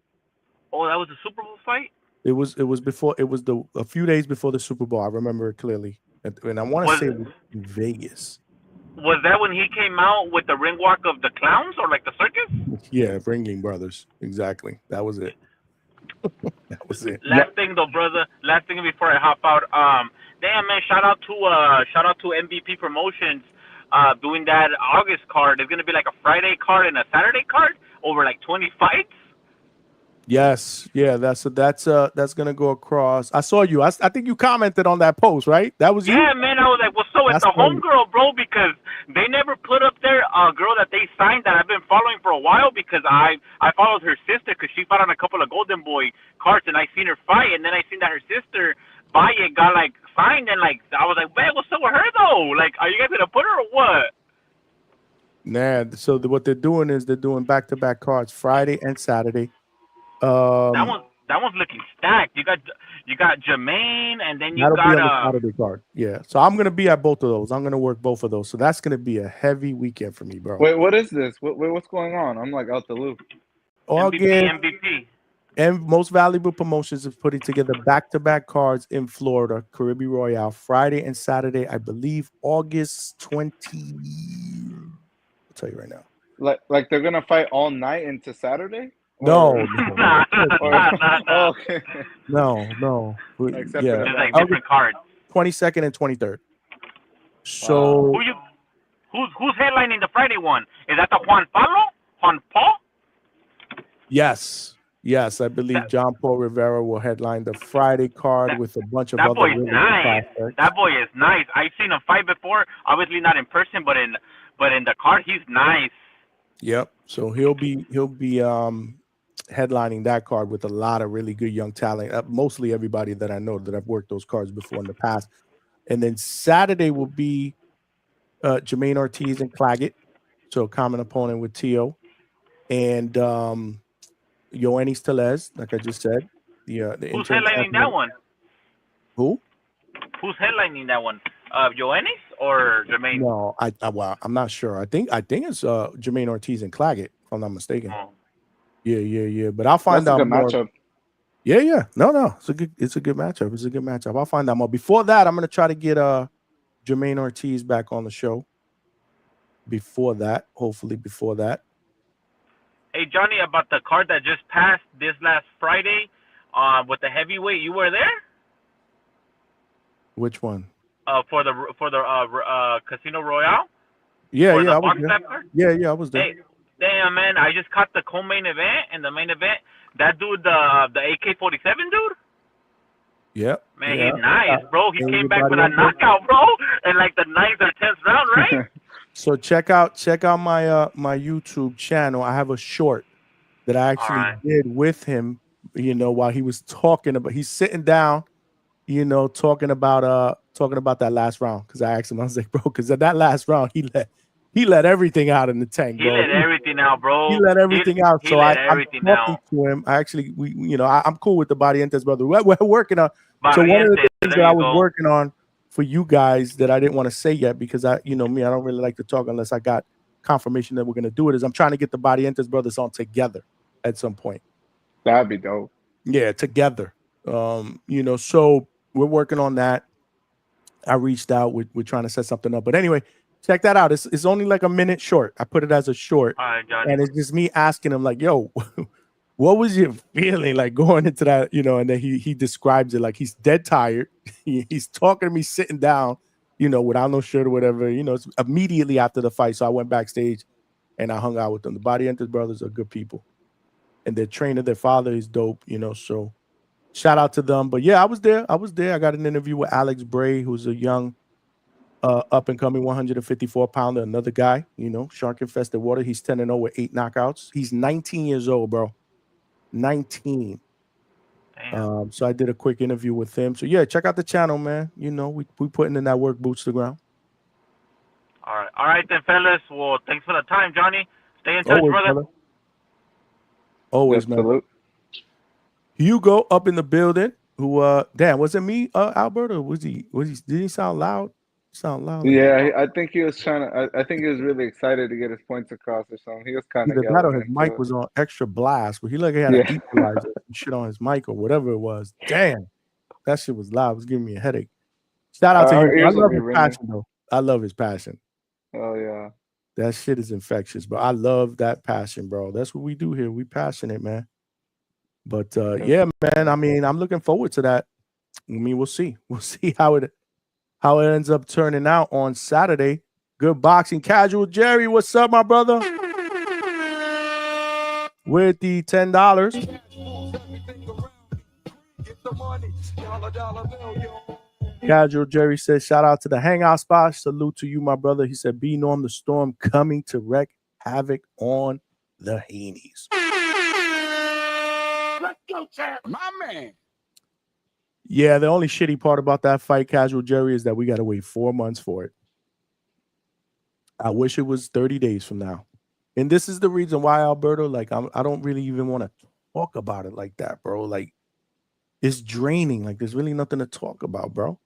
Oh, that was the Super Bowl fight? It was before. It was a few days before the Super Bowl. I remember it clearly. And I want to say it was in Vegas. Was that when he came out with the ring walk of the clowns or like the circus? Yeah, Ringling Brothers. Exactly. That was it. That was it. Last thing though, brother. Last thing before I hop out. Damn man, shout out to MVP Promotions. Doing that August card. It's gonna be like a Friday card and a Saturday card over like 20 fights. Yes, yeah, that's gonna go across. I saw you. I think you commented on that post, right? That was you. Yeah, man. I was like, well, so it's That's the homegirl, bro, because they never put up there a girl that they signed that I've been following for a while because I followed her sister because she fought on a couple of Golden Boy cards and I seen her fight and then I seen that her sister Valle got like signed and like I was like, man, what's up with her though? Like, are you guys gonna put her or what? Nah. So what they're doing is they're doing back-to-back cards, Friday and Saturday. That one's looking stacked. You got Jermaine, and then you That'll got be on the Saturday card. Yeah. So I'm gonna be at both of those. I'm gonna work both of those. So that's gonna be a heavy weekend for me, bro. Wait, what is this? What's going on? I'm like out the loop. MVP. And Most Valuable Promotions is putting together back-to-back cards in Florida, Caribbean Royale, Friday and Saturday. I believe August 20. I'll tell you right now. Like they're gonna fight all night into Saturday? No. Okay. No. Except yeah. for There's like different cards. 22nd and 23rd. So Who's headlining the Friday one? Is that the Juan Paul? Yes, I believe John Paul Rivera will headline the Friday card with a bunch of other boy's really good nice. prospects. That boy is nice. I've seen him fight before. Obviously not in person, but in the card, he's nice. Yep. So he'll be headlining that card with a lot of really good young talent. Mostly everybody that I know that I've worked those cards before in the past. And then Saturday will be Jermaine Ortiz and Claggett, so a common opponent with Tio, and Yoenis Telez, like I just said. Who's headlining that one? Who? Who's headlining that one? Yoenis or Jermaine? No, I'm not sure. I think it's Jermaine Ortiz and Claggett, if I'm not mistaken. Oh. Yeah. But I'll find out more. Matchup. Yeah. No. It's a good matchup. I'll find out more. Before that, I'm gonna try to get Jermaine Ortiz back on the show. Hopefully before that. Hey Johnny, about the card that just passed this last Friday, with the heavyweight, you were there? Which one? For the Casino Royale. Yeah, I was there. Yeah, I was there. Hey, damn man, I just caught the co-main event and the main event. That dude, the AK-47 dude. Yep. Man, he's nice, bro. He came back with a knockout, bro, in like the 9th or 10th round, right? So check out my my YouTube channel. I have a short that I actually did with him. While he was talking about, he's sitting down, talking about that last round. Because I asked him, I was like, bro, because at that last round he let everything out in the tank, bro. He let everything out, bro. He let everything out. So I'm talking out to him. I actually, I'm cool with the Barrientos brother. We're working on. So one of the things that I was working on for you guys that I didn't want to say yet because I don't really like to talk unless I got confirmation that we're gonna do it. Is I'm trying to get the Barrientos brothers on together at some point. That'd be dope. Yeah, together. So we're working on that. I reached out. We're trying to set something up. But anyway, check that out. It's only like a minute short. I put it as a short. All right, Johnny. And it's just me asking him like, yo, what was your feeling like going into that, and then he describes it like he's dead tired. He's talking to me sitting down, without no shirt or whatever, it's immediately after the fight. So I went backstage and I hung out with them. The Barrientos brothers are good people. And their trainer, their father is dope, so shout out to them. But yeah, I was there. I got an interview with Alex Bray, who's a young up and coming 154 pounder, another guy, shark infested water. He's 10-0 with 8 knockouts. He's 19 years old, bro. 19. So I did a quick interview with him. So yeah, check out the channel, man. We putting in that work, boots to the ground. All right then, fellas. Well, thanks for the time, Johnny. Stay in touch, brother. Always, man. Salute. Hugo up in the building. Who damn, was it me, Albert, or was he did he sound loud? Yeah, I think he was trying to. I think he was really excited to get his points across or something. He was kind of. Either that or his mic was on extra blast, but he had an equalizer shit on his mic or whatever it was. Damn, that shit was loud. It was giving me a headache. Shout out to Our you. I ears will love be his ringing. passion, though. I love his passion. Oh yeah. That shit is infectious, but I love that passion, bro. That's what we do here. We passionate, man. But yeah, man. I mean, I'm looking forward to that. I mean, we'll see. We'll see how it ends up turning out on Saturday. Good boxing. Casual Jerry, what's up, my brother? With the $10. Casual Jerry says, shout out to the Hangout spot. Salute to you, my brother. He said, B Norm the Storm coming to wreak havoc on the Heenies. Let's go, champ. My man. Yeah, the only shitty part about that fight, Casual Jerry, is that we got to wait 4 months for it. I wish it was 30 days from now. And this is the reason why, Alberto, like, I don't really even want to talk about it like that, bro. Like, it's draining. Like, there's really nothing to talk about, bro.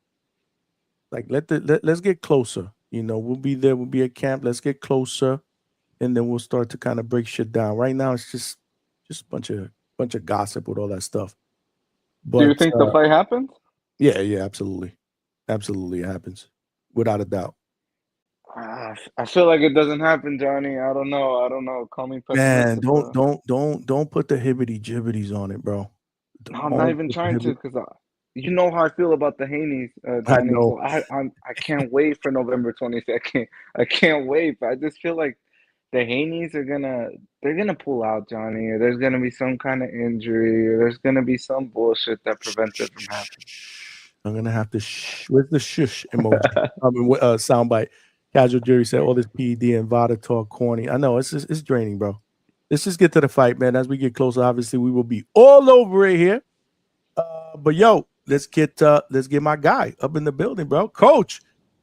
Like, let's get closer. You know, we'll be there. We'll be at camp. Let's get closer, and then we'll start to kind of break shit down. Right now, it's just a bunch of gossip with all that stuff. But, do you think the fight happens? Yeah, absolutely, absolutely, it happens without a doubt. I feel like it doesn't happen, Johnny. I don't know. Call me Man, pessimistic. don't put the hibbity jibbities on it, bro. No, I'm not even trying to, because you know how I feel about the Haney's, I Johnny. know. So I can't wait for November 22nd. I can't wait. But I just feel like the Haney's they're gonna pull out, Johnny. Or there's gonna be some kind of injury, or there's gonna be some bullshit that prevents it from happening. I'm gonna have to where's the shush emoji? Soundbite. Casual Jerry said, all this PED and Vada talk corny. I know it's draining, bro. Let's just get to the fight, man. As we get closer, obviously we will be all over it here. But yo, let's get my guy up in the building, bro. Coach,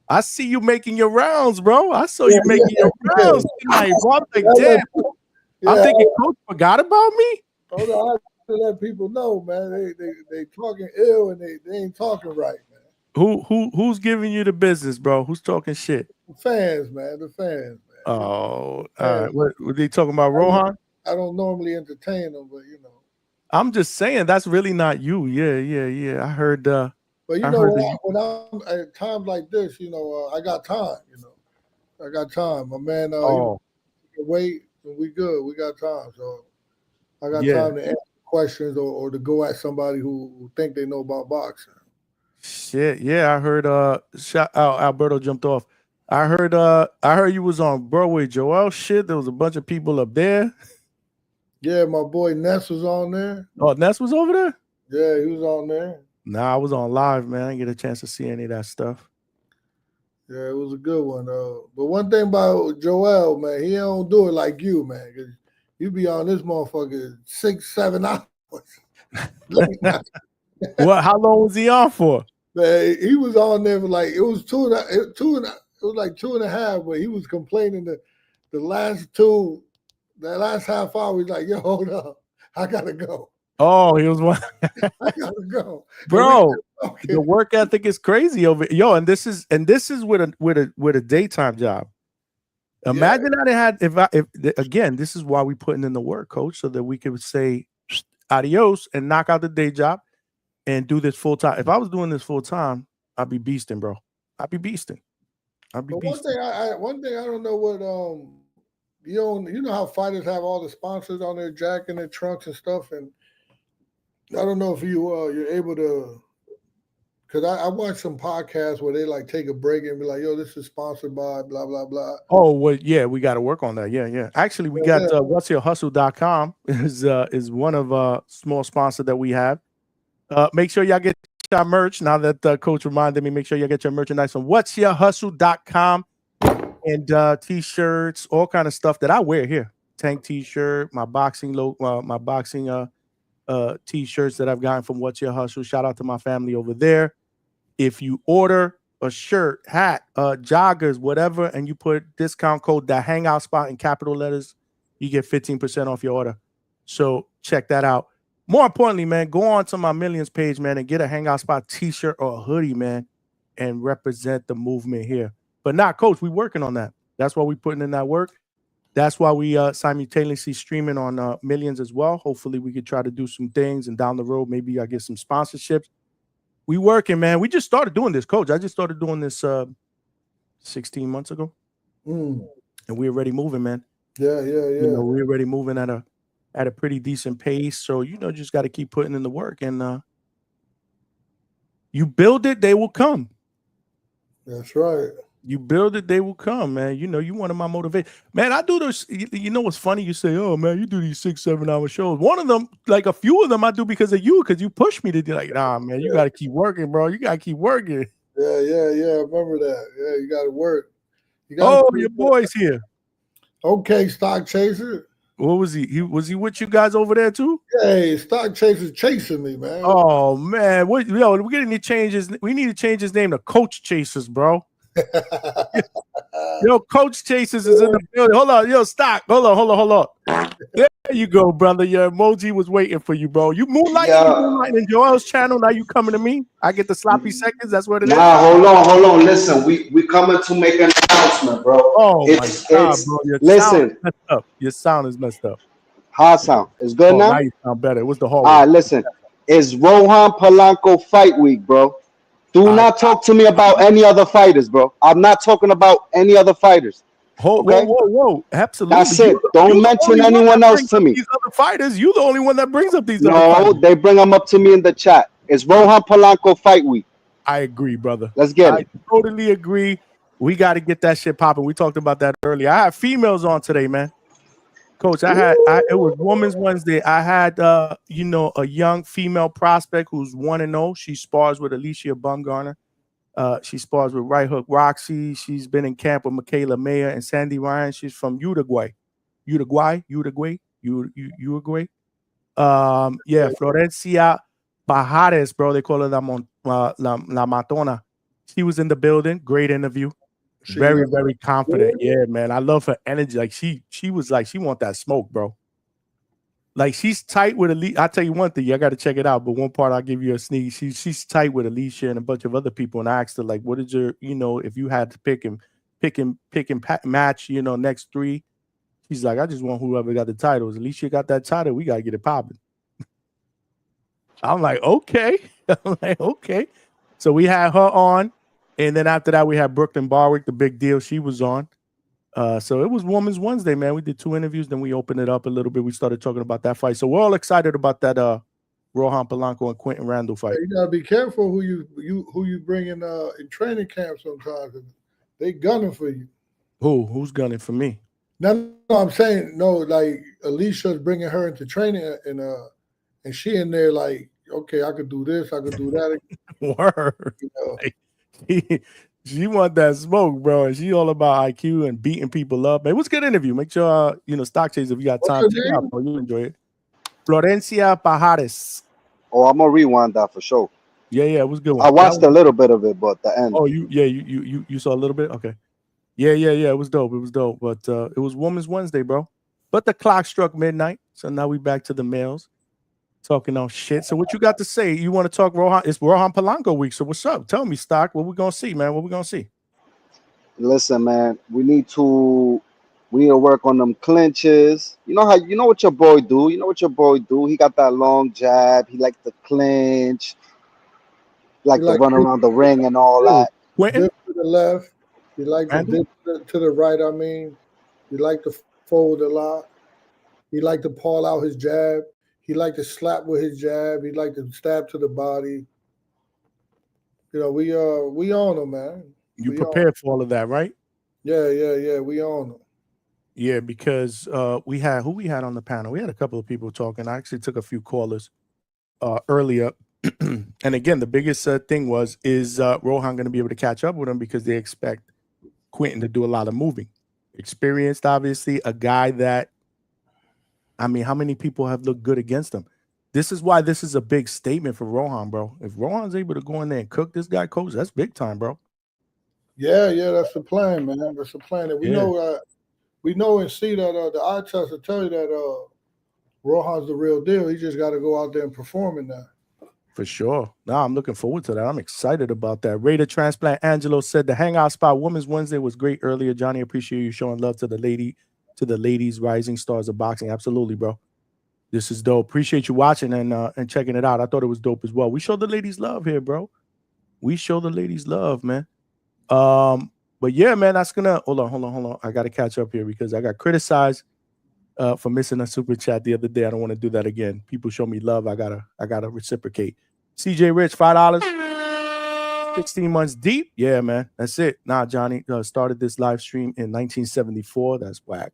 I see you making your rounds, bro. I saw you making your rounds tonight, bro. I'm like, damn. I'm thinking Coach forgot about me. Hold on, I have to let people know, man. They talking ill and they ain't talking right, man. Who's giving you the business, bro? Who's talking shit? The fans, man. Man. Oh, all right. What were they talking about, Rohan? I don't normally entertain them, but you know. I'm just saying that's really not you. Yeah. I heard. But you know, when I'm at times like this, you know, I got time. You know, I got time. My man, wait, we good. We got time, so I got time to answer questions or to go at somebody who think they know about boxing. Shit, yeah, I heard. Alberto jumped off. I heard you was on Broadway, Joel. Shit, there was a bunch of people up there. Yeah, my boy Ness was on there. Oh, Ness was over there? Yeah, he was on there. Nah, I was on live, man. I didn't get a chance to see any of that stuff. Yeah, it was a good one. But one thing about Joel, man, he don't do it like you, man. Cause you be on this motherfucker 6-7 hours. What? How long was he on for? Man, he was on there for like it was like 2.5, but he was complaining that the last half hour, he's like, yo, hold up, I gotta go. Oh, he was one. I gotta go, bro. The work ethic is crazy over and this is with a daytime job. Imagine that it had if again, this is why we putting in the work, coach, so that we could say adios and knock out the day job and do this full time. If I was doing this full time, I'd be beasting, bro. I'd be beasting. One thing I don't know what you know how fighters have all the sponsors on their jacket and their trunks and stuff, and I don't know if you're able to, because I watched some podcasts where they like take a break and be like, yo, this is sponsored by blah blah blah. Oh well, yeah, we got to work on that. Yeah. Actually, we got whatsyourhustle.com is one of small sponsor that we have. Make sure y'all get your merch. Now that coach reminded me, make sure you get your merchandise from whatsyourhustle.com and t-shirts, all kind of stuff that I wear here. Tank t-shirt, my boxing t-shirts that I've gotten from What's Your Hustle. Shout out to my family over there. If you order a shirt, hat, joggers, whatever, and you put discount code the Hangout Spot in capital letters, you get 15% off your order. So check that out. More importantly, man, go on to my Millions page, man, and get a Hangout Spot t-shirt or a hoodie, man, and represent the movement here. But coach, we working on that. That's why we putting in that work. That's why we simultaneously streaming on Millions as well. Hopefully we could try to do some things, and down the road, maybe I get some sponsorships. We working, man. We just started doing this, Coach. I just started doing this 16 months ago. Mm. And we're already moving, man. Yeah. You know, we're already moving at a pretty decent pace. So, you know, just got to keep putting in the work. And you build it, they will come. That's right. You build it, they will come, man. You know, you one of my motivation. Man, I do this. You know what's funny? You say, oh, man, you do these 6-7 hour shows. One of them, like a few of them I do because of you, because you push me to do like, nah, man, you got to keep working, bro. You got to keep working. Yeah. I remember that. Yeah, you got to work. Your boy's here. Okay, Stock Chaser. What was he? Was he with you guys over there too? Hey, Stock Chaser's chasing me, man. Oh man, we need to change his. We need to change his name to Coach Chasers, bro. Yo, Coach Chasers is in the building. Hold on, Stock. Hold on. There you go, brother. Your emoji was waiting for you, bro. You moonlighting in Joel's channel. Now you coming to me. I get the sloppy seconds. That's what it is. Hold on. Listen, we coming to make an announcement, bro. Oh my God, bro. Your sound is messed up. How sound? It's good now? Now you sound better. What's the whole? All right, listen. It's Rohan Polanco fight week, bro. Do not talk to me about any other fighters, bro. I'm not talking about any other fighters. Whoa. Absolutely. That's it. Don't mention anyone else to me. These other fighters, you the only one that brings up these other fighters. No, they bring them up to me in the chat. It's Rohan Polanco fight week. I agree, brother. Let's get it. I totally agree. We got to get that shit popping. We talked about that earlier. I had females on today, man. Coach, it was Women's Wednesday. I had a young female prospect who's 1-0. She spars with Alicia Bumgarner. She spars with Right Hook Roxy. She's been in camp with Michaela Mayer and Sandy Ryan. She's from Uruguay. Uruguay. Florencia Pajares, bro. They call her La Matona. She was in the building. Great interview. Very, very confident. Yeah, man. I love her energy. Like she was like, she want that smoke, bro. Like she's tight with Alicia. I'll tell you one thing, I got to check it out. But one part I'll give you a sneak. She's tight with Alicia and a bunch of other people. And I asked her, like, what is your, if you had to pick and match, next 3. She's like, I just want whoever got the titles. Alicia got that title. We got to get it popping. I'm like, okay. So we had her on. And then after that, we had Brooklyn Barwick, the big deal. She was on. So it was Women's Wednesday, man. We did 2 interviews. Then we opened it up a little bit. We started talking about that fight. So we're all excited about that Rohan Polanco and Quentin Randall fight. You gotta be careful who you bring in training camp sometimes. They gunning for you. Who's gunning for me? No, I'm saying no. Like Alicia's bringing her into training, and she in there like, okay, I could do this, I could do that. Word. She want that smoke, bro, and she all about IQ and beating people up. Man, it was a good interview. Make sure Stock Chase, if you got time, check it out, bro. You'll enjoy it. Florencia Pajares. Oh, I'm gonna rewind that for sure. Yeah, it was good. I watched a little bit of it, but the end. Oh, you saw a little bit? Okay. Yeah. It was dope. But it was Women's Wednesday, bro. But the clock struck midnight, so now we back to the males. Talking on shit. So what you got to say? You want to talk Rohan? It's Rohan Polanco week. So what's up? Tell me, Stock. What we gonna see, man? What we gonna see? Listen, man. We need to work on them clinches. You know what your boy do. He got that long jab. He like to clinch. Like to run around the ring and all that. Dip to the left. You like to dip to the right. I mean, you like to fold a lot. He like to paw out his jab. He liked to slap with his jab. He liked to stab to the body. We on him, man. You prepared for all of that, right? Yeah. We on him. Yeah, because we had on the panel. We had a couple of people talking. I actually took a few callers earlier. And again, the biggest thing is Rohan going to be able to catch up with him because they expect Quentin to do a lot of moving. Experienced, obviously, a guy that, I mean, how many people have looked good against him? This is why this is a big statement for Rohan, bro. If Rohan's able to go in there and cook this guy, Coach, that's big time, bro. Yeah, that's the plan, man. That's the plan. And we know and see that the eye test will tell you that Rohan's the real deal. He just got to go out there and perform in that. For sure. Now I'm looking forward to that. I'm excited about that. Raider Transplant Angelo said the Hangout spot Women's Wednesday was great earlier. Johnny, appreciate you showing love to the ladies, rising stars of boxing. Absolutely, bro. This is dope. Appreciate you watching and checking it out. I thought it was dope as well. We show the ladies love here, bro. We show the ladies love, man. But yeah, man, that's gonna hold on. I gotta catch up here because I got criticized for missing a super chat the other day. I don't want to do that again. People show me love. I gotta reciprocate. CJ Rich, $5. 16 months deep. Yeah, man. That's it. Nah, Johnny started this live stream in 1974. That's whack.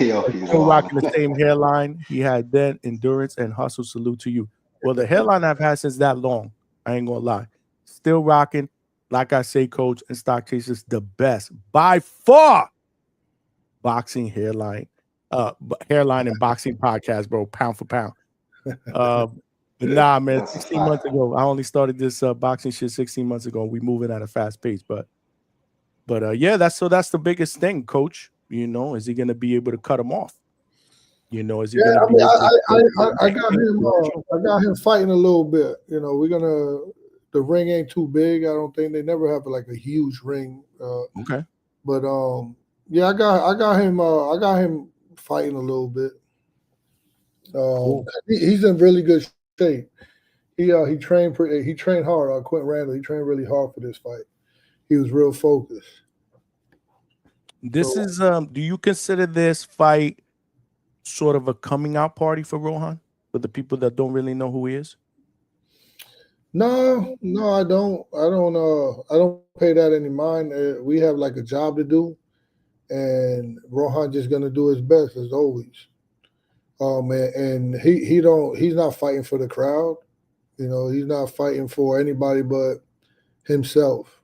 Yo, he's Still wild. rocking the same hairline he had then. Endurance and hustle. Salute to you. Well, the hairline I've had since that long. I ain't gonna lie. Still rocking. Like I say, Coach and Stock Chasers, the best by far boxing hairline and boxing podcast, bro. Pound for pound. But nah, man. That's a 16 fact. months ago, I only started this boxing shit 16 months ago. We moving at a fast pace, but yeah, that's the biggest thing, Coach. You know, is he gonna be able to cut him off? You know, is he gonna be? I got him fighting a little bit. You know, the ring ain't too big. I don't think they never have like a huge ring. Okay. But yeah, I got him fighting a little bit. Cool. He's in really good shape. He trained hard. Quentin Randall, he trained really hard for this fight. He was real focused. This is do you consider this fight sort of a coming out party for Rohan, for the people that don't really know who he is? No, I don't. I don't pay that any mind. We have like a job to do, and Rohan just gonna do his best as always. And he's not fighting for the crowd. You know, he's not fighting for anybody but himself.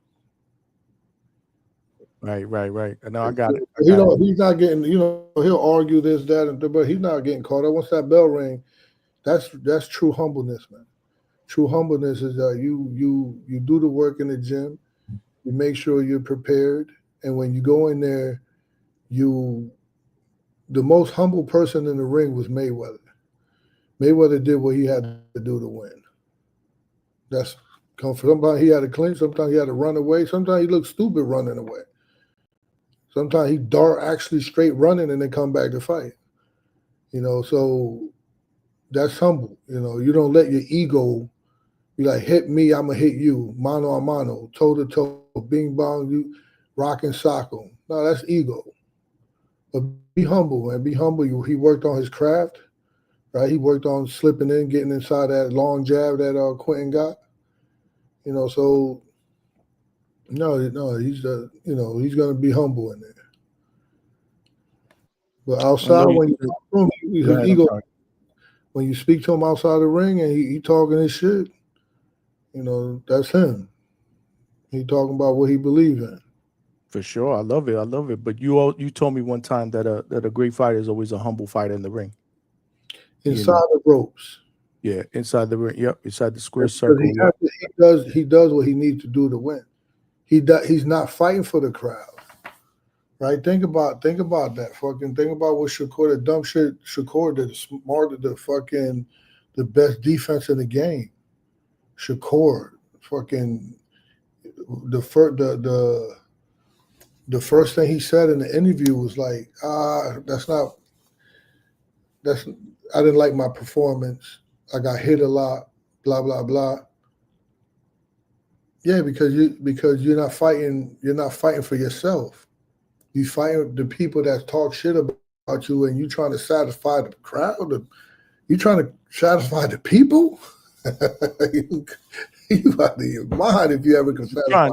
Right. No, I got it. He's not getting. You know, he'll argue this, that, and but he's not getting caught up. Once that bell ring, that's true humbleness, man. True humbleness is that you do the work in the gym, you make sure you're prepared, and when you go in there, the most humble person in the ring was Mayweather. Mayweather did what he had to do to win. That's come from sometimes he had to clinch, sometimes he had to run away, sometimes he looked stupid running away. Sometimes he dart actually straight running and then come back to fight. You know, so that's humble. You know, you don't let your ego be like, hit me, I'm going to hit you, mano a mano, toe to toe, bing bong, you rock and sock him. No, that's ego. But be humble, man. Be humble. He worked on his craft, right? He worked on slipping in, getting inside that long jab that Quentin got. You know, so no, he's he's going to be humble in there. But outside, when you talk to him, his ego. When you speak to him outside the ring and he talking his shit, you know, that's him. He talking about what he believes in. For sure, I love it. But you told me one time that a great fighter is always a humble fighter in the ring. Inside the ropes. Yeah, inside the ring. Yep, inside the square circle. He does what he needs to do to win. He's not fighting for the crowd. Right? Think about that. Fucking think about what Shakur, the dumb shit Shakur did, the best defense in the game. Shakur, fucking the first thing he said in the interview was like, I didn't like my performance. I got hit a lot, blah, blah, blah. Yeah, because you're not fighting for yourself. You fight the people that talk shit about you, and you trying to satisfy the crowd. You trying to satisfy the people. You out of your mind if you ever can satisfy.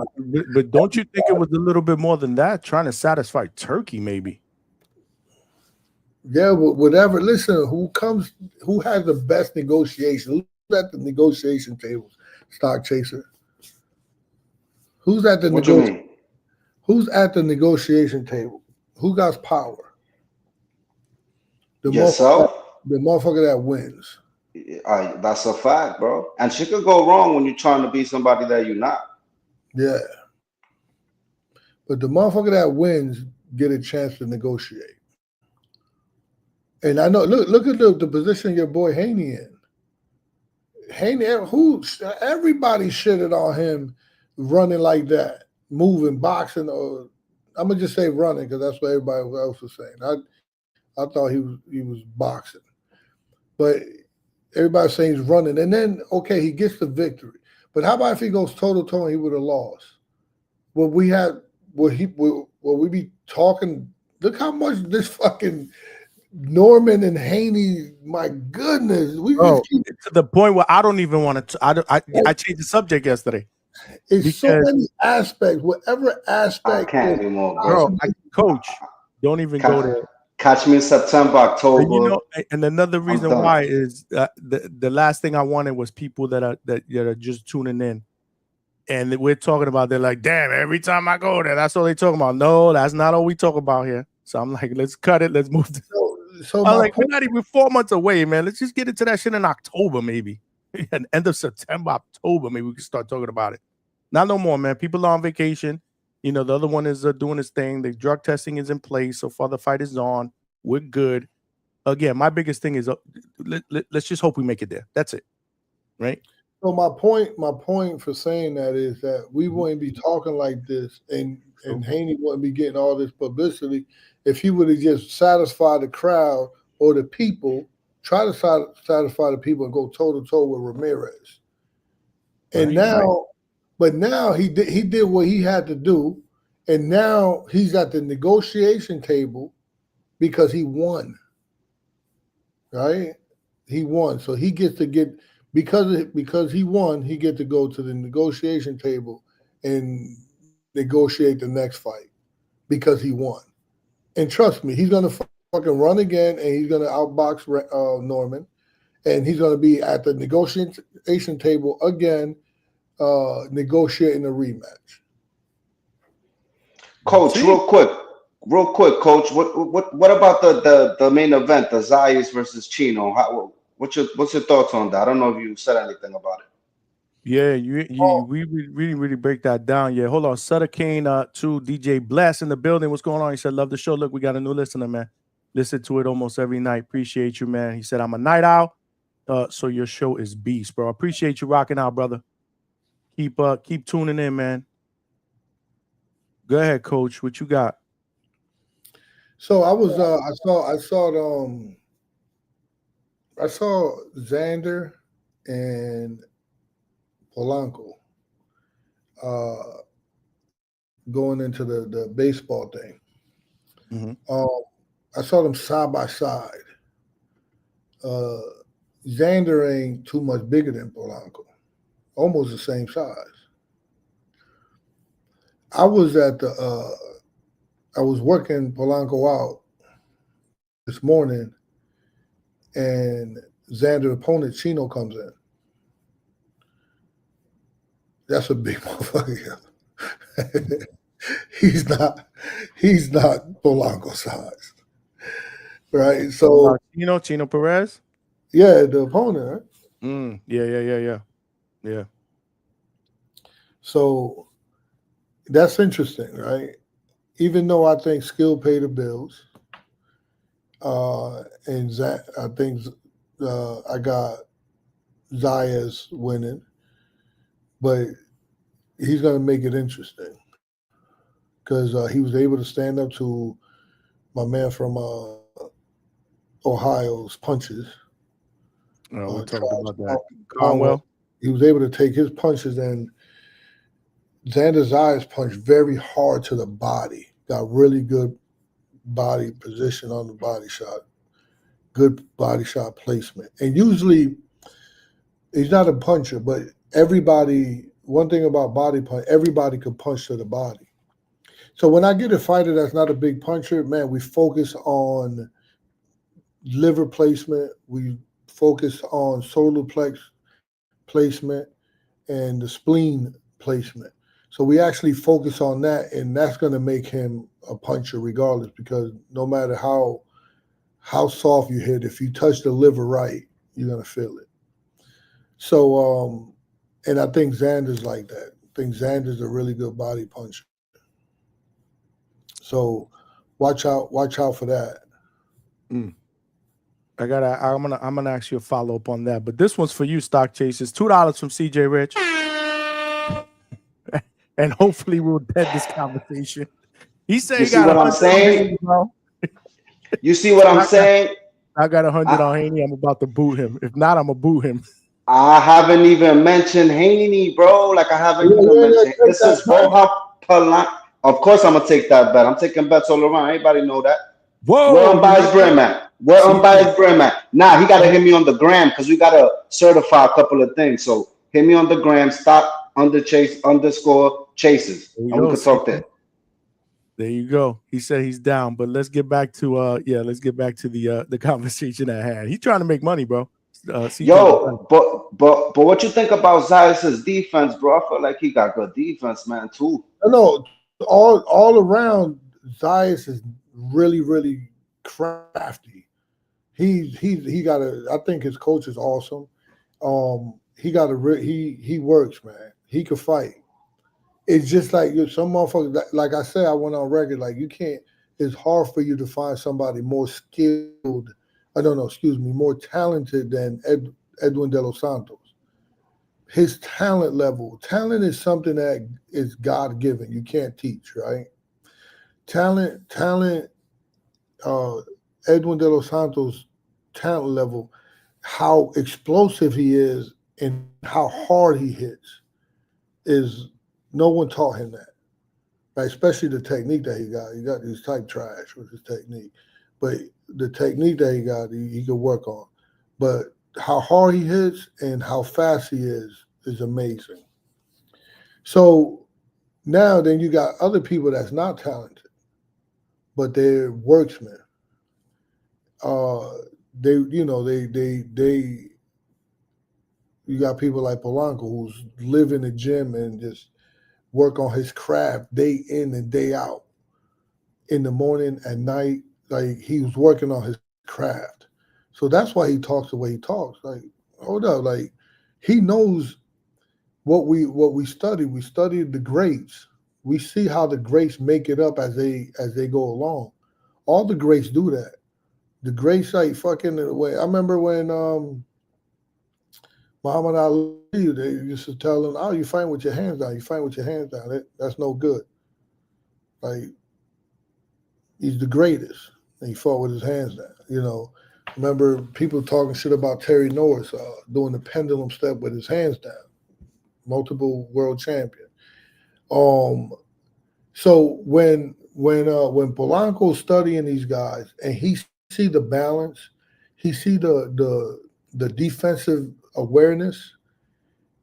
But don't you think it was a little bit more than that? Trying to satisfy Turkey, maybe. Yeah, but whatever. Listen, who has the best negotiation? Who's at the negotiation tables? Stock Chaser. Who's at the negotiation? Who's at the negotiation table? Who got power? The motherfucker that wins. That's a fact, bro. And shit could go wrong when you're trying to be somebody that you're not. Yeah. But the motherfucker that wins get a chance to negotiate. And I know, look at the position your boy Haney in. Haney, everybody shitted on him running like that. Moving, boxing, or I'm gonna just say running because that's what everybody else was saying. I thought he was boxing, but everybody's saying he's running. And then, okay, he gets the victory. But how about if he goes toe-to-toe and he would have lost? Well, we be talking, look how much this fucking Norman and Haney, my goodness. To the point where I don't even want to, I changed the subject yesterday. It's so many aspects, whatever aspect. I can't anymore, bro. Coach, don't even go there. Catch me in September, October. And, and another reason why is the last thing I wanted was people that are just tuning in, and we're talking about. They're like, damn, every time I go there, that's all they talking about. No, that's not all we talk about here. So I'm like, let's cut it. Let's move. I'm like, we're not even 4 months away, man. Let's just get into that shit in October, maybe. At end of September, October, maybe we can start talking about it. Not no more, man. People are on vacation. The other one is doing his thing. The drug testing is in place. So far, the fight is on. We're good. Again, my biggest thing is let's just hope we make it there. That's it, right? So my point for saying that is that we wouldn't be talking like this, and Haney wouldn't be getting all this publicity if he would have just satisfied the crowd or the people, try to satisfy the people and go toe-to-toe with Ramirez. And now he did what he had to do, and now he's at the negotiation table because he won. Right? He won. So he gets to get, because he won, he gets to go to the negotiation table and negotiate the next fight because he won. And trust me, he's going to fucking run again, and he's going to outbox Norman, and he's going to be at the negotiation table again, negotiating a rematch. Coach, real quick, Coach. What about the main event, the Zayas versus Chino? What's your thoughts on that? I don't know if you said anything about it. Yeah, we really break that down. Yeah, hold on. Sutter Kane to DJ Bless in the building. What's going on? He said, love the show. Look, we got a new listener, man. Listen to it almost every night. Appreciate you, man. He said, I'm a night owl. So your show is beast, bro. Appreciate you rocking out, brother. Keep tuning in, man. Go ahead, Coach. What you got? So I was I saw Xander and Polanco going into the baseball thing. I saw them side by side. Xander ain't too much bigger than Polanco, almost the same size. I was working Polanco out this morning, and Xander's opponent Chino comes in. That's a big motherfucker. He's not Polanco size, right? So Chino Perez. Yeah, the opponent. Right? Yeah. So that's interesting, right? Even though I think skill pay the bills, and I think I got Zayas winning, but he's going to make it interesting because he was able to stand up to my man from Ohio's punches. We'll talk about that. Conwell. He was able to take his punches, and Xander Zayas punched very hard to the body. Got really good body position on the body shot. Good body shot placement. And usually, he's not a puncher, but everybody, one thing about body punch, everybody can punch to the body. So when I get a fighter that's not a big puncher, man, we focus on liver placement. We focus on solar plex placement and the spleen placement. So we actually focus on that, and that's going to make him a puncher regardless, because no matter how soft you hit, if you touch the liver right, you're going to feel it. So, and I think Xander's like that. I think Xander's a really good body puncher. So watch out for that. I'm gonna ask you a follow-up on that. But this one's for you, Stock Chasers. $2 from CJ Rich. And hopefully we'll end this conversation. He said, you see what I'm saying? You see what I'm saying? I got 100 on Haney. I'm about to boot him. If not, I'm gonna boot him. I haven't even mentioned Haney, bro. Like I haven't even mentioned. This is Boha Palan. Of course, I'm gonna take that bet. I'm taking bets all around. Everybody know that. Whoa. Where Unbiased Brim at? Where Unbiased Brim at? Nah, he gotta hit me on the gram because we gotta certify a couple of things. So hit me on the gram. Stop underscore chases, and we could talk there. There you go. He said he's down, but let's get back to let's get back to the conversation at hand. He's trying to make money, bro. Yo, but what you think about Zayas' defense, bro? I feel like he got good defense, man, too. No, all around, Zayas is really, really crafty. He got a. I think his coach is awesome. He got a. He works, man. He could fight. It's just like some motherfuckers. Like I said, I went on record. Like you can't. It's hard for you to find somebody more skilled. More talented than Edwin De Los Santos. His talent is something that is God given. You can't teach, right? Talent. Edwin De Los Santos' talent level, how explosive he is, and how hard he hits, is no one taught him that. Right? Especially the technique that he got. He got his type trash with his technique. But the technique that he got, he could work on. But how hard he hits and how fast he is amazing. So now then you got other people that's not talented, but they're worksmen. You got people like Polanco who's live in the gym and just work on his craft day in and day out. In the morning, at night, like he was working on his craft. So that's why he talks the way he talks. Like, hold up, like he knows what we study. We studied the greats. We see how the greats make it up as they go along. All the greats do that. The greats like fucking way. I remember when Muhammad Ali, they used to tell him, "Oh, you fight with your hands down. You fight with your hands down. That's no good." Like he's the greatest, and he fought with his hands down. You know, remember people talking shit about Terry Norris doing the pendulum step with his hands down. Multiple world champion. So when Polanco's studying these guys and he see the balance, he see the defensive awareness,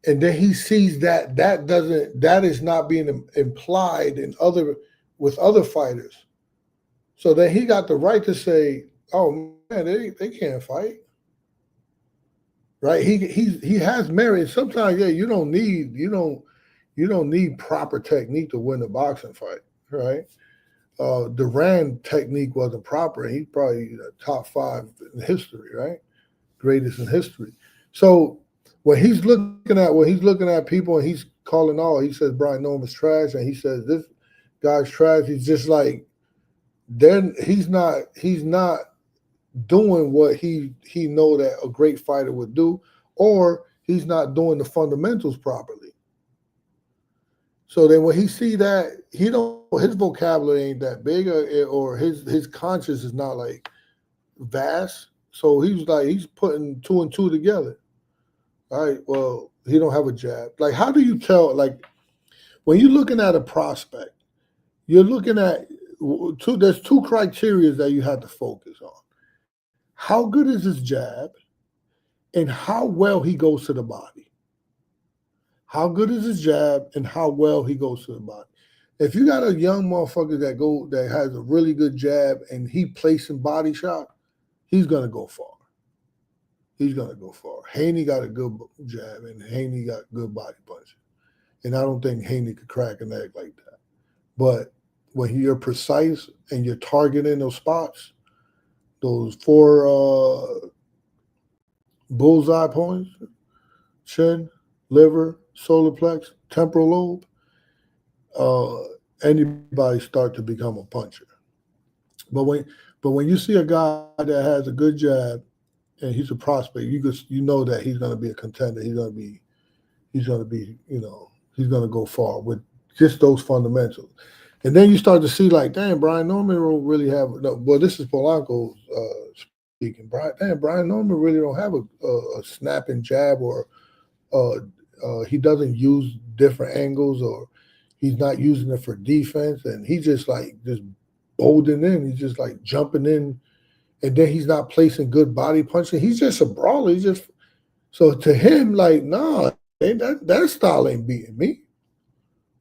and then he sees that is not being implied with other fighters. So then he got the right to say, "Oh man, they can't fight." Right? He has merit. Sometimes, you don't need proper technique to win a boxing fight, right? Duran technique wasn't proper, and he's probably top 5 in history, right? Greatest in history. So when he's looking at people and he's calling he says Brian Norman's trash, and he says this guy's trash. He's just like, then he's not doing what he know that a great fighter would do, or he's not doing the fundamentals properly. So then when he see that, his vocabulary ain't that big, or his conscience is not like vast. So he's putting 2 and 2 together. All right, well, he don't have a jab. Like, how do you tell? Like, when you're looking at a prospect, you're looking at there's 2 criteria that you have to focus on. How good is his jab, and how well he goes to the body. How good is his jab, and how well he goes to the body. If you got a young motherfucker that has a really good jab and he placing body shot, he's gonna go far. He's gonna go far. Haney got a good jab, and Haney got good body punching, and I don't think Haney could crack an egg like that. But when you're precise and you're targeting those spots, those 4 bullseye points, chin, liver, solar plex, temporal lobe, anybody start to become a puncher. But when you see a guy that has a good jab and he's a prospect, you know that he's going to be a contender. He's going to be he's going to go far with just those fundamentals. And then you start to see like, damn, Brian Norman don't really have well, this is Polanco's speaking. Brian Norman really don't have a snapping jab, or he doesn't use different angles, or he's not using it for defense, and he just bolting in. He's just like jumping in, and then he's not placing good body punching. He's just a brawler. So to him, like, nah, that style ain't beating me.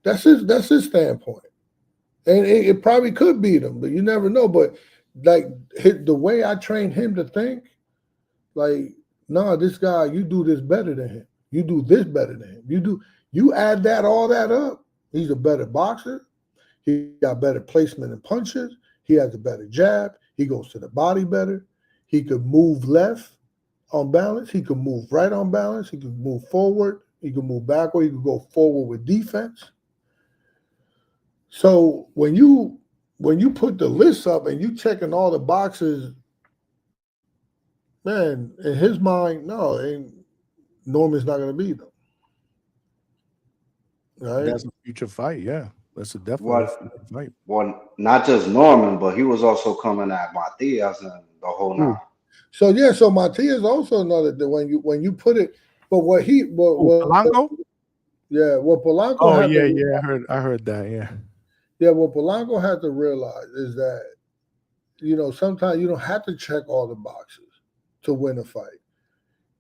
That's his standpoint. And it probably could beat him, but you never know. But like the way I trained him to think, like, nah, this guy, you do this better than him. You do this better than him. You add all that up. He's a better boxer. He got better placement and punches. He has a better jab. He goes to the body better. He could move left on balance. He could move right on balance. He could move forward. He could move backward. He could go forward with defense. So when you put the list up and you checking all the boxes, man, in his mind, no, Norman's not going to beat him. Right? That's a future fight, yeah. That's a definitely future fight. Well, not just Norman, but he was also coming at Matias and the whole nine. So Matias also another when you put it, but what Polanco? Yeah, what Polanco. Oh yeah, I heard that, yeah. Yeah, what Polanco had to realize is that, sometimes you don't have to check all the boxes to win a fight.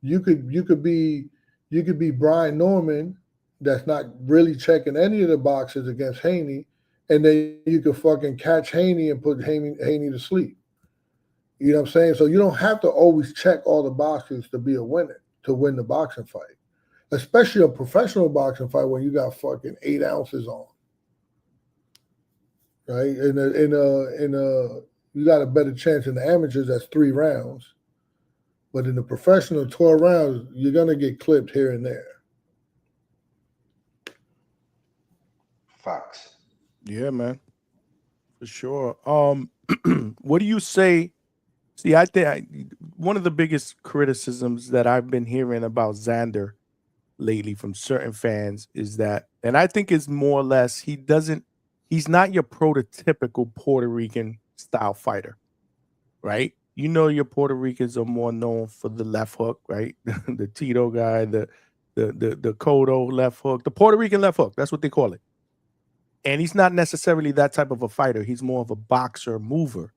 You could be Brian Norman that's not really checking any of the boxes against Haney, and then you could fucking catch Haney and put Haney to sleep. You know what I'm saying? So you don't have to always check all the boxes to be a winner, to win the boxing fight, especially a professional boxing fight when you got fucking 8 ounces on. Right, you got a better chance in the amateurs. That's 3 rounds, but in the professional 12 rounds, you're gonna get clipped here and there. Facts. Yeah, man, for sure. What do you say? See, I think one of the biggest criticisms that I've been hearing about Xander lately from certain fans is that, and I think it's more or less he's not your prototypical Puerto Rican style fighter, right? Your Puerto Ricans are more known for the left hook, right? The Tito guy, the Cotto left hook, the Puerto Rican left hook. That's what they call it. And he's not necessarily that type of a fighter. He's more of a boxer mover.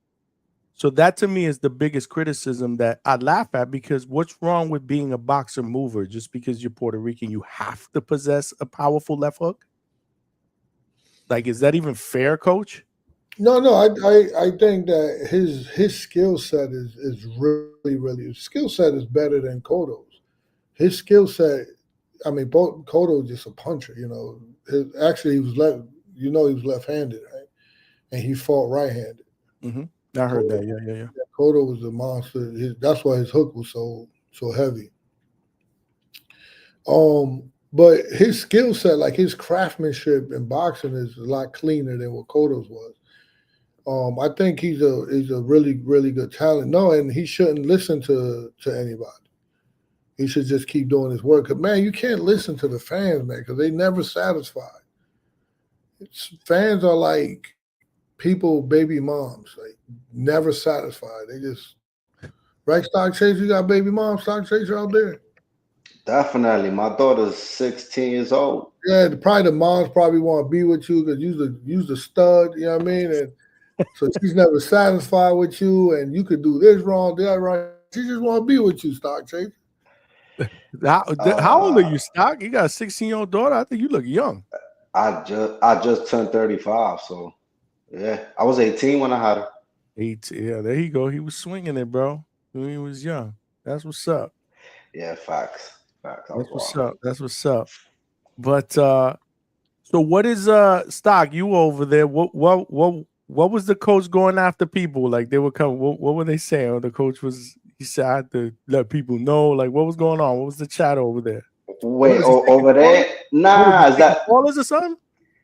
So that to me is the biggest criticism that I laugh at, because what's wrong with being a boxer mover? Just because you're Puerto Rican, you have to possess a powerful left hook? Like, is that even fair, Coach? No, I think that his skill set is really his skill set is better than Cotto's. His skill set, I mean, Cotto is just a puncher. Actually he was left-handed, right? And he fought right-handed. Mm-hmm. I heard that. Yeah. Cotto was a monster. That's why his hook was so heavy. But his skill set, like his craftsmanship in boxing, is a lot cleaner than what Cotto's was. I think he's a really, really good talent. No, and he shouldn't listen to anybody. He should just keep doing his work. Cause man, you can't listen to the fans, man, because they never satisfied. Fans are like people, baby moms, like never satisfied. They just right. Stock Chaser, you got baby mom, Stock Chaser out there. Definitely. My daughter's 16 years old. Yeah, probably the moms probably want to be with you because you's the stud, you know what I mean? And so she's never satisfied with you, and you could do this wrong, that right. She just want to be with you, Stock Chaser. How old are you, Stock? You got a 16-year-old daughter? I think you look young. I just turned 35, so yeah. I was 18 when I had her. 18, yeah, there you go. He was swinging it, bro, when he was young. That's what's up. Yeah, facts. That's what's up. But so what is Stock? You over there? What was the coach going after people? Like they would come. What were they saying? The coach he said I had to let people know. Like what was going on? What was the chat over there? Wait, over there? Nah, is that ballers or something?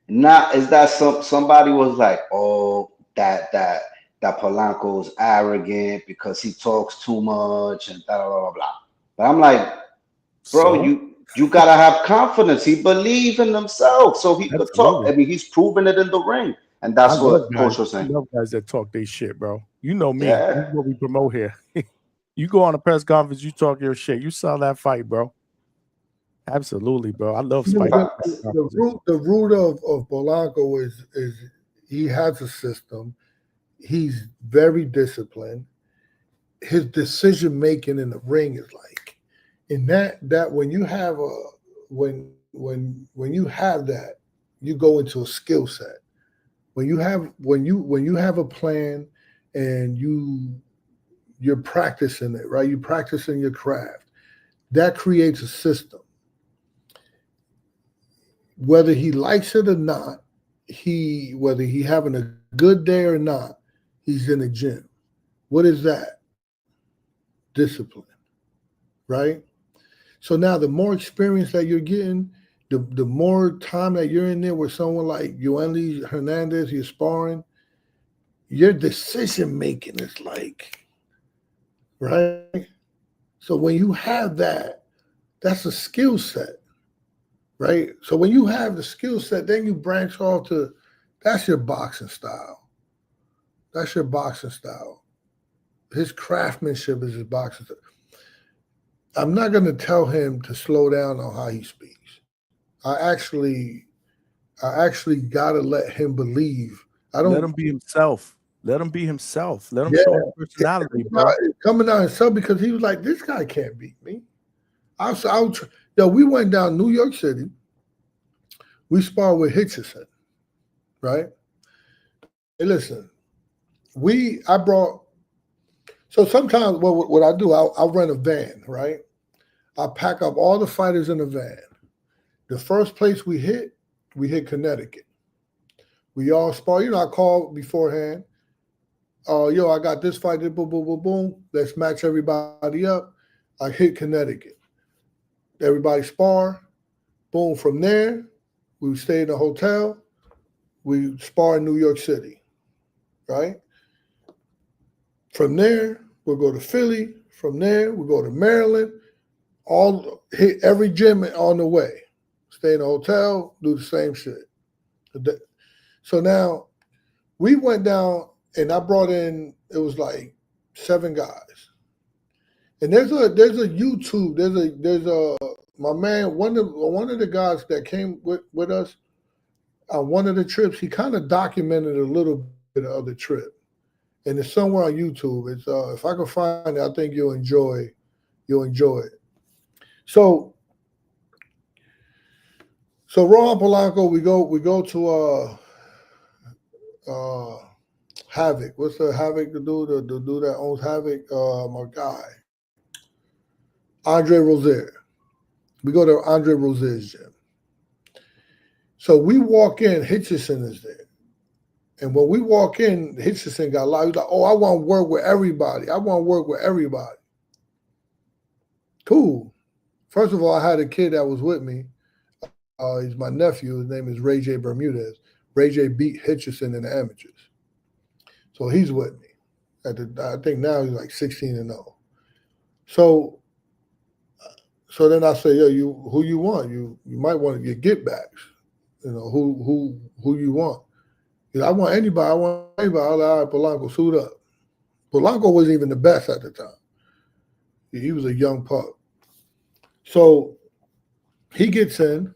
Nah, is that somebody was like, oh, that Polanco's arrogant because he talks too much and blah blah blah. But I'm like, bro, so? you gotta have confidence. He believe in himself, so he could talk. I mean, he's proven it in the ring, and that's what Coach was saying. I love guys that talk they shit, bro. You know me. Yeah. This is what we promote here. You go on a press conference, you talk your shit. You saw that fight, bro. Absolutely, bro. I love Spike. The root of Polanco is he has a system. He's very disciplined. His decision making in the ring is like, and that when you have when you have that, you go into a skill set. When you have a plan and you're practicing it, right? You're practicing your craft. That creates a system. Whether he likes it or not, whether he having a good day or not, he's in the gym. What is that? Discipline, right? So now the more experience that you're getting, the more time that you're in there with someone like Yoeli Hernandez, you're sparring, your decision making is like, right? So when you have that, that's a skill set, right? So when you have the skill set, then you branch off to, that's your boxing style. That's your boxing style. His craftsmanship is his boxing style. I'm not going to tell him to slow down on how he speaks. I actually got to let him believe. Let him be himself. Let him be himself. Let him show his personality, bro. Coming out himself because he was like, this guy can't beat me. We went down New York City. We sparred with Hitchison, right? Hey, listen, so sometimes what I do, I'll rent a van, right? I pack up all the fighters in a van. The first place we hit Connecticut. We all spar. I call beforehand. I got this fight. Boom, boom, boom, boom. Let's match everybody up. I hit Connecticut. Everybody spar. Boom. From there, we stay in a hotel. We spar in New York City, right? From there, we'll go to Philly. From there, we'll go to Maryland. All hit every gym on the way. Stay in a hotel, do the same shit. So now we went down and I brought in, it was like 7 guys. And there's a YouTube, there's a my man, one of the guys that came with us on one of the trips, he kind of documented a little bit of the trip. And it's somewhere on YouTube. It's if I can find it, I think you'll enjoy it. So Rohan Polanco, we go to Havoc. What's the Havoc to do? The dude that owns Havoc, my guy, Andre Rozier. We go to Andre Rozier's gym. So we walk in, Hitchison is there. And when we walk in, Hitchison got loud. He's like, I want to work with everybody. Cool. First of all, I had a kid that was with me. He's my nephew. His name is Ray J. Bermudez. Ray J beat Hitchison in the amateurs. So he's with me. I think now he's like 16-0. So then I say, who you want? You might want to get backs. Who you want? I want anybody. I was like, all right, Polanco, suit up. Polanco wasn't even the best at the time. He was a young pup. So he gets in.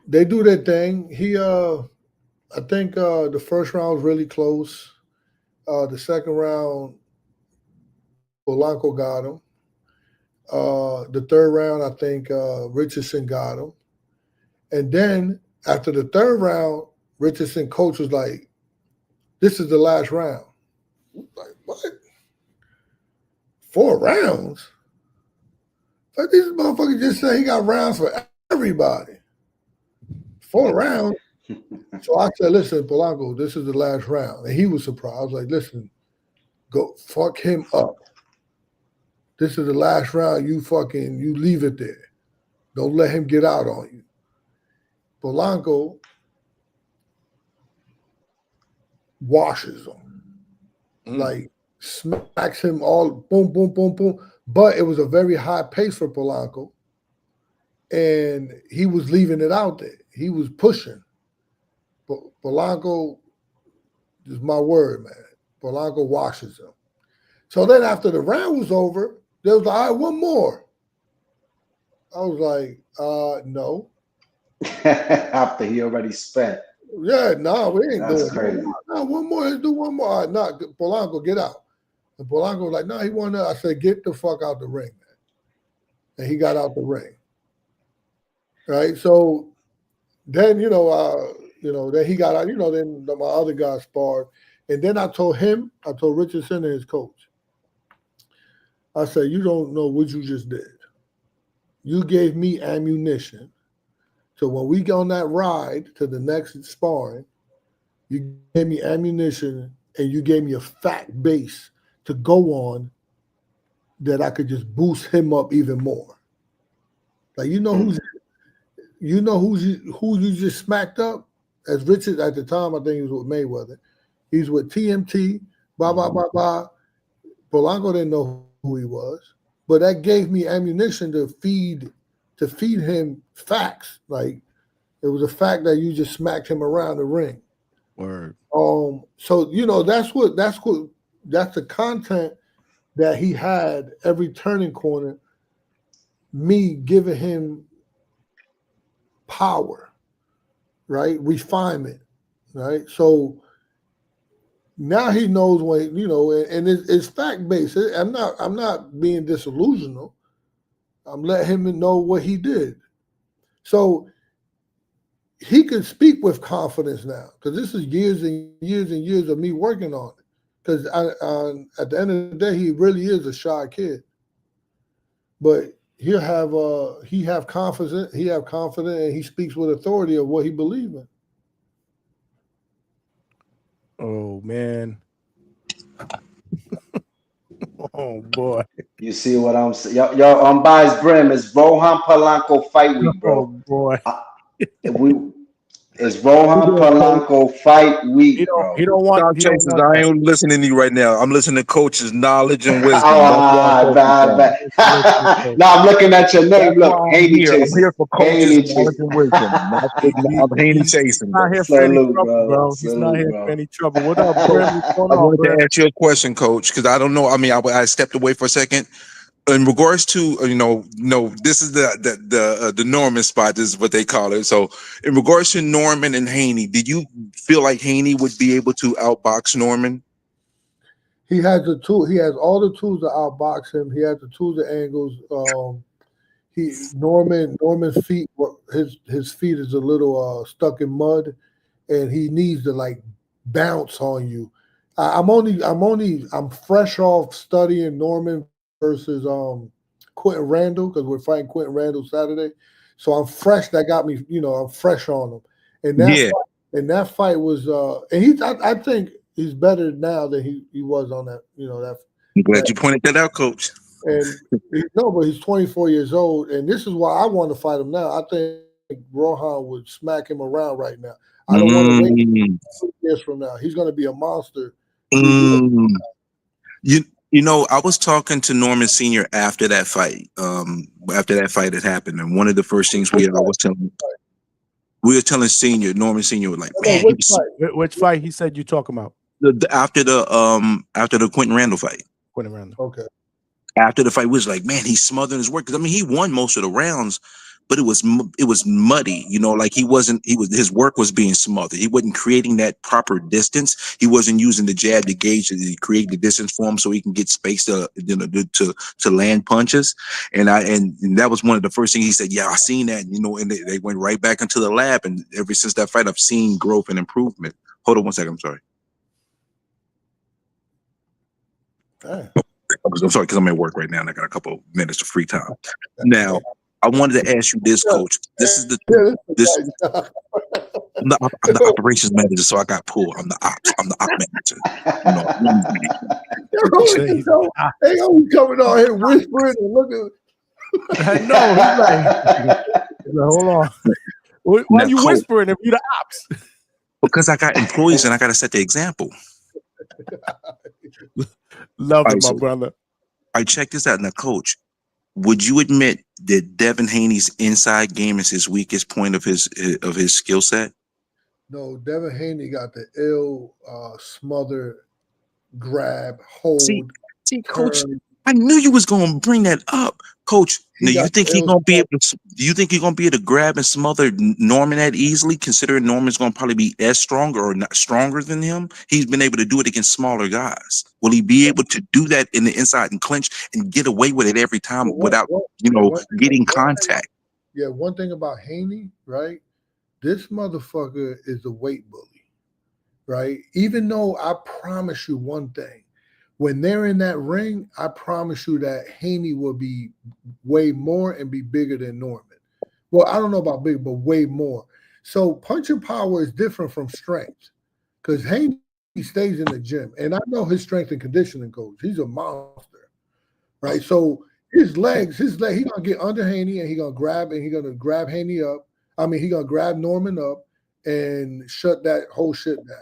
They do their thing. I think the first round was really close. The second round, Polanco got him. The third round, I think Richardson got him. And then after the third round, Richardson coach was like, this is the last round. Like, what? 4 rounds? Like, this motherfucker just said he got rounds for everybody. 4 rounds? So I said, listen, Polanco, this is the last round. And he was surprised. I was like, listen, go fuck him up. This is the last round. You leave it there. Don't let him get out on you. Polanco washes him. Like smacks him all boom, boom, boom, boom. But it was a very high pace for Polanco. And he was leaving it out there. He was pushing. Polanco is my word, man. Polanco washes him. So then after the round was over, there was like, all right, one more. I was like, no. After he already spent. Yeah, no, we ain't That's doing crazy. no, one more. Let's do one more. All right, no, Polanco, get out. And Polanco was like, no, he wanted. I said, get the fuck out the ring, man. And he got out the ring. Right. So then, then he got out. Then my other guy sparred, and then I told Richardson and his coach, I said, you don't know what you just did. You gave me ammunition. So when we go on that ride to the next sparring, you gave me ammunition and you gave me a fat base to go on that I could just boost him up even more. Like who you just smacked up? As Richard at the time, I think he was with Mayweather. He's with TMT, blah, blah, blah, blah. Polanco didn't know who he was, but that gave me ammunition to feed him facts. Like it was a fact that you just smacked him around the ring. Word. So that's the content that he had every turning corner. Me giving him power, right? Refinement, right? So now he knows when and it's fact based. I'm not being disillusional. I'm letting him know what he did. So he can speak with confidence now because this is years and years and years of me working on it. Because at the end of the day, he really is a shy kid. But he have confidence, and he speaks with authority of what he believes in. Oh man. Oh boy. You see what I'm saying? Yo, unbiased Brim, it's Rohan Polanco fight week, bro. Oh boy. It's Rohan Polanco fight week, bro. He don't want. I ain't listening to you right now. I'm listening to Coach's knowledge and wisdom. Bad. No, I'm looking at your name. Look, Haney chasing. I'm here for Coach's knowledge and wisdom. I'm Haney chasing. He's not here for any trouble, bro. He's not here for any trouble. What up, Brim? What's going on, I wanted Brim? to ask you a question, Coach, because I don't know. I mean, I stepped away for a second. In regards to this is the Norman spot. This is what they call it. So, in regards to Norman and Haney, did you feel like Haney would be able to outbox Norman? He has the tool. He has all the tools to outbox him. He has the tools, the angles. Norman's feet. His feet is a little stuck in mud, and he needs to like bounce on you. I'm fresh off studying Norman versus Quentin Randall because we're fighting Quentin Randall Saturday. So I'm fresh. That got me, I'm fresh on him. And that fight was and I think he's better now than he was on that, that. I'm glad you pointed that out, Coach. And but he's 24 years old, and this is why I want to fight him now. I think Rohan would smack him around right now. I don't want to wait 2 years from now. He's going to be a monster. I was talking to Norman Sr. after that fight. After that fight had happened, and one of the first things we were telling Senior, Norman Senior was like, "Man, which fight?" He said you talking about after the Quentin Randall fight. Quentin Randall. Okay. After the fight, we was like, man, he's smothering his work. Because I mean, he won most of the rounds, but it was muddy. Like his work was being smothered. He wasn't creating that proper distance. He wasn't using the jab to gauge to create the distance for him so he can get space to land punches. And that was one of the first things he said. Yeah, I seen that. And they went right back into the lab. And ever since that fight, I've seen growth and improvement. Hold on 1 second. I'm sorry. I'm sorry because I'm at work right now and I got a couple of minutes of free time. Now, I wanted to ask you this, Coach. I'm the operations manager, so I got pulled. I'm the op manager. They always coming out here whispering and looking. No, he's like, hold on. Why are you whispering if you're the ops? Because I got employees and I got to set the example. Love it, my brother. I check this out now, Coach. Would you admit that Devin Haney's inside game is his weakest point of his skill set? No, Devin Haney got the ill smother, grab, hold. See, Coach, I knew you was gonna bring that up, Coach. Now, you think he's gonna be able to? Do you think he's gonna be able to grab and smother Norman that easily? Considering Norman's gonna probably be as stronger or not stronger than him, he's been able to do it against smaller guys. Will he be able to do that in the inside and clinch and get away with it every time without getting contact? Yeah, one thing about Haney, right? This motherfucker is a weight bully, right? Even though I promise you one thing. When they're in that ring, I promise you that Haney will be way more and be bigger than Norman. Well, I don't know about big, but way more. So punching power is different from strength because Haney stays in the gym. And I know his strength and conditioning coach. He's a monster, right? So his legs, he going to get under Haney and he's going to grab Haney up. I mean, he's going to grab Norman up and shut that whole shit down.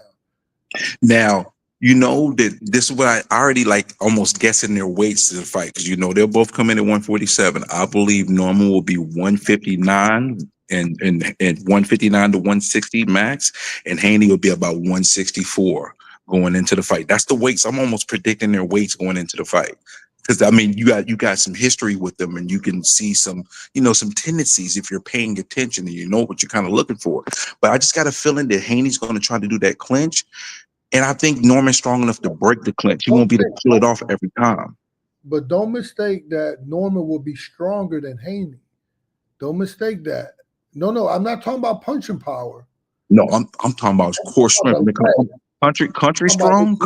Now, you know that this is what I already like almost guessing their weights to the fight because they'll both come in at 147. I believe Norman will be 159 and 159 to 160 max, and Haney will be about 164 going into the fight. That's the weights. I'm almost predicting their weights going into the fight. Because I mean, you got some history with them, and you can see some tendencies if you're paying attention and you know what you're kind of looking for. But I just got a feeling that Haney's going to try to do that clinch. And I think Norman's strong enough to break the clinch. He won't be able to pull it off every time. But don't mistake that Norman will be stronger than Haney. Don't mistake that. No, I'm not talking about punching power. No, I'm talking about core strength. Country strong,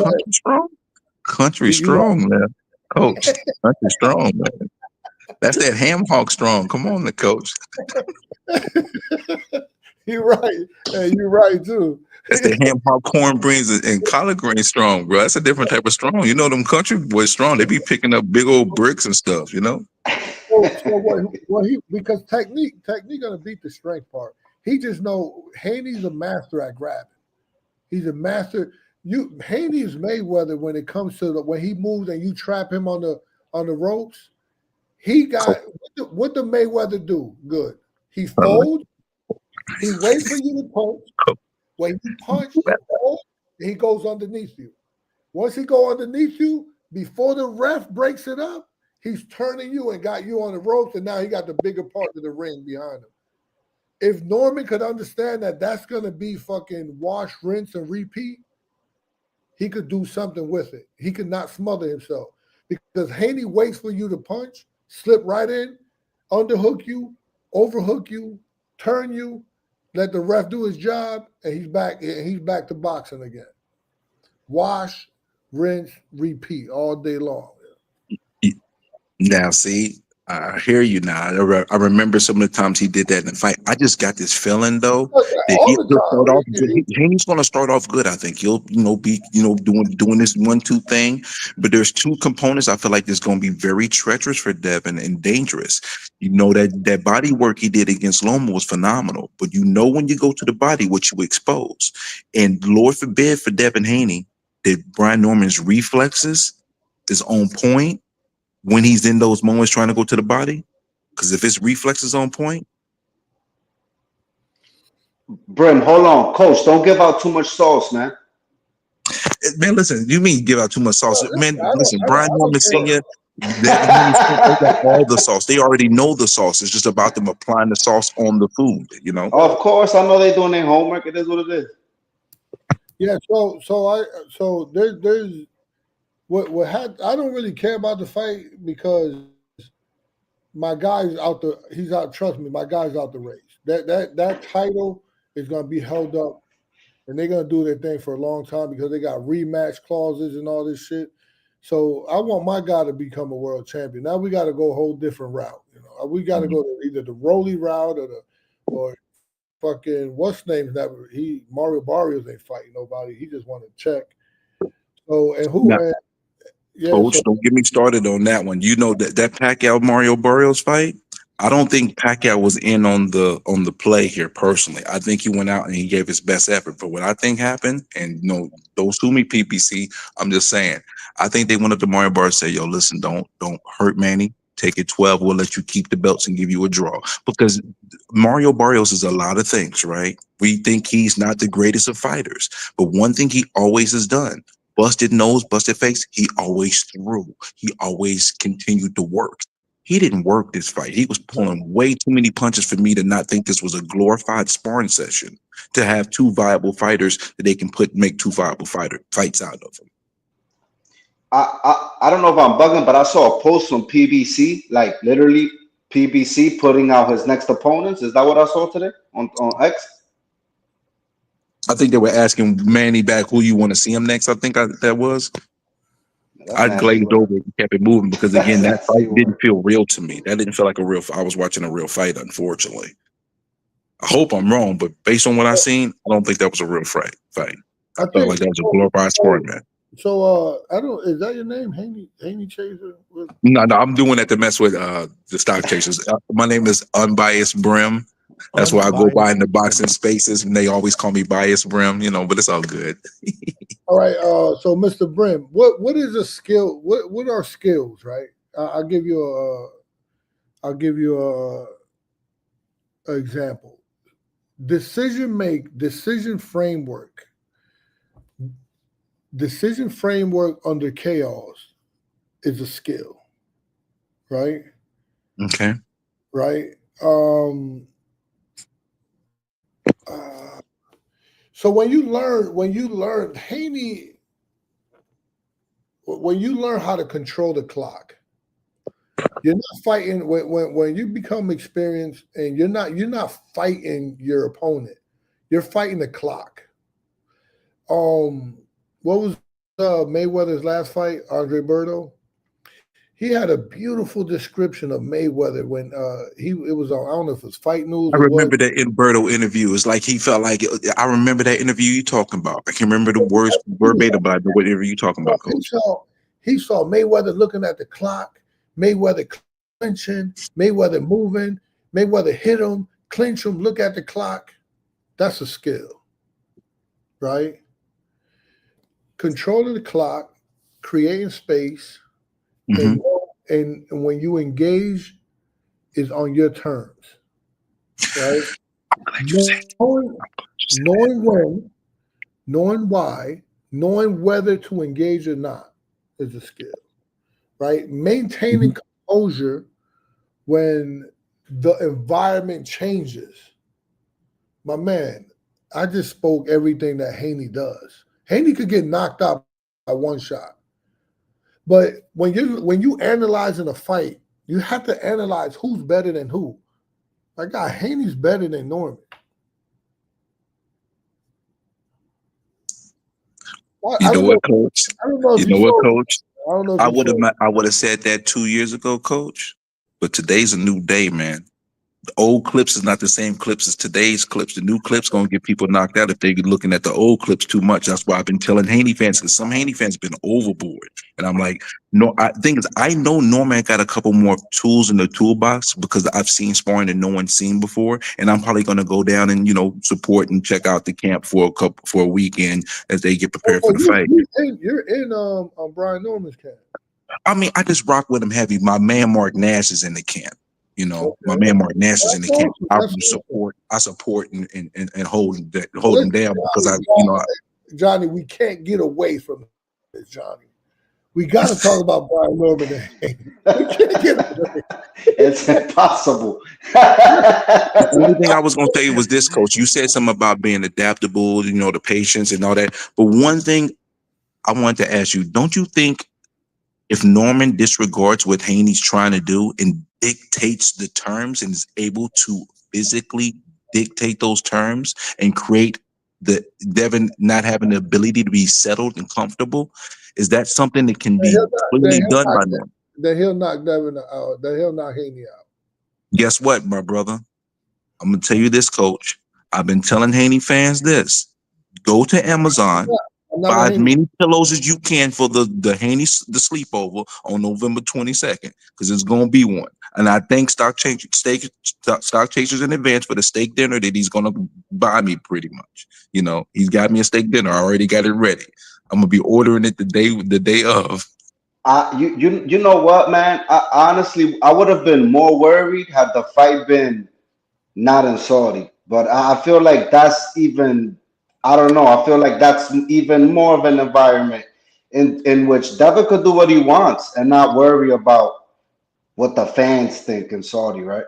man. Coach, country strong, man. That's that ham hock strong. Come on, the coach. You're right. Hey, you're right too. That's the ham hock corn greens and collard greens strong, bro. That's a different type of strong. You know them country boys strong. They be picking up big old bricks and stuff. You know. Because technique gonna beat the strength part. He just know Haney's a master at grabbing. He's a master. Haney's Mayweather when it comes to when he moves and you trap him on the ropes. He got what the Mayweather do? Good. He folds. He waits for you to punch. When you punch, he goes underneath you. Once he go underneath you, before the ref breaks it up, he's turning you and got you on the ropes, and now he got the bigger part of the ring behind him. If Norman could understand that that's going to be fucking wash, rinse, and repeat, he could do something with it. He could not smother himself because Haney waits for you to punch, slip right in, underhook you, overhook you, turn you, let the ref do his job, and he's back to boxing again. Wash, rinse, repeat all day long. Now, see, I hear you now. I remember some of the times he did that in the fight. I just got this feeling though that Haney's going to start off good. I think he'll be doing this 1-2 thing. But there's two components I feel like is going to be very treacherous for Devin and dangerous. That body work he did against Loma was phenomenal. But when you go to the body, what you expose, and Lord forbid for Devin Haney that Brian Norman's reflexes is on point when he's in those moments trying to go to the body, because if his reflexes on point. Brim, hold on, Coach. Don't give out too much sauce, man. Man, listen. You mean give out too much sauce? Man, listen. Brian Norman Sr. They got all the sauce. They already know the sauce. It's just about them applying the sauce on the food. Of course, I know they're doing their homework. It is what it is. Yeah. So there's. I don't really care about the fight because my guy's out he's out. Trust me, my guy's out the race. That title is going to be held up, and they're going to do their thing for a long time because they got rematch clauses and all this shit. So I want my guy to become a world champion. Now we got to go a whole different route. We got to go to either the Rolly route or fucking what's name's that Mario Barrios ain't fighting nobody. He just want to check. So and who? Now, Coach, don't get me started on that one. That Pacquiao Mario Barrios fight. I don't think Pacquiao was in on the play here personally. I think he went out and he gave his best effort. But what I think happened, and those who me PPC, I'm just saying, I think they went up to Mario Barrios and say, "Yo, listen, don't hurt Manny. Take it 12. We'll let you keep the belts and give you a draw." Because Mario Barrios is a lot of things, right? We think he's not the greatest of fighters, but one thing he always has done. busted nose, busted face, he always threw. He always continued to work. He didn't work this fight. He was pulling way too many punches for me to not think this was a glorified sparring session. To have two viable fighters that they can make two viable fights out of them. I don't know if I'm bugging, but I saw a post from PBC, like literally PBC putting out his next opponents. Is that what I saw today on X? I think they were asking Manny back who you want to see him next. I think that was. I glazed over and kept it moving because again, that fight didn't feel real to me. That didn't feel like a real. I was watching a real fight, unfortunately. I hope I'm wrong, but based on what I've seen, I don't think that was a real fight. I felt like that was a glorified sparring match. So I don't. Is that your name, Haney Chaser? No, I'm doing that to mess with the stock chasers. My name is Unbiased Brim. That's why I go by in the boxing spaces, and they always call me Biased Brim. But it's all good. All right. So Mr. Brim, what is a skill? What are skills? Right. I'll give you a example. Decision framework under chaos is a skill, right? Okay. Right. So when you learn Haney, when you learn how to control the clock, you're not fighting when you become experienced, and you're not fighting your opponent. You're fighting the clock. What was Mayweather's last fight, Andre Berto? He had a beautiful description of Mayweather when it was on, I don't know if it was Fight News. I remember that Berto interview. It's like he felt like I remember that interview you talking about. I can't remember the words verbatim, but I know whatever you talking about, Coach. He saw Mayweather looking at the clock, Mayweather clinching, Mayweather moving, Mayweather hit him, clinch him, look at the clock. That's a skill, right? Controlling the clock, creating space, and when you engage is on your terms, right? Knowing when, knowing why, knowing whether to engage or not is a skill, right? Maintaining composure when the environment changes. My man, I just spoke everything that Haney does. Haney could get knocked out by one shot. But when you analyze in a fight, you have to analyze who's better than who. My guy, Haney's better than Norman. You know what, Coach? I would have said that 2 years ago, Coach. But today's a new day, man. The old clips is not the same clips as today's clips. The new clips gonna get people knocked out if they're looking at the old clips too much. That's why I've been telling Haney fans, because some Haney fans have been overboard. And I'm like, no, I know Norman got a couple more tools in the toolbox because I've seen sparring that no one's seen before. And I'm probably gonna go down and support and check out the camp for a weekend as they get prepared for the fight. You're in Brian Norman's camp. I mean, I just rock with him heavy. My man Mark Nash is in the camp. My man Mark Nash is in the camp. I support and hold him down because Johnny, we can't get away from this, Johnny. We got to talk about Brian Norman. We can't get away. It's impossible. The only thing I was going to tell you was this, Coach. You said something about being adaptable, the patience and all that. But one thing I wanted to ask you, don't you think if Norman disregards what Haney's trying to do and dictates the terms and is able to physically dictate those terms and create the Devin not having the ability to be settled and comfortable, is that something that can be clearly done by Norman? Then he'll knock Devin out. Then he'll knock Haney out. Guess what, my brother? I'm going to tell you this, Coach. I've been telling Haney fans this. Go to Amazon. Buy as many pillows as you can for the Haney the sleepover on November 22nd, because it's gonna be one. And I thank Stock Chasers in advance for the steak dinner that he's gonna buy me. Pretty much, he's got me a steak dinner. I already got it ready. I'm gonna be ordering it the day of. You know what, man? Honestly, I would have been more worried had the fight been not in Saudi, but I feel like that's even. I don't know. I feel like that's even more of an environment. in which Devin could do what he wants and not worry about what the fans think in Saudi, right?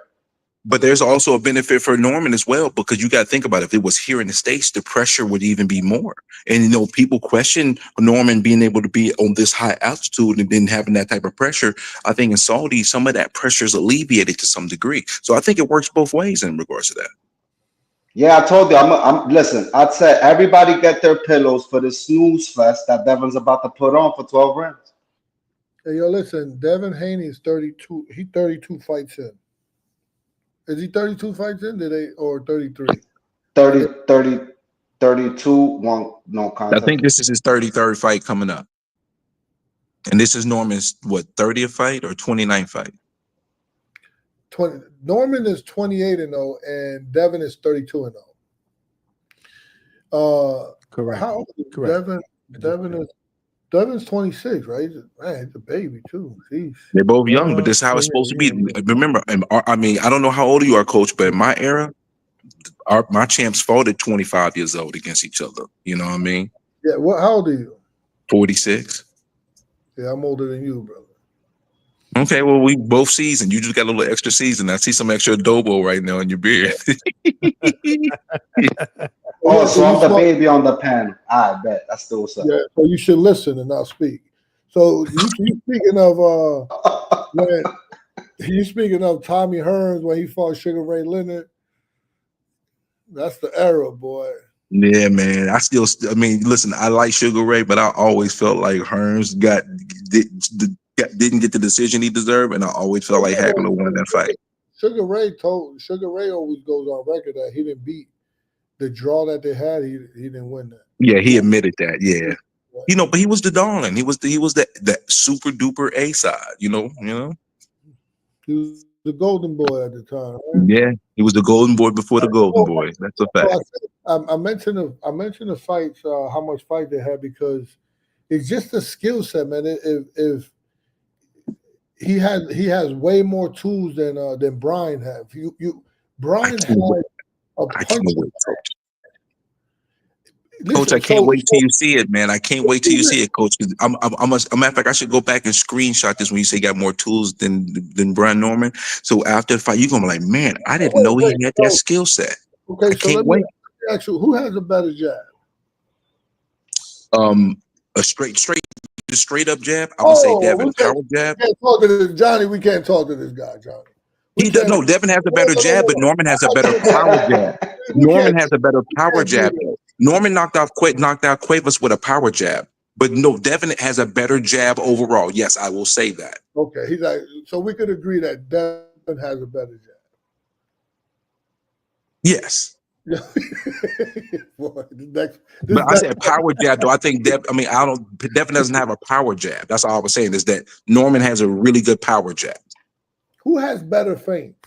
But there's also a benefit for Norman as well, because you got to think about it. If it was here in the States, the pressure would even be more. And, you know, people question Norman being able to be on this high altitude and then having that type of pressure. I think in Saudi, some of that pressure is alleviated to some degree. So I think it works both ways in regards to that. Yeah, I told you. Listen, I'd say everybody get their pillows for the snooze fest that Devin's about to put on for 12 rounds. Hey, yo, listen, Devin Haney is 32. He 32 fights in. Is he 32 fights in? Or 33? 32, one no contest. I think this is his 33rd fight coming up. And this is Norman's, what, 30th fight or 29th fight? 20. Norman is 28-0, and Devin is 32-0. Correct. How old is Correct. Devin's 26, right? Man, he's a baby too. Jeez. They're both young, but this is how it's supposed to be. Remember, I mean, I don't know how old you are, Coach, but in my era, my champs fought at 25 years old against each other. You know what I mean? Yeah. How old are you? 46. Yeah, I'm older than you, brother. Okay, well, we both seasoned. You just got a little extra season. I see some extra adobo right now in your beard. Oh, so I'm the baby on the pan. I bet. That's still what's up. Yeah, so you should listen and not speak. So you speaking of when you speaking of Tommy Hearns when he fought Sugar Ray Leonard. That's the era, boy. Yeah, man. I mean, listen, I like Sugar Ray, but I always felt like Hearns didn't get the decision he deserved, and I always felt like Hagler won that fight. Sugar Ray always goes on record that he didn't beat the draw that they had. He didn't win that. Yeah, he admitted that. Yeah, you know, but he was the darling. He was that super duper A side. You know. He was the golden boy at the time. Right? Yeah, he was the golden boy before the golden boy. That's a fact. I mentioned the fights, how much fight they had, because it's just a skill set, man. If he has way more tools than Brian have. Brian had a punch. Coach, I can't wait till you see it, man. I can't wait till you see it, Coach. A matter of fact, I should go back and screenshot this when you say he got more tools than Brian Norman. So after the fight, you're gonna be like, man, I didn't know he had that skill set. Okay, I can't wait. Actually, who has a better jab? A straight up jab. I would say Devin. Power jab. We can't talk to this, Johnny. We can't talk to this guy, Johnny. No, Devin has a better jab, but Norman has a better power jab. Norman has a better power jab. Norman knocked out Cuevas with a power jab, but no, Devin has a better jab overall. Yes, I will say that. Okay, he's like, so we could agree that Devin has a better jab. Yes. Boy, but I said power jab, though. I think Devin doesn't have a power jab. That's all I was saying, is that Norman has a really good power jab. Who has better feints?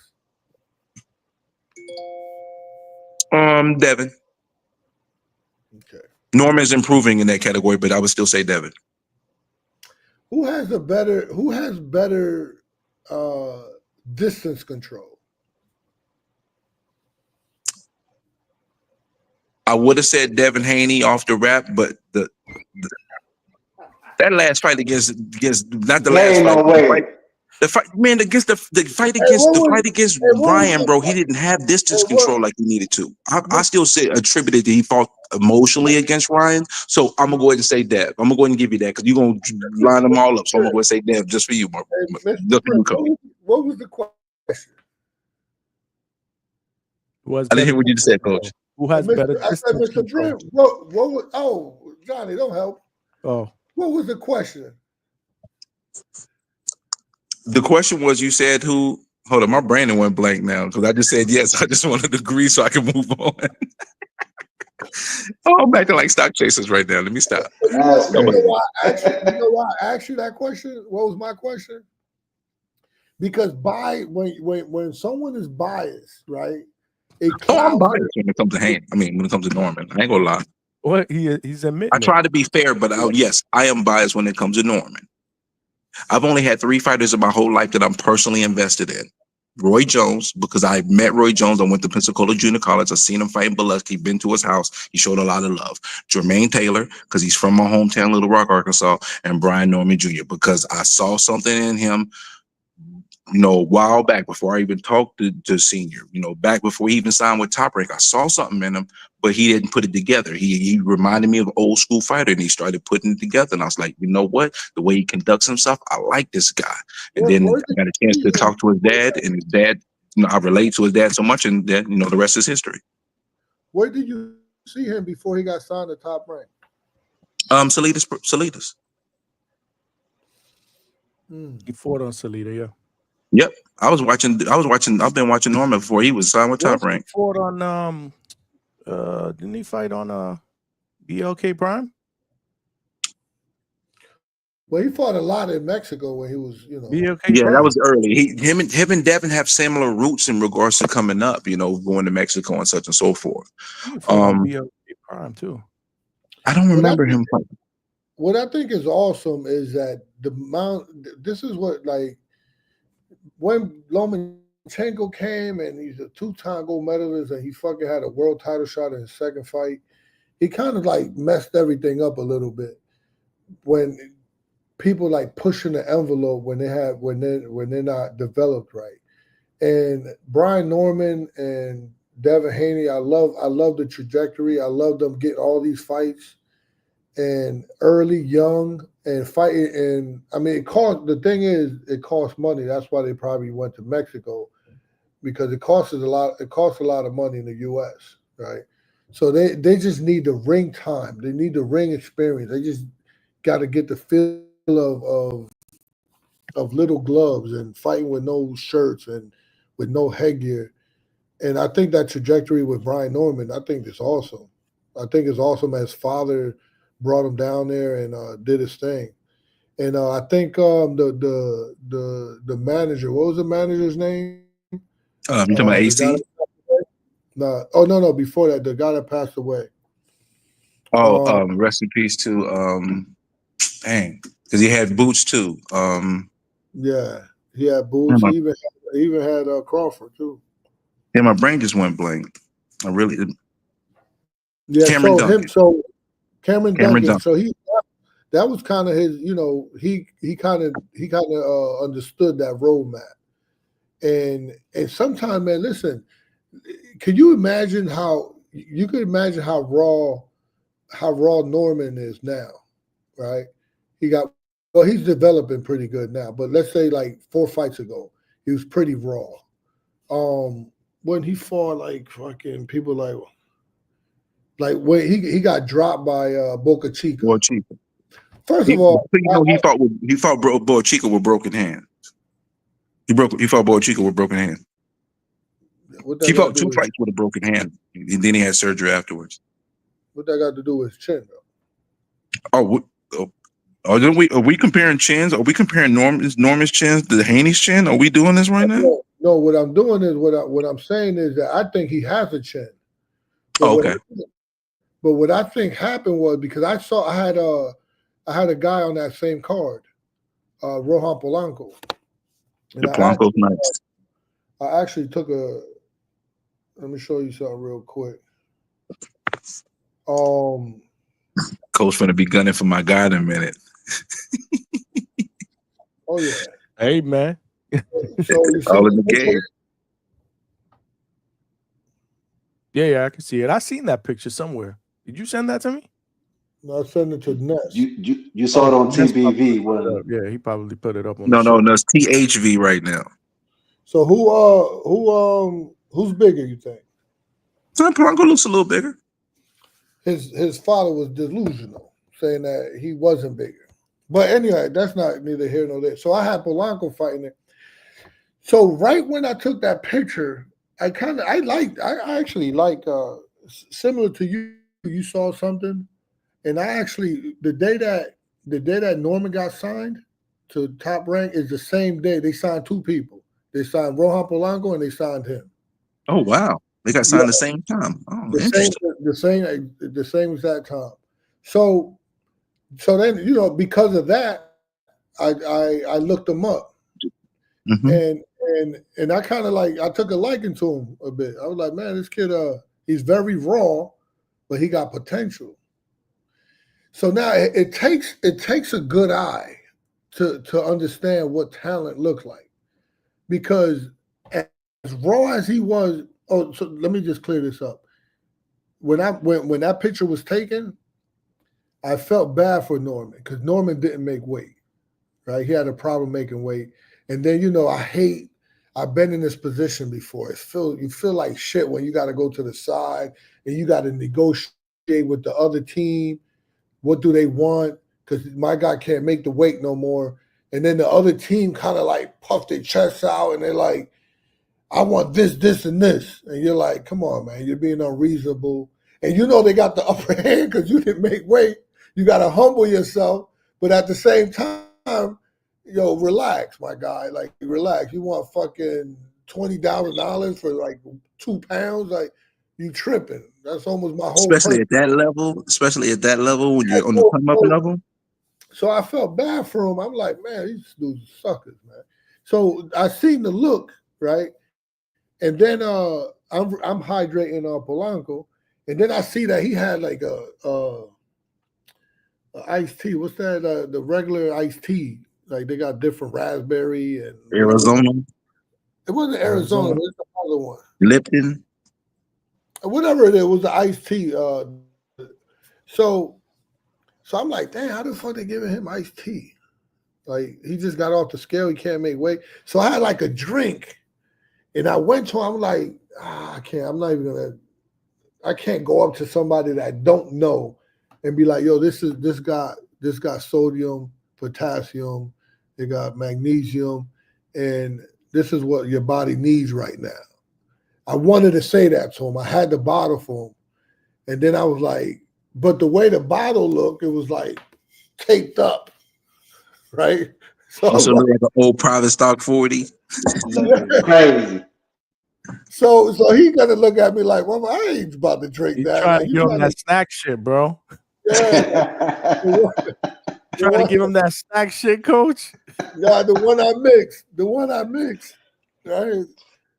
Devin. Okay. Norman's improving in that category, but I would still say Devin. Who has better distance control? I would have said Devin Haney off the rap, but that last fight against not the last fight. The fight, man, against the fight against Ryan, bro, he didn't have distance control like he needed to. I still say attributed that he fought emotionally against Ryan. So I'm gonna go ahead and say Dev. I'm gonna go ahead and give you that because you're gonna line them all up. So I'm gonna go ahead and say Dev just for you, Mark. What was the question? I didn't hear what you just said, Coach. Who has better distance Mr. Drew, what was, Johnny, don't help. Oh. What was the question? The question was, you said who? Hold on, my brain went blank now because I just said yes. I just wanted to agree so I can move on. Oh, I'm acting like stock chasers right now. Let me stop. You know why I asked you that question? What was my question? Because when someone is biased, right? I'm biased when it comes to Hank. I mean, when it comes to Norman, I ain't gonna lie. Well, he's admitting. I try to be fair, but yes, I am biased when it comes to Norman. I've only had 3 fighters in my whole life that I'm personally invested in. Roy Jones, because I met Roy Jones. I went to Pensacola Junior College. I seen him fighting Biloxi. Been to his house. He showed a lot of love. Jermaine Taylor, because he's from my hometown, Little Rock, Arkansas, and Brian Norman Jr., because I saw something in him, a while back before I even talked to Senior, back before he even signed with Top Rank. I saw something in him, but he didn't put it together. He reminded me of an old school fighter, and he started putting it together. And I was like, you know what? The way he conducts himself, I like this guy. And then I got a chance to talk to his dad, and his dad, I relate to his dad so much, and that, the rest is history. Where did you see him before he got signed to Top Rank? Salinas. He fought on Salida, yeah. Yep. I've been watching Norman before he was signed with Top Rank. He fought on didn't he fight on BLK Prime? Well, he fought a lot in Mexico when he was, BLK Yeah, Prime. that was early. Him and Devin have similar roots in regards to coming up, going to Mexico and such and so forth. He fought on BLK Prime too. I don't remember him fighting. What I think is awesome is that this is what, like, when Lomachenko came and he's a 2-time gold medalist and he fucking had a world title shot in his second fight, he kind of like messed everything up a little bit when people like pushing the envelope when they're not developed right. And Brian Norman and Devin Haney, I love the trajectory. I love them getting all these fights and early, young, and fighting. And I mean, it costs money. That's why they probably went to Mexico, because it costs a lot. It costs a lot of money in the U.S., right? So they just need the ring time. They need the ring experience. They just got to get the feel of little gloves and fighting with no shirts and with no headgear. And I think that trajectory with Brian Norman, I think it's awesome. I think it's awesome. His father brought him down there and did his thing. And I think the manager, what was the manager's name? You talking about AC? No. Before that, the guy that passed away. Rest in peace to because he had Boots too. Yeah, he had Boots. He even had Crawford too. Yeah, my brain just went blank. I really didn't. Yeah, Cameron Duncan. Cameron Duncan. So that was kind of his, he kind of understood that roadmap. And sometimes, man, listen, can you imagine how raw Norman is now, right? He's developing pretty good now, but let's say like 4 fights ago, he was pretty raw. When he fought like fucking people like when he got dropped by Boca Chica. First of all, he fought Boca Chica with broken hands. He fought Boca Chica with broken hands. He fought 2 fights with a broken hand, and then he had surgery afterwards. What that got to do with his chin, though? Are we comparing chins? Are we comparing Norman's chins to Haney's chin? Are we doing this right now? No, what I'm doing is what I'm saying is that I think he has a chin. Okay. But what I think happened was because I had a guy on that same card, Rohan Polanco. The Polanco's nice. I actually took let me show you something real quick. Coach finna be gunning for my guy in a minute. Oh yeah. Hey man. So you see, all in the game. Yeah, I can see it. I seen that picture somewhere. Did you send that to me? No, I sent it to Ness. You saw it on TBV. Yeah, he probably put it up on. No, it's THV right now. So who's bigger? You think? Polanco looks a little bigger. His father was delusional, saying that he wasn't bigger. But anyway, that's not neither here nor there. So I had Polanco fighting it. So right when I took that picture, I actually like similar to you. You saw something, and I actually the day that Norman got signed to Top Rank is the same day they signed 2 people. They signed Rohan Polanco and they signed him. Oh wow, they got signed the same time. Oh, the same exact time. So then because of that, I looked them up, and And I kind of like I took a liking to him a bit. I was like, man, this kid, he's very raw, but he got potential. So now it takes a good eye to understand what talent looks like, because as raw as he was. Oh, so let me just clear this up. When that picture was taken, I felt bad for Norman because Norman didn't make weight. Right, he had a problem making weight, and then I've been in this position before. You feel like shit when you got to go to the side and you got to negotiate with the other team. What do they want? Because my guy can't make the weight no more. And then the other team kind of like puff their chests out and they're like, I want this, this, and this. And you're like, come on, man, you're being unreasonable. And they got the upper hand because you didn't make weight. You got to humble yourself. But at the same time, relax, my guy. Like, relax. You want fucking $20,000 for like 2 pounds? Like, you tripping. That's almost my whole especially at that level when you're on the come up level. So I felt bad for him. I'm like, man, these dudes are suckers, man. So I seen the look, right? And then I'm hydrating Polanco, and then I see that he had like a iced tea. What's that? The regular iced tea. Like they got different raspberry and Arizona. It wasn't Arizona. It was the other one. Lipton. Whatever it was, the iced tea. So I'm like, damn, how the fuck they giving him iced tea? Like he just got off the scale. He can't make weight. So I had like a drink, and I went to him. I'm like, I can't. I'm not even gonna. I can't go up to somebody that I don't know and be like, yo, this got sodium, potassium, it got magnesium, and this is what your body needs right now. I wanted to say that to him. I had the bottle for him. And then I was like, but the way the bottle looked, it was like taped up, right? So Also look like an old private stock 40. Crazy. So he gonna look at me like, well, I ain't about to drink that. Trying like, to give him that snack shit, bro. Yeah. Trying to give him that snack shit, coach. Yeah, the one I mixed. Right.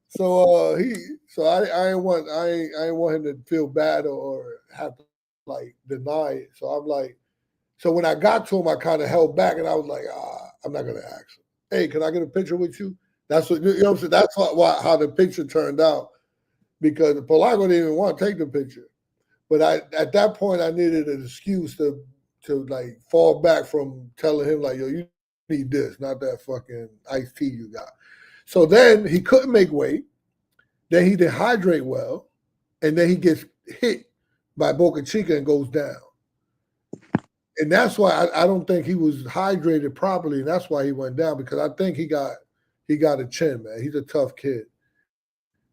So I ain't want him to feel bad or have to like deny it. So I'm like, so when I got to him, I kind of held back and I was like, I'm not gonna ask him. Hey, can I get a picture with you? That's what you know what I'm saying. That's how the picture turned out, because Polanco didn't even want to take the picture. But at that point I needed an excuse to like fall back from telling him like, yo, you need this, not that fucking iced tea you got. So then he couldn't make weight. Then he didn't hydrate well, and then he gets hit by Boca Chica and goes down. And that's why I don't think he was hydrated properly, and that's why he went down, because I think he got a chin, man. He's a tough kid.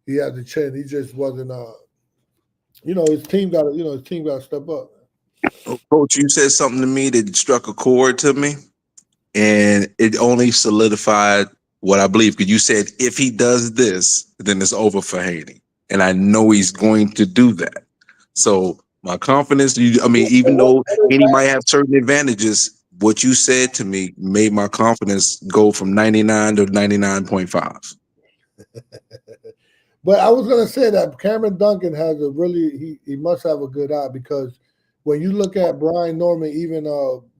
He had the chin. He just wasn't his team got to step up. Coach, you said something to me that struck a chord to me, and it only solidified what I believe, because you said if he does this, then it's over for Haney. And I know he's going to do that. So my confidence, even though Haney might have certain advantages, what you said to me made my confidence go from 99 to 99.5. But I was going to say that Cameron Duncan has he must have a good eye, because when you look at Brian Norman, even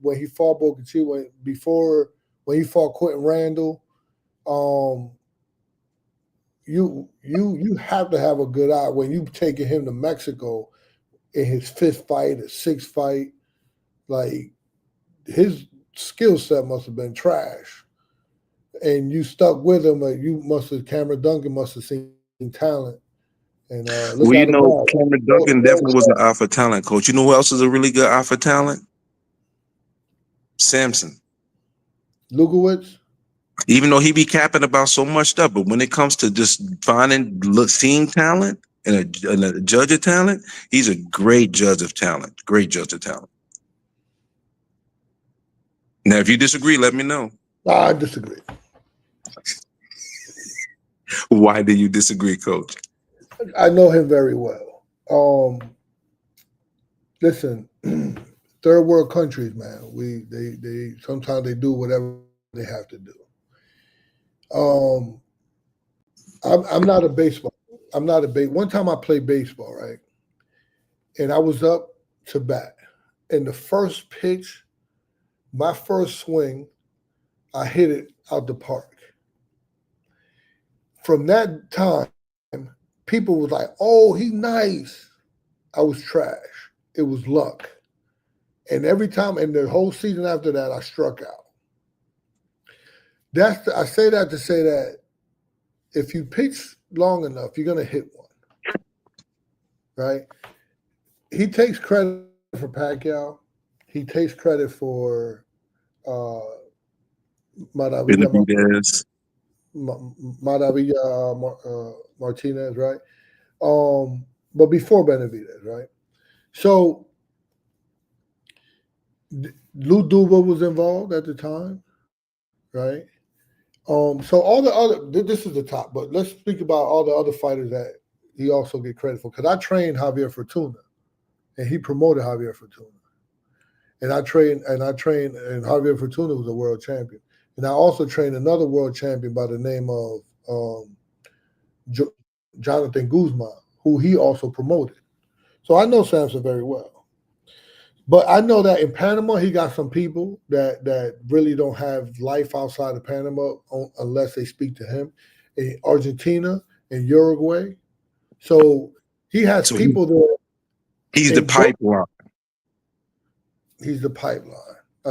when he fought Boca Chica, when he fought Quentin Randall, you have to have a good eye when you taking him to Mexico in his 5th fight or 6th fight. Like, his skill set must have been trash, and you stuck with him. Cameron Duncan must have seen talent. And Cameron Duncan definitely was an alpha talent, coach. You know who else is a really good alpha talent? Samson. Lukowicz. Even though he be capping about so much stuff, but when it comes to just seeing talent and a judge of talent, he's a great judge of talent. Great judge of talent. Now, if you disagree, let me know. I disagree. Why do you disagree, coach? I know him very well. Listen, third world countries, man. They sometimes they do whatever they have to do. I'm not a baseball. I'm not a base. One time I played baseball, right? And I was up to bat. And the first pitch, my first swing, I hit it out the park. From that time, people was like, "Oh, he nice." I was trash. It was luck. And every time, and the whole season after that, I struck out. I say that to say that if you pitch long enough, you're gonna hit one, right? He takes credit for Pacquiao. He takes credit for Benavidez. Martinez, right? But before Benavidez, right? So Lou Duva was involved at the time, right? So all the other, this is the top, but let's speak about all the other fighters that he also get credit for. Because I trained Javier Fortuna, and he promoted Javier Fortuna, and Javier Fortuna was a world champion, and I also trained another world champion by the name of Jonathan Guzman, who he also promoted. So I know Samson very well. But I know that in Panama, he got some people that really don't have life outside of Panama unless they speak to him. In Argentina and Uruguay. So he has people there. He's the pipeline. He's the pipeline.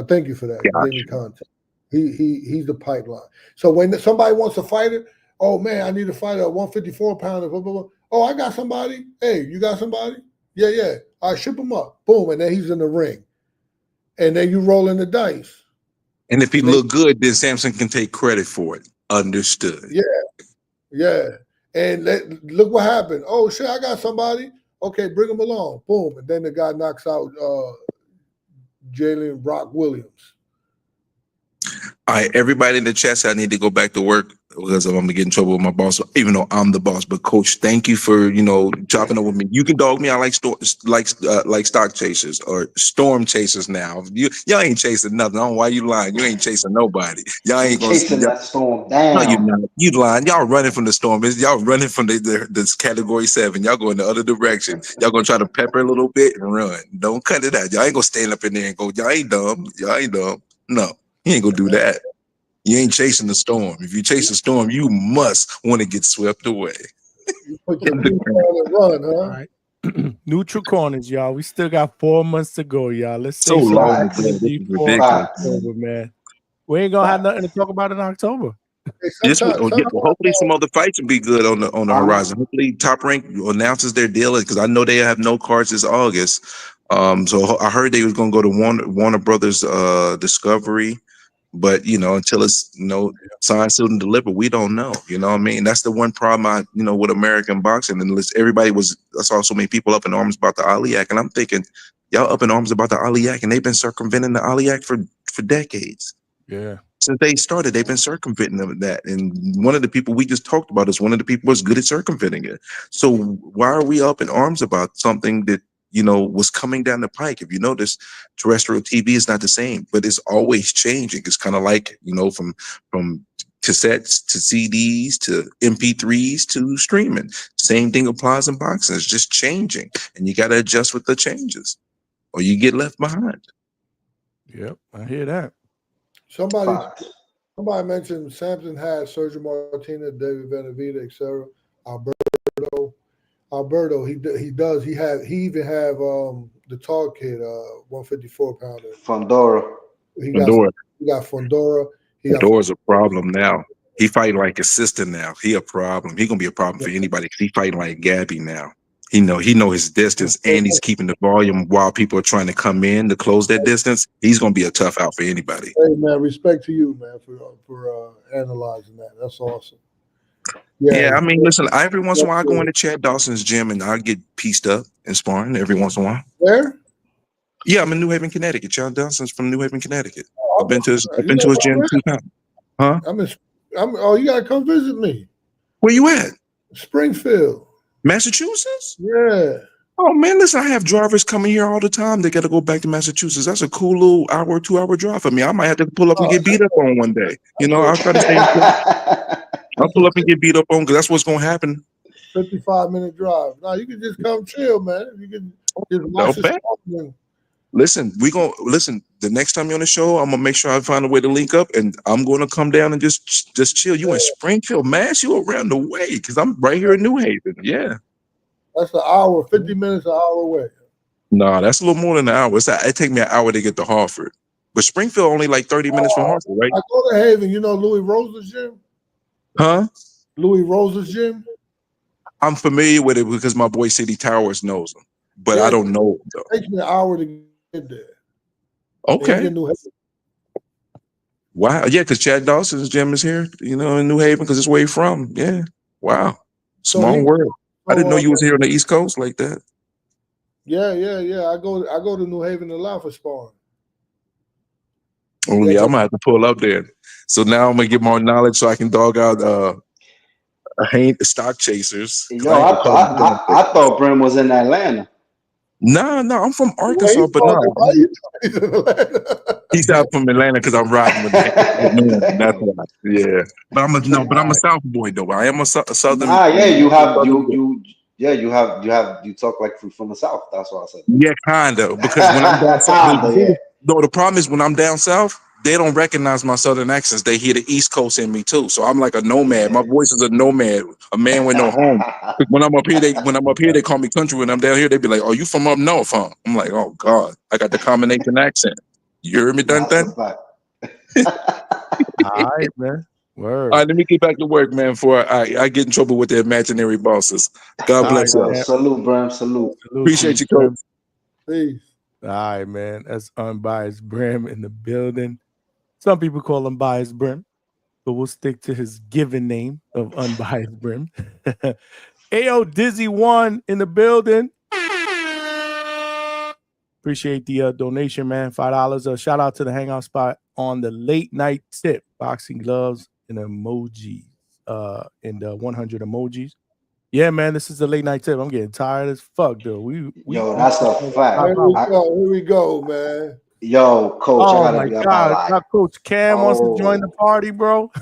Thank you for that. You gave me context. He's the pipeline. So when somebody wants a fighter, oh, man, I need a fighter, a 154 pounder, blah, blah, blah. Oh, I got somebody. Hey, you got somebody? Yeah. I ship him up. Boom. And then he's in the ring. And then you roll in the dice. And if he look good, then Samson can take credit for it. Understood. Yeah. And look what happened. Oh, shit, I got somebody. Okay, bring him along. Boom. And then the guy knocks out Jalen Brock Williams. All right, everybody in the chat said I need to go back to work because I'm gonna get in trouble with my boss, even though I'm the boss. But coach, thank you for chopping up with me. You can dog me. I like stock chasers or storm chasers. Now y'all ain't chasing nothing. I don't know why you lying. You ain't chasing nobody. Y'all ain't chasing that storm down. No, you not. You lying. Y'all running from the storm. Y'all running from this category 7. Y'all going the other direction. Y'all gonna try to pepper a little bit and run. Don't cut it out. Y'all ain't gonna stand up in there and go. Y'all ain't dumb. Y'all ain't dumb. No. You ain't gonna do that. You ain't chasing the storm. If you chase the storm, you must want to get swept away. You put your feet on and run, huh? All right. Neutral corners, y'all. We still got 4 months to go, y'all. Let's so long, before October, man. We ain't gonna have nothing to talk about in October. Hopefully some other fights will be good on the horizon. Hopefully Top Rank announces their deal because I know they have no cards this August. So I heard they was gonna go to Warner Brothers Discovery. But until it's signed, sealed, and delivered, we don't know. You know what I mean? That's the one problem with American boxing. And I saw so many people up in arms about the Ali Act, and I'm thinking, y'all up in arms about the Ali Act, and they've been circumventing the Ali Act for decades. Yeah. Since they started, they've been circumventing that. And one of the people we just talked about is one of the people who's good at circumventing it. So why are we up in arms about something that was coming down the pike? If you notice, terrestrial TV is not the same, but it's always changing. It's kind of like, from cassettes to CDs to MP3s to streaming. Same thing applies in boxing. It's just changing, and you got to adjust with the changes, or you get left behind. Yep, I hear that. Somebody mentioned Samson had Sergio Martinez, David Benavidez, etc. Alberto, he even have the tall kid, 154 pounder. Fondora. He got Fondora. Fondora's a problem now. He fighting like a sister now. He a problem. He gonna be a problem for anybody because he fighting like Gabby now. He know his distance, and he's keeping the volume while people are trying to come in to close that distance. He's gonna be a tough out for anybody. Hey man, respect to you, man, for analyzing that. That's awesome. Yeah, I mean, listen, every once in a while I go into Chad Dawson's gym and I get pieced up and sparring every once in a while. Where? Yeah, I'm in New Haven, Connecticut. Chad Dawson's from New Haven, Connecticut. I've been to his gym 2 times. Huh? You gotta come visit me. Where you at? Springfield, Massachusetts? Yeah. Oh man, listen, I have drivers coming here all the time. They got to go back to Massachusetts. That's a cool little hour or 2 hour drive for me. I might have to pull up and get beat up on one day. I'll try to stay. I'll That's pull a up and get beat up on because that's what's gonna happen. 55-minute drive. Now you can just come chill, man. You can just watch the Okay. sport. Listen, the next time you're on the show, I'm gonna make sure I find a way to link up, and I'm gonna come down and just chill. You in Springfield, Mass? You around the way? Because I'm right here in New Haven. Yeah. That's an hour, 50 minutes, an hour away. Nah, that's a little more than an hour. It take me an hour to get to Hartford, but Springfield only like 30 minutes from Hartford, right? I go to Haven. You know Louis Rose's gym? Huh? Louis Rose's gym? I'm familiar with it because my boy City Towers knows him, but I don't know him though. It takes me an hour to get there. Okay. He's in New Haven. Wow. Yeah, because Chad Dawson's gym is here, in New Haven, because it's where he's from. Yeah. Wow. Small world. I didn't know you was here on the East Coast like that. Yeah. I go to New Haven a lot for sparring. Oh yeah, I'm gonna have to pull up there. So now I'm gonna get more knowledge so I can dog out stock chasers. Yo, I thought Brim was in Atlanta. No, I'm from Arkansas, but no. He's out from Atlanta because I'm riding with him. That's why. Yeah, but I'm a South boy though. I am a Southern. You talk like from the South. That's why I said. Yeah, kind of. Because when I'm down south, the problem is when I'm down south, they don't recognize my Southern accents. They hear the East Coast in me too. So I'm like a nomad. My voice is a nomad, a man with no home. When I'm up here, they call me country. When I'm down here, they be like, "Oh, you from up north, huh?" I'm like, "Oh God, I got the combination accent." You heard me, done that? All right, man. Word. All right, let me get back to work, man. Before I get in trouble with the imaginary bosses. God bless you. Salute, Bram. Salute. Appreciate you, Coach. Peace. All right, man. That's Unbiased Brim in the building. Some people call him Biased Brim, but we'll stick to his given name of Unbiased Brim. Ayo, Dizzy One in the building. Appreciate the donation, man. $5. Shout out to the Hangout spot on the late night tip. Boxing gloves and emojis. And 100 emojis. Yeah, man, this is the late night tip. I'm getting tired as fuck, though. Yo, that's a fact. Here we go, man. Yo, Coach, oh I gotta my be up. God, now Coach Cam wants to join the party, bro.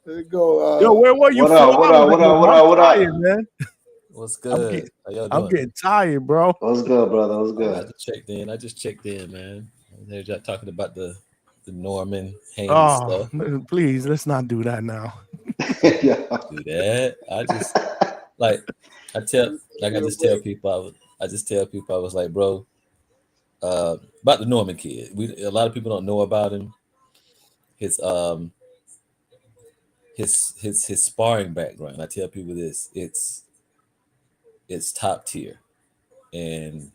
There you go. Yo, where were you? What up? Man. What's good? I'm getting tired, bro. What's good, brother? What's good? I just checked in, man. They're just talking about the Norman Haynes Oh, stuff. please, let's not do that now. Do that. I just tell people I was like, bro, about the Norman kid. A lot of people don't know about him. His sparring background. I tell people this, it's top tier. And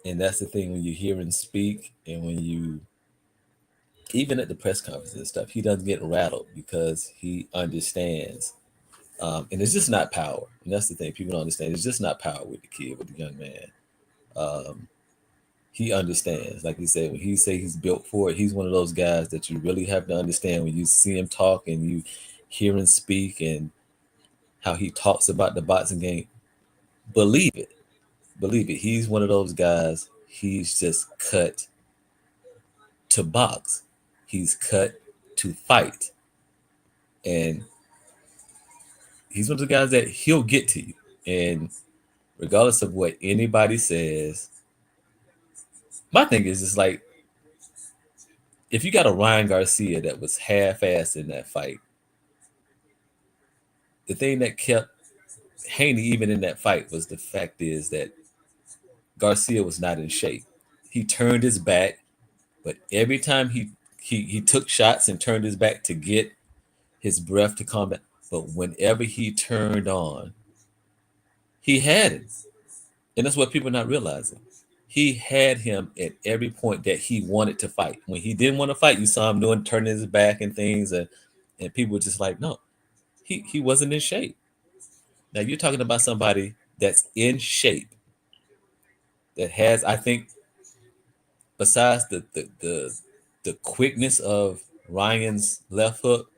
that's the thing when you hear him speak and when you even at the press conferences and stuff, he doesn't get rattled because he understands. And it's just not power. And that's the thing. People don't understand. It's just not power with the kid, with the young man. He understands. Like he said, when he say he's built for it, he's one of those guys that you really have to understand when you see him talk and you hear him speak and how he talks about the boxing game. Believe it. He's one of those guys. He's just cut to box. He's cut to fight. And he's one of the guys that he'll get to you. And regardless of what anybody says, my thing is just like, if you got a Ryan Garcia that was half-assed in that fight, the thing that kept Haney even in that fight was the fact is that Garcia was not in shape. He turned his back, but every time he took shots and turned his back to get his breath to calm down. But whenever he turned on, he had him. And that's what people are not realizing. He had him at every point that he wanted to fight. When he didn't want to fight, you saw him turning his back and things, and people were just like, no, he wasn't in shape. Now you're talking about somebody that's in shape, that has, I think, besides the quickness of Ryan's left hook,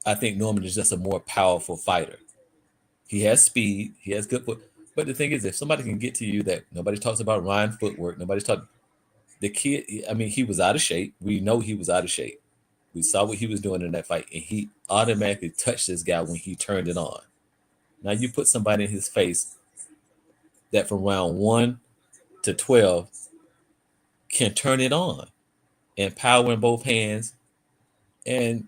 I think Norman is just a more powerful fighter. He has speed, he has good foot. But the thing is, if somebody can get to you that nobody talks about Ryan footwork, nobody's talking. The kid, I mean, he was out of shape. We know he was out of shape. We saw what he was doing in that fight, and he automatically touched this guy when he turned it on. Now you put somebody in his face that from round 1 to 12 can turn it on and power in both hands, and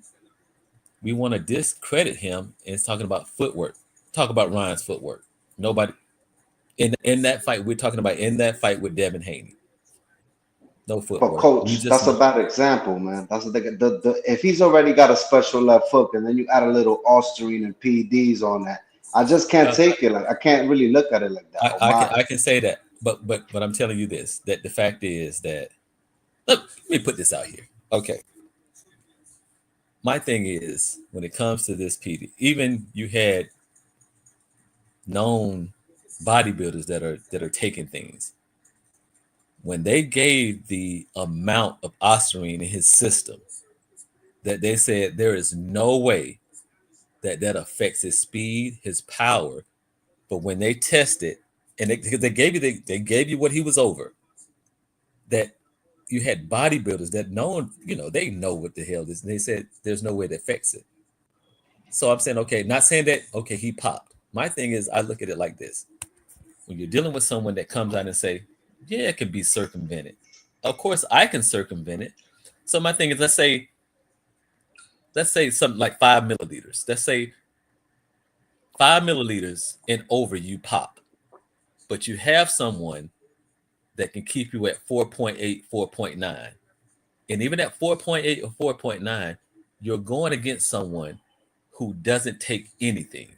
we want to discredit him and talking about footwork. Talk about Ryan's footwork. Nobody in that fight. We're talking about in that fight with Devin Haney. No footwork. But coach, that's a bad example, man. That's the if he's already got a special left foot, and then you add a little Austrian and PDs on that, I just can't take it. Like I can't really look at it like that. I can say that, but I'm telling you this: that the fact is that let me put this out here. Okay, my thing is when it comes to this PD, even you had known bodybuilders that are taking things. When they gave the amount of ostarine in his system, that they said there is no way that affects his speed, his power. But when they tested, and they gave you what he was over, that you had bodybuilders that they know what the hell this. And they said there's no way that affects it. So I'm saying, okay, not saying that, okay, he popped. My thing is, I look at it like this. When you're dealing with someone that comes out and say, yeah, it can be circumvented. Of course, I can circumvent it. So my thing is, let's say something like 5 milliliters. Let's say 5 milliliters and over you pop. But you have someone that can keep you at 4.8, 4.9. And even at 4.8 or 4.9, you're going against someone who doesn't take anything.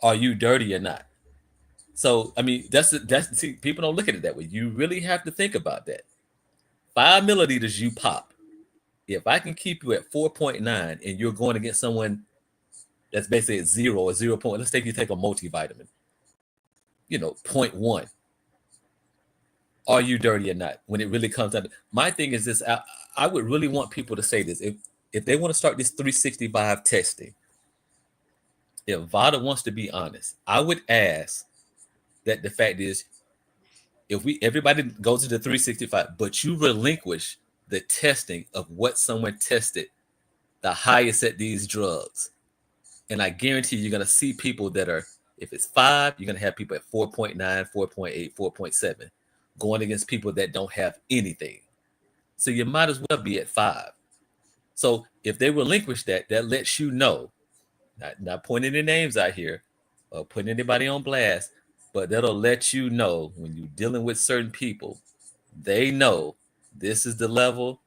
Are you dirty or not? So, I mean, see, people don't look at it that way. You really have to think about that. 5 milliliters you pop. If I can keep you at 4.9 and you're going against someone that's basically at 0 or 0. Let's say you take a multivitamin, 0.1. Are you dirty or not? When it really comes down, my thing is this: I would really want people to say this. If they want to start this 365 testing, if Vada wants to be honest, I would ask that the fact is, if everybody goes into 365, but you relinquish the testing of what someone tested the highest at these drugs, and I guarantee you're going to see people that are, if it's 5, you're going to have people at 4.9, 4.8, 4.7 going against people that don't have anything. So you might as well be at 5. So if they relinquish that lets you know, not pointing their names out here or putting anybody on blast, but that'll let you know when you're dealing with certain people, they know this is the level.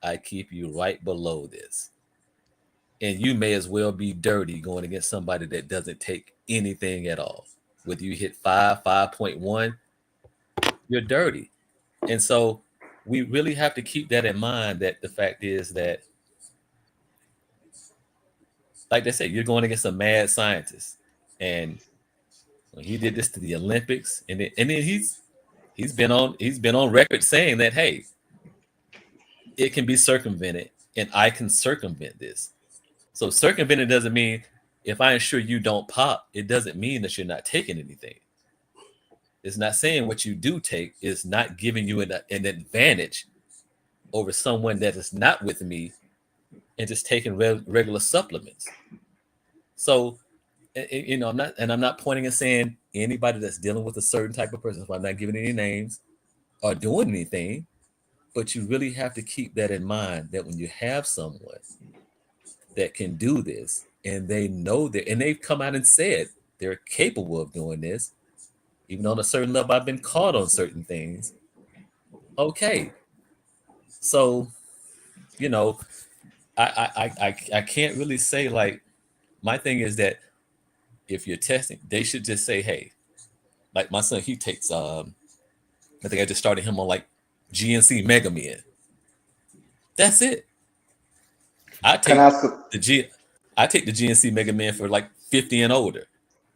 I keep you right below this. And you may as well be dirty going against somebody that doesn't take anything at all. Whether you hit 5, 5.1, you're dirty. And so we really have to keep that in mind, that the fact is that, like they say, you're going against a mad scientist. And when he did this to the Olympics, and then he's been on record saying that, hey, it can be circumvented and I can circumvent this. So circumvented doesn't mean if I ensure you don't pop, it doesn't mean that you're not taking anything. It's not saying what you do take is not giving you an advantage over someone that is not with me and just taking regular supplements. So, I'm not pointing and saying anybody that's dealing with a certain type of person, so I'm not giving any names or doing anything, but you really have to keep that in mind, that when you have someone that can do this and they know that, and they've come out and said they're capable of doing this, even on a certain level, I've been caught on certain things. Okay. So, I can't really say, like, my thing is that if you're testing, they should just say, hey, like my son, he takes, I think I just started him on like GNC Mega Men. That's it. I take the GNC Mega Man for like 50 and older.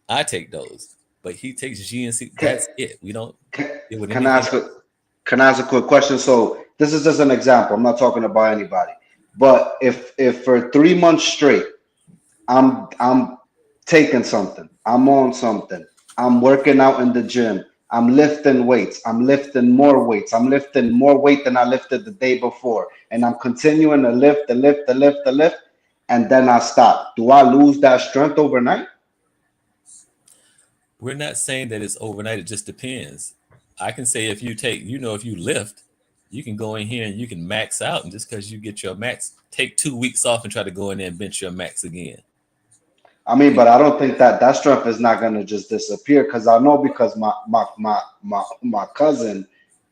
I take those, but he takes GNC. That's it. We don't. Can I ask a quick question? So this is just an example. I'm not talking about anybody. But if for 3 months straight, I'm taking something, I'm on something, I'm working out in the gym, I'm lifting weights. I'm lifting more weights. I'm lifting more weight than I lifted the day before. And I'm continuing to lift, and then I stop. Do I lose that strength overnight? We're not saying that it's overnight. It just depends. I can say if you take, if you lift, you can go in here and you can max out. And just because you get your max, take 2 weeks off and try to go in there and bench your max again. I mean, but I don't think that strength is not gonna just disappear, because I know, because my cousin,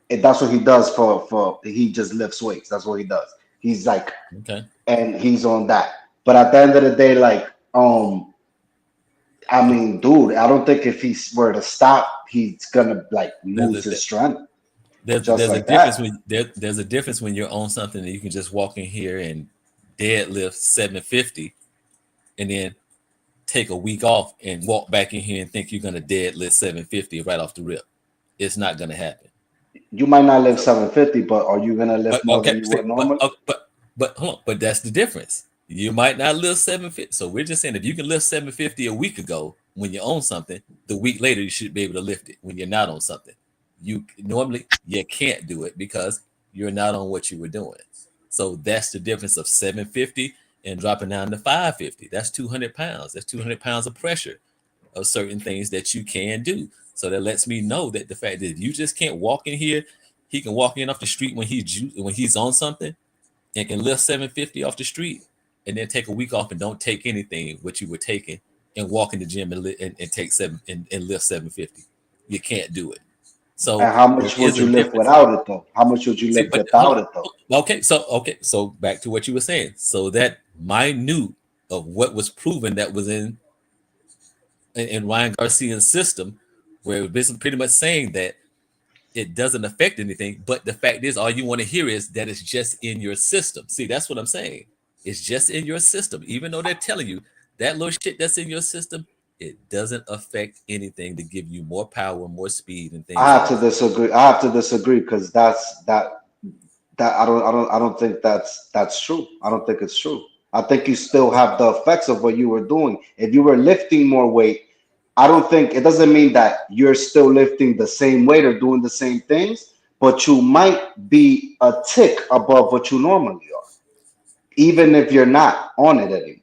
that's what he does for he just lifts weights. That's what he does. He's like, okay, and he's on that. But at the end of the day, like, I mean, dude, I don't think if he were to stop, he's gonna like lose his strength. There's a difference when there's a difference when you're on something that you can just walk in here and deadlift 750, and then take a week off and walk back in here and think you're gonna deadlift 750 right off the rip. It's not gonna happen. You might not lift 750, but are you gonna lift more than you would normally? But hold on, but that's the difference. You might not lift 750. So we're just saying, if you can lift 750 a week ago when you're on something, the week later you should be able to lift it when you're not on something. You can't do it because you're not on what you were doing. So that's the difference of 750 and dropping down to 550. That's 200 pounds. That's 200 pounds of pressure of certain things that you can do. So that lets me know that the fact that you just can't walk in here, he can walk in off the street when he's on something and can lift 750 off the street, and then take a week off and don't take anything what you were taking and walk in the gym and take and lift 750. You can't do it. So and how much would you lift without it though? How much would you lift without it though? So back to what you were saying. So that minute of what was proven that was in Ryan Garcia's system, where it was basically pretty much saying that it doesn't affect anything, but the fact is, all you want to hear is that it's just in your system. See, that's what I'm saying. It's just in your system. Even though they're telling you that little shit that's in your system, it doesn't affect anything to give you more power, more speed, and things. I have to disagree because that I don't think that's true. I don't think it's true. I think you still have the effects of what you were doing. If you were lifting more weight, I don't think it doesn't mean that you're still lifting the same weight or doing the same things, but you might be a tick above what you normally are, even if you're not on it anymore.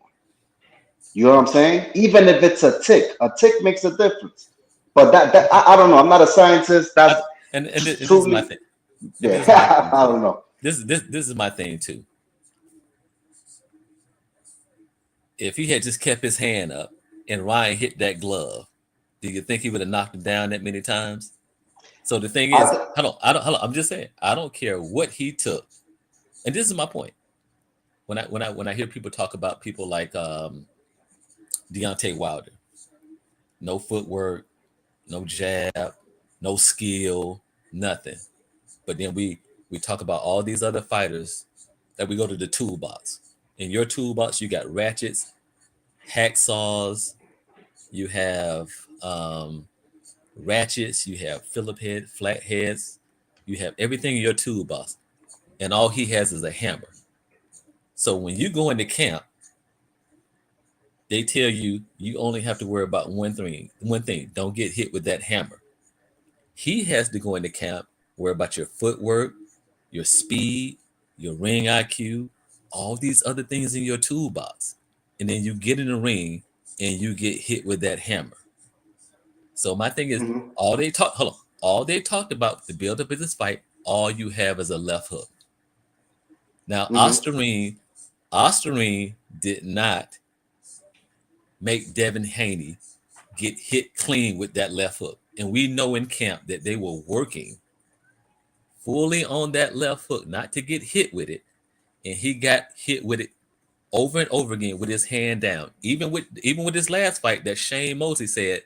You know what I'm saying? Even if it's a tick makes a difference. But that I don't know. I'm not a scientist. That's this is my thing. Yeah, I don't know. This is my thing too. If he had just kept his hand up and Ryan hit that glove, do you think he would have knocked him down that many times? So the thing is, hold on. I'm just saying, I don't care what he took, and this is my point. When I hear people talk about people like Deontay Wilder, no footwork, no jab, no skill, nothing. But then we talk about all these other fighters that we go to the toolbox. In your toolbox, you got ratchets, hacksaws, you have ratchets, you have Phillip head, flat heads, you have everything in your toolbox, and all he has is a hammer. So when you go into camp, they tell you only have to worry about one thing. Don't get hit with that hammer. He has to go into camp, worry about your footwork, your speed, your ring IQ, all these other things in your toolbox. And then you get in the ring and you get hit with that hammer. So my thing is, all they talked about the build up of this fight, all you have is a left hook. Now, Osterine did not make Devin Haney get hit clean with that left hook. And we know in camp that they were working fully on that left hook, not to get hit with it. And he got hit with it over and over again with his hand down. Even with his last fight that Shane Mosley said,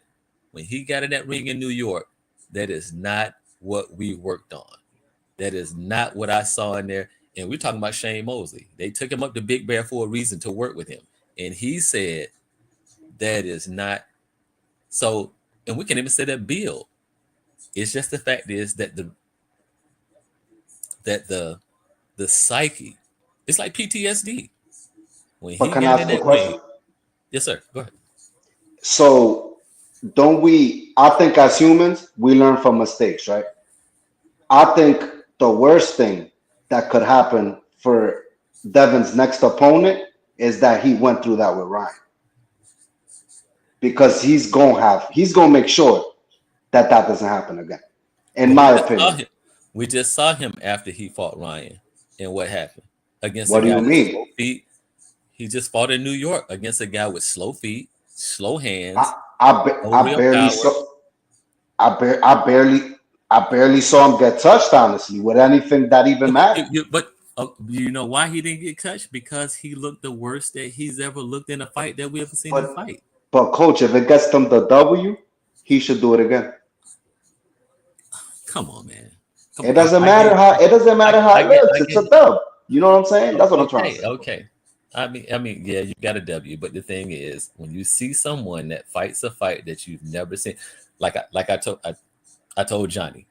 when he got in that ring in New York, that is not what we worked on. That is not what I saw in there. And we're talking about Shane Mosley. They took him up to Big Bear for a reason, to work with him. And he said, that is not. So, and we can even say that build. It's just the fact is that the psyche, it's like PTSD. When he got in that ring. Yes, sir. Go ahead. So don't we? I think as humans, we learn from mistakes, right? I think the worst thing that could happen for Devin's next opponent is that he went through that with Ryan, because he's gonna make sure that that doesn't happen again. In But my opinion. we just saw him after he fought Ryan, and what happened against a What do guy you with slow mean? feet? He just fought in New York against a guy with slow feet, slow hands, I I, no I real barely power. saw I barely saw him get touched, honestly, with anything that even mattered. But you know why he didn't get touched? Because he looked the worst that he's ever looked in a fight that we ever seen him But fight. coach, if it gets them the W, he should do it again. Come on, man. Come It on. doesn't matter how it looks. I It's get a it. dub. You know what I'm saying? That's what I'm trying to Okay, say. okay. I mean, yeah, you got a W, but the thing is, when you see someone that fights a fight that you've never seen, I told Johnny,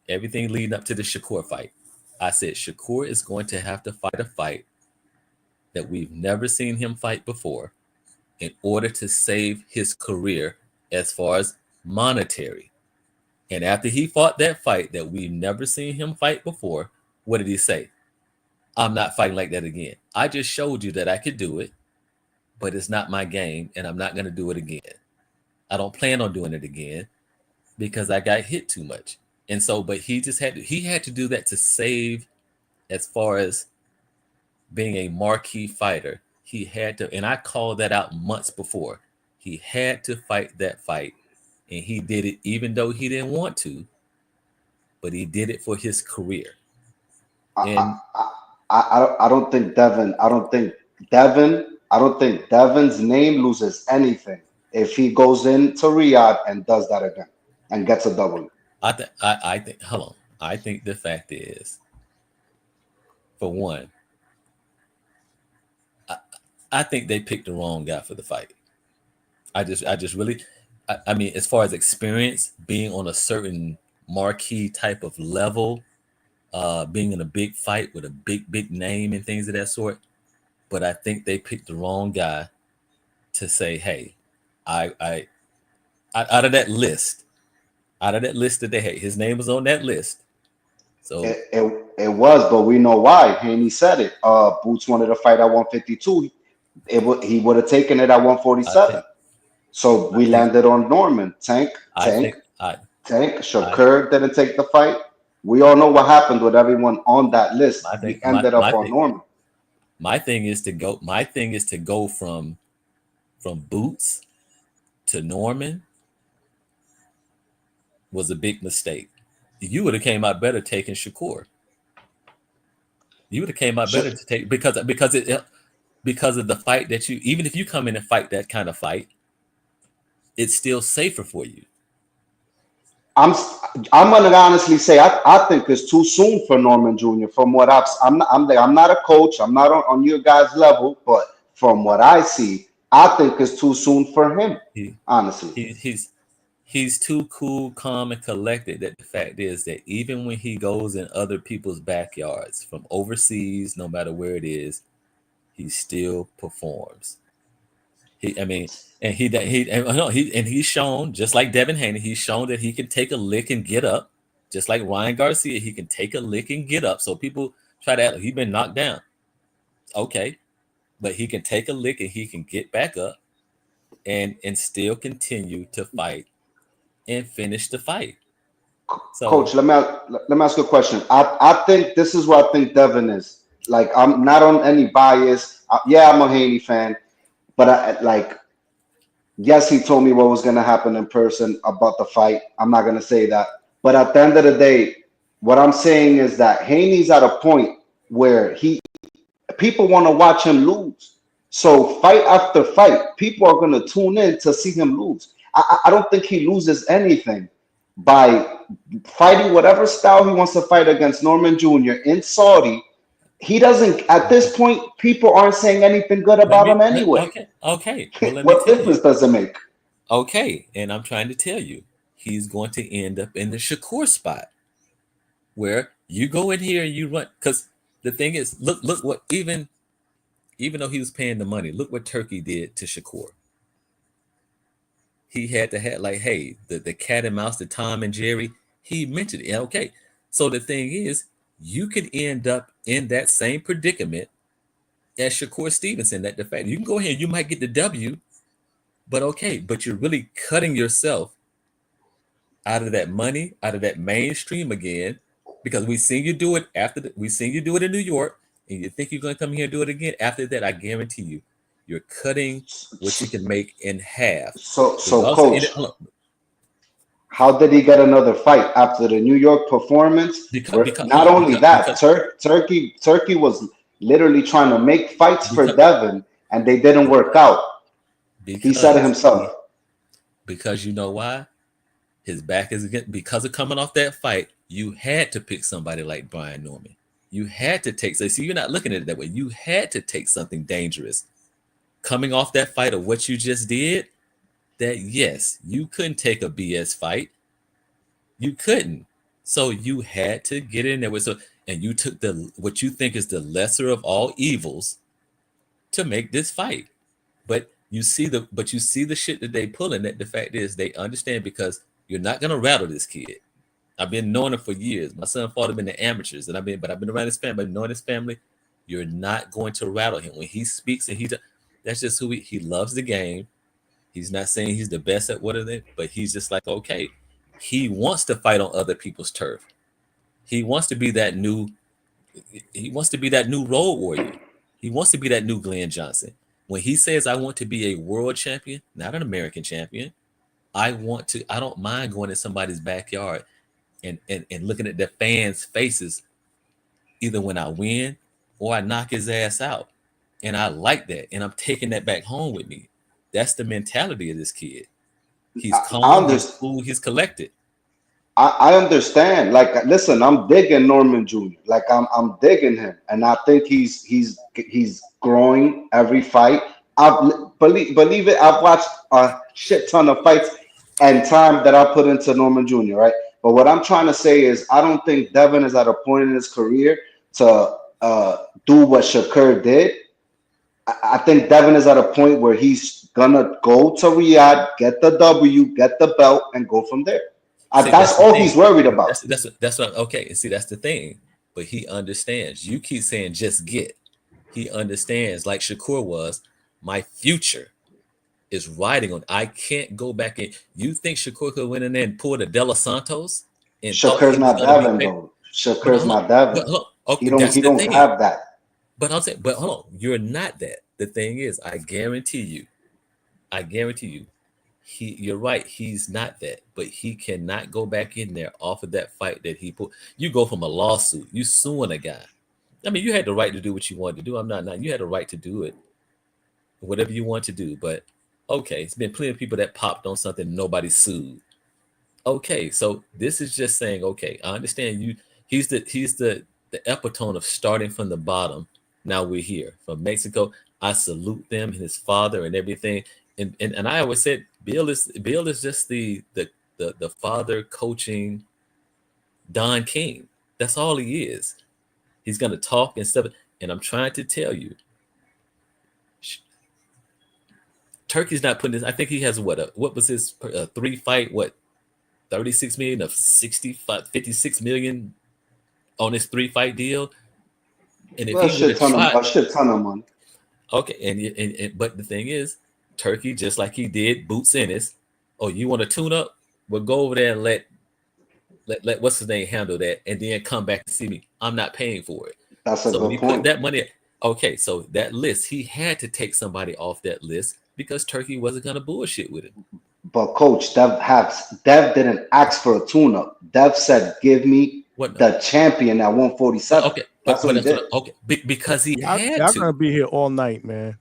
everything leading up to the Shakur fight, I said Shakur is going to have to fight a fight that we've never seen him fight before in order to save his career as far as monetary. And after he fought that fight that we've never seen him fight before, what did he say? I'm not fighting like that again. I just showed you that I could do it, but it's not my game, and I'm not going to do it again. I don't plan on doing it again because I got hit too much. And so, but he had to do that to save as far as being a marquee fighter. He had to, and I called that out months before. He had to fight that fight, and he did it even though he didn't want to, but he did it for his career. And I don't think Devin. I don't think Devin's name loses anything if he goes into Riyadh and does that again and gets a W. I think hold on. I think the fact is, for one, I think they picked the wrong guy for the fight. I just really, I mean, as far as experience, being on a certain marquee type of level, being in a big fight with a big name and things of that sort. But I think they picked the wrong guy to say, hey, I out of that list that they had, his name was on that list. So It was, but we know why. Haney said it. Boots wanted to fight at 152. He would have taken it at 147. So we landed on Norman. Tank. Shakur didn't take the fight. We all know what happened with everyone on that list. We ended up on Norman. My thing is to go from Boots to Norman was a big mistake. You would have came out better taking Shakur. You would have came out better to take because of the fight that you, even if you come in and fight that kind of fight, it's still safer for you. I'm gonna honestly say I think it's too soon for Norman Jr. From what I'm not a coach. I'm not on your guys' level, but from what I see, I think it's too soon for him. Honestly, he's too cool, calm, and collected. That the fact is that even when he goes in other people's backyards from overseas, no matter where it is, he still performs. He's shown, just like Devin Haney, he's shown that he can take a lick and get up, just like Ryan Garcia. He can take a lick and get up. So people try to act like he's been knocked down. Okay, but he can take a lick and he can get back up, and still continue to fight and finish the fight. So, Coach, let me ask you a question. I think this is where I think Devin is. Like, I'm not on any bias. Yeah, I'm a Haney fan, but yes, he told me what was going to happen in person about the fight. I'm not going to say that. But at the end of the day, what I'm saying is that Haney's at a point where people want to watch him lose. So fight after fight, people are going to tune in to see him lose. I don't think he loses anything by fighting whatever style he wants to fight against Norman Jr. in Saudi. He doesn't, at this point, people aren't saying anything good about him anyway. Okay. Well, What difference does it make? Okay, and I'm trying to tell you, he's going to end up in the Shakur spot where you go in here and you run. Because the thing is, look what, even though he was paying the money, look what Turkey did to Shakur. he had to have like, hey, the cat and mouse, the Tom and Jerry, he mentioned it. Okay. So the thing is, you could end up in that same predicament as Shakur Stevenson. That the fact you can go ahead, you might get the W, but okay, but you're really cutting yourself out of that money, out of that mainstream again, because we seen you do it we seen you do it in New York, and you think you're going to come here and do it again. After that, I guarantee you, you're cutting what you can make in half. So coach, how did he get another fight after the New York performance? Not only that, Turkey was literally trying to make fights for Devin, and they didn't work out. He said it himself. Because you know why? His back is against, because of coming off that fight, you had to pick somebody like Brian Norman. You had to take, so see, you're not looking at it that way. You had to take something dangerous. Coming off that fight of what you just did, that yes, you couldn't take a BS fight. You couldn't. So you had to get in there with, so, and you took what you think is the lesser of all evils to make this fight. But you see the shit that they pulling. That the fact is they understand, because you're not gonna rattle this kid. I've been knowing him for years. My son fought him in the amateurs, and I've been around his family, knowing his family. You're not going to rattle him when he speaks, and that's just who he loves the game. He's not saying he's the best at whatever, but he's just like, okay, he wants to fight on other people's turf. He wants to be that new road warrior. He wants to be that new Glenn Johnson. When he says, I want to be a world champion, not an American champion, I don't mind going in somebody's backyard and looking at the fans' faces, either when I win or I knock his ass out. And I like that. And I'm taking that back home with me. That's the mentality of this kid. He's calm, he's cool, he's collected. I understand. Like, listen, I'm digging Norman Jr. Like, I'm digging him, and I think he's growing every fight. I believe it. I've watched a shit ton of fights and time that I put into Norman Jr. Right, but what I'm trying to say is, I don't think Devin is at a point in his career to do what Shakur did. I think Devin is at a point where he's gonna go to Riyadh, get the W, get the belt, and go from there. That's all he's worried about. That's what. Okay, and see, that's the thing. But he understands. You keep saying just get. He understands, like Shakur was. My future is riding on. I can't go back in. You think Shakur could win in there and pull the De Los Santos? Shakur's not Devin, though. Shakur's not Devin. Okay, he don't have that. But I'm saying, but hold on, you're not that. The thing is, I guarantee you, you're right. He's not that, but he cannot go back in there off of that fight that he put. You go from a lawsuit, you suing a guy. I mean, you had the right to do what you wanted to do. I'm not. You had the right to do it, whatever you want to do. But okay, it's been plenty of people that popped on something nobody sued. Okay, so this is just saying, okay, I understand you. He's the epitome of starting from the bottom. Now we're here from Mexico. I salute them and his father and everything. And I always said Bill is just the father coaching Don King. That's all he is. He's gonna talk and stuff. And I'm trying to tell you, Turkey's not putting this. I think he has what was his 3-fight, 36 million of 56 million on his 3-fight deal. And if a shit ton of money. Okay, and but the thing is, Turkey, just like he did Boots Ennis. Oh, you want to tune up? Well, go over there and let what's his name handle that, and then come back and see me. I'm not paying for it. That's a good point. Put that money. Okay, so that list, he had to take somebody off that list because Turkey wasn't gonna bullshit with him. But coach, Dev didn't ask for a tune-up. Dev said, "Give me the champion at 147." Okay, that's what he did. Okay, because he had to. Y'all gonna be here all night, man.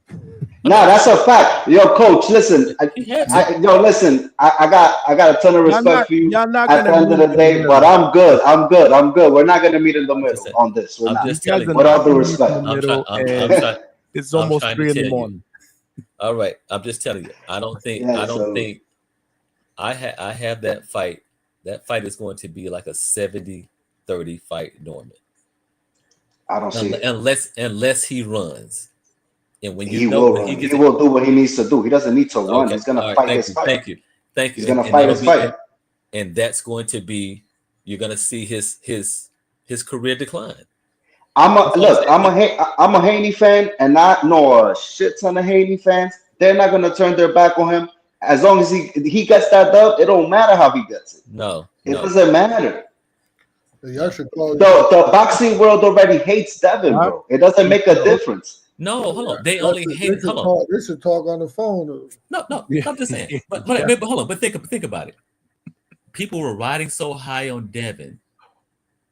Nah, that's a fact. Yo, coach, listen. Listen. I got a ton of respect for you at the end of the day, but I'm good. We're not gonna meet in the middle on this. We're not. Just telling you. With all due respect. It's almost 3 in the morning. All right, I'm just telling you. I don't think. I have that fight. That fight is going to be like a 70-30 fight, Norman. I don't see it. Unless he runs. And when he will do what he needs to do. He doesn't need to run. He's gonna fight his fight. Thank you. He's gonna fight his fight. And that's going to be, you're gonna see his career decline. I'm a Haney fan, and I know a shit ton of Haney fans. They're not gonna turn their back on him as long as he gets that dub. It don't matter how he gets it. It doesn't matter. The boxing world already hates Devin, bro. It doesn't make a difference. No, hold on. They only hate. Hold on. This is talk on the phone. No. I'm just saying. But hold on. But think about it. People were riding so high on Devin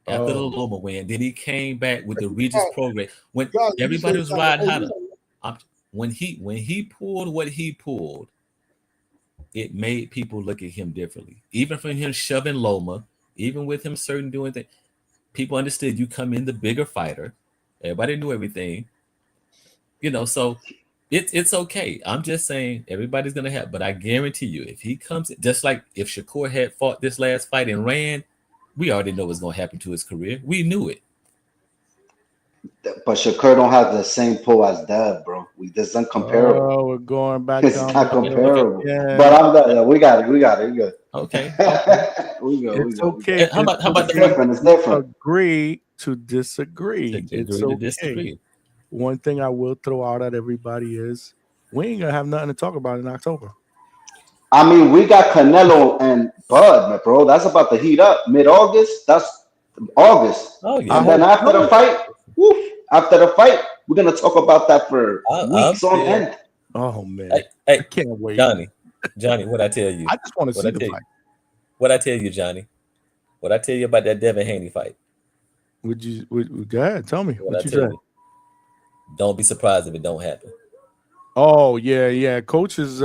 after the Loma win. Then he came back with the Regis program when everybody was riding high. When he pulled what he pulled, it made people look at him differently. Even from him shoving Loma, even with him certain doing things, people understood you come in the bigger fighter. Everybody knew everything. So it's okay. I'm just saying everybody's gonna have, but I guarantee you, if he comes, just like if Shakur had fought this last fight and ran, we already know what's gonna happen to his career. We knew it. But Shakur don't have the same pull as Dev, bro. This is uncomparable. Oh, we're going back. It's not comparable. Okay. But we got it. We good. Okay. we go. It's okay. How about it's different? It's different. Agree to disagree. It's okay. Disagree. One thing I will throw out at everybody is we ain't gonna have nothing to talk about in October. I mean, we got Canelo and Bud, bro. That's about to heat up. Mid-August. That's August. Oh yeah. And then after the fight, we're gonna talk about that for weeks on end. Oh man, I can't wait. Johnny, what I tell you? I just want to see the fight. What I tell you, Johnny? What I tell you about that Devin Haney fight? Go ahead, tell me what you said. Don't be surprised if it don't happen. Oh yeah. Coach is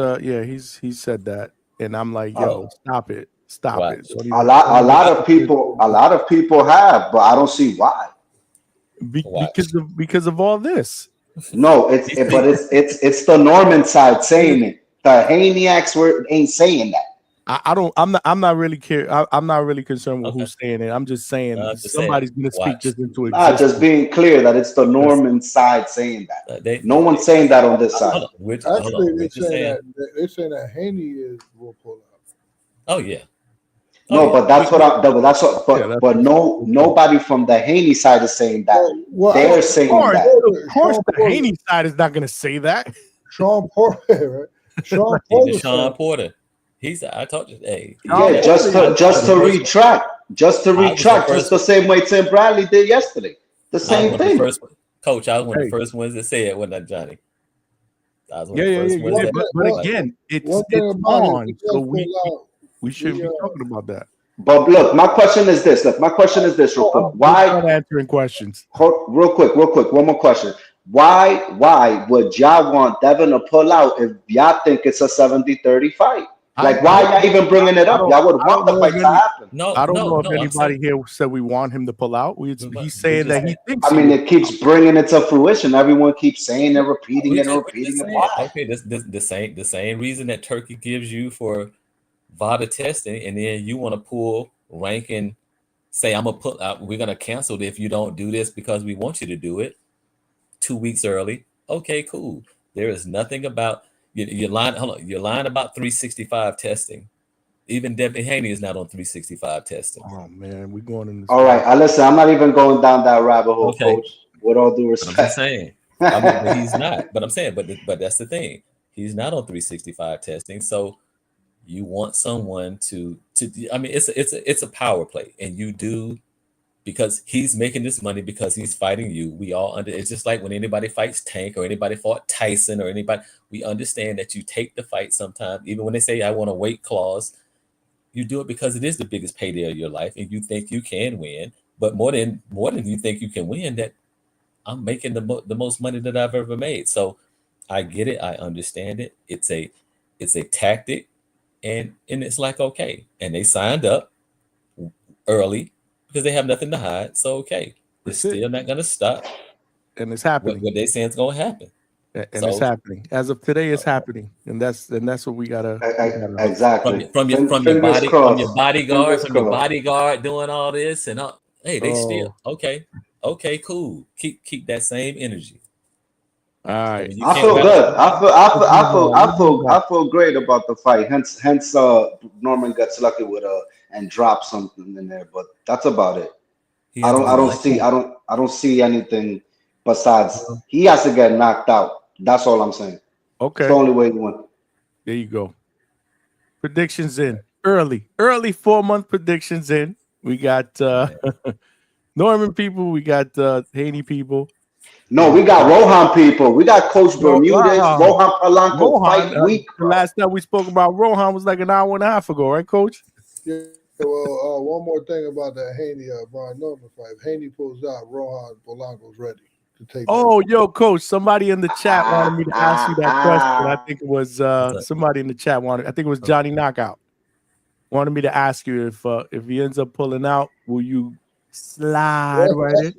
he said that, and I'm like, yo, stop it. A lot of people have, but I don't see why. Because of all this. No, it's the Norman side saying it. The Haniacs ain't saying that. I'm not really I'm not really concerned with who's saying it. I'm just saying somebody's gonna speak this into existence. Just being clear that it's the Norman side saying that. No one's saying that on this side. Actually, they're saying that Haney will pull out. Oh yeah. No, but but nobody from the Haney side is saying that. They're saying that. Of course, the Haney side is not going to say that. Sean Porter, right? Sean Porter. I told you, hey. Yeah, just to retract, just the same way Tim Bradley did yesterday. The same thing. Coach, I was one of the first ones that said it, wasn't I, Johnny? I was one of the first ones. But again, it's on, so we shouldn't be talking about that. But look, my question is this. Real quick. Why? I'm not answering questions. Real quick. One more question. Why would y'all want Devin to pull out if y'all think it's a 70-30 fight? Like, why y'all even bringing it up? Y'all would want the fight to happen. I don't know if anybody here said we want him to pull out. He's saying that he thinks. I mean, it keeps bringing it to fruition. Everyone keeps saying and repeating it. Why? Okay, the same reason that Turkey gives you for VADA testing, and then you want to pull rank and say, I'm gonna put out, we're gonna cancel it if you don't do this because we want you to do it 2 weeks early. Okay, cool. There is nothing about you're lying. Hold on, you're lying about 365 testing. Even Devin Haney is not on 365 testing. Oh man, we're going in this. All right, listen, I'm not even going down that rabbit hole, Coach. With all due respect. But I'm just saying. But he's not. But I'm saying, but that's the thing. He's not on 365 testing. So you want someone to I mean, it's a power play, and you do, because he's making this money because he's fighting you. We all it's just like when anybody fights Tank or anybody fought Tyson or anybody, we understand that you take the fight sometimes, even when they say I want a weight clause, you do it because it is the biggest payday of your life and you think you can win. But more than you think you can win, that I'm making the most money that I've ever made. So I get it, I understand it. It's a tactic. And it's like, okay. And they signed up early because they have nothing to hide. So, okay. It's still not going to stop. And it's happening. What they saying is going to happen. And it's happening. As of today, it's happening. And that's what we got to. Exactly. From your bodyguard doing all this. And hey, they still. Okay, cool. Keep that same energy. All right. You I can't feel vouch good. for I feel great about the fight. Hence, Norman gets lucky with and drops something in there, but that's about it. He has to I get don't lucky. see I don't see anything besides he has to get knocked out. That's all I'm saying. It's the Okay. only way he won. There you go. Predictions in early 4-month predictions in. We got Norman people. We got Haney people. No, we got Rohan people. We got Coach Bermudez, Rohan. Rohan Polanco Rohan. fight week, The bro. last time we spoke about Rohan was like an hour and a half ago, right, Coach? Yeah, well, one more thing about that Haney Brian Norman fight. If Haney pulls out, Rohan Polanco's ready to take that. Oh, yo, Coach. Somebody in the chat wanted me to ask you that question. I think it was somebody in the chat wanted. I think it was Johnny Knockout. Wanted me to ask you if he ends up pulling out, will you slide right in?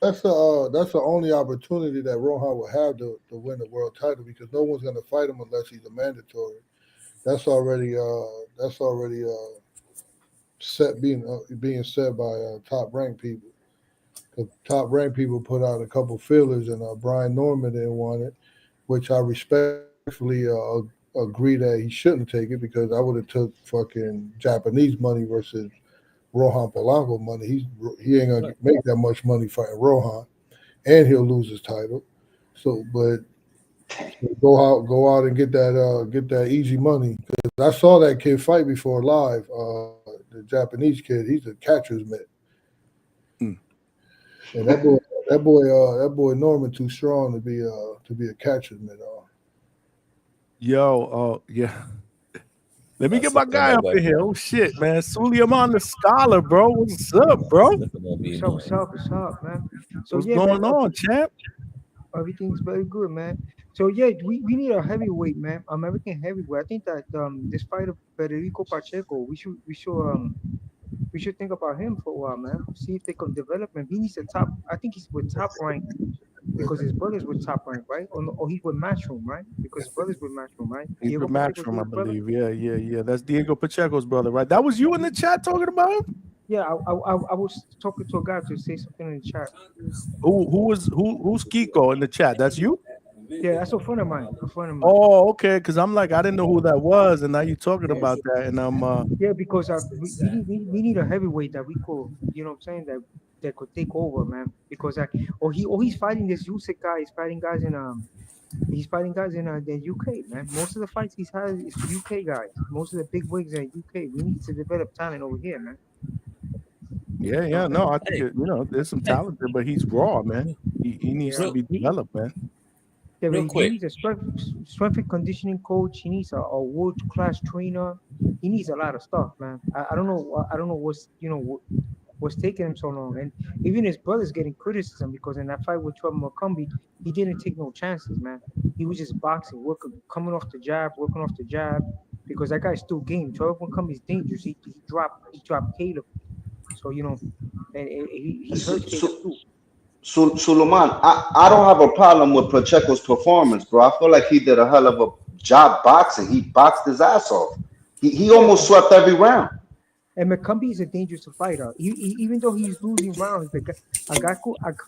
That's the only opportunity that Rohan will have to win the world title because no one's going to fight him unless he's a mandatory. That's already set being said by top ranked people. The top ranked people put out a couple fillers and Brian Norman didn't want it, which I respectfully agree that he shouldn't take it because I would have took fucking Japanese money versus Rohan Polanco money. He ain't gonna make that much money fighting Rohan, and he'll lose his title. So, but go out and get that easy money. Because I saw that kid fight before live. The Japanese kid, he's a catcher's mitt. Mm. And that boy Norman too strong to be a catcher's mitt. Yo, yeah. Let me get my guy up in here. Oh shit, man. Suleiman the Scholar, bro. What's up, bro? What's up, man? So What's yeah, going man, on, champ? everything's very good, man. So yeah, we need a heavyweight, man. American heavyweight. I think that this fight of Federico Pacheco, we should think about him for a while, man. See if they can develop him. He needs a top. I think he's with top rank because his brother's with top rank, right? Or, no, or he's with Matchroom, right? Because his brother's with Matchroom, right? He's Diego with Pacheco's Matchroom, I with his brother. believe. Yeah. That's Diego Pacheco's brother, right? That was you in the chat talking about him? Yeah, I was talking to a guy to say something in the chat. Who's Kiko in the chat? That's you? Yeah, that's a friend of mine. Oh, okay. Because I'm like, I didn't know who that was, and now you're talking about that, and I'm yeah, because we need a heavyweight that we could, you know what I'm saying, that could take over, man. Because he's fighting this Usyk guy. He's fighting guys in the UK, man. Most of the fights he's had is UK guys. Most of the big wigs are UK. We need to develop talent over here, man. Yeah. No, I think there's some talent there, but he's raw, man. He needs to be developed, man. Yeah, he needs a strength and conditioning coach. He needs a world class trainer. He needs a lot of stuff, man. I don't know what's taking him so long. And even his brother's getting criticism because in that fight with Trevor McCumbee, he didn't take no chances, man. He was just boxing, coming off the jab, working off the jab, because that guy's still game. Trevor McCumbee's dangerous. He dropped Caleb. So and he hurt Caleb too. Suleiman, I don't have a problem with Pacheco's performance, bro. I feel like he did a hell of a job boxing. He boxed his ass off. He almost swept every round. And McCumbee is a dangerous fighter. Even though he's losing rounds, a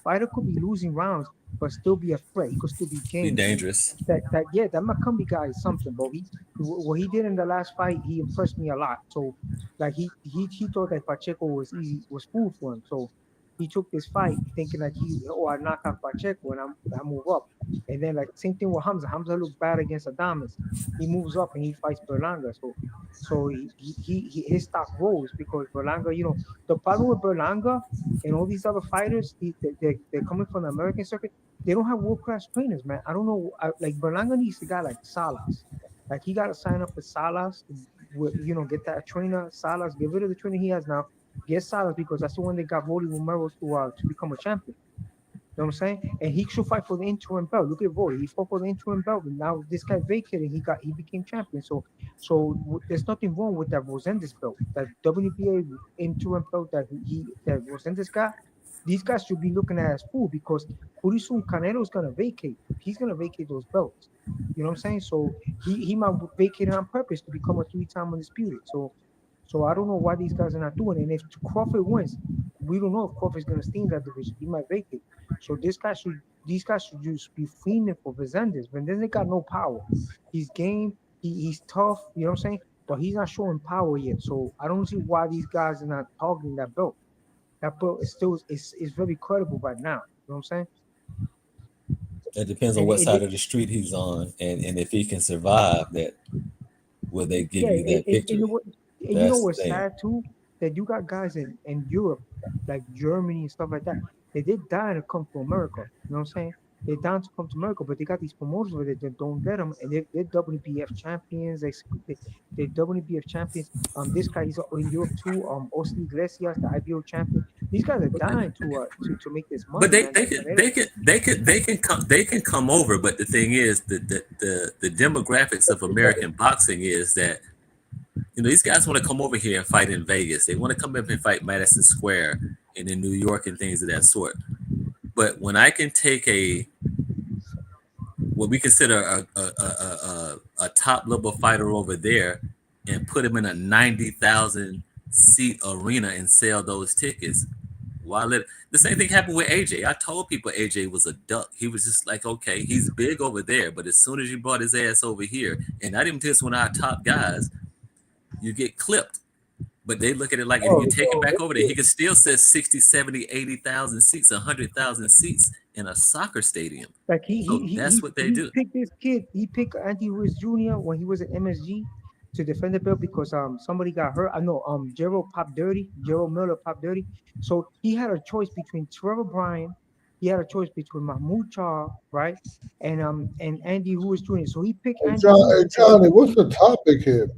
fighter could be losing rounds, but still be a threat. He could still be game. Be dangerous. That McCumbee guy is something, but what he did in the last fight, he impressed me a lot. So like he thought that Pacheco was food for him. So he took this fight thinking like I knock out Pacheco and I move up. And then like same thing with Hamza. Hamza looked bad against Adames. He moves up and he fights Berlanga. So his stock rose because Berlanga, the problem with Berlanga and all these other fighters, they're coming from the American circuit. They don't have world class trainers, man. I don't know. Like Berlanga needs a guy like Salas. Like he got to sign up with Salas. Get that trainer Salas. Get rid of the trainer he has now. Get Salas because that's the one that got Rolly Romero to become a champion. You know what I'm saying? And he should fight for the interim belt. Look at Roy. He fought for the interim belt, and now this guy vacated. He became champion. So there's nothing wrong with that Rosendez belt, that WBA interim belt that Rosendez got. These guys should be looking at as fool because pretty soon Canelo's gonna vacate. He's gonna vacate those belts. You know what I'm saying? So he might vacate it on purpose to become a 3-time undisputed. So I don't know why these guys are not doing it. And if Crawford wins, we don't know if Crawford's going to stay in that division. He might vacate. So this guy should these guys should just be fiending for Fernandez. Fernandez got no power. He's game. He's tough. You know what I'm saying? But he's not showing power yet. So I don't see why these guys are not targeting that belt. That belt is still is very credible right now. You know what I'm saying? It depends on what side of the street he's on, and if he can survive that, will they give you that victory? And you know what's sad too? That you got guys in Europe, like Germany and stuff like that, they're dying to come to America. You know what I'm saying? They're dying to come to America, but they got these promoters where they don't let them, and they're WBF champions. They're WBF champions. This guy is in Europe too. Austin Iglesias, the IBO champion. These guys are dying to make this money. But they can come over. But the thing is, the demographics of American boxing is that, you know, these guys want to come over here and fight in Vegas. They want to come up and fight Madison Square and in New York and things of that sort. But when I can take what we consider a top level fighter over there and put him in a 90,000 seat arena and sell those tickets, the same thing happened with AJ. I told people AJ was a duck. He was just like, okay, he's big over there, but as soon as you brought his ass over here, and not even just one of our top guys, you get clipped. But they look at it like, if you take him back over there, he can still sell 60, 70, 80,000 seats, 100,000 seats in a soccer stadium. Like that's what they do. He picked this kid. He picked Andy Ruiz Jr. when he was at MSG to defend the belt because somebody got hurt. I know Gerald Miller popped dirty. So he had a choice between Trevor Bryan. He had a choice between Mahmoud Charr, right, and Andy Ruiz Jr. So he picked Andy. Johnny, what's the topic here,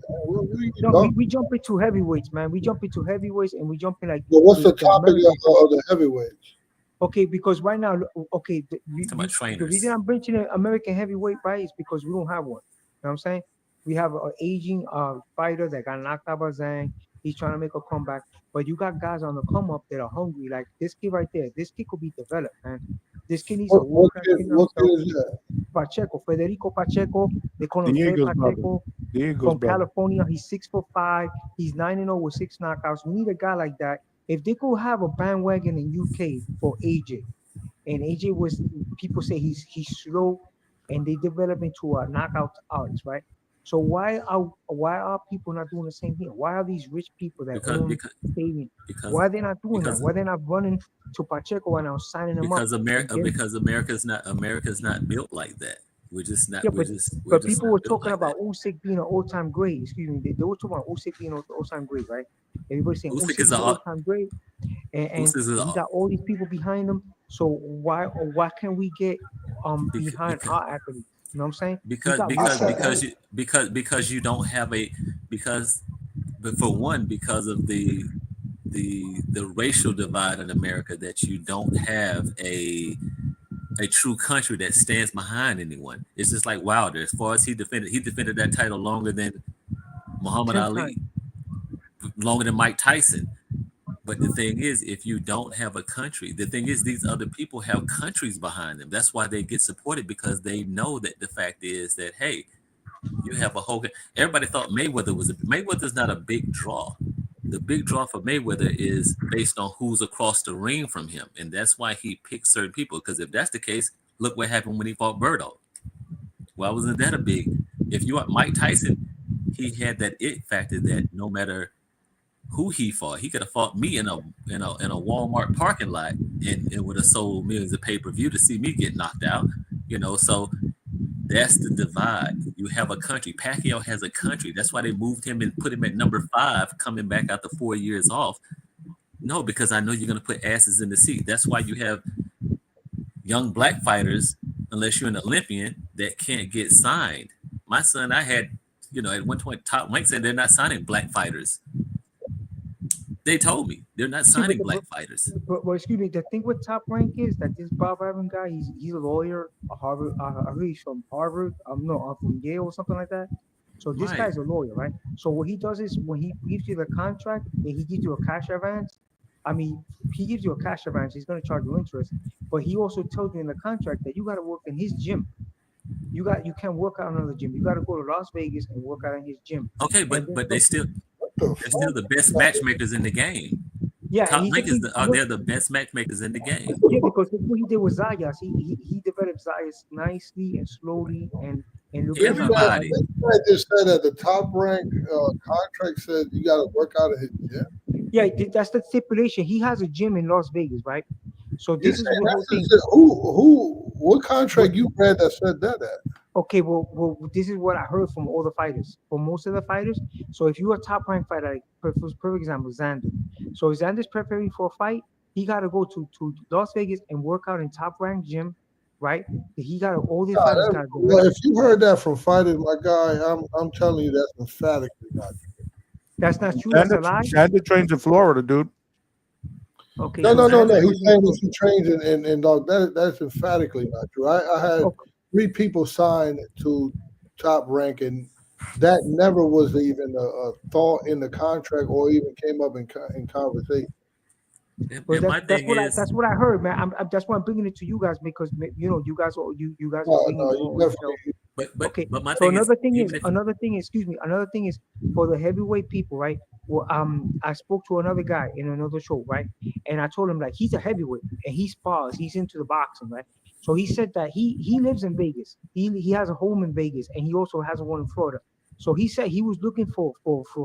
man? We jump into heavyweights, man. We jump into heavyweights, and we jump in like. But what's the topic of the heavyweights? Okay, because right now, the reason I'm mentioning American heavyweight, right, is because we don't have one. You know what I'm saying? We have an aging fighter that got knocked out by Zhang. He's trying to make a comeback. But you got guys on the come up that are hungry. Like this kid right there. This kid could be developed, man. This kid needs what kid is that? Pacheco, Federico Pacheco. They call him Pacheco from California. He's 6'5". He's 9-0 with 6 knockouts. We need a guy like that. If they could have a bandwagon in UK for AJ, and AJ was, people say he's slow, and they develop into a knockout artist, right? So why are people not doing the same here? Why are these rich people that own stadium? Why are they not doing that? Why are they not running to Pacheco and now signing them up? Because America's not built like that. We're just not. Yeah, but people were talking like about Usyk being an all-time great. Excuse me, they were talking about Usyk being an all-time great, right? Everybody's saying Usyk is an all-time great, and he got all these people behind him. So why can't we get behind our athletes? You know what I'm saying? Because you don't have but for one, because of the racial divide in America, that you don't have a true country that stands behind anyone. It's just like Wilder. As far as he defended that title longer than Muhammad Ali, longer than Mike Tyson. But the thing is, if you don't have a country, the thing is, these other people have countries behind them. That's why they get supported, because they know that the fact is that, hey, you have a whole. Everybody thought Mayweather's not a big draw. The big draw for Mayweather is based on who's across the ring from him, and that's why he picks certain people. Because if that's the case, look what happened when he fought Berto. Why wasn't that a big? If you are Mike Tyson, he had that it factor that no matter who he fought, he could have fought me in a Walmart parking lot and would have sold millions of pay-per-view to see me get knocked out. So that's the divide. You have a country. Pacquiao has a country. That's why they moved him and put him at number 5, coming back after 4 years off. No, because I know you're going to put asses in the seat. That's why you have young black fighters, unless you're an Olympian, that can't get signed. My son, I had, at one point, Top Rank said they're not signing black fighters. They told me they're not signing black fighters. But excuse me, the thing with Top Rank is that this Bob Evans guy, he's a lawyer, Harvard. I heard he's from Harvard. From Yale or something like that. So this guy's a lawyer, right? So what he does is when he gives you the contract and he gives you a cash advance. I mean, he gives you a cash advance. He's going to charge you interest, but he also tells you in the contract that you got to work in his gym. You can't work out in another gym. You got to go to Las Vegas and work out in his gym. Okay, but they're still the best matchmakers in the game. Yeah, Top he Rank is competed. they're the best matchmakers in the game. Yeah, because look what he did with Zayas. He developed Zayas nicely and slowly, and look at This him now. guy, Everybody. this guy just said that the top rank contract said you got to work out of his gym. Yeah, that's the stipulation. He has a gym in Las Vegas, right? So You this say is the whole thing. what contract you read that said that at? Okay, well, this is what I heard from all the fighters, from most of the fighters. So if you're a top ranked fighter, like for example, Xander. So Xander's preparing for a fight. He got to go to Las Vegas and work out in top ranked gym, right? He got all these fighters got to go. Well, if you heard that from fighters, my guy, I'm telling you that's emphatically not true. That's not true. That's a lie. Xander trains in Florida, dude. Okay. No, so no, no, Xander no. He's goes saying into- that he trains in dog. That's emphatically not true. I had Okay. 3 people signed to top rank, and that never was even a thought in the contract or even came up in conversation. But And my thing is, that's what I heard, man. That's why I'm bringing it to you guys because you know you guys are bringing No, your you own definitely. Okay. but my So thing is, even if another thing, excuse me, another thing is for the heavyweight people, right? Well, I spoke to another guy in another show, right? And I told him like he's a heavyweight and he spars, he's into the boxing, right? So he said that he lives in Vegas. He has a home in Vegas and he also has one in Florida. So he said he was looking for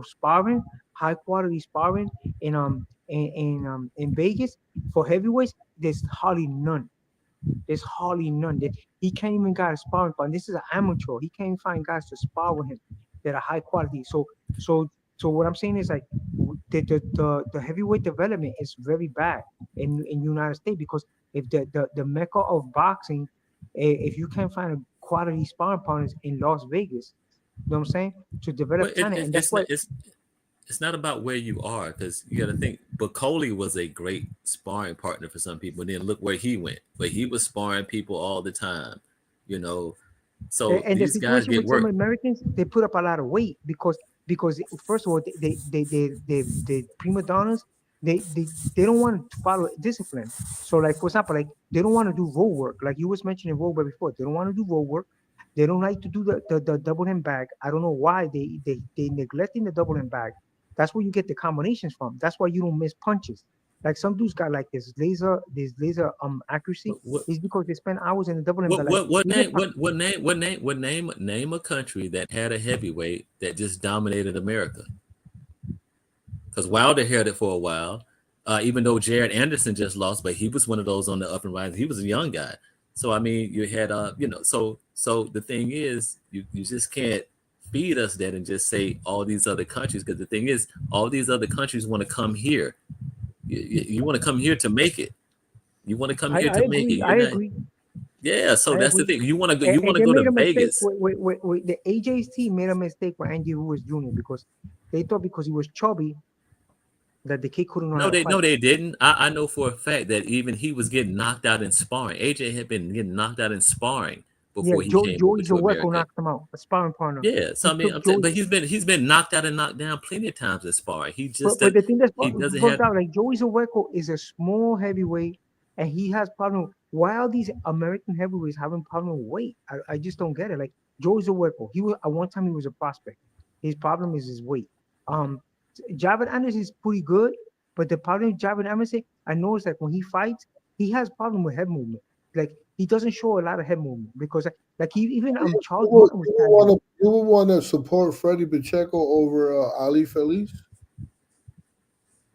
sparring, high quality sparring in Vegas for heavyweights. There's hardly none. There's hardly none. He can't even get a sparring partner. This is an amateur. He can't even find guys to spar with him that are high quality. So what I'm saying is like the heavyweight development is very bad in United States because if the mecca of boxing, if you can't find a quality sparring partners in Las Vegas, you know what I'm saying, to develop talent, and that's why. It's not about where you are because you got to think. Bacoli was a great sparring partner for some people. Then look where he went, where he was sparring people all the time, you know. So And the these guys situation get with some work. Americans, they put up a lot of weight because first of all, they prima donnas, they don't want to follow discipline. So like for example, like they don't want to do road work. Like you was mentioning road work before, they don't want to do road work. They don't like to do the double hand bag. I don't know why they neglecting the double hand bag. That's where you get the combinations from. That's why you don't miss punches. Like some dudes got like this laser accuracy What is because they spend hours in the double hand bag. Like what even name a country that had a heavyweight that just dominated America? Because Wilder had it for a while. Even though Jared Anderson just lost, but he was one of those on the up and rise. He was a young guy. So I mean, you had so the thing is, you just can't feed us that and just say all these other countries, because the thing is, all these other countries want to come here. You want to come here to make it. You want to come here I to make it. agree. You're I not. agree. Yeah. So I that's the agree. thing. You want to go. And, You want and to they go made to a mistake Vegas. with the AJ's team made a mistake with Andy Ruiz Jr. because they thought because he was chubby that the kid couldn't know how No, to they fight. didn't. I know for a fact that even he was getting knocked out in sparring. AJ had been getting knocked out in sparring Yeah, before he came over Joey to Zaweko America. knocked him out, a sparring partner. Yeah, so He I mean, took Joey. but he's been knocked out and knocked down plenty of times in sparring. He just But the thing that's he doesn't bugged have. out, like Joey Zaweko is a small heavyweight, and he has problem. Why are these American heavyweights having problem with weight? I just don't get it. Like Joey Zaweko, he was at one time he was a prospect. His problem is his weight. Um, Javid Anderson is pretty good, but the problem with Javid Anderson, I noticed that when he fights, he has problem with head movement. Like he doesn't show a lot of head movement because like he even Charles Martin was carrying. You would want to support Freddie Pacheco over Ali Feliz.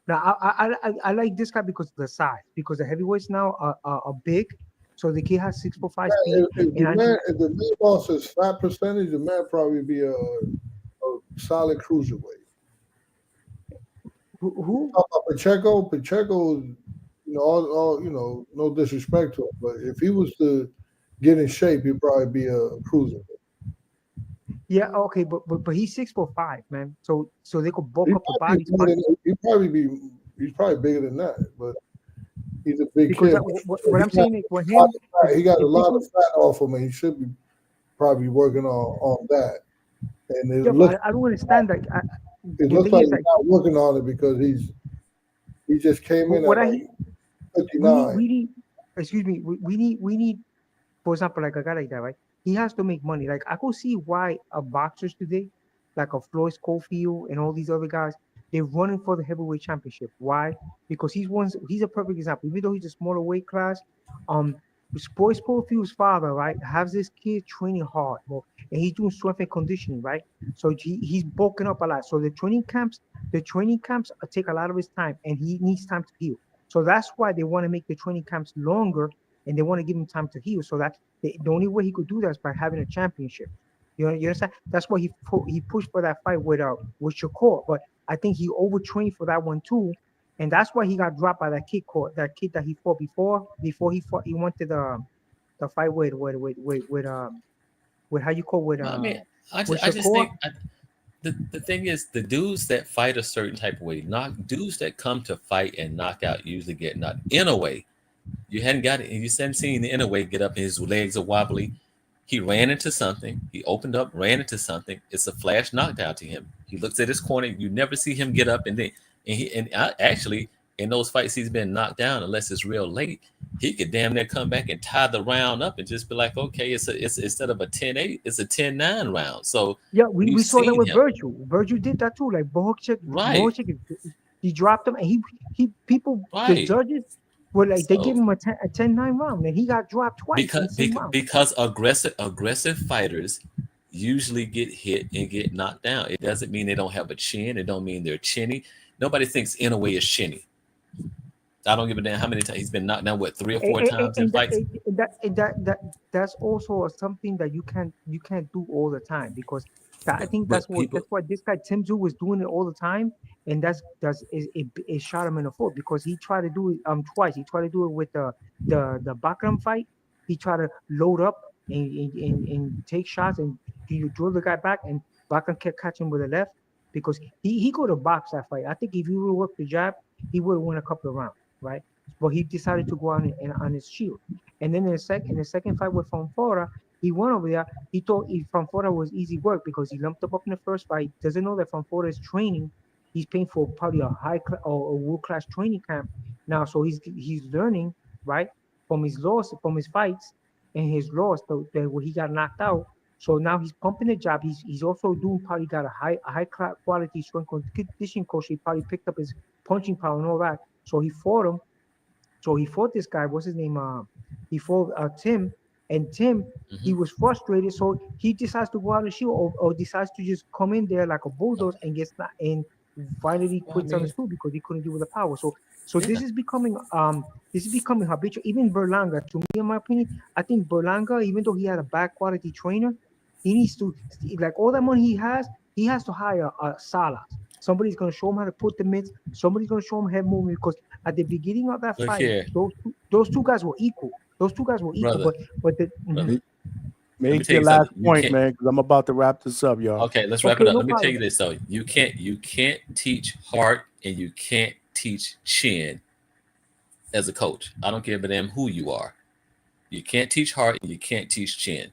Now I like this guy because of the size, because the heavyweights now are big, so the kid has 6'5" speed. If the man lost his fat percentage, the man probably be a solid cruiserweight. Who? Pacheco, no disrespect to him, but if he was to get in shape, he'd probably be a cruiserweight. Yeah, okay, but he's 6'5", man. So they could bulk up the bodies. He's probably bigger than that, but he's a big because kid. What I'm saying is for him, he got a lot of fat off him, and he should be probably working on that. And it looks, I don't understand that. it looks like he's not working on it because he just came in at like 59. We need, excuse me, we need, for example, like a guy like that, right? He has to make money. Like I could see why boxers today, like a Floyd Schofield and all these other guys, they're running for the heavyweight championship. Why? Because he's a perfect example. Even though he's a smaller weight class, Boyce Porterfield's father, right, has this kid training hard, bro, and he's doing strength and conditioning, right? So he's bulking up a lot. So the training camps take a lot of his time, and he needs time to heal. So that's why they want to make the training camps longer, and they want to give him time to heal. So that the only way he could do that is by having a championship. You understand? That's why he pushed for that fight with Shakur, but I think he overtrained for that one too, and that's why he got dropped by that kid that he fought before he wanted the fight with how you call with I mean, I with just Shakur. think the thing is the dudes that fight a certain type of way, dudes that come to fight and knock out usually get knocked in a way. You hadn't got it, and you hadn't seen the Inouye get up and his legs are wobbly. He ran into something. He opened up, ran into something. It's a flash knockdown to him. He looks at his corner. You never see him get up, actually in those fights he's been knocked down, unless it's real late, he could damn near come back and tie the round up and just be like, okay, it's instead of a 10-8, it's a 10-9 round. So yeah, we saw that with him. Virgil. Virgil did that too. Like Bohocek, he dropped him, and he people the judges were like they gave him a 10-9 round, and he got dropped twice because aggressive fighters usually get hit and get knocked down. It doesn't mean they don't have a chin. It don't mean they're chinny. Nobody thinks Inouye is chinny. I don't give a damn how many times he's been knocked down. What, 3 or 4 times in fights? That's also something that you can't do all the time, because I think that's why this guy Tim Tszyu was doing it all the time, and it shot him in the foot, because he tried to do it twice. He tried to do it with the Bakram fight. He tried to load up and take shots, and you drill the guy back, and Bakram kept catching with the left, because he could have boxed that fight. I think if he would have worked the jab, he would have won a couple of rounds, right? But he decided to go on his shield. And then in the second fight with Fonfora, he went over there. He thought Fonfora was easy work because he lumped up in the first fight. Doesn't know that Fonfora is training. He's paying for probably a or a world-class training camp now. So he's learning, right, from his fights and his loss where he got knocked out. So now he's pumping the jab. He's also probably got a high quality strength conditioning coach. He probably picked up his punching power and all that. So he fought him. So he fought this guy. What's his name? He fought Tim. And Tim, he was frustrated. So he decides to go out of the shield, or decides to just come in there like a bulldozer and gets and finally quits on his foot because he couldn't deal with the power. So this is becoming habitual. Even Berlanga, to me, in my opinion, I think Berlanga, even though he had a bad quality trainer, he needs to, like, all that money he has to hire a Salas. Somebody's going to show him how to put the mitts. Somebody's going to show him head movement, because at the beginning of that fight, those two guys were equal. Brother, Make your last point, man, because I'm about to wrap this up, y'all. Okay, let's wrap it up. Let me tell you this, though. You can't teach heart, and you can't teach chin as a coach. I don't care about them who you are. You can't teach heart, and you can't teach chin.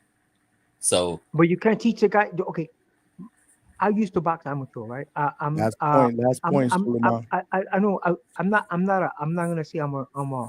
So, but you can't teach a guy. Okay, I used to box amateur, right? Last point. I know. I'm not gonna say I'm a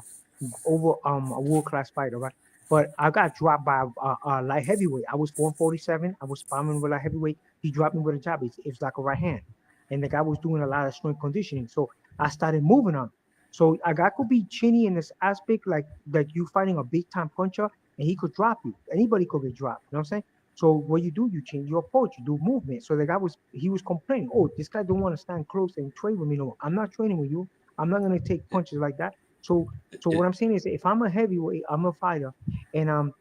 world-class fighter, right? But I got dropped by a light heavyweight. I was 147. I was sparring with a heavyweight. He dropped me with a jab. It was like a right hand, and the guy was doing a lot of strength conditioning. So I started moving on. So a guy could be chinny in this aspect, like that you fighting a big-time puncher, and he could drop you. Anybody could be dropped. You know what I'm saying? So what you do, you change your approach, you do movement. So the guy was complaining, oh, this guy don't want to stand close and train with me no more. I'm not training with you. I'm not gonna take punches like that. So what I'm saying is, if I'm a heavyweight, I'm a fighter, and I'm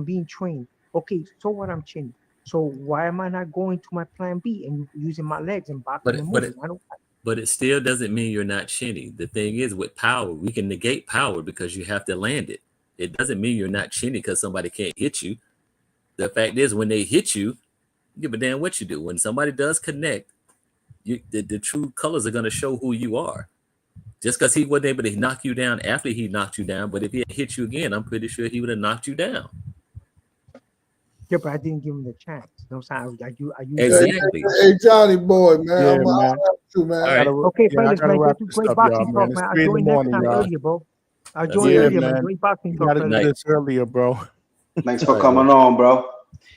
being trained. Okay, so what, I'm chinny. So why am I not going to my plan B and using my legs and boxing and moving? But it still doesn't mean you're not chinny. The thing is, with power, we can negate power because you have to land it. It doesn't mean you're not chinny because somebody can't hit you. The fact is, when they hit you, give a damn what you do. When somebody does connect, the true colors are going to show who you are. Just because he wasn't able to knock you down after he knocked you down, but if he had hit you again, I'm pretty sure he would have knocked you down. Yeah, but I didn't give him the chance. No, exactly. Hey, Johnny boy, man. Yeah, I'm man. you, man. Right. Okay, fellas, man. Great boxing talk, man. I joined next time earlier, bro. I joined earlier, man. Great boxing talk. You gotta do this earlier, bro. Thanks for coming on, bro.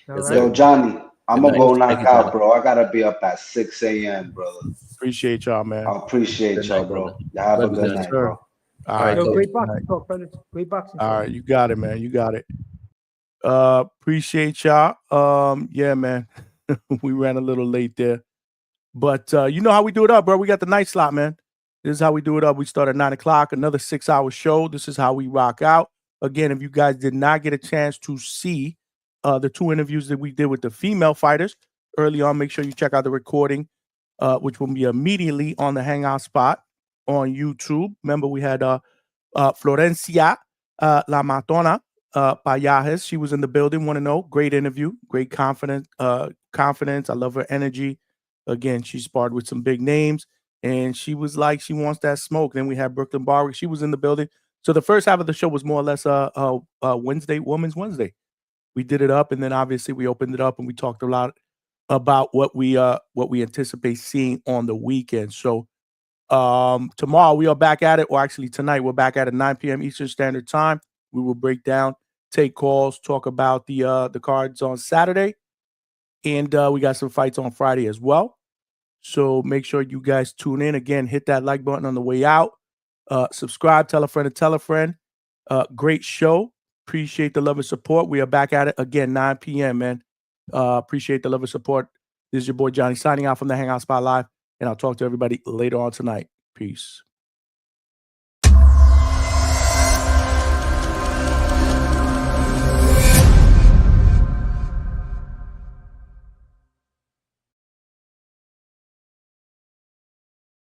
Right. Yo, Johnny, I'm Good gonna go night. Thank knock you, out, brother. bro. I gotta be up at 6 a.m., brother. Appreciate y'all, man. I appreciate Good y'all, night, brother. bro. Y'all have a Love you, good Yes, Johnny. night, sir. bro. All All right, right, Yo, coach. great good night. boxing talk, fellas. Great boxing All talk. right, you got it, man. You got it. Appreciate y'all. Yeah, man. We ran a little late there. But you know how we do it up, bro. We got the night slot, man. This is how we do it up. We start at 9 o'clock, another 6-hour show. This is how we rock out. Again, if you guys did not get a chance to see the 2 interviews that we did with the female fighters early on, make sure you check out the recording, which will be immediately on the Hangout spot on YouTube. Remember, we had Florencia La Matona Pajares. She was in the building. Want to know? Great interview. Great confidence. Confidence. I love her energy. Again, she sparred with some big names, and she was like, she wants that smoke. Then we had Brooklyn Barwick. She was in the building. So the first half of the show was more or less Wednesday, Women's Wednesday. We did it up, and then obviously we opened it up and we talked a lot about what we anticipate seeing on the weekend. So tomorrow we are back at it, or actually tonight we're back at it 9 p.m. Eastern Standard Time. We will break down, take calls, talk about the cards on Saturday, and we got some fights on Friday as well. So make sure you guys tune in. Again, hit that like button on the way out. Subscribe, tell a friend to tell a friend. Great show. Appreciate the love and support. We are back at it again, 9 p.m., man. Appreciate the love and support. This is your boy Johnny signing out from the Hangout Spot Live, and I'll talk to everybody later on tonight. Peace.